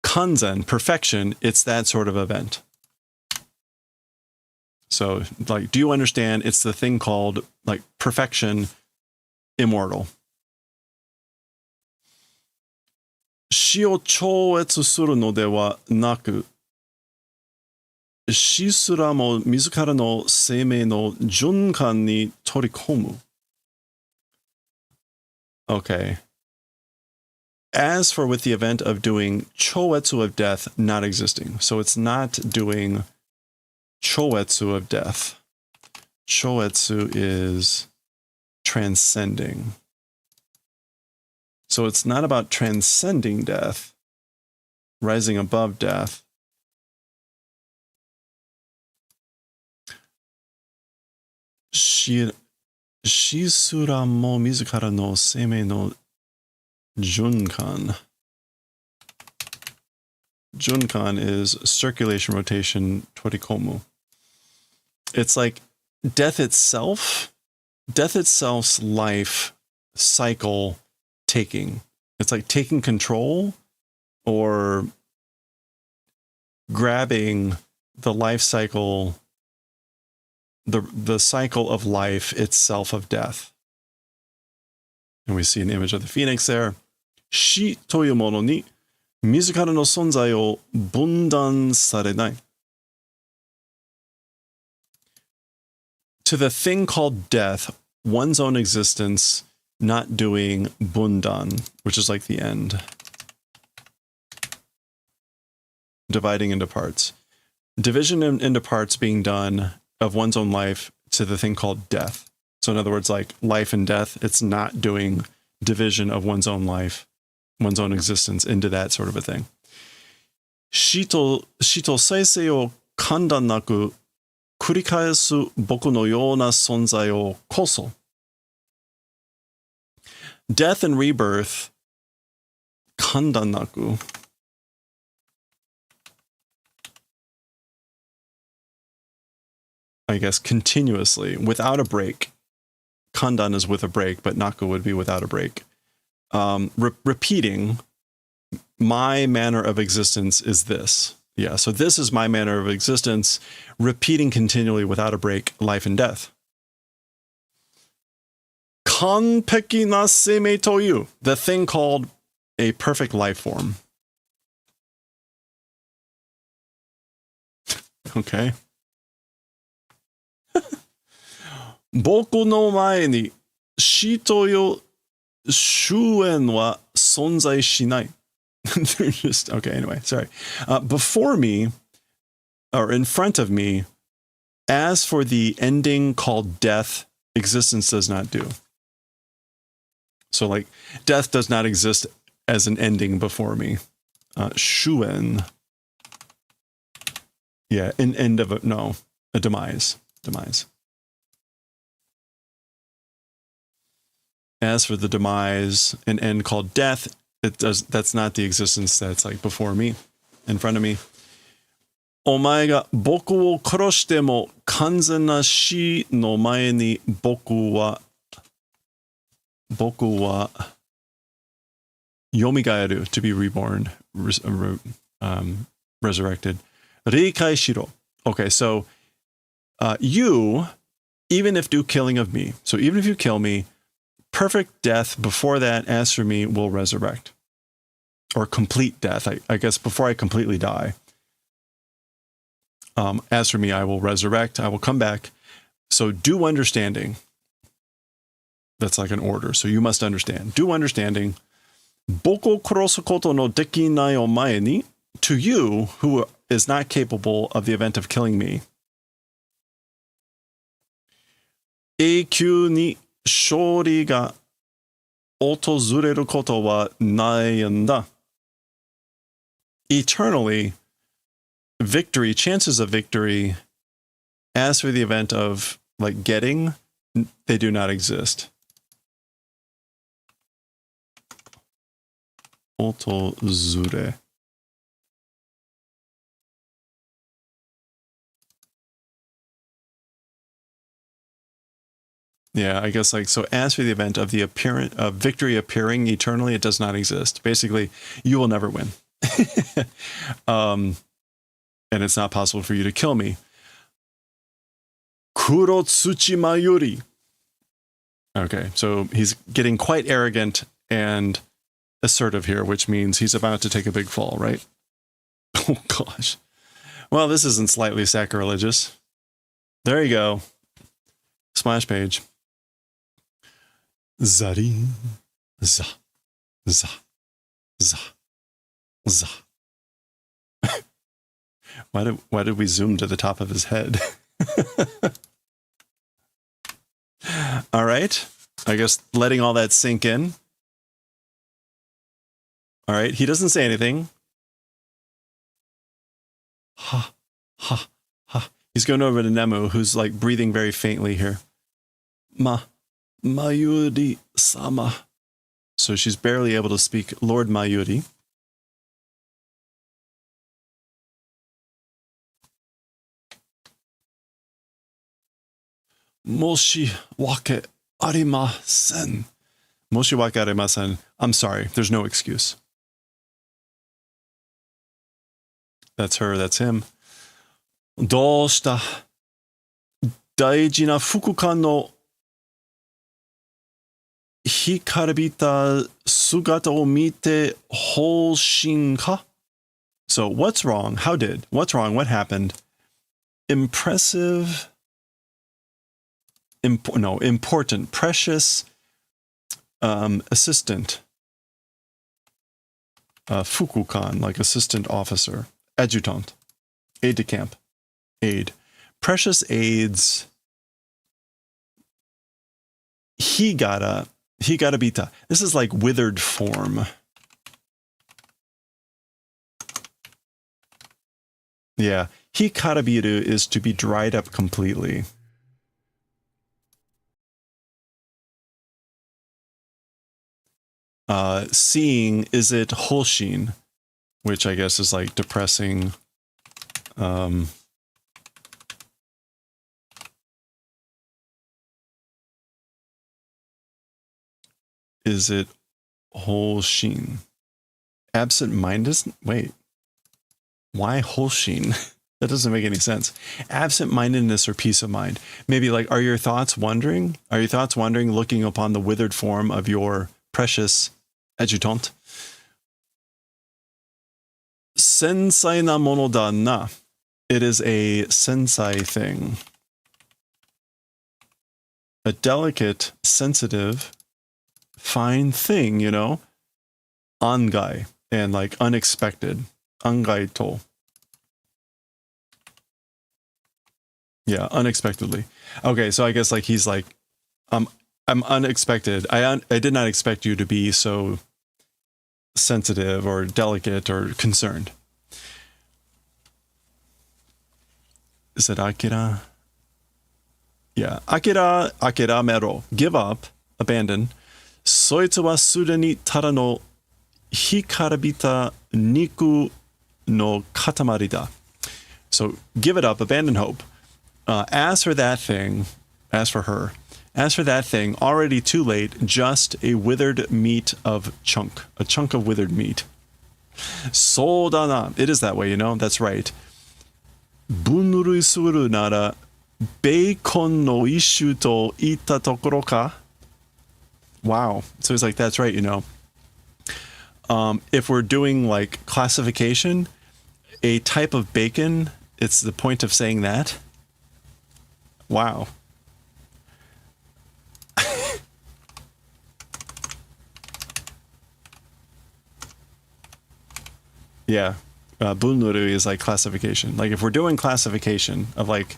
kanzen, perfection, it's that sort of event. So, like, do you understand? It's the thing called, like, perfection, immortal. 死を超越するのではなく、死すらも自らの生命の循環に取り込む。Okay. As for with the event of doing choetsu of death not existing. So it's not doing choetsu of death. Choetsu is transcending. So it's not about transcending death, rising above death. Shizura mo mizukara no seimei no junkan. Junkan is circulation, rotation, torikomu. It's like death itself's life cycle taking. It's like taking control or grabbing the life cycle, the cycle of life itself of death. And we see an image of the phoenix there. Shi toyu mono ni mizukara no sonzai o bundan sarenai. To the thing called death, one's own existence not doing bundan, which is like the end. Dividing into parts. Division into parts being done of one's own life to the thing called death. So in other words, like life and death, it's not doing division of one's own life, one's own existence into that sort of a thing. Shito seisei o kandan naku kurikaesu boku no yona sonzai o koso. Death and rebirth, kandan naku. I guess continuously, without a break. Kandan is with a break, but Naku would be without a break. Repeating, my manner of existence is this. Yeah, so this is my manner of existence, repeating continually without a break, life and death. Kanpeki na seimei toyu, the thing called a perfect life form. Okay. Boku no mae ni shi toyo shuen wa sonzai shinai. They're just, okay, anyway, sorry. Before me, or in front of me, as for the ending called death, existence does not do. So like, death does not exist as an ending before me. Shuen. Yeah, an end of a demise. Demise. As for the demise, an end called death, that's not the existence that's like before me, in front of me. Omae ga boku wo koroshite mo kanzen na shi no mae ni boku wa yomigaeru, to be reborn, resurrected. Reikai shiro. Okay, so you, even if do killing of me, so even if you kill me, perfect death before that, as for me, will resurrect. Or complete death, I guess, before I completely die. As for me, I will resurrect, I will come back. So do understanding. That's like an order, so you must understand. Do understanding. Boko korosu koto no dekinai omae ni, to you, who is not capable of the event of killing me. Eikyū ni shōri ga otozureru koto wa naiんだ. Eternally, victory, chances of victory, as for the event of like getting, they do not exist. Otozure. Yeah, I guess like, so as for the event of the victory appearing eternally, it does not exist. Basically, you will never win. And it's not possible for you to kill me. Kuro tsuchima yuri. Okay, so he's getting quite arrogant and assertive here, which means he's about to take a big fall, right? Oh gosh. Well, this isn't slightly sacrilegious. There you go. Splash page. Zarin. Za. Za. Za. Za. Why did we zoom to the top of his head? All right. I guess letting all that sink in. All right. He doesn't say anything. Ha. Ha. Ha. He's going over to Nemu, who's like breathing very faintly here. Mayuri sama. So she's barely able to speak Lord Mayuri. Moshi wake arimasen. Moshi wake arimasen. I'm sorry. There's no excuse. That's her. That's him. Doshita. Daiji na fukukan no hikarabita sugata o mite houshin ka? So what's wrong? What's wrong? What happened? Impressive. Important, precious assistant. Fukukan, like assistant officer. Adjutant. Aide de camp. Aide. Precious aids. Higarabita. This is like withered form. Yeah. Hikarabiru is to be dried up completely. Seeing, is it Holshin, which I guess is like depressing. is it Holshin? Absent-minded? Wait. Why Holshin? That doesn't make any sense. Absent-mindedness or peace of mind. Maybe like, are your thoughts wandering? Are your thoughts wandering, looking upon the withered form of your precious adjutant? Sensai na mono da na. It is a sensai thing. A delicate, sensitive, fine thing, you know? Angai. And like unexpected. Angai to. Yeah, unexpectedly. Okay, so I guess like he's like, I'm unexpected. I did not expect you to be so sensitive or delicate or concerned. Is it Akira? Yeah, Akira mero. Give up, abandon. Soitsu wa sude ni tada no hikarabita niku no katamari da. So give it up, abandon hope. As for that thing, as for her, as for that thing, already too late, just a withered meat of chunk, a chunk of withered meat. Soldana, it is that way, you know, that's right. Bunrui suru nara, bacon no ishu to ita tokoro ka? Wow. So he's like, that's right, you know. If we're doing like classification, a type of bacon, it's the point of saying that. Wow. Yeah. Bunuru is like classification. Like if we're doing classification of like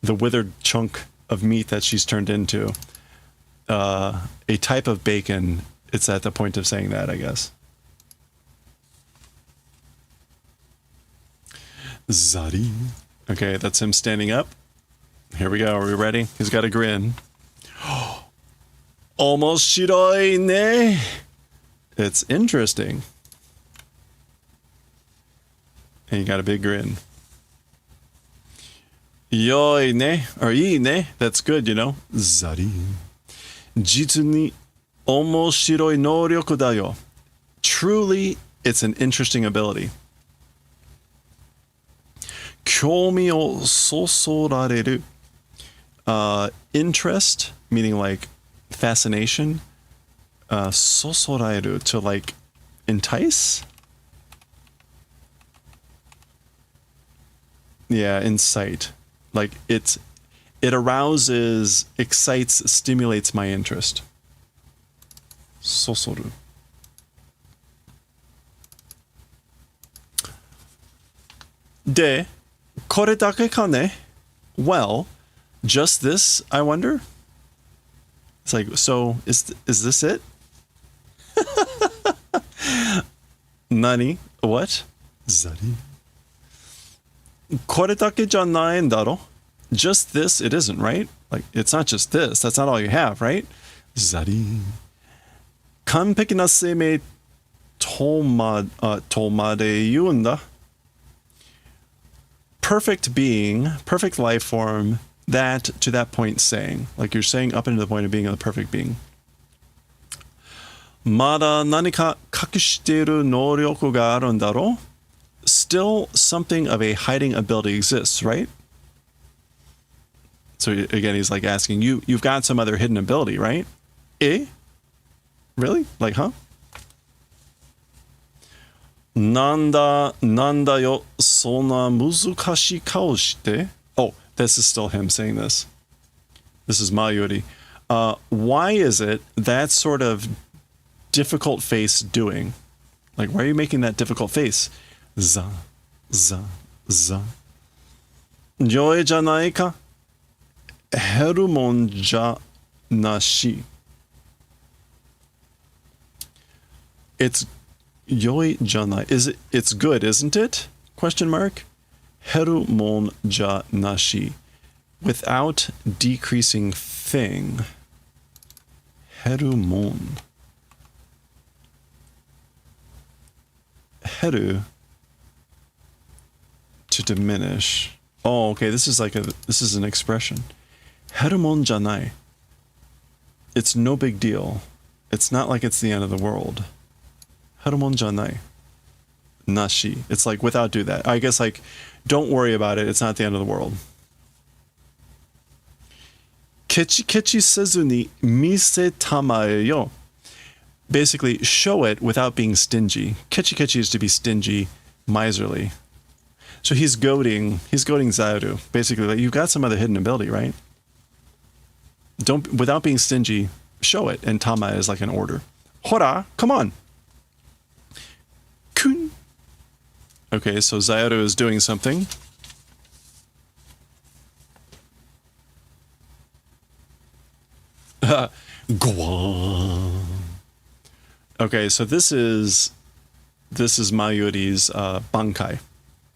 the withered chunk of meat that she's turned into, a type of bacon, it's at the point of saying that, I guess. Zari. Okay, that's him standing up. Here we go. Are we ready? He's got a grin. Almost shiroi ne. It's interesting. And you got a big grin. Yoi ne, or ii ne. That's good, you know. Zari. Jitsu ni omoshiroi nouryoku da yo. Truly, it's an interesting ability. Kyomi o sosorareru. Interest, meaning like fascination. Sosorareru, to like entice. Yeah, incite. Like it arouses, excites, stimulates my interest. Sosoru. De, kore dake ka ne? Well, just this, I wonder? It's like, so is this it? Nani? What? Zari. Kore dake janai en daro? Just this, it isn't, right? Like, it's not just this. That's not all you have, right? Zari. Kanpeki na seimei tomade yunda. Perfect being, perfect life form, that to that point saying. Like you're saying up into the point of being a perfect being. Mada nanika kakushiteiru nouryoku ga aru n daro? Still something of a hiding ability exists, right? So again, he's like asking, you've got some other hidden ability, right? Eh? Really? Like, huh? Nanda yo sonna muzukashii kao shite? Oh, this is still him saying this. This is Mayuri. Why is it that sort of difficult face doing? Like, why are you making that difficult face? Za, za, za. Joy janai ka? Herumon ja nashi. It's yoi janai. It's good, isn't it? Question mark. Herumon ja nashi. Without decreasing thing. Herumon. Heru. To diminish. Oh, okay. This is an expression. Herumon janai. It's no big deal. It's not like it's the end of the world. Harumon janai. Nashi. It's like without do that. I guess like don't worry about it. It's not the end of the world. Kechi kechi sezu ni mise tamae yo. Basically, show it without being stingy. Kechi kechi is to be stingy, miserly. So he's goading Zayaru. Basically, like, you've got some other hidden ability, right? Without being stingy, show it. And tama is like an order. Hora, come on. Kun. Okay, so Zayaru is doing something. Guan. Okay, so this is Mayuri's Bankai,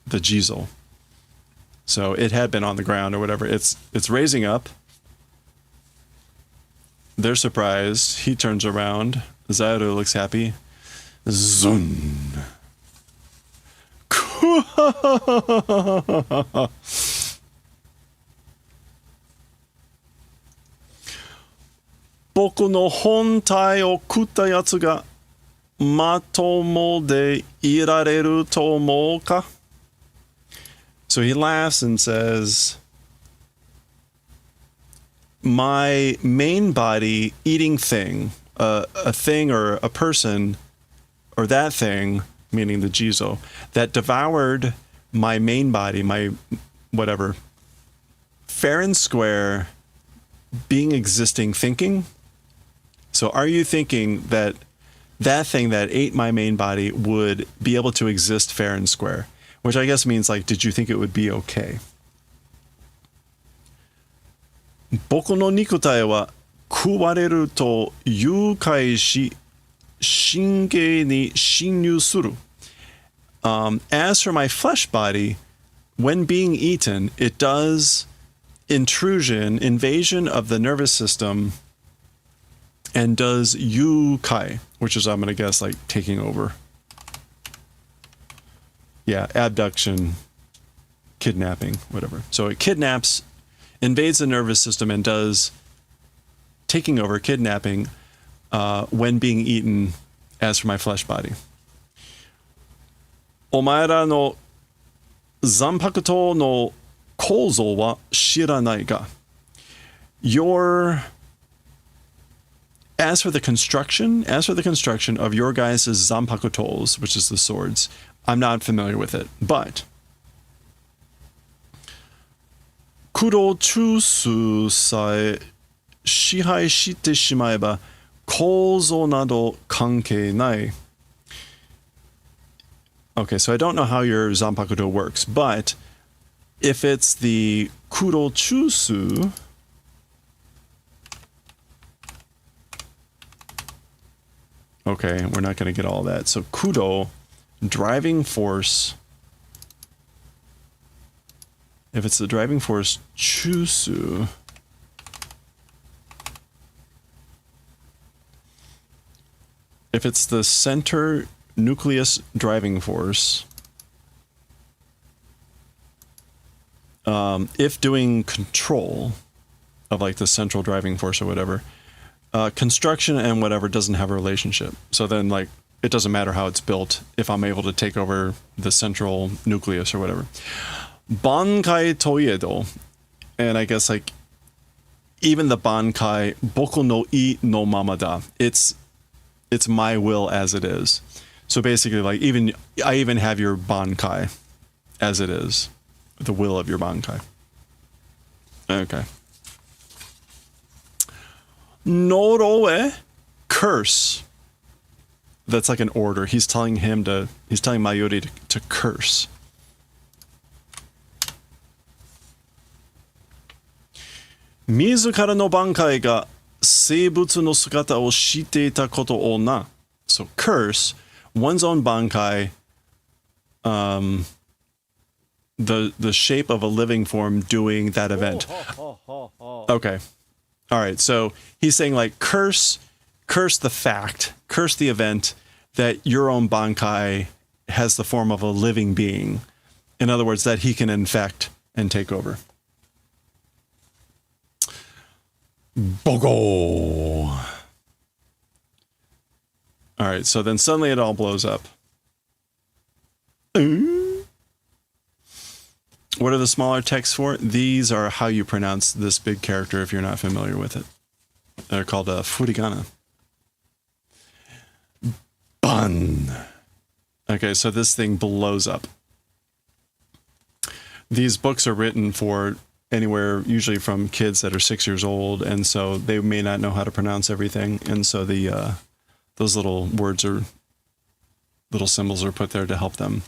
the Jizo. So it had been on the ground or whatever. It's raising up. They're surprised. He turns around. Zayaru looks happy. Zun. Boku no hontai o kutta yatsu ga matomo de irareru to omou ka? So he laughs and says, my main body eating thing, a thing or a person, or that thing, meaning the Jizo, that devoured my main body, my whatever, fair and square, being existing thinking. So are you thinking that that thing that ate my main body would be able to exist fair and square? Which I guess means, like, did you think it would be okay? Boku no nikutai wa kuwareru to yukai shi shingei ni shinryu suru. As for my flesh body, when being eaten, it does invasion of the nervous system, and does yukai, which is, I'm going to guess, like taking over. Yeah, abduction, kidnapping, whatever. So it kidnaps, invades the nervous system, and does taking over, kidnapping, when being eaten, as for my flesh body. Omaera no zanpakuto no kouzou wa shiranai ga. As for the construction of your guys' zanpakutos, which is the swords, I'm not familiar with it, but kuro chusu sae shihai shite shimaeba kouzou nado kankei nai. Okay, so I don't know how your zanpakuto works, but if it's the kuro chusu, okay, we're not going to get all that. So kudo, driving force. If it's the driving force, chusu. If it's the center nucleus driving force, if doing control of like the central driving force or whatever, construction and whatever doesn't have a relationship. So then, like, it doesn't matter how it's built if I'm able to take over the central nucleus or whatever. Bankai toiedo, and I guess like even the bankai boku no I no mamada. It's my will as it is. So basically, like, I even have your bankai as it is, the will of your bankai. Okay. Noroe, curse. That's like an order. He's telling Mayuri to curse. Mizukara no bankai ga seibutsu no sugata o shite ita koto o na. So curse one's own bankai, the shape of a living form doing that event. Okay. All right, so he's saying, like, curse the fact, curse the event that your own bankai has the form of a living being. In other words, that he can infect and take over. Bogo. All right, so then suddenly it all blows up. What are the smaller texts for? These are how you pronounce this big character if you're not familiar with it. They're called furigana. Bun. Okay, so this thing blows up. These books are written for anywhere, usually from kids that are 6 years old, and so they may not know how to pronounce everything, and so the those little words or little symbols are put there to help them.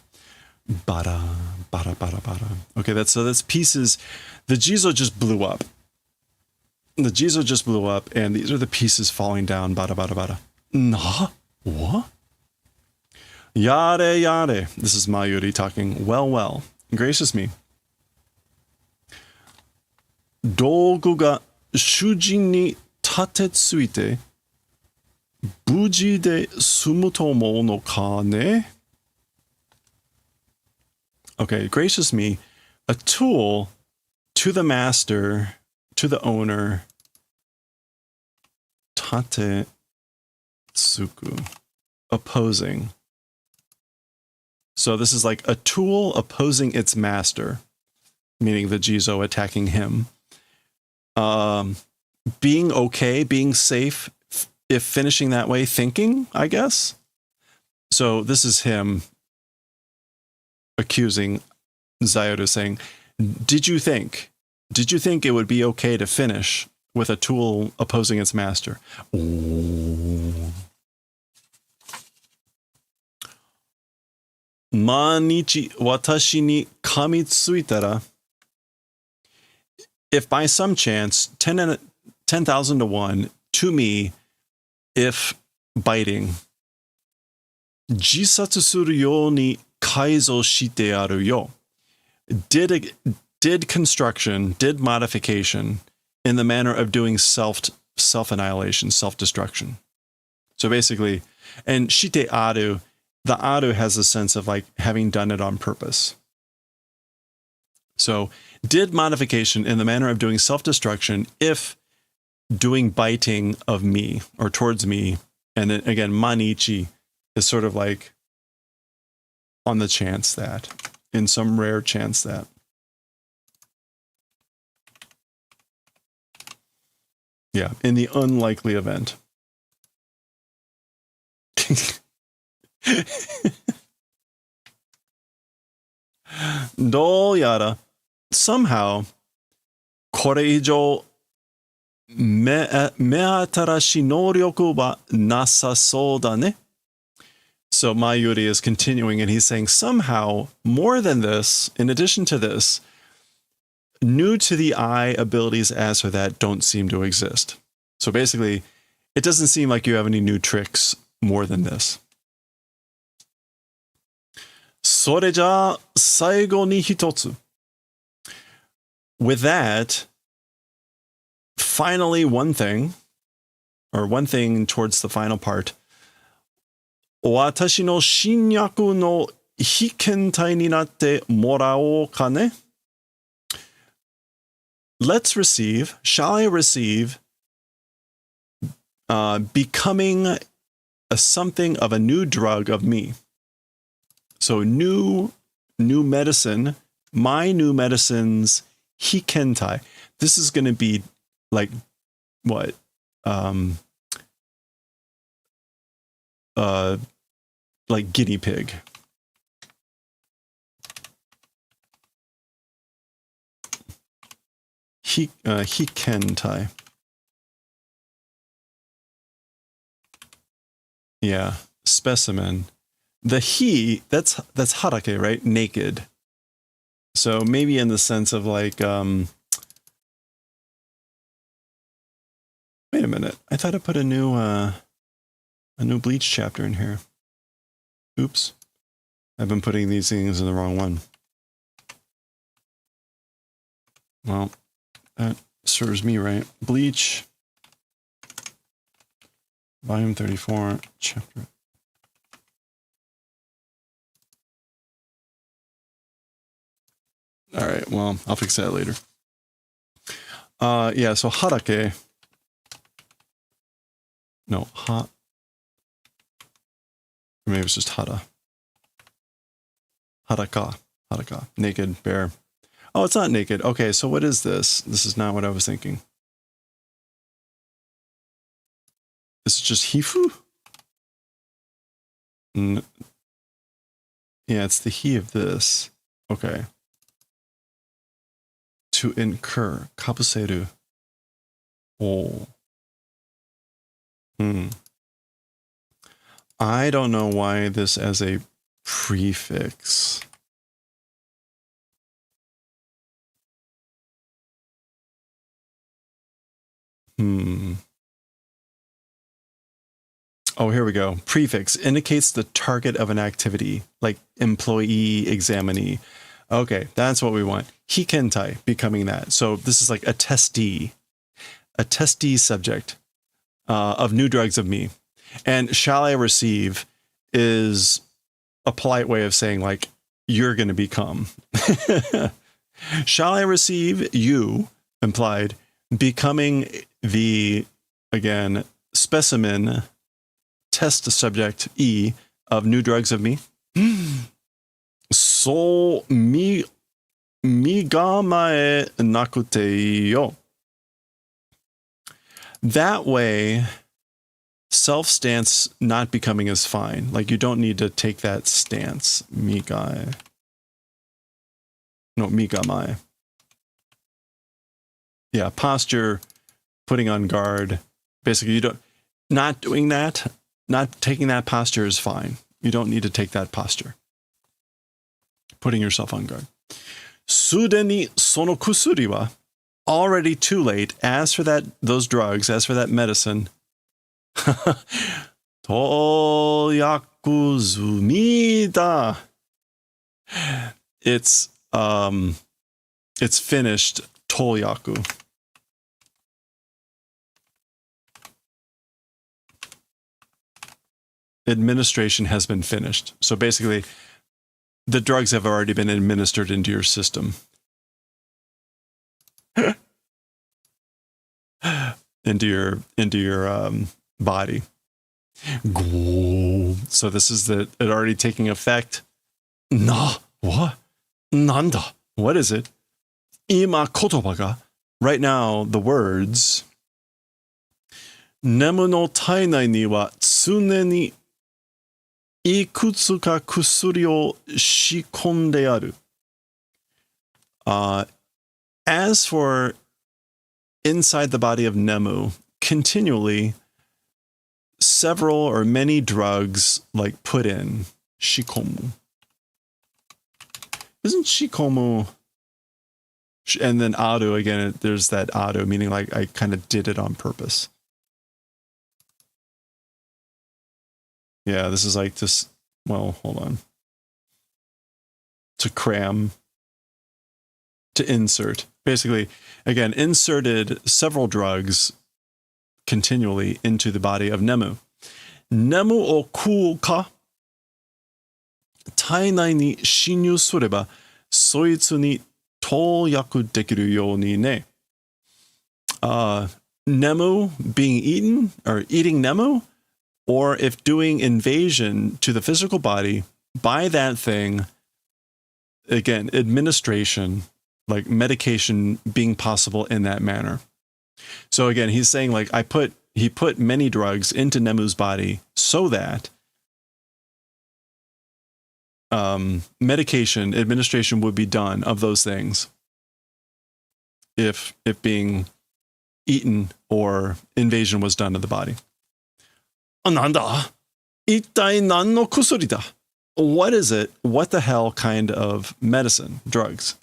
Bada, bada, bada, bada. Okay, that's pieces. The Jizo just blew up. The Jizo just blew up, and these are the pieces falling down. Bada, bada, bada. Nah, what? Yare, yare. This is Mayuri talking. Well. Gracious me. Dogu ga shuji ni tatetsuite buji de sumu tomo no ka ne? Okay, gracious me. A tool to the master, to the owner. Tatetsuku. Opposing. So this is like a tool opposing its master, meaning the Jizo attacking him. Being okay, being safe, if finishing that way, thinking, I guess. So this is him accusing Daioh, saying, did you think it would be okay to finish with a tool opposing its master? Ooh. Manichi watashi ni kamitsuitara. If by some chance, 10,000 to 1, to me, if biting, jisatsu suru you ni kaizo shite aru yo. Did construction, did modification in the manner of doing self-annihilation, self-destruction. So basically, and shite aru, the aru has a sense of like having done it on purpose. So did modification in the manner of doing self-destruction if doing biting of me or towards me, and then again, manichi is sort of like on the chance that, in some rare chance that. Yeah, in the unlikely event. Doyara, somehow, これ以上目新しい能力はなさそうだね. So Mayuri is continuing and he's saying, somehow, more than this, in addition to this, new to the eye abilities as for that don't seem to exist. So basically, it doesn't seem like you have any new tricks more than this. それじゃあ最後に一つ. With that, finally one thing towards the final part. 私の侵略の被験体になってもらおうかね? Shall I receive, becoming something of a new drug of me? So new medicine, my new medicine's hikentai. This is going to be like what? Like guinea pig. Hikentai. Yeah, specimen. The he, that's harake, right? Naked. So maybe in the sense of like, wait a minute. I thought I put a new Bleach chapter in here. Oops. I've been putting these things in the wrong one. Well, that serves me right. Bleach. Volume 34, chapter. All right, well, I'll fix that later. Yeah, so harake. No, Or maybe it's just hara. Haraka. Haraka. Naked, bare. Oh, it's not naked. Okay, so what is this? This is not what I was thinking. This is just hifu? Yeah, it's the he of this. Okay. To incur. Kabuseru. Oh. I don't know why this as a prefix. Oh, here we go. Prefix indicates the target of an activity, like employee, examinee. Okay, that's what we want. Hikentai becoming that. So this is like a testee subject of new drugs of me. And shall I receive is a polite way of saying like, you're going to become. Shall I receive you, implied, becoming the, again, specimen, test subject E of new drugs of me. So mi ga mae nakute yo. That way, self-stance not becoming is fine. Like you don't need to take that stance. Miga mae. Yeah, posture, putting on guard. Basically, not doing that, not taking that posture is fine. You don't need to take that posture. Putting yourself on guard. Sudeni sono kusuri wa, already too late. As for those drugs, as for that medicine, toyaku zumida. It's finished. Toyaku. Administration has been finished. So basically, the drugs have already been administered into your system. into your body. So this is it already taking effect. What? Nanda. What is it? Ima kotoba ga. Right now, the words. Nemu no tainai ni wa tsune ni ikutsu ka kusuri o shikonde aru. As for inside the body of Nemu, continually several or many drugs like put in. Shikomu. Isn't shikomu? And then aru, again, there's that aru, meaning like I kind of did it on purpose. Yeah, this is like this. Well, hold on. To cram. To insert. Basically, again, inserted several drugs continually into the body of Nemu. Nemu o ku ka tainai ni shinyu sureba soitsu ni toyaku dekiru you ni ne. Nemu being eaten, or eating Nemu, or if doing invasion to the physical body by that thing, again, administration, like medication being possible in that manner. So again, he's saying like he put many drugs into Nemu's body so that medication administration would be done of those things if being eaten or invasion was done to the body. Ananda, ittai nan no kusuri da? What is it? What the hell kind of medicine, drugs?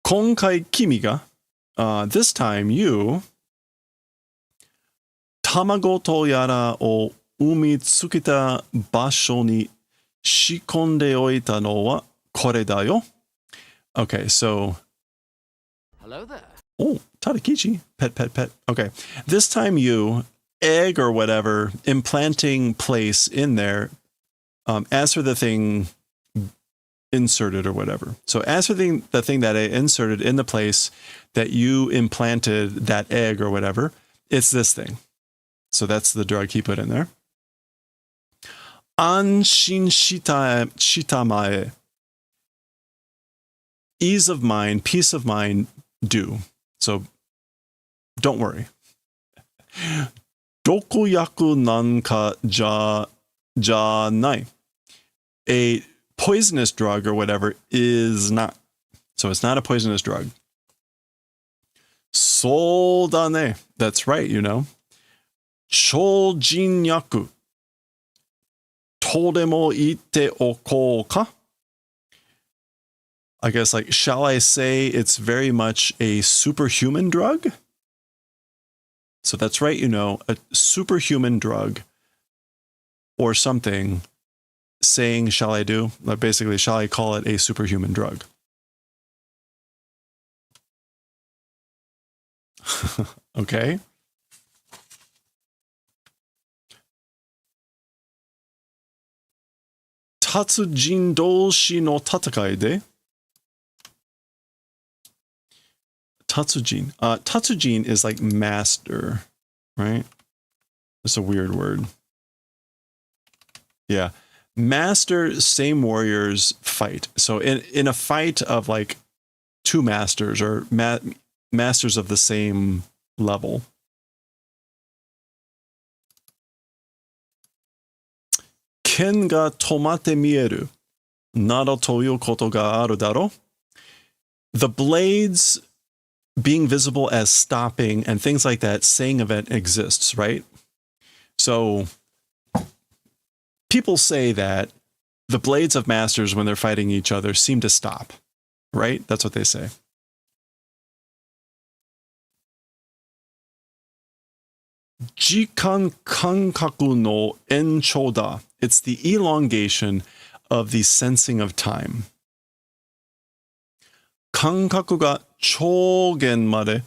Konkai kimi ga, this time you, tamago to yara o umi tsuketa basho ni shikonde oita no wa kore da yo. Okay, so. Hello there. Oh, Tadakichi. Pet. Okay. This time you, egg or whatever, implanting place in there, as for the thing inserted or whatever. So as for the thing that I inserted in the place that you implanted that egg or whatever, it's this thing. So that's the drug he put in there. anshin shitamae. Ease of mind, peace of mind, do. So don't worry. Dokoyaku nanka ja nai. A poisonous drug or whatever is not. So it's not a poisonous drug. So da ne. That's right, you know. Shojinyaku. Todemo ite oko ka? I guess, like, shall I say it's very much a superhuman drug? So that's right, you know, a superhuman drug or something saying, shall I do? Basically, shall I call it a superhuman drug? Okay. Tatsujin doushi no tatakai de. Tatsujin. Tatsujin is like master, right? It's a weird word. Yeah. Master, same warriors fight. So in a fight of like two masters or masters of the same level. Ken ga tomate mieru. Naro toyu koto ga aru daro. The blades being visible as stopping and things like that, saying event exists, right? So people say that the blades of masters, when they're fighting each other, seem to stop, right? That's what they say. Jikan kankaku no enchou da. It's the elongation of the sensing of time. Kankaku ga chogen made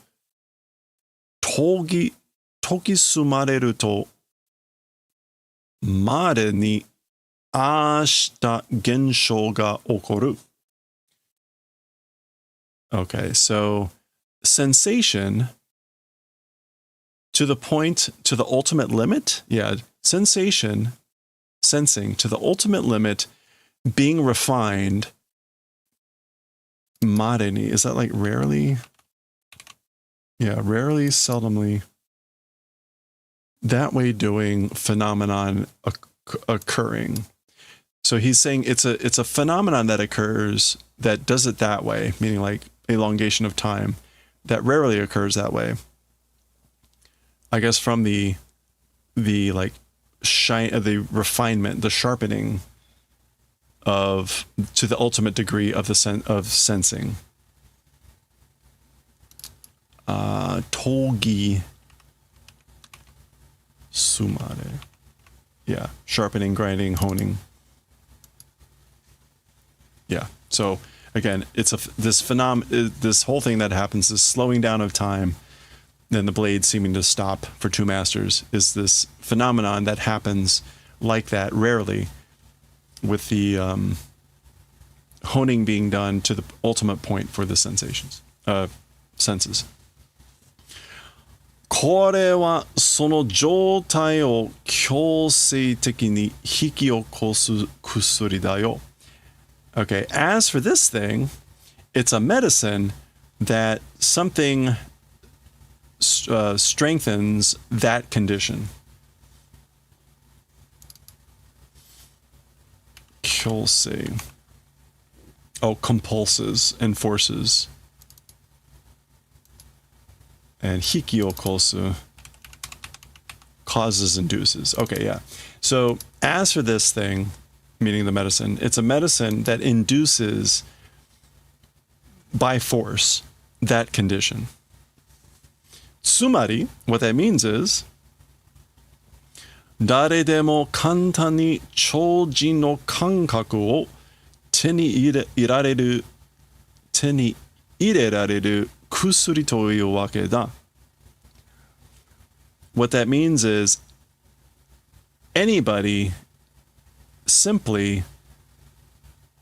tokisumareru to mare ni ashita genshou ga okoru. Okay, so sensation to the point, to the ultimate limit. Yeah, sensation, sensing to the ultimate limit, being refined. Mareni, is that like rarely? Yeah, rarely, seldomly. That way doing phenomenon occurring. So he's saying it's a phenomenon that occurs that does it that way, meaning like elongation of time, that rarely occurs that way. I guess from the like the refinement, the sharpening of to the ultimate degree of the of sensing. Togi sumare. Yeah, sharpening, grinding, honing. Yeah. So again, it's this whole thing that happens, this slowing down of time, then the blade seeming to stop for two masters, is this phenomenon that happens like that rarely, with the honing being done to the ultimate point for the senses. これはその状態を強制的に引き起こす薬だよ. Okay, as for this thing, it's a medicine that something strengthens that condition. 強制. Oh, compulses, enforces. And hikiokosu, causes, induces. Okay, yeah. So as for this thing, meaning the medicine, it's a medicine that induces by force that condition. Tsumari, what that means is, 誰でも簡単に超人の感覚を手に入れられる薬というわけだ. What that means is anybody simply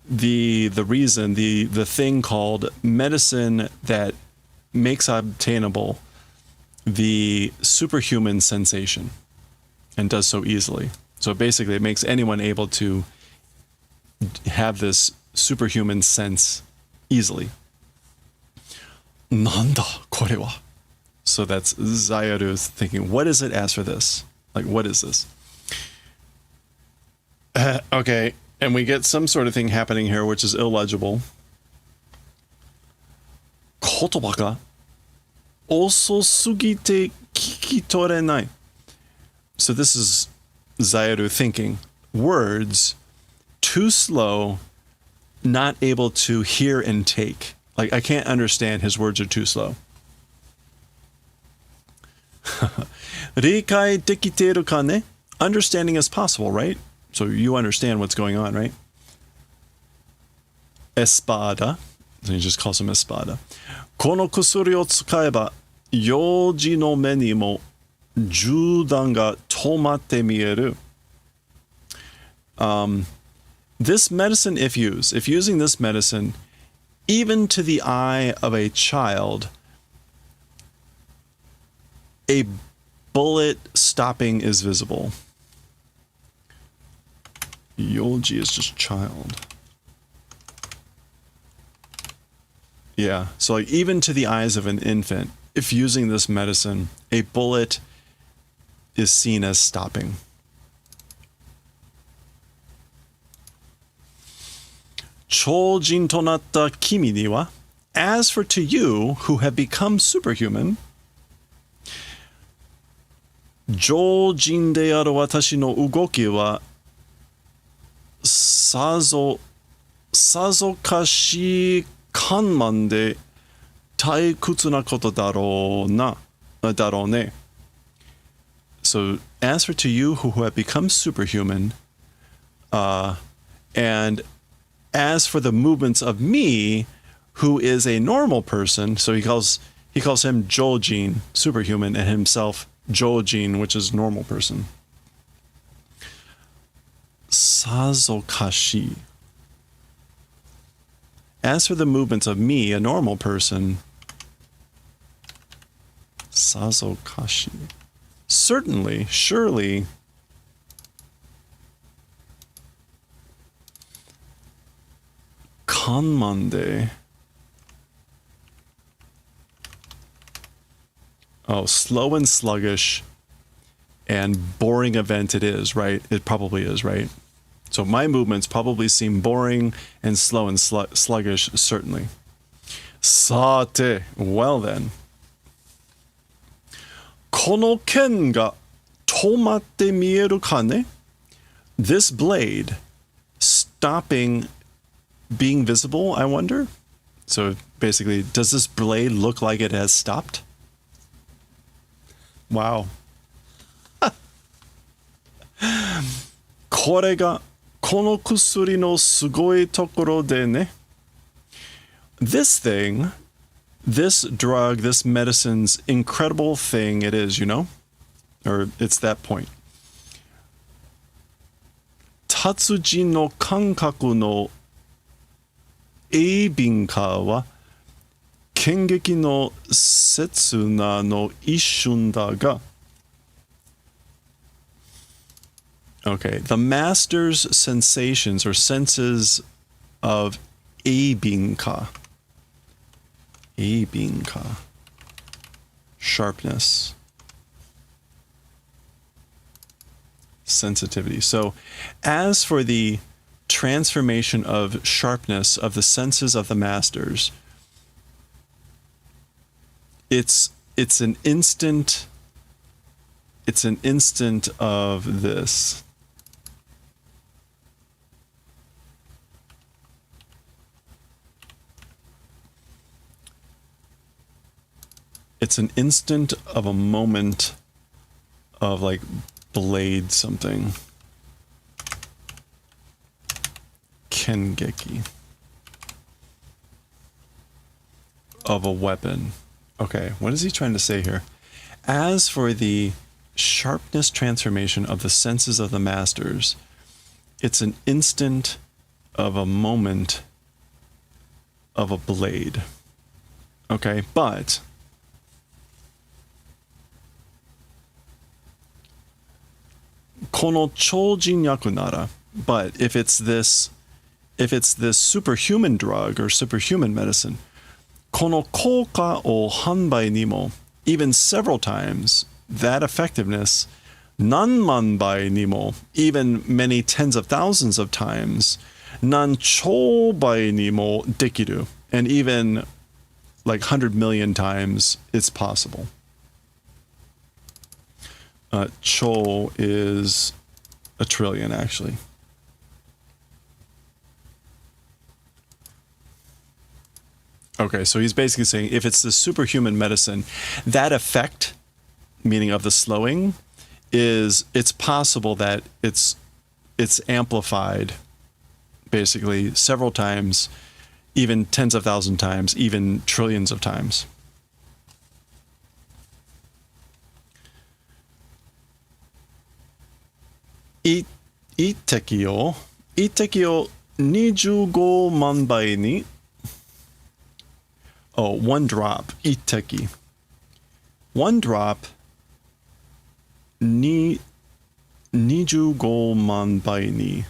the reason, the thing called medicine that makes obtainable the superhuman sensation and does so easily. So basically, it makes anyone able to have this superhuman sense easily. Nanda kore wa? So that's Zayaru thinking, what is it as for this? Like, what is this? Okay, and we get some sort of thing happening here, which is illegible. Kotoba ga ososugite kikitorenai. So this is Zayaru thinking, words too slow, not able to hear and take. Like, I can't understand, his words are too slow. Rikai dekiteru ka ne? Understanding is possible, right? So you understand what's going on, right? Espada. So he just calls him Espada. Kono kusuri o tsukaeba, yoji no me ni mo judan ga tomatte mieru. This medicine, if using this medicine, even to the eye of a child, a bullet stopping is visible. Yoji is just child. Yeah, so like even to the eyes of an infant, if using this medicine, a bullet is seen as stopping. Chojin to natta kimi ni wa? As for to you who have become superhuman, Jojin de aru watashi no ugoki wa sazokashi kanman de taikutsu na koto daro ne. So, as for to you who have become superhuman, and as for the movements of me, who is a normal person, so he calls him Jojin, superhuman, and himself Jojin, which is normal person. Sazokashi. As for the movements of me, a normal person, sazokashi. Certainly, surely, kanmande. Oh, slow and sluggish and boring event it is, right? It probably is, right? So my movements probably seem boring and slow and sluggish, certainly. Sate, well then. Kono ken ga tomatte mieru ka ne? This blade stopping being visible, I wonder? So basically, does this blade look like it has stopped? Wow. これがこの薬のすごいところでね。This thing, this drug, this medicine's incredible thing it is, you know? Or it's that point. 達人の感覚の鋭敏化は剣撃の刹那の一瞬だが Okay, the master's sensations or senses of eibinka. Eibinka. Sharpness. Sensitivity. So, as for the transformation of sharpness of the senses of the masters, it's an instant of this. It's an instant of a moment of like blade something. Kengeki. Of a weapon. Okay, what is he trying to say here? As for the sharpness transformation of the senses of the masters, it's an instant of a moment of a blade. Okay, but kono chojinyaku nara. But if it's this superhuman drug or superhuman medicine, kono kouka o hanbai ni mo, even several times, that effectiveness, nanmanbai ni mo, even many tens of thousands of times, nanchobai ni mo dekiru, and even like 100 million times it's possible. Cho is a trillion, actually. Okay, so he's basically saying if it's the superhuman medicine, that effect, meaning of the slowing, it's possible that it's amplified basically several times, even tens of thousands times, even trillions of times. Iteki o 25万倍に Oh, one drop. Iteki. One drop. 25万倍に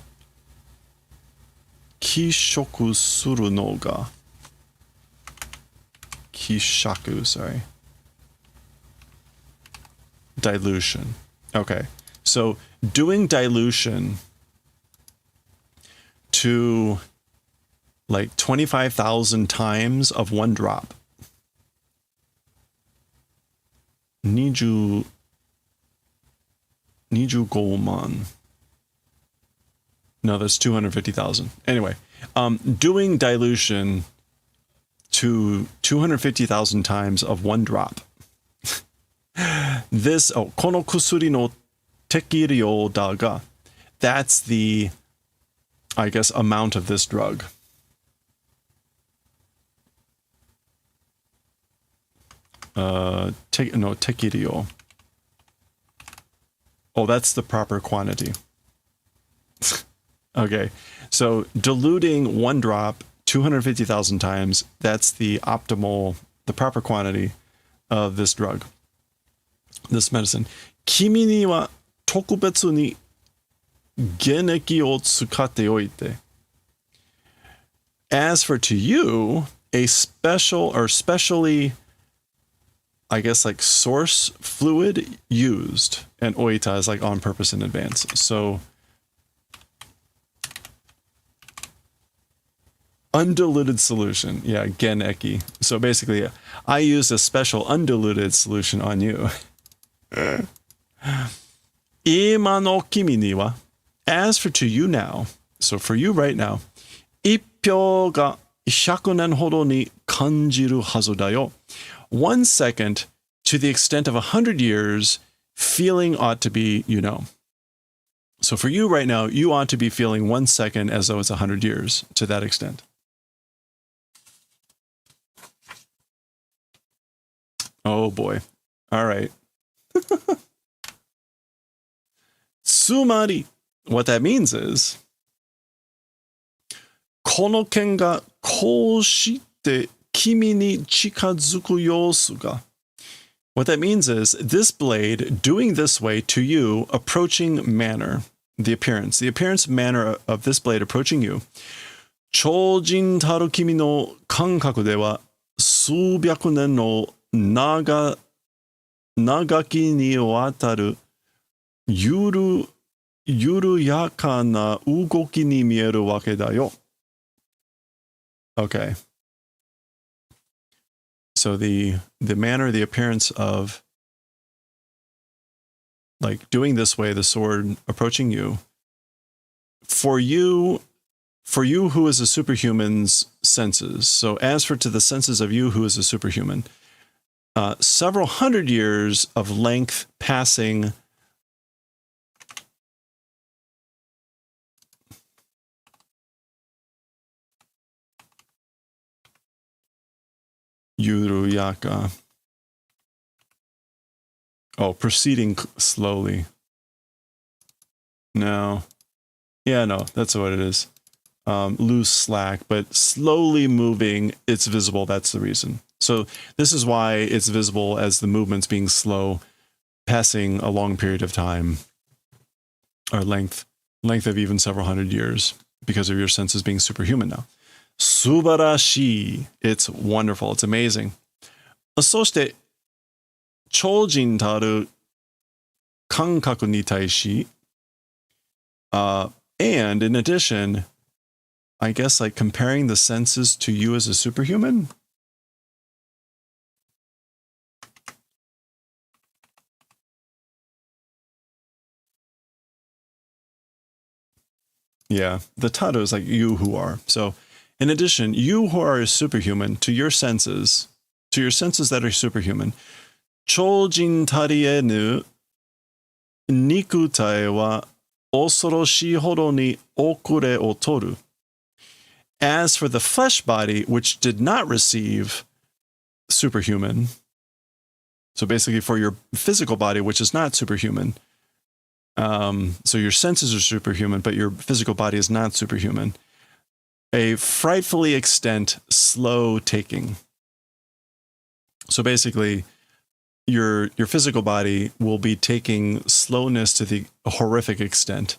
希釈するのが Kishaku, sorry. Dilution. Okay. So doing dilution to like 25,000 times of one drop. 25万. No, that's 250,000. Anyway, doing dilution to 250,000 times of one drop. This, kono kusuri no tekiryo da ga. That's the, I guess, amount of this drug. Tekiryo. Oh, that's the proper quantity. Okay, so diluting one drop 250,000 times, that's the optimal, the proper quantity of this drug, this medicine. Kimi ni wa tokubetsu ni geneki o tsukatte oite. As for to you, a special or specially, I guess, like source fluid used, and oita is like on purpose in advance. So undiluted solution. Yeah, geneki. So basically, I used a special undiluted solution on you. Ima no kimi ni wa. As for to you now, so for you right now, ippyo ga 100年ほどに感じるはずだよ. 1 second to the extent of 100 years, feeling ought to be, you know. So for you right now, you ought to be feeling 1 second as though it's 100 years to that extent. Oh boy. All right. Tsumari. What that means is, この剣がこうして君に近づく様子が. What that means is, this blade doing this way to you, approaching manner, the appearance manner of this blade approaching you. 超人たる君の感覚では数百年の長きにわたる緩やかな動きに見えるわけだよ. Okay. So the manner, the appearance of like doing this way, the sword approaching you, for you who is a superhuman's senses. So as for to the senses of you who is a superhuman, several hundred years of length passing Yuruyaka. Oh, proceeding slowly. No. Yeah, no, that's what it is. Loose slack, but slowly moving, it's visible. That's the reason. So this is why it's visible as the movements being slow, passing a long period of time. or length of even several hundred years because of your senses being superhuman now. Subarashi. It's wonderful. It's amazing. そして、超人たる感覚に対し、and in addition, I guess like comparing the senses to you as a superhuman. Yeah, the tato is like you who are. So, in addition, you who are a superhuman to your senses that are superhuman, chojin tarienu nikutae wa osoroshii hodo ni okure o toru. As for the flesh body, which did not receive superhuman, so basically for your physical body, which is not superhuman, so your senses are superhuman, but your physical body is not superhuman. A frightfully extent slow taking. So basically, your physical body will be taking slowness to the horrific extent.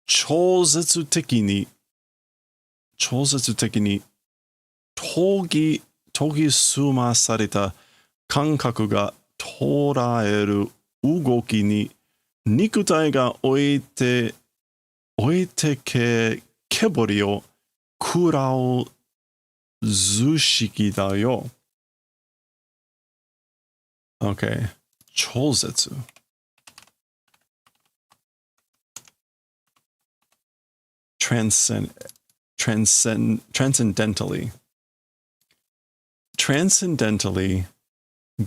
超絶的に研ぎ澄まされた感覚が捉える動きに肉体が置いてけぼりを食らう図式だよ。Okay. 超絶。Transcendentally. Transcendentally,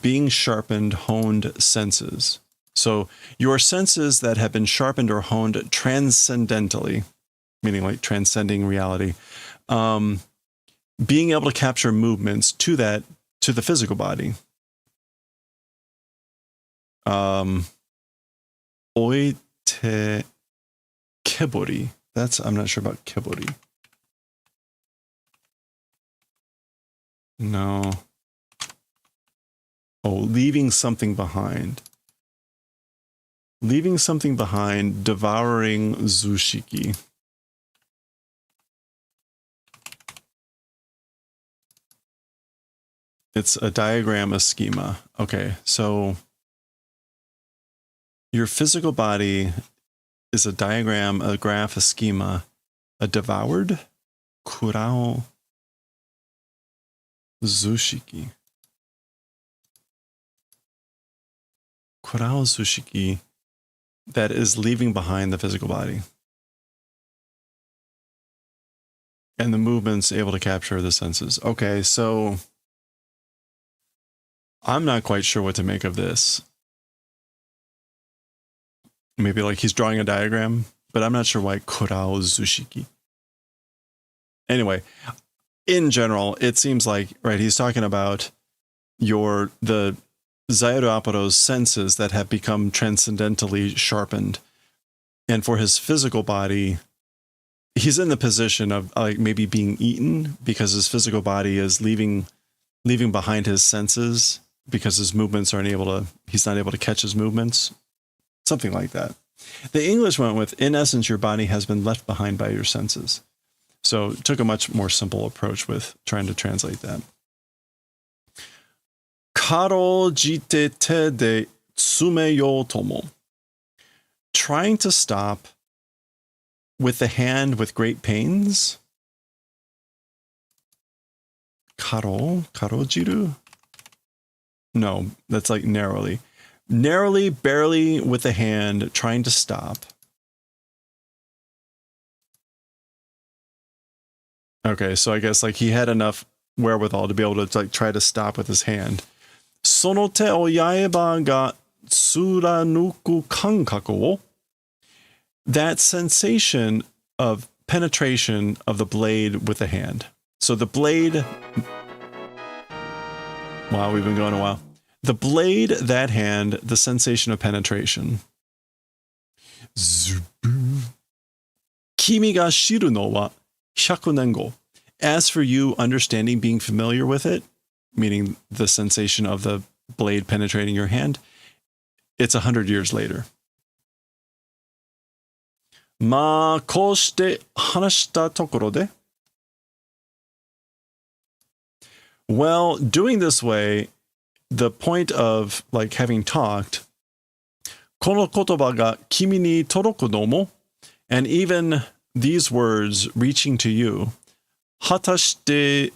being sharpened, honed senses. So your senses that have been sharpened or honed transcendentally, meaning like transcending reality, being able to capture movements to the physical body. Oite kebori. I'm not sure about kebori. No. Oh, leaving something behind. Leaving something behind, devouring zushiki. It's a diagram, a schema. Okay, so your physical body is a diagram, a graph, a schema, a devoured kurao zushiki. Kurao zushiki that is leaving behind the physical body. And the movements able to capture the senses. Okay, so I'm not quite sure what to make of this. Maybe like he's drawing a diagram, but I'm not sure why kurao zushiki. Anyway, in general, it seems like, right, he's talking about the Zairu Aparo's senses that have become transcendentally sharpened. And for his physical body, he's in the position of like maybe being eaten because his physical body is leaving behind his senses because his movements he's not able to catch his movements. Something like that. The English went with, in essence, your body has been left behind by your senses. So it took a much more simple approach with trying to translate that. Karo jite te de tsumeyo tomo. Trying to stop with the hand with great pains. Karo jiru? No, that's like narrowly. Narrowly, barely with the hand, trying to stop. Okay, so I guess like he had enough wherewithal to be able to like try to stop with his hand. Sono te o yaeba ga tsuranuku kankaku wo. That sensation of penetration of the blade with the hand. So the blade. Wow, we've been going a while. The blade, that hand, the sensation of penetration. Kimi ga shiru no wa 100 nen go. As for you, understanding, being familiar with it, meaning the sensation of the blade penetrating your hand, it's 100 years later. まあ、こうして話したところで Well, doing this way, the point of like having talked, この言葉が君に届くのも and even these words reaching to you, 果たして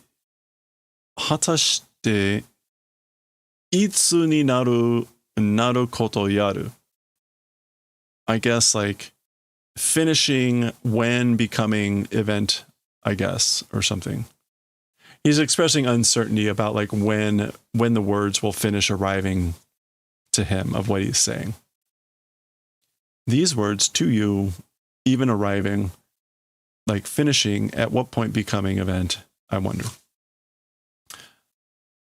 いつになることやる I guess like finishing when becoming event, I guess, or something. He's expressing uncertainty about like when the words will finish arriving to him of what he's saying. These words to you, even arriving, like finishing, at what point becoming event, I wonder.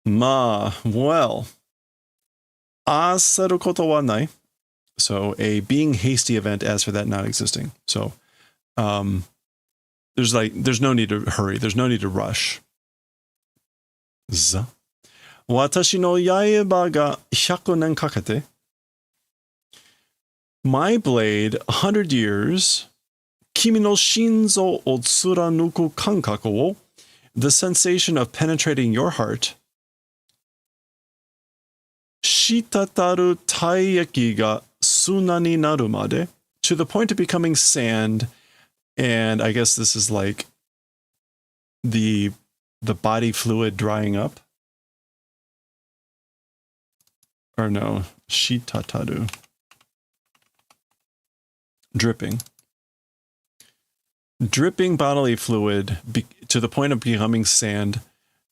Ma, well, 焦ることはない. So a being hasty event as for that not existing. So there's no need to hurry. There's no need to rush. 私の刃が100年かけて My blade 100 years 君の心臓を貫く感覚を The sensation of penetrating your heart 滴る体液が砂になるまで To the point of becoming sand, and I guess this is like the body fluid drying up. Or no, shitataru. Dripping. Dripping bodily fluid to the point of becoming sand.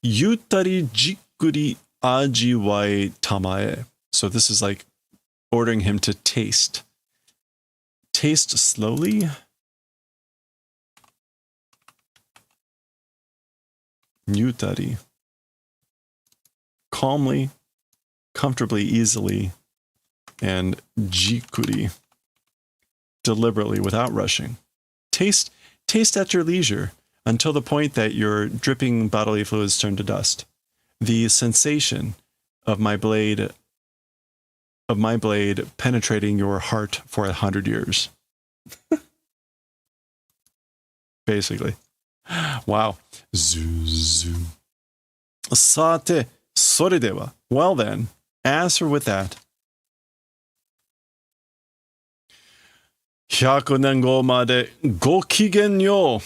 Yutari jikkuri ajiwai tamae. So this is like ordering him to taste. Taste slowly. Yutari. Calmly, comfortably, easily, and jikuri. Deliberately, without rushing. Taste at your leisure until the point that your dripping bodily fluids turn to dust. The sensation of my blade penetrating your heart for 100 years. Basically. Wow. Sate, soredewa. Well then, as for with that, 100年後までごきげんよう.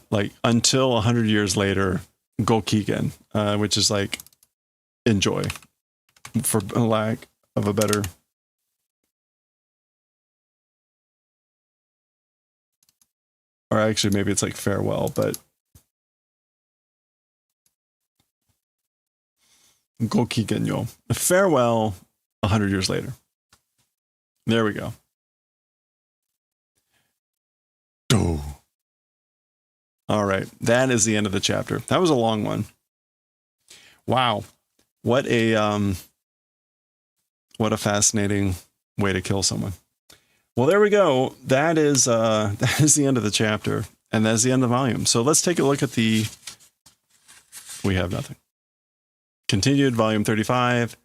Like until 100 years later, gokigen, which is like enjoy, for lack of a better. Or actually, maybe it's like farewell, but gokigen yo, farewell 100 years later. There we go. All right, that is the end of the chapter. That was a long one. Wow, what a fascinating way to kill someone. Well, there we go. That is the end of the chapter, and that's the end of the volume. So let's take a look at the. We have nothing. Continued, volume 35.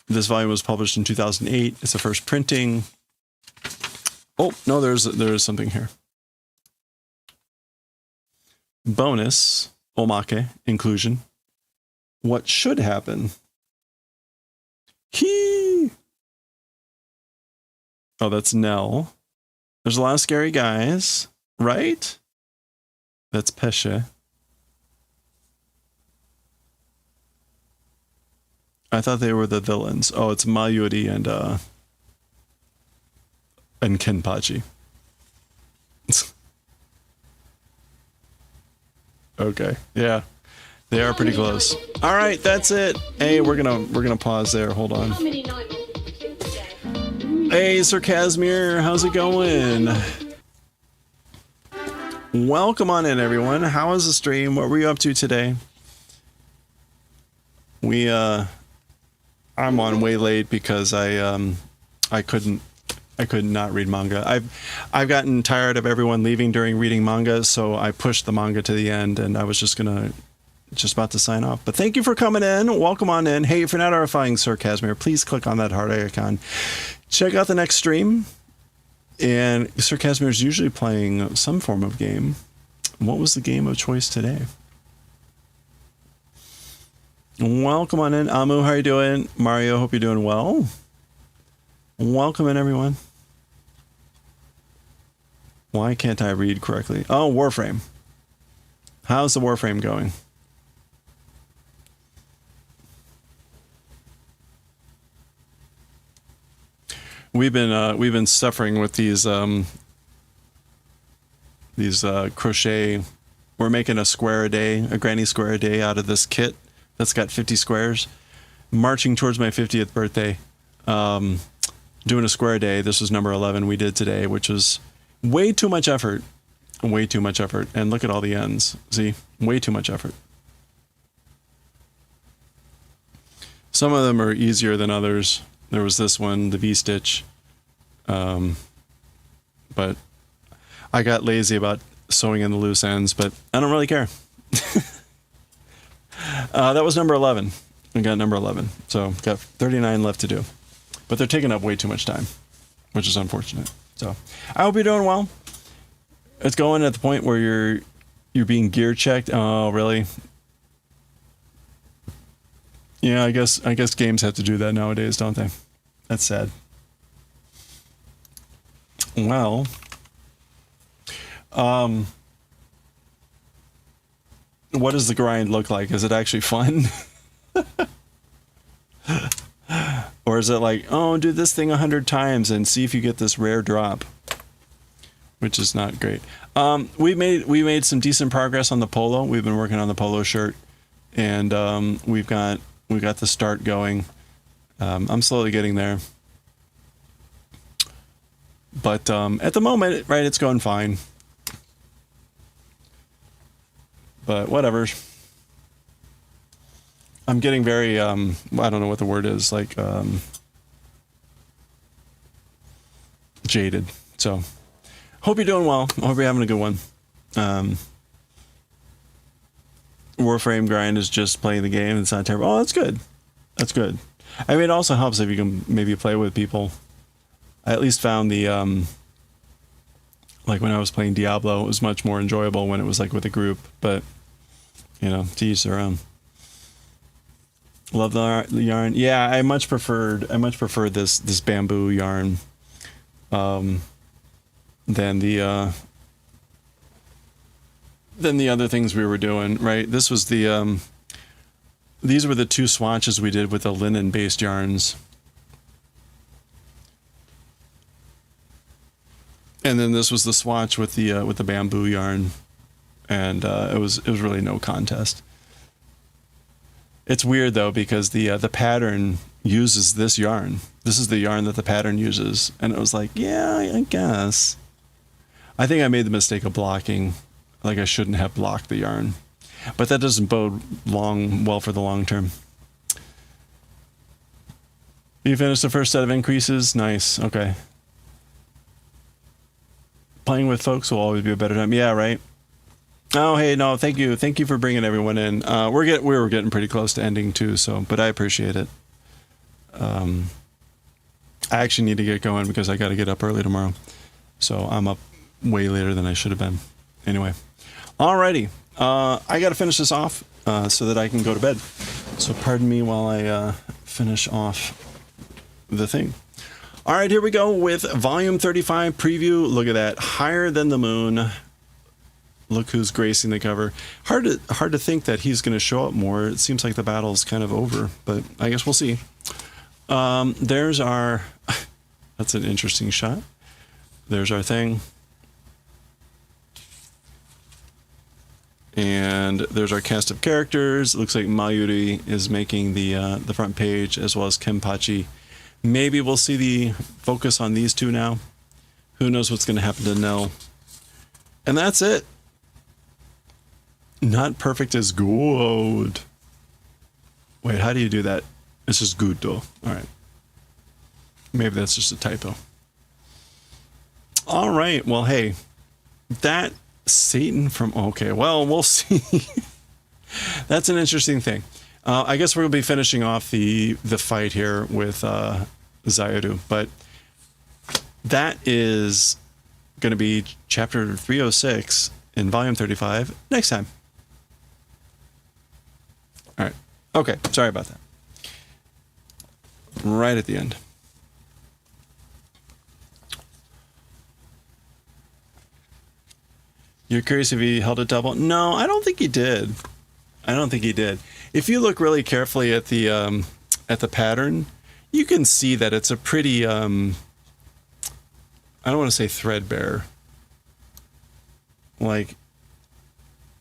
This volume was published in 2008. It's the first printing. Oh no, there is something here. Bonus, omake, inclusion. What should happen? Oh, that's Nell. There's a lot of scary guys, right? That's Peshe. I thought they were the villains. Oh, it's Mayuri and Kenpachi. Okay, yeah, they are pretty close. All right, that's it. Hey, we're gonna pause there. Hold on. Hey, Sir Casimir, how's it going? Welcome on in, everyone. How was the stream? What were you up to today? I'm on way late because I could not read manga. I've gotten tired of everyone leaving during reading manga, so I pushed the manga to the end, and I was just gonna just about to sign off. But thank you for coming in. Welcome on in. Hey, if you're not RFIing Sir Casimir, please click on that heart icon. Check out the next stream. And Sir Casimir is usually playing some form of game. What was the game of choice today? Welcome on in. Amu, how are you doing? Mario, hope you're doing well. Welcome in, everyone. Why can't I read correctly? Oh, Warframe. How's the Warframe going? We've been suffering with these crochet. We're making a square a day, a granny square a day out of this kit that's got 50 squares. Marching towards my 50th birthday, doing a square a day. This was number 11 we did today, which was way too much effort. Way too much effort. And look at all the ends. See? Way too much effort. Some of them are easier than others. There was this one, the V-stitch. But I got lazy about sewing in the loose ends, but I don't really care. That was number 11. We got number 11. So got 39 left to do. But they're taking up way too much time, which is unfortunate. So I hope you're doing well. It's going at the point where you're being gear checked. Oh, really? Yeah, I guess games have to do that nowadays, don't they? That's sad. Well, what does the grind look like? Is it actually fun? Or is it like, oh, do this thing 100 times and see if you get this rare drop? Which is not great. We made some decent progress on the polo. We've been working on the polo shirt, and we've got the start going. I'm slowly getting there. But at the moment, right, it's going fine. But whatever. I'm getting very, I don't know what the word is, like, jaded. So, hope you're doing well. Hope you're having a good one. Warframe grind is just playing the game. It's not terrible. Oh, that's good. That's good. I mean, it also helps if you can maybe play with people. I at least found the, like when I was playing Diablo, it was much more enjoyable when it was like with a group, but you know, to each their own. Love the yarn. Yeah, I much preferred this bamboo yarn, than the other things we were doing, right? This was the, these were the two swatches we did with the linen based yarns. And then this was the swatch with the bamboo yarn, and it was really no contest. It's weird though because the pattern uses this yarn. This is the yarn that the pattern uses, and it was like, yeah, I guess. I think I made the mistake of blocking, like I shouldn't have blocked the yarn, but that doesn't bode well for the long term. You finished the first set of increases, nice. Okay. Playing with folks will always be a better time. Yeah, right. Oh, hey, no, thank you for bringing everyone in. We were getting pretty close to ending too, so but I appreciate it. I actually need to get going because I got to get up early tomorrow, so I'm up way later than I should have been. Anyway, alrighty, I got to finish this off so that I can go to bed. So pardon me while I finish off the thing. All right, here we go with volume 35 preview. Look at that, Higher Than the Moon. Look who's gracing the cover. Hard to think that he's going to show up more. It seems like the battle's kind of over, but I guess we'll see. There's our, that's an interesting shot. There's our thing. And there's our cast of characters. It looks like Mayuri is making the front page, as well as Kenpachi. Maybe we'll see the focus on these two now. Who knows what's going to happen to Nell. And that's it. Not perfect as good. Wait, how do you do that? It's just good though. All right. Maybe that's just a typo. All right. Well, hey, that Satan from, okay, well, we'll see. That's an interesting thing. I guess we're gonna be finishing off the fight here with Daioh, but that is gonna be chapter 306 in volume 35 next time. All right. Okay. Sorry about that. Right at the end. You're curious if he held it double? No, I don't think he did. I don't think he did. If you look really carefully at the pattern, you can see that it's a pretty I don't want to say threadbare. Like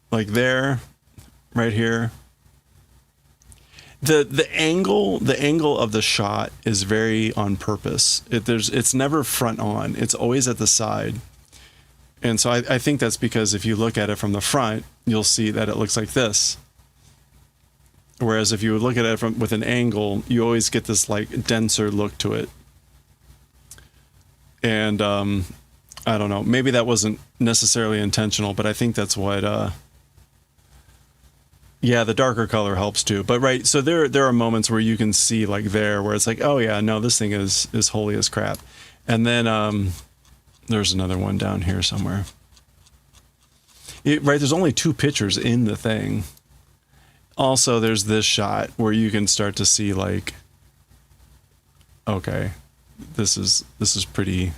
there, right here. The angle of the shot is very on purpose. It's never front on. It's always at the side. And so I think that's because if you look at it from the front, you'll see that it looks like this. Whereas if you look at it with an angle, you always get this like denser look to it. And I don't know, maybe that wasn't necessarily intentional, but I think that's what yeah, the darker color helps too. But right, so there are moments where you can see like there where it's like, oh yeah, no, this thing is holy as crap. And then there's another one down here somewhere. Right, there's only 2 pictures in the thing. Also, there's this shot where you can start to see like, okay, this is pretty.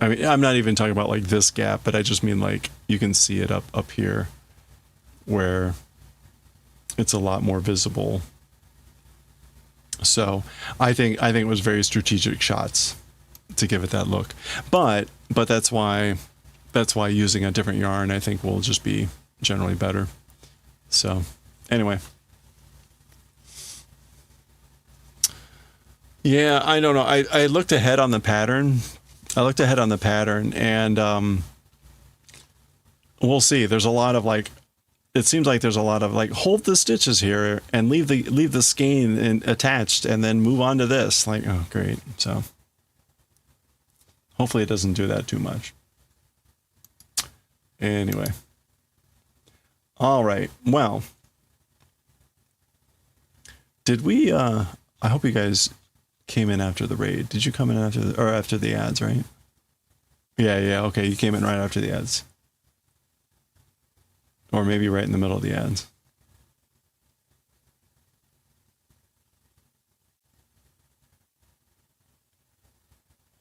I mean, I'm not even talking about like this gap, but I just mean like you can see it up here where it's a lot more visible. So I think it was very strategic shots to give it that look. But that's why using a different yarn I think will just be generally better. So anyway. Yeah, I don't know. I looked ahead on the pattern. And we'll see. There's a lot of like, it seems like there's a lot of like, hold the stitches here and leave the skein attached and then move on to this. Like, oh, great. So hopefully it doesn't do that too much. Anyway. All right. Well, did we, I hope you guys came in after the raid. Did you come in after the ads, right? Yeah, okay, you came in right after the ads. Or maybe right in the middle of the ads.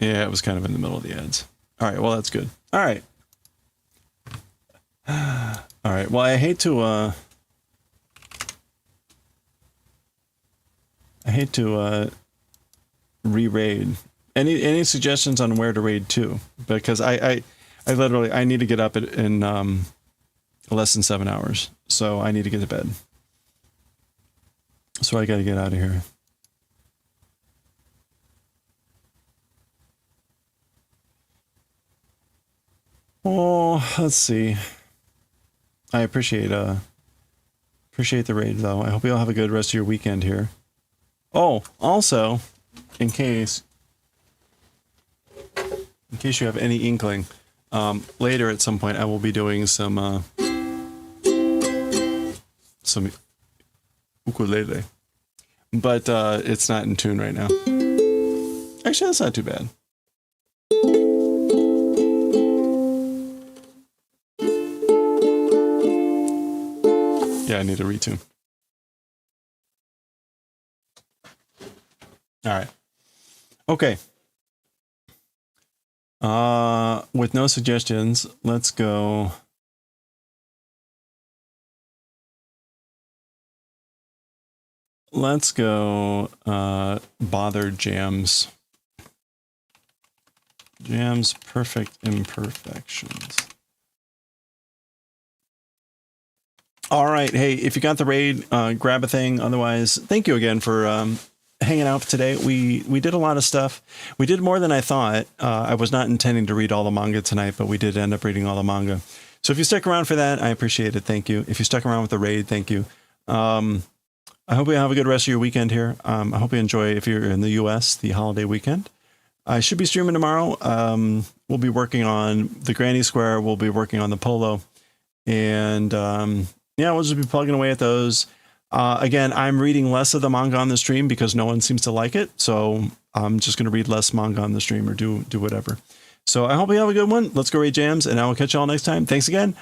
Yeah, it was kind of in the middle of the ads. All right, well, that's good. All right. All right, well, I hate to re-raid. Any suggestions on where to raid to? Because I literally I need to get up in less than 7 hours, so I need to get to bed. So I got to get out of here. Oh, let's see. I appreciate the raid though. I hope you all have a good rest of your weekend here. Oh, also, in case you have any inkling, later at some point I will be doing some ukulele, but it's not in tune right now. Actually, that's not too bad. Yeah, I need to retune. All right. Okay. With no suggestions, let's go. Let's go bothered jams. Jams perfect imperfections. All right. Hey, if you got the raid, grab a thing. Otherwise, thank you again for hanging out today. We did a lot of stuff. We did more than I thought. I was not intending to read all the manga tonight, but we did end up reading all the manga. So if you stuck around for that, I appreciate it. Thank you. If you stuck around with the raid, thank you. I hope you have a good rest of your weekend here. I hope you enjoy, if you're in the US, the holiday weekend. I should be streaming tomorrow. We'll be working on the Granny Square. We'll be working on the Polo. And yeah, we'll just be plugging away at those. Again, I'm reading less of the manga on the stream because no one seems to like it. So I'm just going to read less manga on the stream or do whatever. So I hope you have a good one. Let's go read jams, and I will catch you all next time. Thanks again.